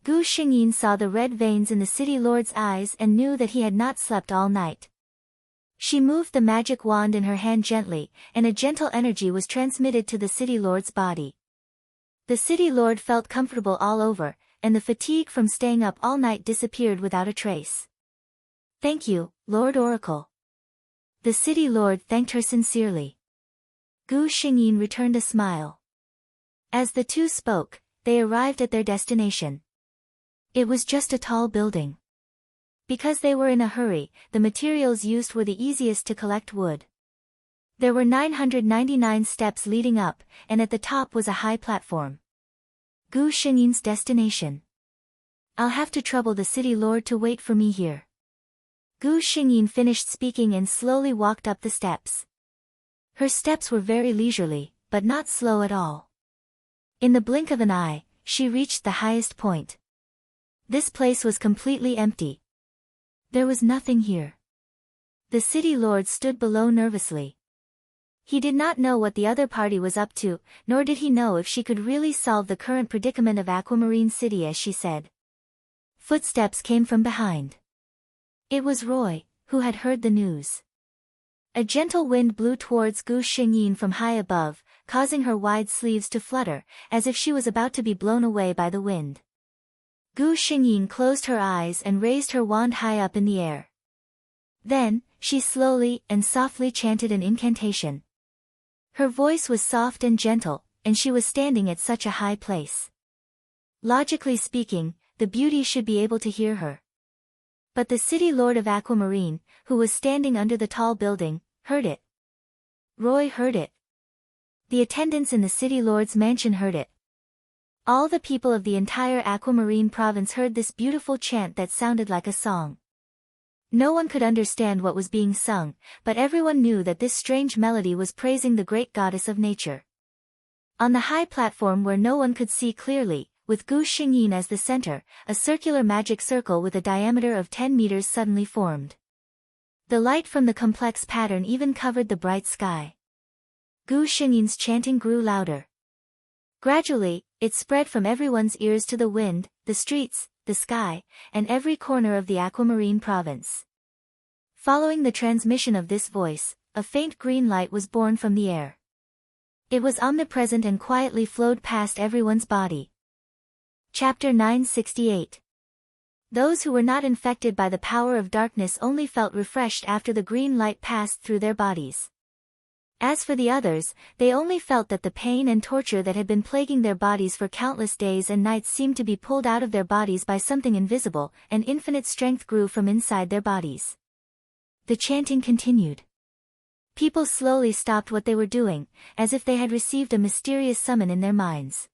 Gu Xingyin saw the red veins in the city lord's eyes and knew that he had not slept all night. She moved the magic wand in her hand gently, and a gentle energy was transmitted to the city lord's body. The city lord felt comfortable all over, and the fatigue from staying up all night disappeared without a trace. Thank you, Lord Oracle. The city lord thanked her sincerely. Gu Xingyin returned a smile. As the two spoke, they arrived at their destination. It was just a tall building. Because they were in a hurry, the materials used were the easiest to collect wood. There were 999 steps leading up, and at the top was a high platform. Gu Xingyin's destination. I'll have to trouble the city lord to wait for me here. Gu Xingyin finished speaking and slowly walked up the steps. Her steps were very leisurely, but not slow at all. In the blink of an eye, she reached the highest point. This place was completely empty. There was nothing here. The city lord stood below nervously. He did not know what the other party was up to, nor did he know if she could really solve the current predicament of Aquamarine City as she said. Footsteps came from behind. It was Roy, who had heard the news. A gentle wind blew towards Gu Xingyin from high above, causing her wide sleeves to flutter, as if she was about to be blown away by the wind. Gu Xingyin closed her eyes and raised her wand high up in the air. Then, she slowly and softly chanted an incantation. Her voice was soft and gentle, and she was standing at such a high place. Logically speaking, the beauty should be able to hear her. But the city lord of Aquamarine, who was standing under the tall building, heard it. Roy heard it. The attendants in the city lord's mansion heard it. All the people of the entire Aquamarine province heard this beautiful chant that sounded like a song. No one could understand what was being sung, but everyone knew that this strange melody was praising the great goddess of nature. On the high platform where no one could see clearly, with Gu Xingyin as the center, a circular magic circle with a diameter of 10 meters suddenly formed. The light from the complex pattern even covered the bright sky. Gu Xingyin's chanting grew louder. Gradually, it spread from everyone's ears to the wind, the streets, the sky, and every corner of the Aquamarine province. Following the transmission of this voice, a faint green light was born from the air. It was omnipresent and quietly flowed past everyone's body. Chapter 968. Those who were not infected by the power of darkness only felt refreshed after the green light passed through their bodies. As for the others, they only felt that the pain and torture that had been plaguing their bodies for countless days and nights seemed to be pulled out of their bodies by something invisible, and infinite strength grew from inside their bodies. The chanting continued. People slowly stopped what they were doing, as if they had received a mysterious summon in their minds.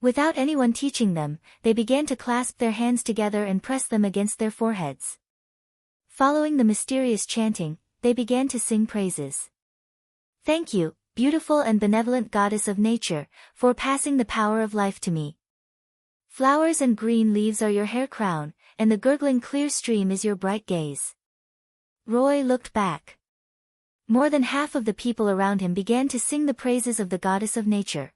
Without anyone teaching them, they began to clasp their hands together and press them against their foreheads. Following the mysterious chanting, they began to sing praises. Thank you, beautiful and benevolent goddess of nature, for passing the power of life to me. Flowers and green leaves are your hair crown, and the gurgling clear stream is your bright gaze. Roy looked back. More than half of the people around him began to sing the praises of the goddess of nature.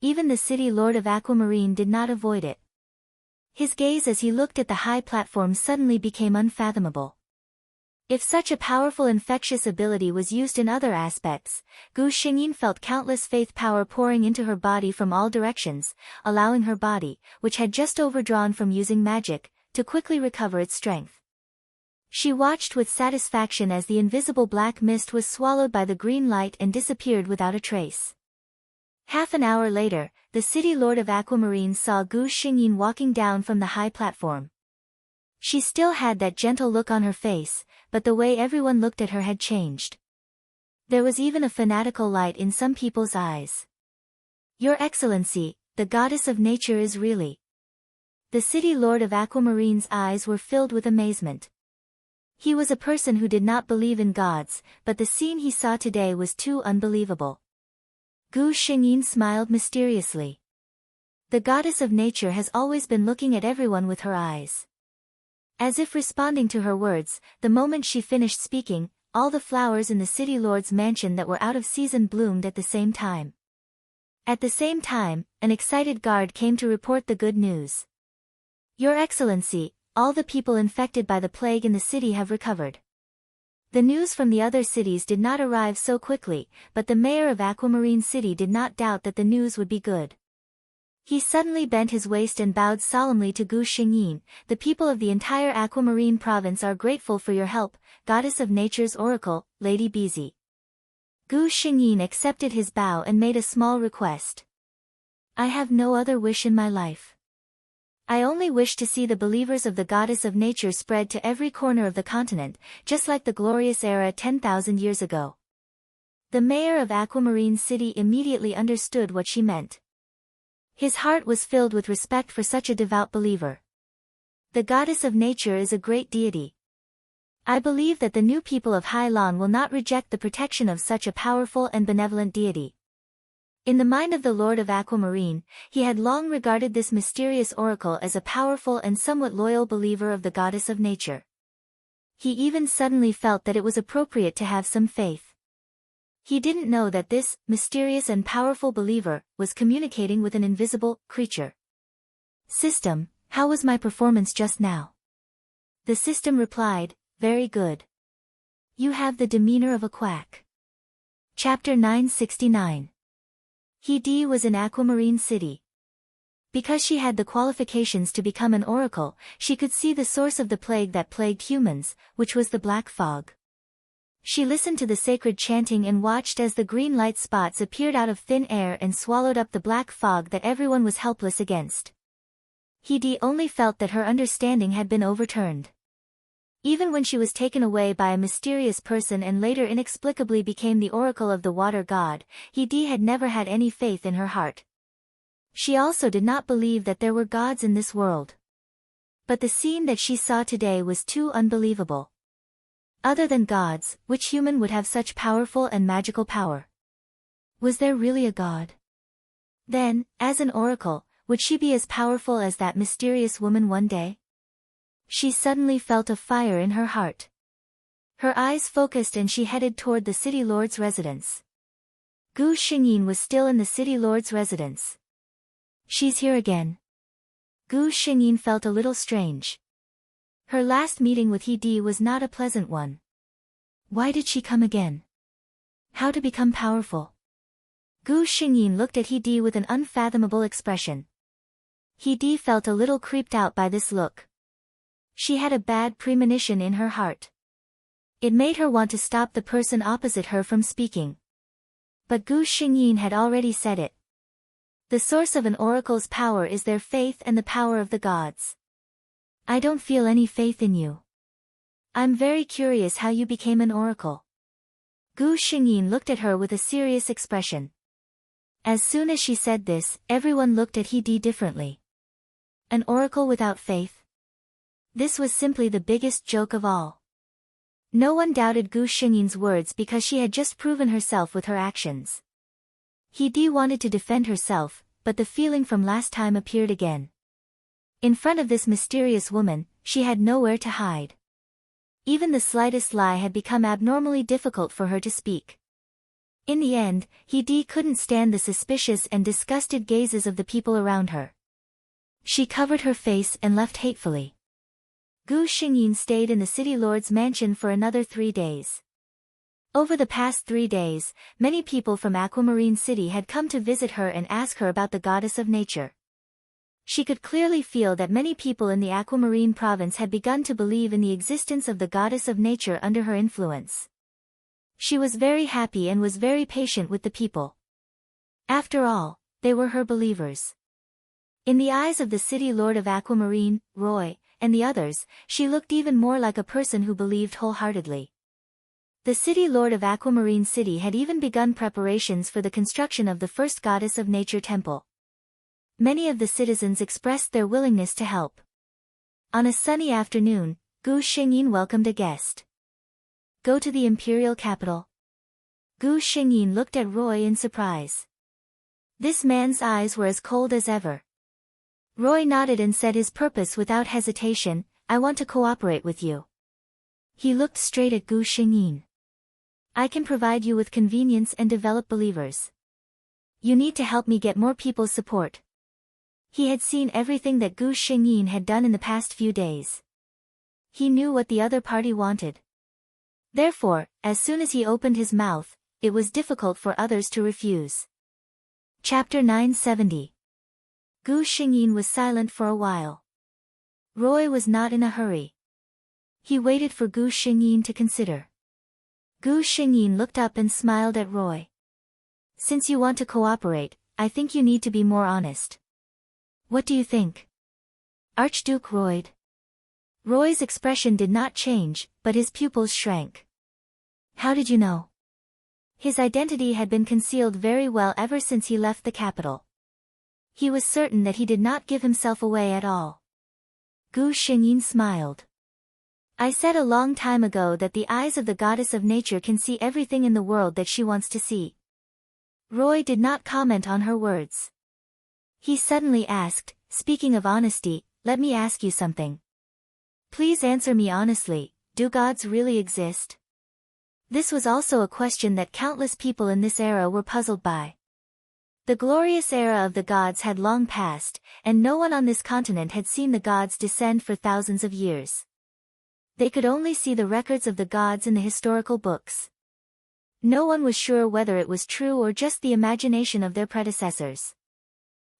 Even the city lord of Aquamarine did not avoid it. His gaze as he looked at the high platform suddenly became unfathomable. If such a powerful infectious ability was used in other aspects, Gu Xingyin felt countless faith power pouring into her body from all directions, allowing her body, which had just overdrawn from using magic, to quickly recover its strength. She watched with satisfaction as the invisible black mist was swallowed by the green light and disappeared without a trace. Half an hour later, the city lord of Aquamarine saw Gu Xingyin walking down from the high platform. She still had that gentle look on her face, but the way everyone looked at her had changed. There was even a fanatical light in some people's eyes. Your Excellency, the goddess of nature is really. The city lord of Aquamarine's eyes were filled with amazement. He was a person who did not believe in gods, but the scene he saw today was too unbelievable. Gu Xingyin smiled mysteriously. The goddess of nature has always been looking at everyone with her eyes. As if responding to her words, the moment she finished speaking, all the flowers in the city lord's mansion that were out of season bloomed at the same time. At the same time, an excited guard came to report the good news. Your Excellency, all the people infected by the plague in the city have recovered. The news from the other cities did not arrive so quickly, but the mayor of Aquamarine City did not doubt that the news would be good. He suddenly bent his waist and bowed solemnly to Gu Xingyin. The people of the entire Aquamarine province are grateful for your help, goddess of nature's oracle, Lady Beezy. Gu Xingyin accepted his bow and made a small request. I have no other wish in my life. I only wish to see the believers of the goddess of nature spread to every corner of the continent, just like the glorious era 10,000 years ago. The mayor of Aquamarine City immediately understood what she meant. His heart was filled with respect for such a devout believer. The goddess of nature is a great deity. I believe that the new people of Hailan will not reject the protection of such a powerful and benevolent deity. In the mind of the Lord of Aquamarine, he had long regarded this mysterious oracle as a powerful and somewhat loyal believer of the goddess of nature. He even suddenly felt that it was appropriate to have some faith. He didn't know that this mysterious and powerful believer was communicating with an invisible creature. System, how was my performance just now? The system replied, very good. You have the demeanor of a quack. Chapter 969. He was in Aquamarine City. Because she had the qualifications to become an oracle, she could see the source of the plague that plagued humans, which was the black fog. She listened to the sacred chanting and watched as the green light spots appeared out of thin air and swallowed up the black fog that everyone was helpless against. He only felt that her understanding had been overturned. Even when she was taken away by a mysterious person and later inexplicably became the oracle of the water god, He had never had any faith in her heart. She also did not believe that there were gods in this world. But the scene that she saw today was too unbelievable. Other than gods, which human would have such powerful and magical power? Was there really a god? Then, as an oracle, would she be as powerful as that mysterious woman one day? She suddenly felt a fire in her heart. Her eyes focused and she headed toward the city lord's residence. Gu Xingyin was still in the city lord's residence. She's here again. Gu Xingyin felt a little strange. Her last meeting with He was not a pleasant one. Why did she come again? How to become powerful? Gu Xingyin looked at He with an unfathomable expression. He felt a little creeped out by this look. She had a bad premonition in her heart. It made her want to stop the person opposite her from speaking. But Gu Xingyin had already said it. The source of an oracle's power is their faith and the power of the gods. I don't feel any faith in you. I'm very curious how you became an oracle. Gu Xingyin looked at her with a serious expression. As soon as she said this, everyone looked at He differently. An oracle without faith? This was simply the biggest joke of all. No one doubted Gu Xingyin's words because she had just proven herself with her actions. He wanted to defend herself, but the feeling from last time appeared again. In front of this mysterious woman, she had nowhere to hide. Even the slightest lie had become abnormally difficult for her to speak. In the end, He couldn't stand the suspicious and disgusted gazes of the people around her. She covered her face and left hatefully. Gu Xingyin stayed in the city lord's mansion for another 3 days. Over the past 3 days, many people from Aquamarine City had come to visit her and ask her about the goddess of nature. She could clearly feel that many people in the Aquamarine province had begun to believe in the existence of the goddess of nature under her influence. She was very happy and was very patient with the people. After all, they were her believers. In the eyes of the city lord of Aquamarine, Roy, and the others, she looked even more like a person who believed wholeheartedly. The city lord of Aquamarine City had even begun preparations for the construction of the first goddess of nature temple. Many of the citizens expressed their willingness to help. On a sunny afternoon, Gu Xingyin welcomed a guest. Go to the imperial capital. Gu Xingyin looked at Roy in surprise. This man's eyes were as cold as ever. Roy nodded and said his purpose without hesitation, I want to cooperate with you. He looked straight at Gu Xingyin. I can provide you with convenience and develop believers. You need to help me get more people's support. He had seen everything that Gu Xingyin had done in the past few days. He knew what the other party wanted. Therefore, as soon as he opened his mouth, it was difficult for others to refuse. Chapter 970. Gu Xingyin was silent for a while. Roy was not in a hurry. He waited for Gu Xingyin to consider. Gu Xingyin looked up and smiled at Roy. Since you want to cooperate, I think you need to be more honest. What do you think? Archduke Roy. Roy's expression did not change, but his pupils shrank. How did you know? His identity had been concealed very well ever since he left the capital. He was certain that he did not give himself away at all. Gu Xingyin smiled. I said a long time ago that the eyes of the goddess of nature can see everything in the world that she wants to see. Roy did not comment on her words. He suddenly asked, speaking of honesty, let me ask you something. Please answer me honestly, do gods really exist? This was also a question that countless people in this era were puzzled by. The glorious era of the gods had long passed, and no one on this continent had seen the gods descend for thousands of years. They could only see the records of the gods in the historical books. No one was sure whether it was true or just the imagination of their predecessors.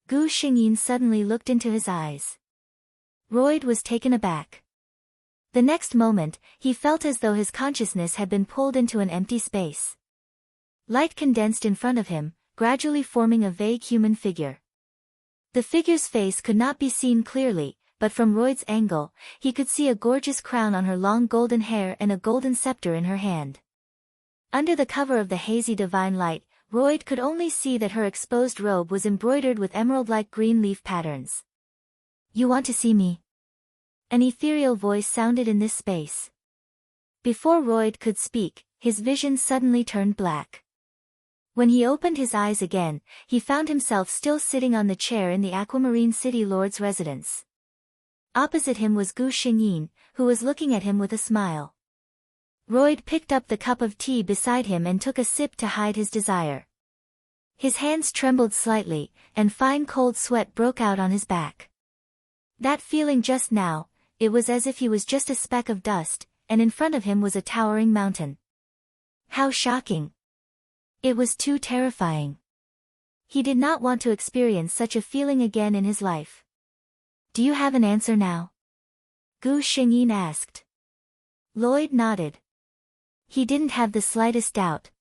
Gu Xingyin suddenly looked into his eyes. Roy was taken aback. The next moment, he felt as though his consciousness had been pulled into an empty space. Light condensed in front of him, gradually forming a vague human figure. The figure's face could not be seen clearly, but from Roy's angle, he could see a gorgeous crown on her long golden hair and a golden scepter in her hand. Under the cover of the hazy divine light, Roy could only see that her exposed robe was embroidered with emerald-like green leaf patterns. You want to see me? An ethereal voice sounded in this space. Before Roy could speak, his vision suddenly turned black. When he opened his eyes again, he found himself still sitting on the chair in the Aquamarine City Lord's residence. Opposite him was Gu Xingyin, who was looking at him with a smile. Roy picked up the cup of tea beside him and took a sip to hide his desire. His hands trembled slightly, and fine cold sweat broke out on his back. That feeling just now, it was as if he was just a speck of dust, and in front of him was a towering mountain. How shocking! It was too terrifying. He did not want to experience such a feeling again in his life. Do you have an answer now? Gu Xingyin asked. Lloyd nodded. He didn't have the slightest doubt.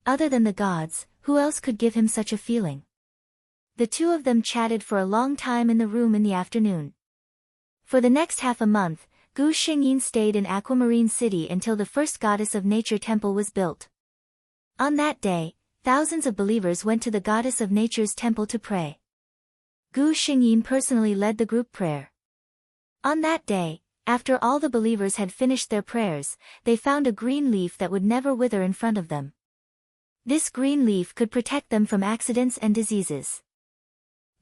Other than the gods, who else could give him such a feeling? The two of them chatted for a long time in the room in the afternoon. For the next half a month, Gu Xingyin stayed in Aquamarine City until the first Goddess of Nature temple was built. On that day, thousands of believers went to the Goddess of Nature's temple to pray. Gu Xingyin personally led the group prayer. On that day, after all the believers had finished their prayers, they found a green leaf that would never wither in front of them. This green leaf could protect them from accidents and diseases.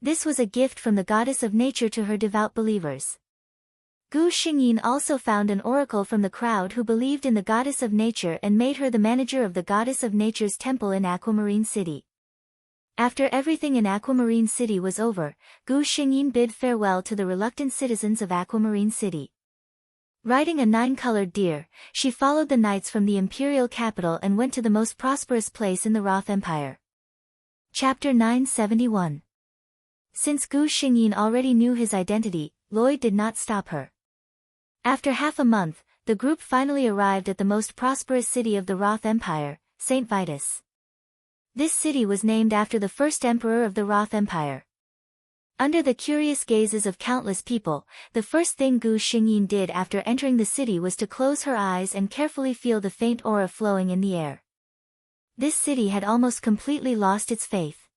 This was a gift from the Goddess of Nature to her devout believers. Gu Xingyin also found an oracle from the crowd who believed in the Goddess of Nature and made her the manager of the Goddess of Nature's temple in Aquamarine City. After everything in Aquamarine City was over, Gu Xingyin bid farewell to the reluctant citizens of Aquamarine City. Riding a 9-colored deer, she followed the knights from the imperial capital and went to the most prosperous place in the Roth Empire. Chapter 971. Since Gu Xingyin already knew his identity, Lloyd did not stop her. After half a month, the group finally arrived at the most prosperous city of the Roth Empire, St. Vitus. This city was named after the first emperor of the Roth Empire. Under the curious gazes of countless people, the first thing Gu Xingyin did after entering the city was to close her eyes and carefully feel the faint aura flowing in the air. This city had almost completely lost its faith.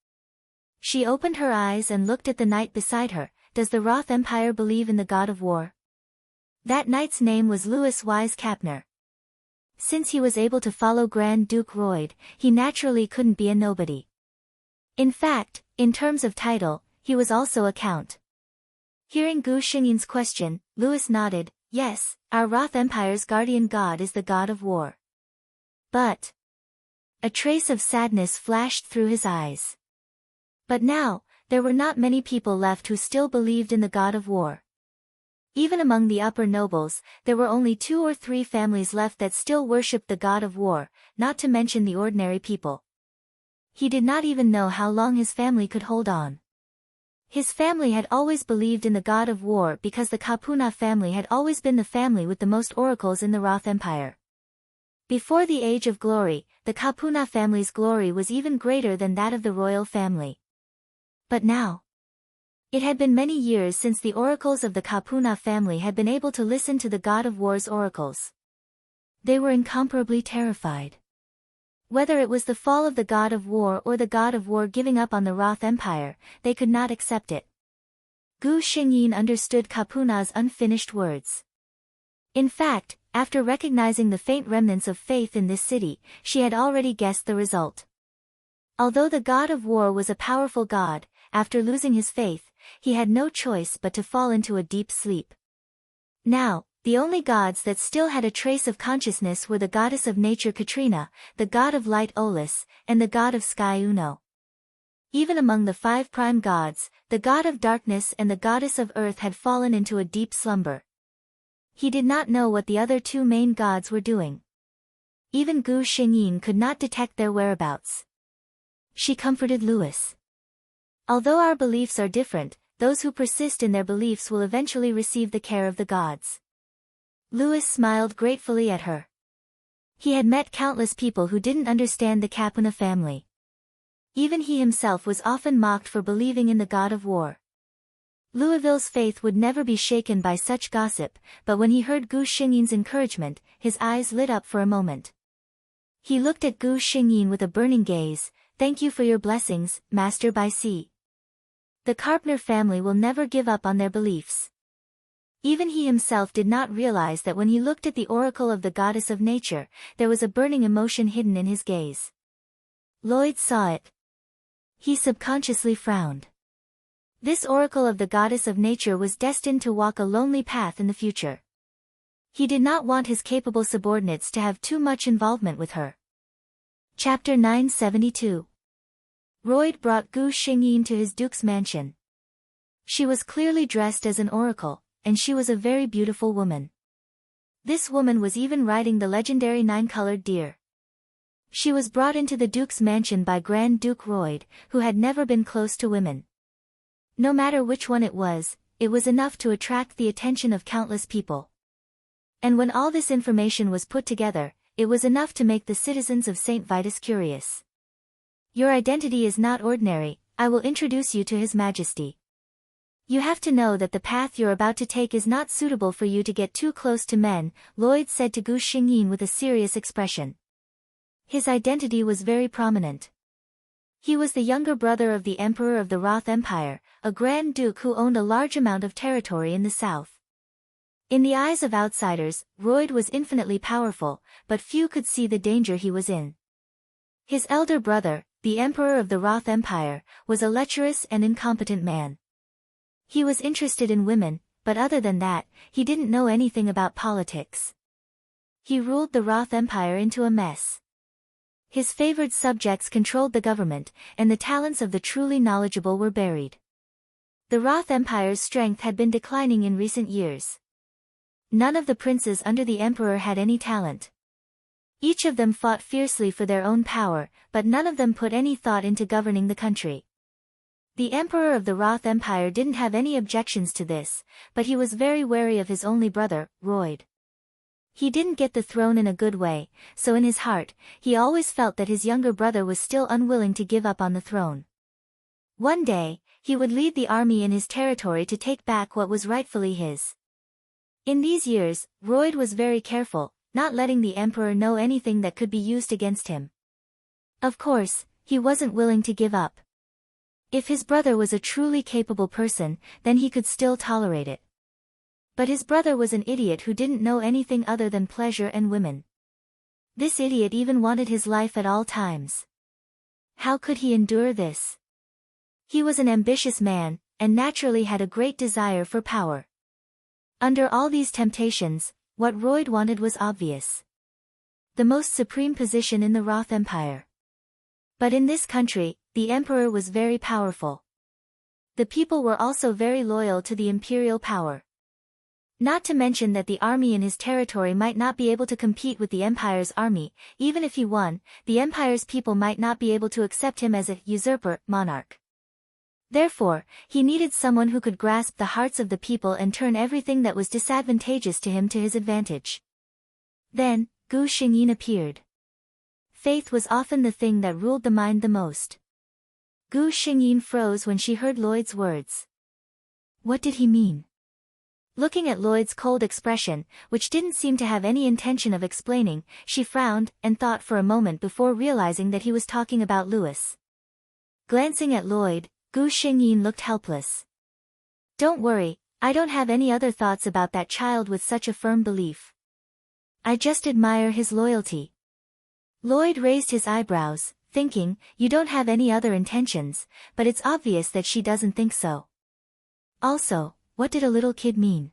She opened her eyes and looked at the knight beside her. Does the Roth Empire believe in the god of war? That knight's name was Louis Wise Kapner. Since he was able to follow Grand Duke Royd, he naturally couldn't be a nobody. In fact, in terms of title, he was also a count. Hearing Gu Xingyin's question, Louis nodded. Yes, our Roth Empire's guardian god is the god of war. But a trace of sadness flashed through his eyes. But now, there were not many people left who still believed in the god of war. Even among the upper nobles, there were only 2 or 3 families left that still worshipped the god of war, not to mention the ordinary people. He did not even know how long his family could hold on. His family had always believed in the god of war because the Kapuna family had always been the family with the most oracles in the Roth Empire. Before the Age of Glory, the Kapuna family's glory was even greater than that of the royal family. But now, it had been many years since the oracles of the Kapuna family had been able to listen to the god of war's oracles. They were incomparably terrified. Whether it was the fall of the god of war or the god of war giving up on the Roth Empire, they could not accept it. Gu Xingyin understood Kapuna's unfinished words. In fact, after recognizing the faint remnants of faith in this city, she had already guessed the result. Although the god of war was a powerful god, after losing his faith, he had no choice but to fall into a deep sleep. Now, the only gods that still had a trace of consciousness were the goddess of nature Katrina, the god of light Olus, and the god of sky Uno. Even among the 5 prime gods, the god of darkness and the goddess of earth had fallen into a deep slumber. He did not know what the other 2 main gods were doing. Even Gu Xingyin could not detect their whereabouts. She comforted Louis. Although our beliefs are different, those who persist in their beliefs will eventually receive the care of the gods. Louis smiled gratefully at her. He had met countless people who didn't understand the Kapuna family. Even he himself was often mocked for believing in the god of war. Louisville's faith would never be shaken by such gossip, but when he heard Gu Xingyin's encouragement, his eyes lit up for a moment. He looked at Gu Xingyin with a burning gaze. Thank you for your blessings, Master by Sea. The Karpner family will never give up on their beliefs. Even he himself did not realize that when he looked at the oracle of the goddess of nature, there was a burning emotion hidden in his gaze. Lloyd saw it. He subconsciously frowned. This oracle of the goddess of nature was destined to walk a lonely path in the future. He did not want his capable subordinates to have too much involvement with her. Chapter 972. Royd brought Gu Xingyin to his duke's mansion. She was clearly dressed as an oracle, and she was a very beautiful woman. This woman was even riding the legendary 9-colored deer. She was brought into the Duke's mansion by Grand Duke Royd, who had never been close to women. No matter which one it was enough to attract the attention of countless people. And when all this information was put together, it was enough to make the citizens of St. Vitus curious. Your identity is not ordinary, I will introduce you to His Majesty. You have to know that the path you're about to take is not suitable for you to get too close to men, Lloyd said to Gu Xingyin with a serious expression. His identity was very prominent. He was the younger brother of the Emperor of the Roth Empire, a Grand Duke who owned a large amount of territory in the south. In the eyes of outsiders, Royd was infinitely powerful, but few could see the danger he was in. His elder brother, the Emperor of the Roth Empire, was a lecherous and incompetent man. He was interested in women, but other than that, he didn't know anything about politics. He ruled the Roth Empire into a mess. His favored subjects controlled the government, and the talents of the truly knowledgeable were buried. The Roth Empire's strength had been declining in recent years. None of the princes under the emperor had any talent. Each of them fought fiercely for their own power, but none of them put any thought into governing the country. The emperor of the Roth Empire didn't have any objections to this, but he was very wary of his only brother, Royd. He didn't get the throne in a good way, so in his heart, he always felt that his younger brother was still unwilling to give up on the throne. One day, he would lead the army in his territory to take back what was rightfully his. In these years, Royd was very careful, not letting the emperor know anything that could be used against him. Of course, he wasn't willing to give up. If his brother was a truly capable person, then he could still tolerate it. But his brother was an idiot who didn't know anything other than pleasure and women. This idiot even wanted his life at all times. How could he endure this? He was an ambitious man, and naturally had a great desire for power. Under all these temptations, what Royd wanted was obvious. The most supreme position in the Roth Empire. But in this country, the emperor was very powerful. The people were also very loyal to the imperial power. Not to mention that the army in his territory might not be able to compete with the empire's army. Even if he won, the empire's people might not be able to accept him as a usurper monarch. Therefore, he needed someone who could grasp the hearts of the people and turn everything that was disadvantageous to him to his advantage. Then, Gu Xingyin appeared. Faith was often the thing that ruled the mind the most. Gu Xingyin froze when she heard Lloyd's words. What did he mean? Looking at Lloyd's cold expression, which didn't seem to have any intention of explaining, she frowned and thought for a moment before realizing that he was talking about Louis. Glancing at Lloyd, Gu Xingyin looked helpless. Don't worry, I don't have any other thoughts about that child with such a firm belief. I just admire his loyalty. Lloyd raised his eyebrows, thinking, you don't have any other intentions, but it's obvious that she doesn't think so. Also, what did a little kid mean?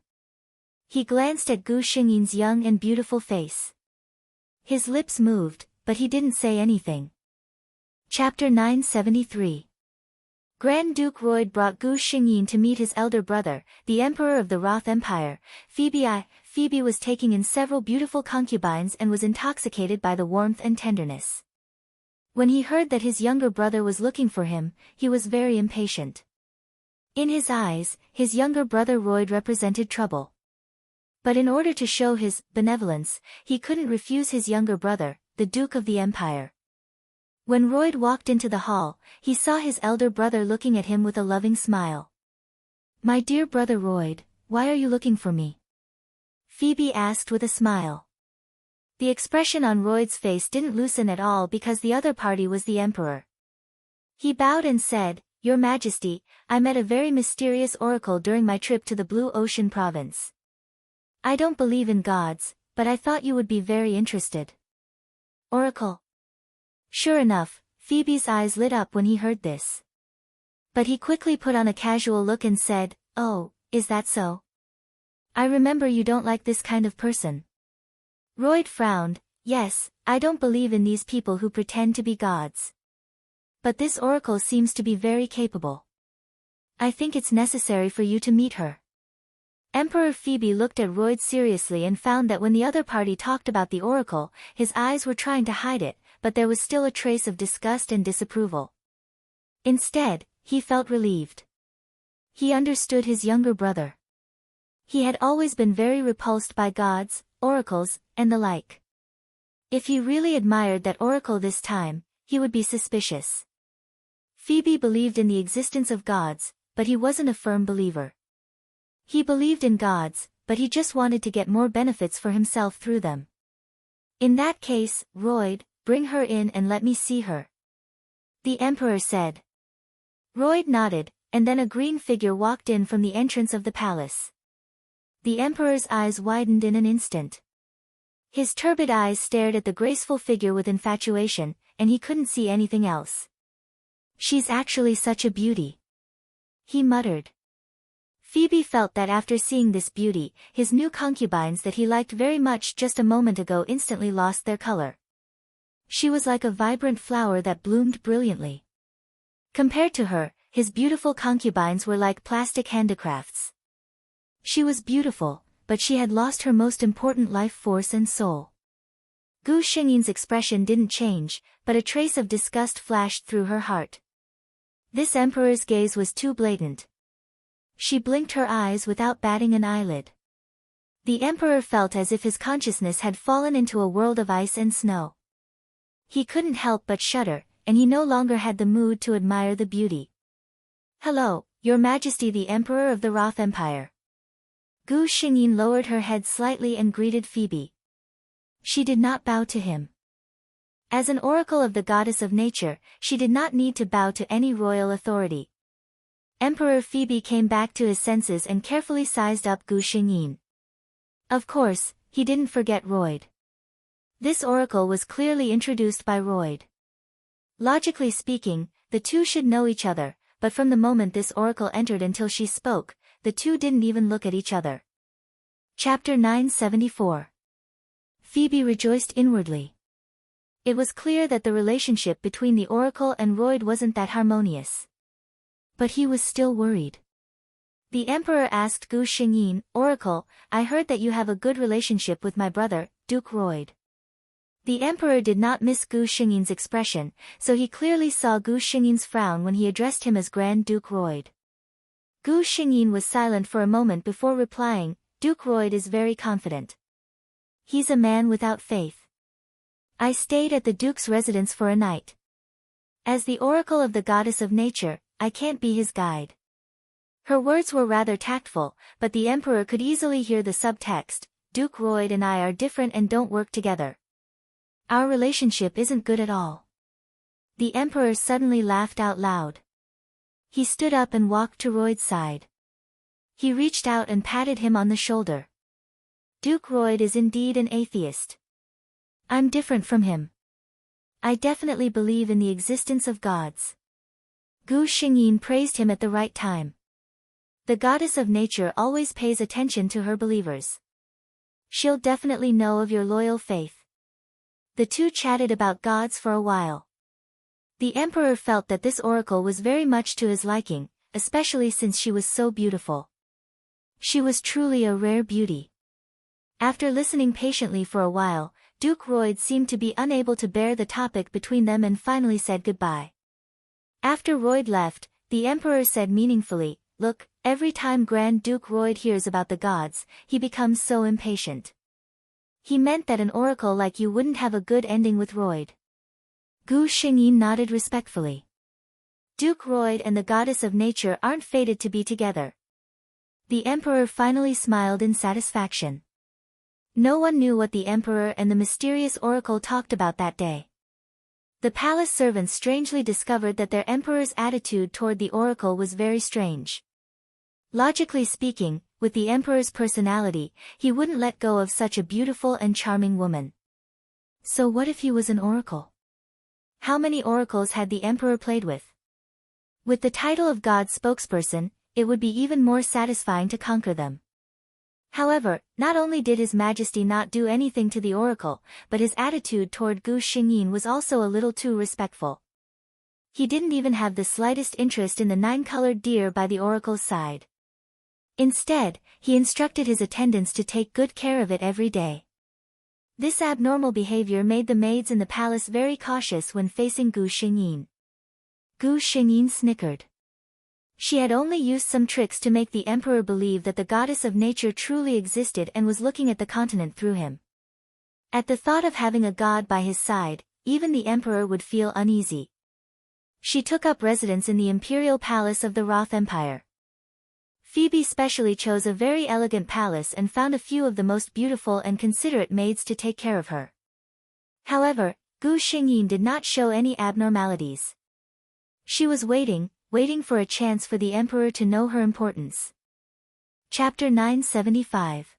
He glanced at Gu Xingyin's young and beautiful face. His lips moved, but he didn't say anything. Chapter 973. Grand Duke Royd brought Gu Xingyin to meet his elder brother, the Emperor of the Roth Empire, Phoebe. Phoebe was taking in several beautiful concubines and was intoxicated by the warmth and tenderness. When he heard that his younger brother was looking for him, he was very impatient. In his eyes, his younger brother Royd represented trouble. But in order to show his benevolence, he couldn't refuse his younger brother, the Duke of the Empire. When Royd walked into the hall, he saw his elder brother looking at him with a loving smile. My dear brother Royd, why are you looking for me? Phoebe asked with a smile. The expression on Royd's face didn't loosen at all because the other party was the emperor. He bowed and said, Your Majesty, I met a very mysterious oracle during my trip to the Blue Ocean province. I don't believe in gods, but I thought you would be very interested. Oracle? Sure enough, Phoebe's eyes lit up when he heard this. But he quickly put on a casual look and said, Oh, is that so? I remember you don't like this kind of person. Royd frowned. Yes, I don't believe in these people who pretend to be gods. But this oracle seems to be very capable. I think it's necessary for you to meet her. Emperor Phoebe looked at Royd seriously and found that when the other party talked about the oracle, his eyes were trying to hide it, but there was still a trace of disgust and disapproval. Instead, he felt relieved. He understood his younger brother. He had always been very repulsed by gods, oracles, and the like. If he really admired that oracle this time, he would be suspicious. Phoebe believed in the existence of gods, but he wasn't a firm believer. He believed in gods, but he just wanted to get more benefits for himself through them. In that case, Royd, bring her in and let me see her, the Emperor said. Royd nodded, and then a green figure walked in from the entrance of the palace. The Emperor's eyes widened in an instant. His turbid eyes stared at the graceful figure with infatuation, and he couldn't see anything else. She's actually such a beauty, he muttered. Phoebe felt that after seeing this beauty, his new concubines that he liked very much just a moment ago instantly lost their color. She was like a vibrant flower that bloomed brilliantly. Compared to her, his beautiful concubines were like plastic handicrafts. She was beautiful, but she had lost her most important life force and soul. Gu Xingyin's expression didn't change, but a trace of disgust flashed through her heart. This emperor's gaze was too blatant. She blinked her eyes without batting an eyelid. The emperor felt as if his consciousness had fallen into a world of ice and snow. He couldn't help but shudder, and he no longer had the mood to admire the beauty. Hello, Your Majesty the Emperor of the Roth Empire. Gu Xingyin lowered her head slightly and greeted Phoebe. She did not bow to him. As an oracle of the goddess of nature, she did not need to bow to any royal authority. Emperor Phoebe came back to his senses and carefully sized up Gu Xingyin. Of course, he didn't forget Royd. This oracle was clearly introduced by Royd. Logically speaking, the two should know each other, but from the moment this oracle entered until she spoke, the two didn't even look at each other. Chapter 974. Phoebe rejoiced inwardly. It was clear that the relationship between the oracle and Royd wasn't that harmonious. But he was still worried. The emperor asked Gu Xingyin, Oracle, I heard that you have a good relationship with my brother, Duke Royd. The emperor did not miss Gu Xingyin's expression, so he clearly saw Gu Xingyin's frown when he addressed him as Grand Duke Royd. Gu Xingyin was silent for a moment before replying, Duke Royd is very confident. He's a man without faith. I stayed at the Duke's residence for a night. As the oracle of the goddess of nature, I can't be his guide. Her words were rather tactful, but the emperor could easily hear the subtext, Duke Royd and I are different and don't work together. Our relationship isn't good at all. The emperor suddenly laughed out loud. He stood up and walked to Royd's side. He reached out and patted him on the shoulder. Duke Royd is indeed an atheist. I'm different from him. I definitely believe in the existence of gods. Gu Xingyin praised him at the right time. The goddess of nature always pays attention to her believers. She'll definitely know of your loyal faith. The two chatted about gods for a while. The emperor felt that this oracle was very much to his liking, especially since she was so beautiful. She was truly a rare beauty. After listening patiently for a while, Duke Royd seemed to be unable to bear the topic between them and finally said goodbye. After Royd left, the emperor said meaningfully, Look, every time Grand Duke Royd hears about the gods, he becomes so impatient. He meant that an oracle like you wouldn't have a good ending with Royd. Gu Xingyin nodded respectfully. Duke Royd and the goddess of nature aren't fated to be together. The emperor finally smiled in satisfaction. No one knew what the emperor and the mysterious oracle talked about that day. The palace servants strangely discovered that their emperor's attitude toward the oracle was very strange. Logically speaking, with the emperor's personality, he wouldn't let go of such a beautiful and charming woman. So what if he was an oracle? How many oracles had the emperor played with? With the title of God's spokesperson, it would be even more satisfying to conquer them. However, not only did His Majesty not do anything to the oracle, but his attitude toward Gu Xingyin was also a little too respectful. He didn't even have the slightest interest in the 9-colored deer by the oracle's side. Instead, he instructed his attendants to take good care of it every day. This abnormal behavior made the maids in the palace very cautious when facing Gu Xingyin. Gu Xingyin snickered. She had only used some tricks to make the emperor believe that the goddess of nature truly existed and was looking at the continent through him. At the thought of having a god by his side, even the emperor would feel uneasy. She took up residence in the imperial palace of the Roth Empire. Phoebe specially chose a very elegant palace and found a few of the most beautiful and considerate maids to take care of her. However, Gu Xingyin did not show any abnormalities. She was waiting for a chance for the emperor to know her importance. Chapter 975.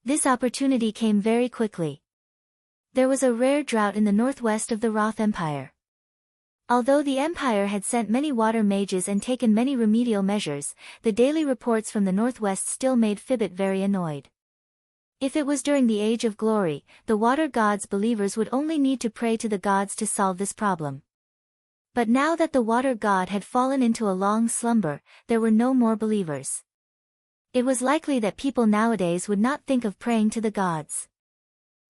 This opportunity came very quickly. There was a rare drought in the northwest of the Roth Empire. Although the empire had sent many water mages and taken many remedial measures, the daily reports from the northwest still made Fibbit very annoyed. If it was during the Age of Glory, the water gods' believers would only need to pray to the gods to solve this problem. But now that the water god had fallen into a long slumber, there were no more believers. It was likely that people nowadays would not think of praying to the gods.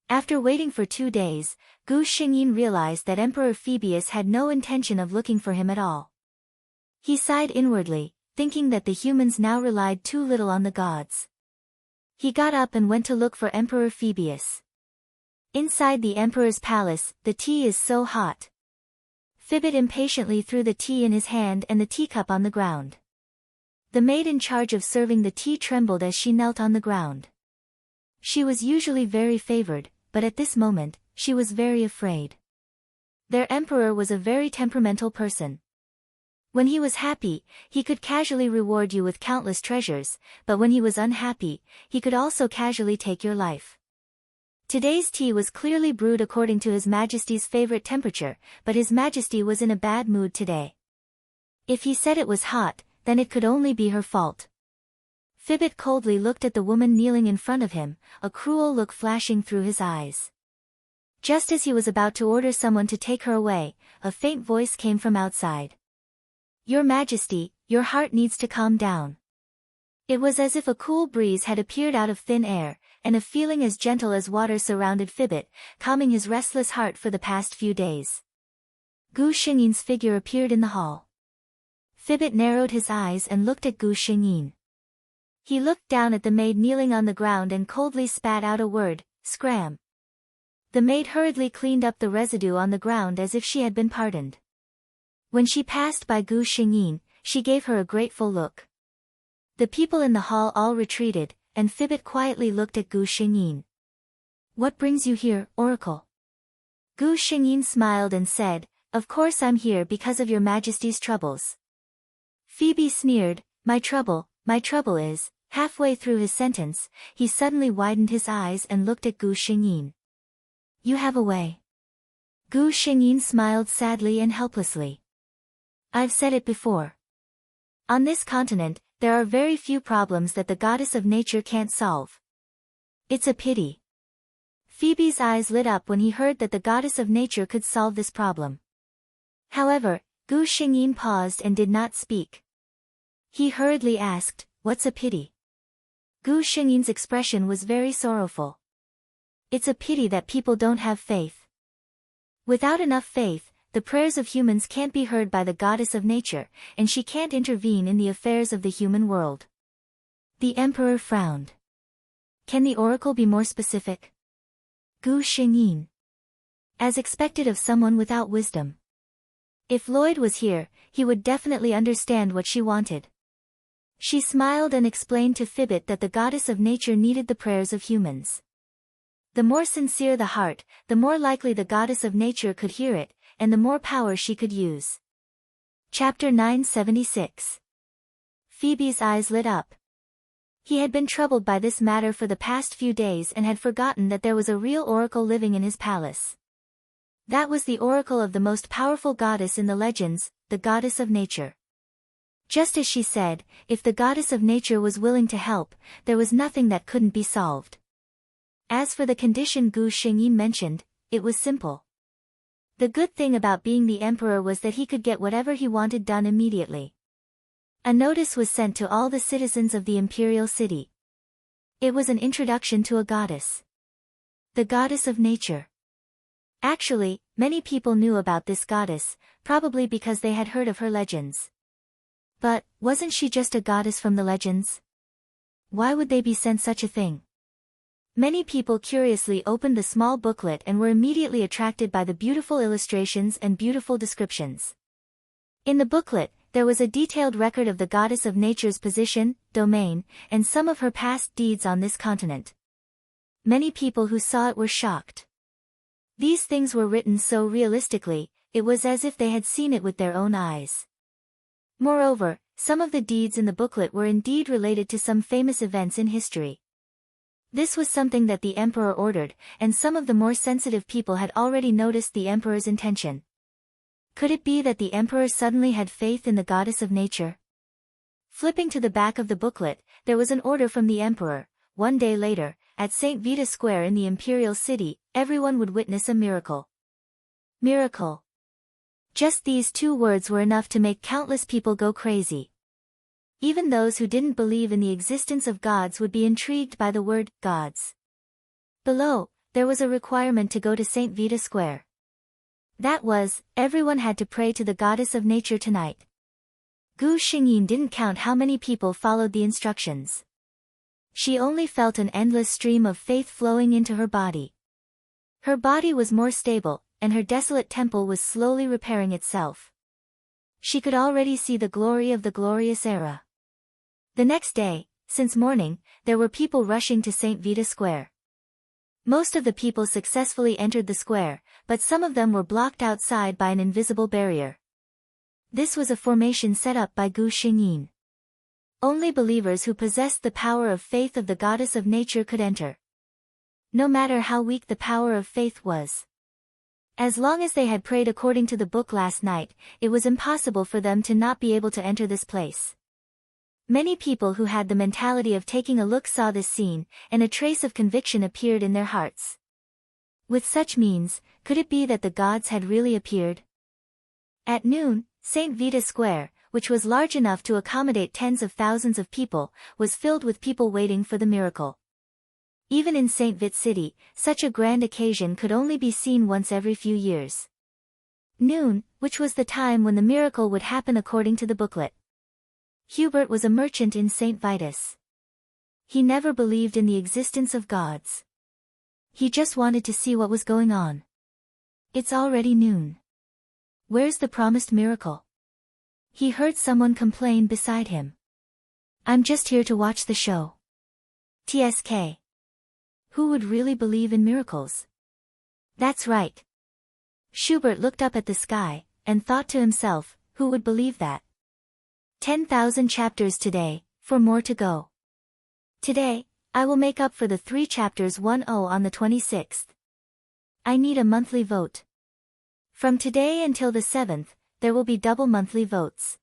After waiting for 2 days, Gu Xingyin realized that Emperor Phoebus had no intention of looking for him at all. He sighed inwardly, thinking that the humans now relied too little on the gods. He got up and went to look for Emperor Phoebus. Inside the emperor's palace, the tea is so hot. Fibbit impatiently threw the tea in his hand and the teacup on the ground. The maid in charge of serving the tea trembled as she knelt on the ground. She was usually very favored, but at this moment, she was very afraid. Their emperor was a very temperamental person. When he was happy, he could casually reward you with countless treasures, but when he was unhappy, he could also casually take your life. Today's tea was clearly brewed according to His Majesty's favorite temperature, but His Majesty was in a bad mood today. If he said it was hot, then it could only be her fault. Fibbit coldly looked at the woman kneeling in front of him, a cruel look flashing through his eyes. Just as he was about to order someone to take her away, a faint voice came from outside. "Your Majesty, your heart needs to calm down." It was as if a cool breeze had appeared out of thin air, and a feeling as gentle as water surrounded Fibbit, calming his restless heart for the past few days. Gu Xingyin's figure appeared in the hall. Fibbit narrowed his eyes and looked at Gu Xingyin. He looked down at the maid kneeling on the ground and coldly spat out a word, "Scram." The maid hurriedly cleaned up the residue on the ground as if she had been pardoned. When she passed by Gu Xingyin, she gave her a grateful look. The people in the hall all retreated, and Fibbit quietly looked at Gu Xingyin. "What brings you here, Oracle?" Gu Xingyin smiled and said, "Of course I'm here because of your Majesty's troubles." Phoebe sneered, My trouble is." Halfway through his sentence, he suddenly widened his eyes and looked at Gu Xingyin. "You have a way." Gu Xingyin smiled sadly and helplessly. "I've said it before. On this continent, there are very few problems that the goddess of nature can't solve. It's a pity." Phoebe's eyes lit up when he heard that the goddess of nature could solve this problem. However, Gu Xingyin paused and did not speak. He hurriedly asked, "What's a pity?" Gu Xingyin's expression was very sorrowful. "It's a pity that people don't have faith. Without enough faith, the prayers of humans can't be heard by the goddess of nature, and she can't intervene in the affairs of the human world." The emperor frowned. "Can the oracle be more specific?" Gu Xingyin. As expected of someone without wisdom. If Lloyd was here, he would definitely understand what she wanted. She smiled and explained to Fibbit that the goddess of nature needed the prayers of humans. The more sincere the heart, the more likely the goddess of nature could hear it, and the more power she could use. Chapter 976. Phoebe's eyes lit up. He had been troubled by this matter for the past few days and had forgotten that there was a real oracle living in his palace. That was the oracle of the most powerful goddess in the legends, the goddess of nature. Just as she said, if the goddess of nature was willing to help, there was nothing that couldn't be solved. As for the condition Gu Xingyin mentioned, it was simple. The good thing about being the emperor was that he could get whatever he wanted done immediately. A notice was sent to all the citizens of the imperial city. It was an introduction to a goddess. The goddess of nature. Actually, many people knew about this goddess, probably because they had heard of her legends. But, wasn't she just a goddess from the legends? Why would they be sent such a thing? Many people curiously opened the small booklet and were immediately attracted by the beautiful illustrations and beautiful descriptions. In the booklet, there was a detailed record of the goddess of nature's position, domain, and some of her past deeds on this continent. Many people who saw it were shocked. These things were written so realistically, it was as if they had seen it with their own eyes. Moreover, some of the deeds in the booklet were indeed related to some famous events in history. This was something that the emperor ordered, and some of the more sensitive people had already noticed the emperor's intention. Could it be that the emperor suddenly had faith in the goddess of nature? Flipping to the back of the booklet, there was an order from the emperor. One day later, at St. Vita Square in the imperial city, everyone would witness a miracle. Miracle. Just these two words were enough to make countless people go crazy. Even those who didn't believe in the existence of gods would be intrigued by the word, gods. Below, there was a requirement to go to St. Vita Square. That was, everyone had to pray to the goddess of nature tonight. Gu Xingyin didn't count how many people followed the instructions. She only felt an endless stream of faith flowing into her body. Her body was more stable, and her desolate temple was slowly repairing itself. She could already see the glory of the glorious era. The next day, since morning, there were people rushing to St. Vita Square. Most of the people successfully entered the square, but some of them were blocked outside by an invisible barrier. This was a formation set up by Gu Xingyin. Only believers who possessed the power of faith of the goddess of nature could enter. No matter how weak the power of faith was. As long as they had prayed according to the book last night, it was impossible for them to not be able to enter this place. Many people who had the mentality of taking a look saw this scene, and a trace of conviction appeared in their hearts. With such means, could it be that the gods had really appeared? At noon, St. Vita Square, which was large enough to accommodate tens of thousands of people, was filled with people waiting for the miracle. Even in St. Vit City, such a grand occasion could only be seen once every few years. Noon, which was the time when the miracle would happen according to the booklet. Hubert was a merchant in St. Vitus. He never believed in the existence of gods. He just wanted to see what was going on. It's already noon. Where's the promised miracle? He heard someone complain beside him. I'm just here to watch the show. TSK. Who would really believe in miracles? That's right. Schubert looked up at the sky, and thought to himself, who would believe that? 10,000 chapters today, for more to go. Today, I will make up for the 3 chapters 10 on the 26th. I need a monthly vote. From today until the 7th, there will be double monthly votes.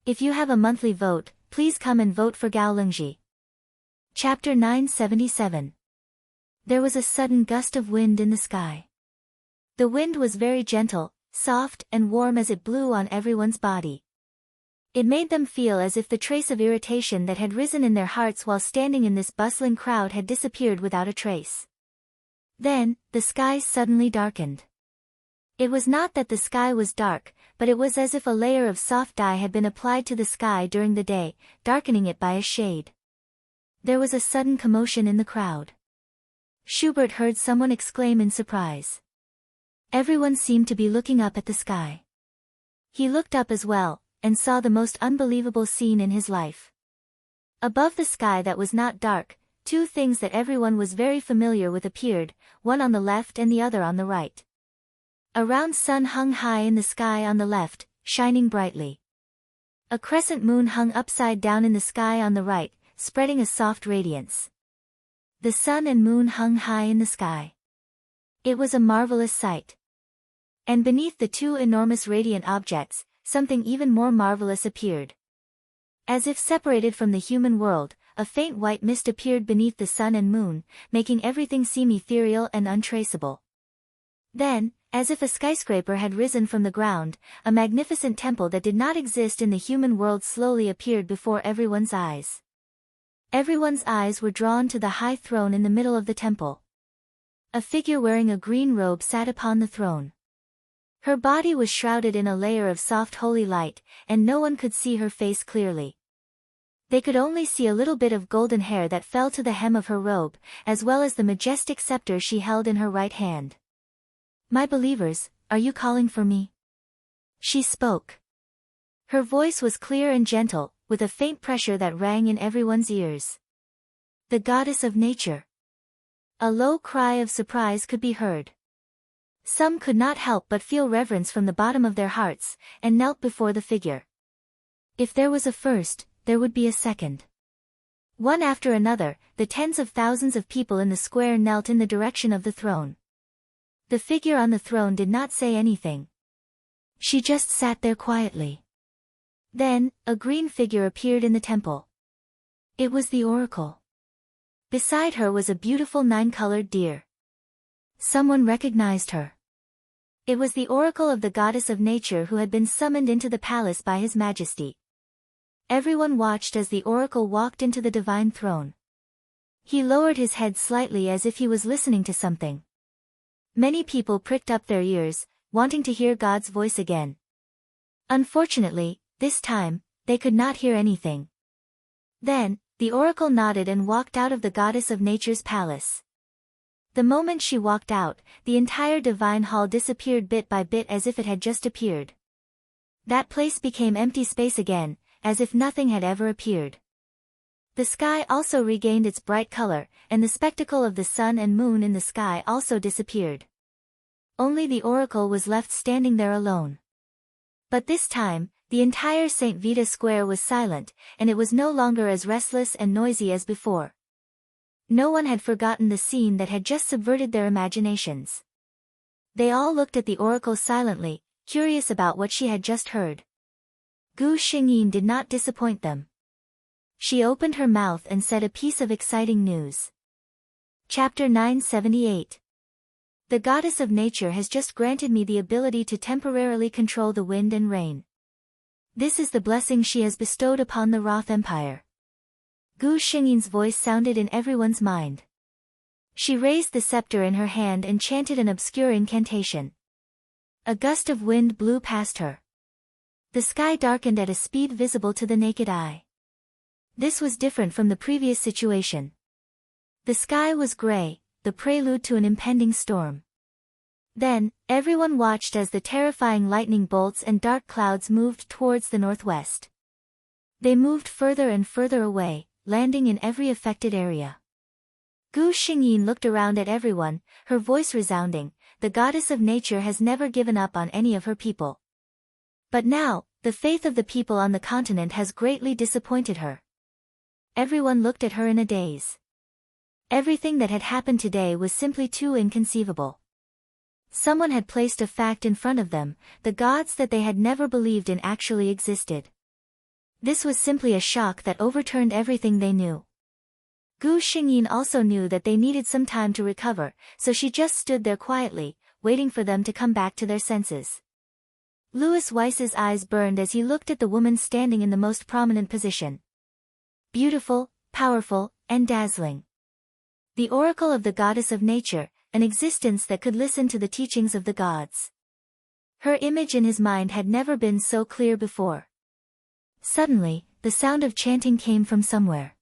If you have a monthly vote, please come and vote for Gao Lingji. Chapter 977. There was a sudden gust of wind in the sky. The wind was very gentle, soft and warm as it blew on everyone's body. It made them feel as if the trace of irritation that had risen in their hearts while standing in this bustling crowd had disappeared without a trace. Then, the sky suddenly darkened. It was not that the sky was dark, but it was as if a layer of soft dye had been applied to the sky during the day, darkening it by a shade. There was a sudden commotion in the crowd. Schubert heard someone exclaim in surprise. Everyone seemed to be looking up at the sky. He looked up as well, and saw the most unbelievable scene in his life. Above the sky that was not dark, 2 things that everyone was very familiar with appeared, one on the left and the other on the right. A round sun hung high in the sky on the left, shining brightly. A crescent moon hung upside down in the sky on the right, spreading a soft radiance. The sun and moon hung high in the sky. It was a marvelous sight. And beneath the 2 enormous radiant objects, something even more marvelous appeared. As if separated from the human world, a faint white mist appeared beneath the sun and moon, making everything seem ethereal and untraceable. Then, as if a skyscraper had risen from the ground, a magnificent temple that did not exist in the human world slowly appeared before everyone's eyes. Everyone's eyes were drawn to the high throne in the middle of the temple. A figure wearing a green robe sat upon the throne. Her body was shrouded in a layer of soft holy light, and no one could see her face clearly. They could only see a little bit of golden hair that fell to the hem of her robe, as well as the majestic scepter she held in her right hand. "My believers, are you calling for me?" She spoke. Her voice was clear and gentle, with a faint pressure that rang in everyone's ears. The goddess of nature. A low cry of surprise could be heard. Some could not help but feel reverence from the bottom of their hearts, and knelt before the figure. If there was a first, there would be a second. One after another, the tens of thousands of people in the square knelt in the direction of the throne. The figure on the throne did not say anything. She just sat there quietly. Then, a green figure appeared in the temple. It was the oracle. Beside her was a beautiful 9-colored deer. Someone recognized her. It was the oracle of the goddess of nature who had been summoned into the palace by His Majesty. Everyone watched as the oracle walked into the divine throne. He lowered his head slightly as if he was listening to something. Many people pricked up their ears, wanting to hear God's voice again. Unfortunately, this time, they could not hear anything. Then, the oracle nodded and walked out of the goddess of nature's palace. The moment she walked out, the entire divine hall disappeared bit by bit as if it had just appeared. That place became empty space again, as if nothing had ever appeared. The sky also regained its bright color, and the spectacle of the sun and moon in the sky also disappeared. Only the oracle was left standing there alone. But this time, the entire St. Vita Square was silent, and it was no longer as restless and noisy as before. No one had forgotten the scene that had just subverted their imaginations. They all looked at the oracle silently, curious about what she had just heard. Gu Xingyin did not disappoint them. She opened her mouth and said a piece of exciting news. Chapter 978. The goddess of nature has just granted me the ability to temporarily control the wind and rain. This is the blessing she has bestowed upon the Roth Empire. Gu Xingyin's voice sounded in everyone's mind. She raised the scepter in her hand and chanted an obscure incantation. A gust of wind blew past her. The sky darkened at a speed visible to the naked eye. This was different from the previous situation. The sky was gray, the prelude to an impending storm. Then, everyone watched as the terrifying lightning bolts and dark clouds moved towards the northwest. They moved further and further away, landing in every affected area. Gu Xingyin looked around at everyone, her voice resounding, "The goddess of nature has never given up on any of her people. But now, the faith of the people on the continent has greatly disappointed her." Everyone looked at her in a daze. Everything that had happened today was simply too inconceivable. Someone had placed a fact in front of them, the gods that they had never believed in actually existed. This was simply a shock that overturned everything they knew. Gu Xingyin also knew that they needed some time to recover, so she just stood there quietly, waiting for them to come back to their senses. Louis Weiss's eyes burned as he looked at the woman standing in the most prominent position. Beautiful, powerful, and dazzling. The oracle of the goddess of nature, an existence that could listen to the teachings of the gods. Her image in his mind had never been so clear before. Suddenly, the sound of chanting came from somewhere.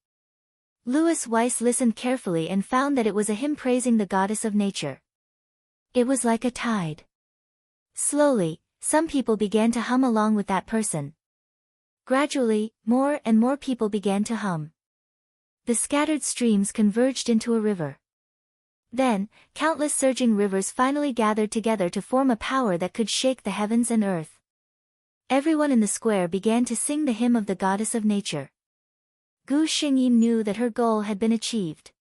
Louis Weiss listened carefully and found that it was a hymn praising the goddess of nature. It was like a tide. Slowly, some people began to hum along with that person. Gradually, more and more people began to hum. The scattered streams converged into a river. Then, countless surging rivers finally gathered together to form a power that could shake the heavens and earth. Everyone in the square began to sing the hymn of the goddess of nature. Gu Xingyin knew that her goal had been achieved.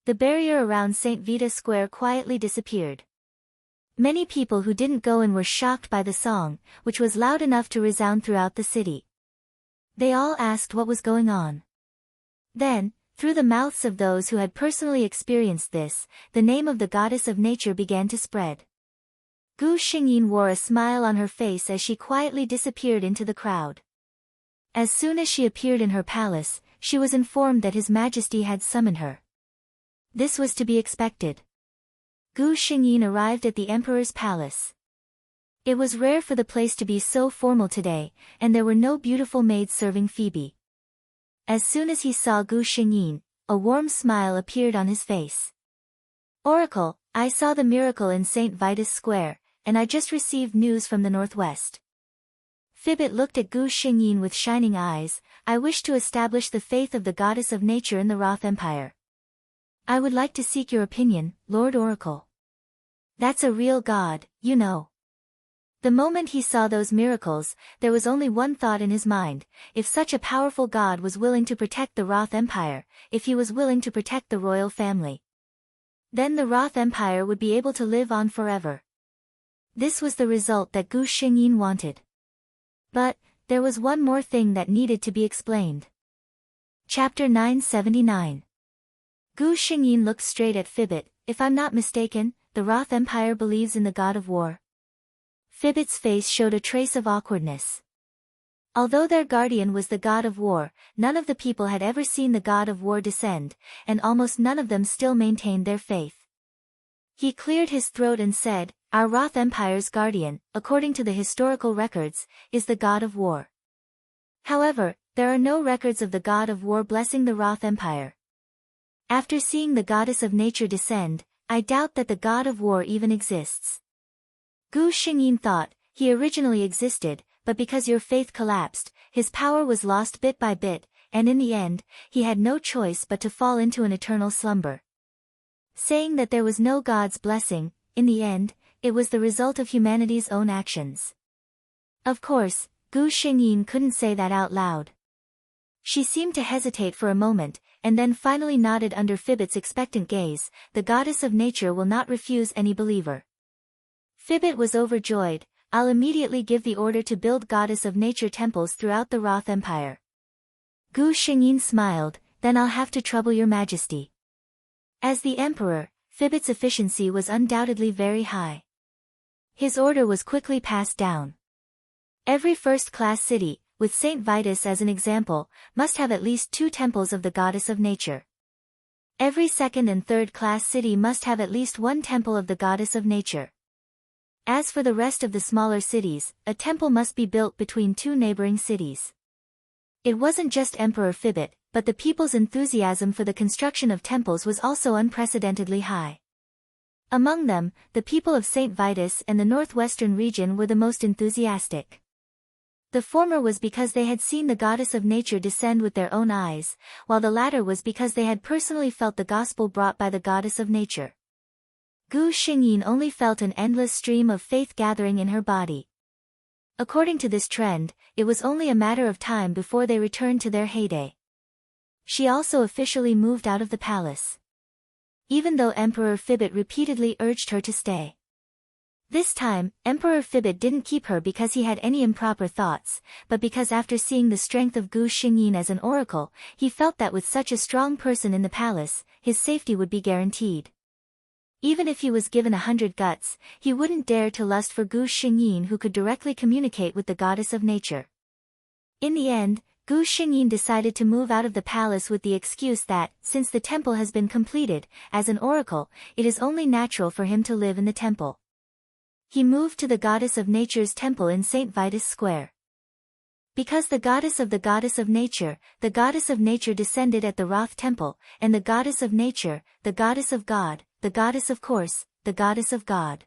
The barrier around St. Vita Square quietly disappeared. Many people who didn't go in were shocked by the song, which was loud enough to resound throughout the city. They all asked what was going on. Then, through the mouths of those who had personally experienced this, the name of the goddess of nature began to spread. Gu Xingyin wore a smile on her face as she quietly disappeared into the crowd. As soon as she appeared in her palace, she was informed that His Majesty had summoned her. This was to be expected. Gu Xingyin arrived at the emperor's palace. It was rare for the place to be so formal today, and there were no beautiful maids serving Phoebe. As soon as he saw Gu Xingyin, a warm smile appeared on his face. Oracle, I saw the miracle in St. Vitus Square, and I just received news from the northwest. Phoebit looked at Gu Xingyin with shining eyes. I wish to establish the faith of the goddess of nature in the Roth Empire. I would like to seek your opinion, Lord Oracle. That's a real god, you know. The moment he saw those miracles, there was only one thought in his mind: if such a powerful god was willing to protect the Roth Empire, if he was willing to protect the royal family, then the Roth Empire would be able to live on forever. This was the result that Gu Xingyin wanted. But, there was one more thing that needed to be explained. Chapter 979. Gu Xingyin looked straight at Phoebit. If I'm not mistaken, the Roth Empire believes in the god of war. Phoebit's face showed a trace of awkwardness. Although their guardian was the god of war, none of the people had ever seen the god of war descend, and almost none of them still maintained their faith. He cleared his throat and said, our Roth Empire's guardian, according to the historical records, is the god of war. However, there are no records of the god of war blessing the Roth Empire. After seeing the goddess of nature descend, I doubt that the god of war even exists. Gu Xingyin thought, he originally existed, but because your faith collapsed, his power was lost bit by bit, and in the end, he had no choice but to fall into an eternal slumber. Saying that there was no god's blessing, in the end, it was the result of humanity's own actions. Of course, Gu Xingyin couldn't say that out loud. She seemed to hesitate for a moment, and then finally nodded under Phoebit's expectant gaze. The goddess of nature will not refuse any believer. Phoebit was overjoyed. I'll immediately give the order to build goddess of nature temples throughout the Roth Empire. Gu Xingyin smiled, then I'll have to trouble your majesty. As the emperor, Phoebit's efficiency was undoubtedly very high. His order was quickly passed down. Every first-class city, with St. Vitus as an example, must have at least 2 temples of the goddess of nature. Every second and third-class city must have at least 1 temple of the goddess of nature. As for the rest of the smaller cities, a temple must be built between 2 neighboring cities. It wasn't just Emperor Phoebit, but the people's enthusiasm for the construction of temples was also unprecedentedly high. Among them, the people of St. Vitus and the northwestern region were the most enthusiastic. The former was because they had seen the goddess of nature descend with their own eyes, while the latter was because they had personally felt the gospel brought by the goddess of nature. Gu Xingyin only felt an endless stream of faith gathering in her body. According to this trend, it was only a matter of time before they returned to their heyday. She also officially moved out of the palace. Even though Emperor Phoebit repeatedly urged her to stay. This time, Emperor Phoebit didn't keep her because he had any improper thoughts, but because after seeing the strength of Gu Xingyin as an oracle, he felt that with such a strong person in the palace, his safety would be guaranteed. Even if he was given 100 guts, he wouldn't dare to lust for Gu Xingyin, who could directly communicate with the goddess of nature. In the end, Gu Xingyin decided to move out of the palace with the excuse that, since the temple has been completed, as an oracle, it is only natural for him to live in the temple. He moved to the goddess of nature's temple in St. Vitus Square. Because the goddess of nature descended at the Roth temple, and the goddess of nature, the goddess of God, the goddess of course, the goddess of God.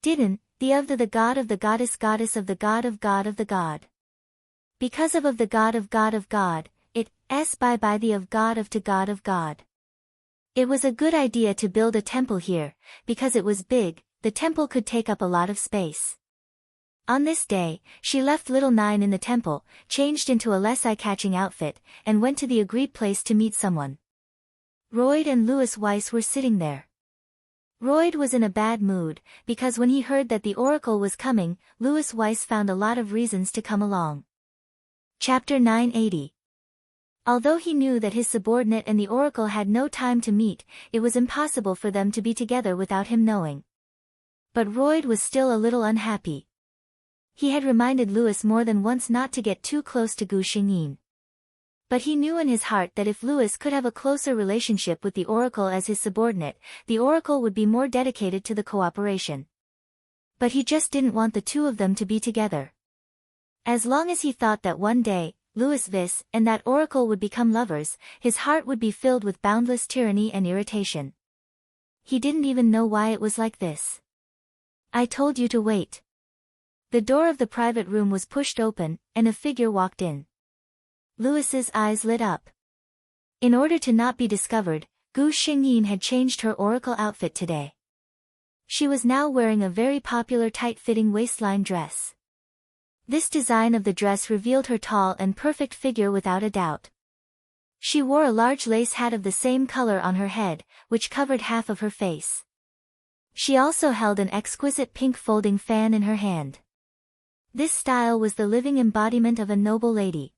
Didn't, the of the god of the goddess of the god of God of the god. Because of the god of God, it, s by the of God of to God of God. It was a good idea to build a temple here, because it was big. The temple could take up a lot of space. On this day, she left little Nine in the temple, changed into a less eye-catching outfit, and went to the agreed place to meet someone. Royd and Louis Weiss were sitting there. Royd was in a bad mood, because when he heard that the oracle was coming, Louis Weiss found a lot of reasons to come along. Chapter 980. Although he knew that his subordinate and the oracle had no time to meet, it was impossible for them to be together without him knowing. But Royd was still a little unhappy. He had reminded Louis more than once not to get too close to Gu Xingyin. But he knew in his heart that if Louis could have a closer relationship with the Oracle as his subordinate, the Oracle would be more dedicated to the cooperation. But he just didn't want the two of them to be together. As long as he thought that one day, Louis Vis and that Oracle would become lovers, his heart would be filled with boundless tyranny and irritation. He didn't even know why it was like this. I told you to wait. The door of the private room was pushed open, and a figure walked in. Louis's eyes lit up. In order to not be discovered, Gu Xingyin had changed her oracle outfit today. She was now wearing a very popular tight-fitting waistline dress. This design of the dress revealed her tall and perfect figure without a doubt. She wore a large lace hat of the same color on her head, which covered half of her face. She also held an exquisite pink folding fan in her hand. This style was the living embodiment of a noble lady.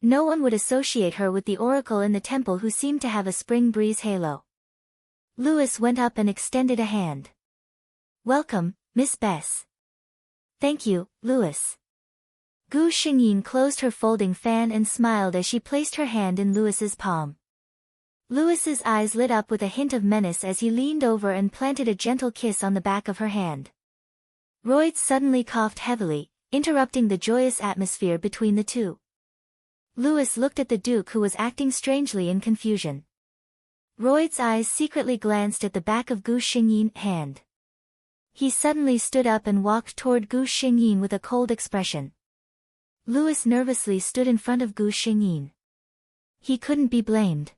No one would associate her with the oracle in the temple who seemed to have a spring breeze halo. Louis went up and extended a hand. Welcome, Miss Bess. Thank you, Louis. Gu Xingyin closed her folding fan and smiled as she placed her hand in Louis's palm. Louis's eyes lit up with a hint of menace as he leaned over and planted a gentle kiss on the back of her hand. Royd suddenly coughed heavily, interrupting the joyous atmosphere between the two. Louis looked at the Duke, who was acting strangely in confusion. Royd's eyes secretly glanced at the back of Gu Xingyin's hand. He suddenly stood up and walked toward Gu Xingyin with a cold expression. Louis nervously stood in front of Gu Xingyin. He couldn't be blamed.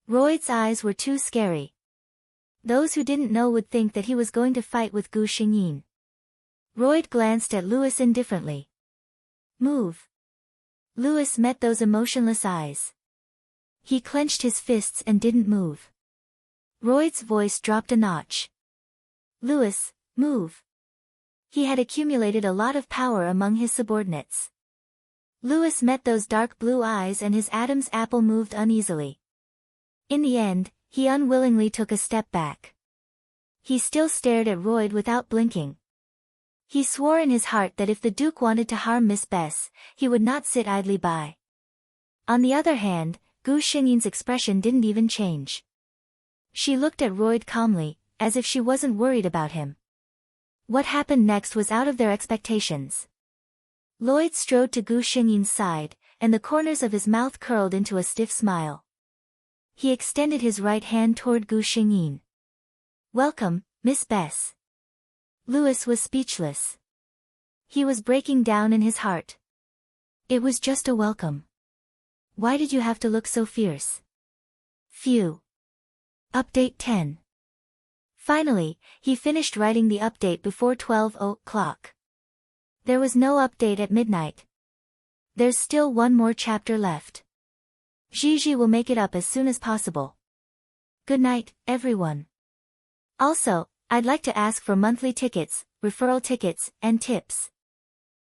Royd's eyes were too scary. Those who didn't know would think that he was going to fight with Gu Xingyin. Royd glanced at Louis indifferently. Move. Louis met those emotionless eyes. He clenched his fists and didn't move. Royd's voice dropped a notch. Louis, move. He had accumulated a lot of power among his subordinates. Louis met those dark blue eyes and his Adam's apple moved uneasily. In the end, he unwillingly took a step back. He still stared at Royd without blinking. He swore in his heart that if the Duke wanted to harm Miss Bess, he would not sit idly by. On the other hand, Gu Xingyin's expression didn't even change. She looked at Royd calmly, as if she wasn't worried about him. What happened next was out of their expectations. Lloyd strode to Gu Xingyin's side, and the corners of his mouth curled into a stiff smile. He extended his right hand toward Gu Xingyin. Welcome, Miss Bess. Louis was speechless. He was breaking down in his heart. It was just a welcome. Why did you have to look so fierce? Phew. Update 10. Finally, he finished writing the update before 12 o'clock. There was no update at midnight. There's still one more chapter left. Gigi will make it up as soon as possible. Good night, everyone. Also, I'd like to ask for monthly tickets, referral tickets, and tips.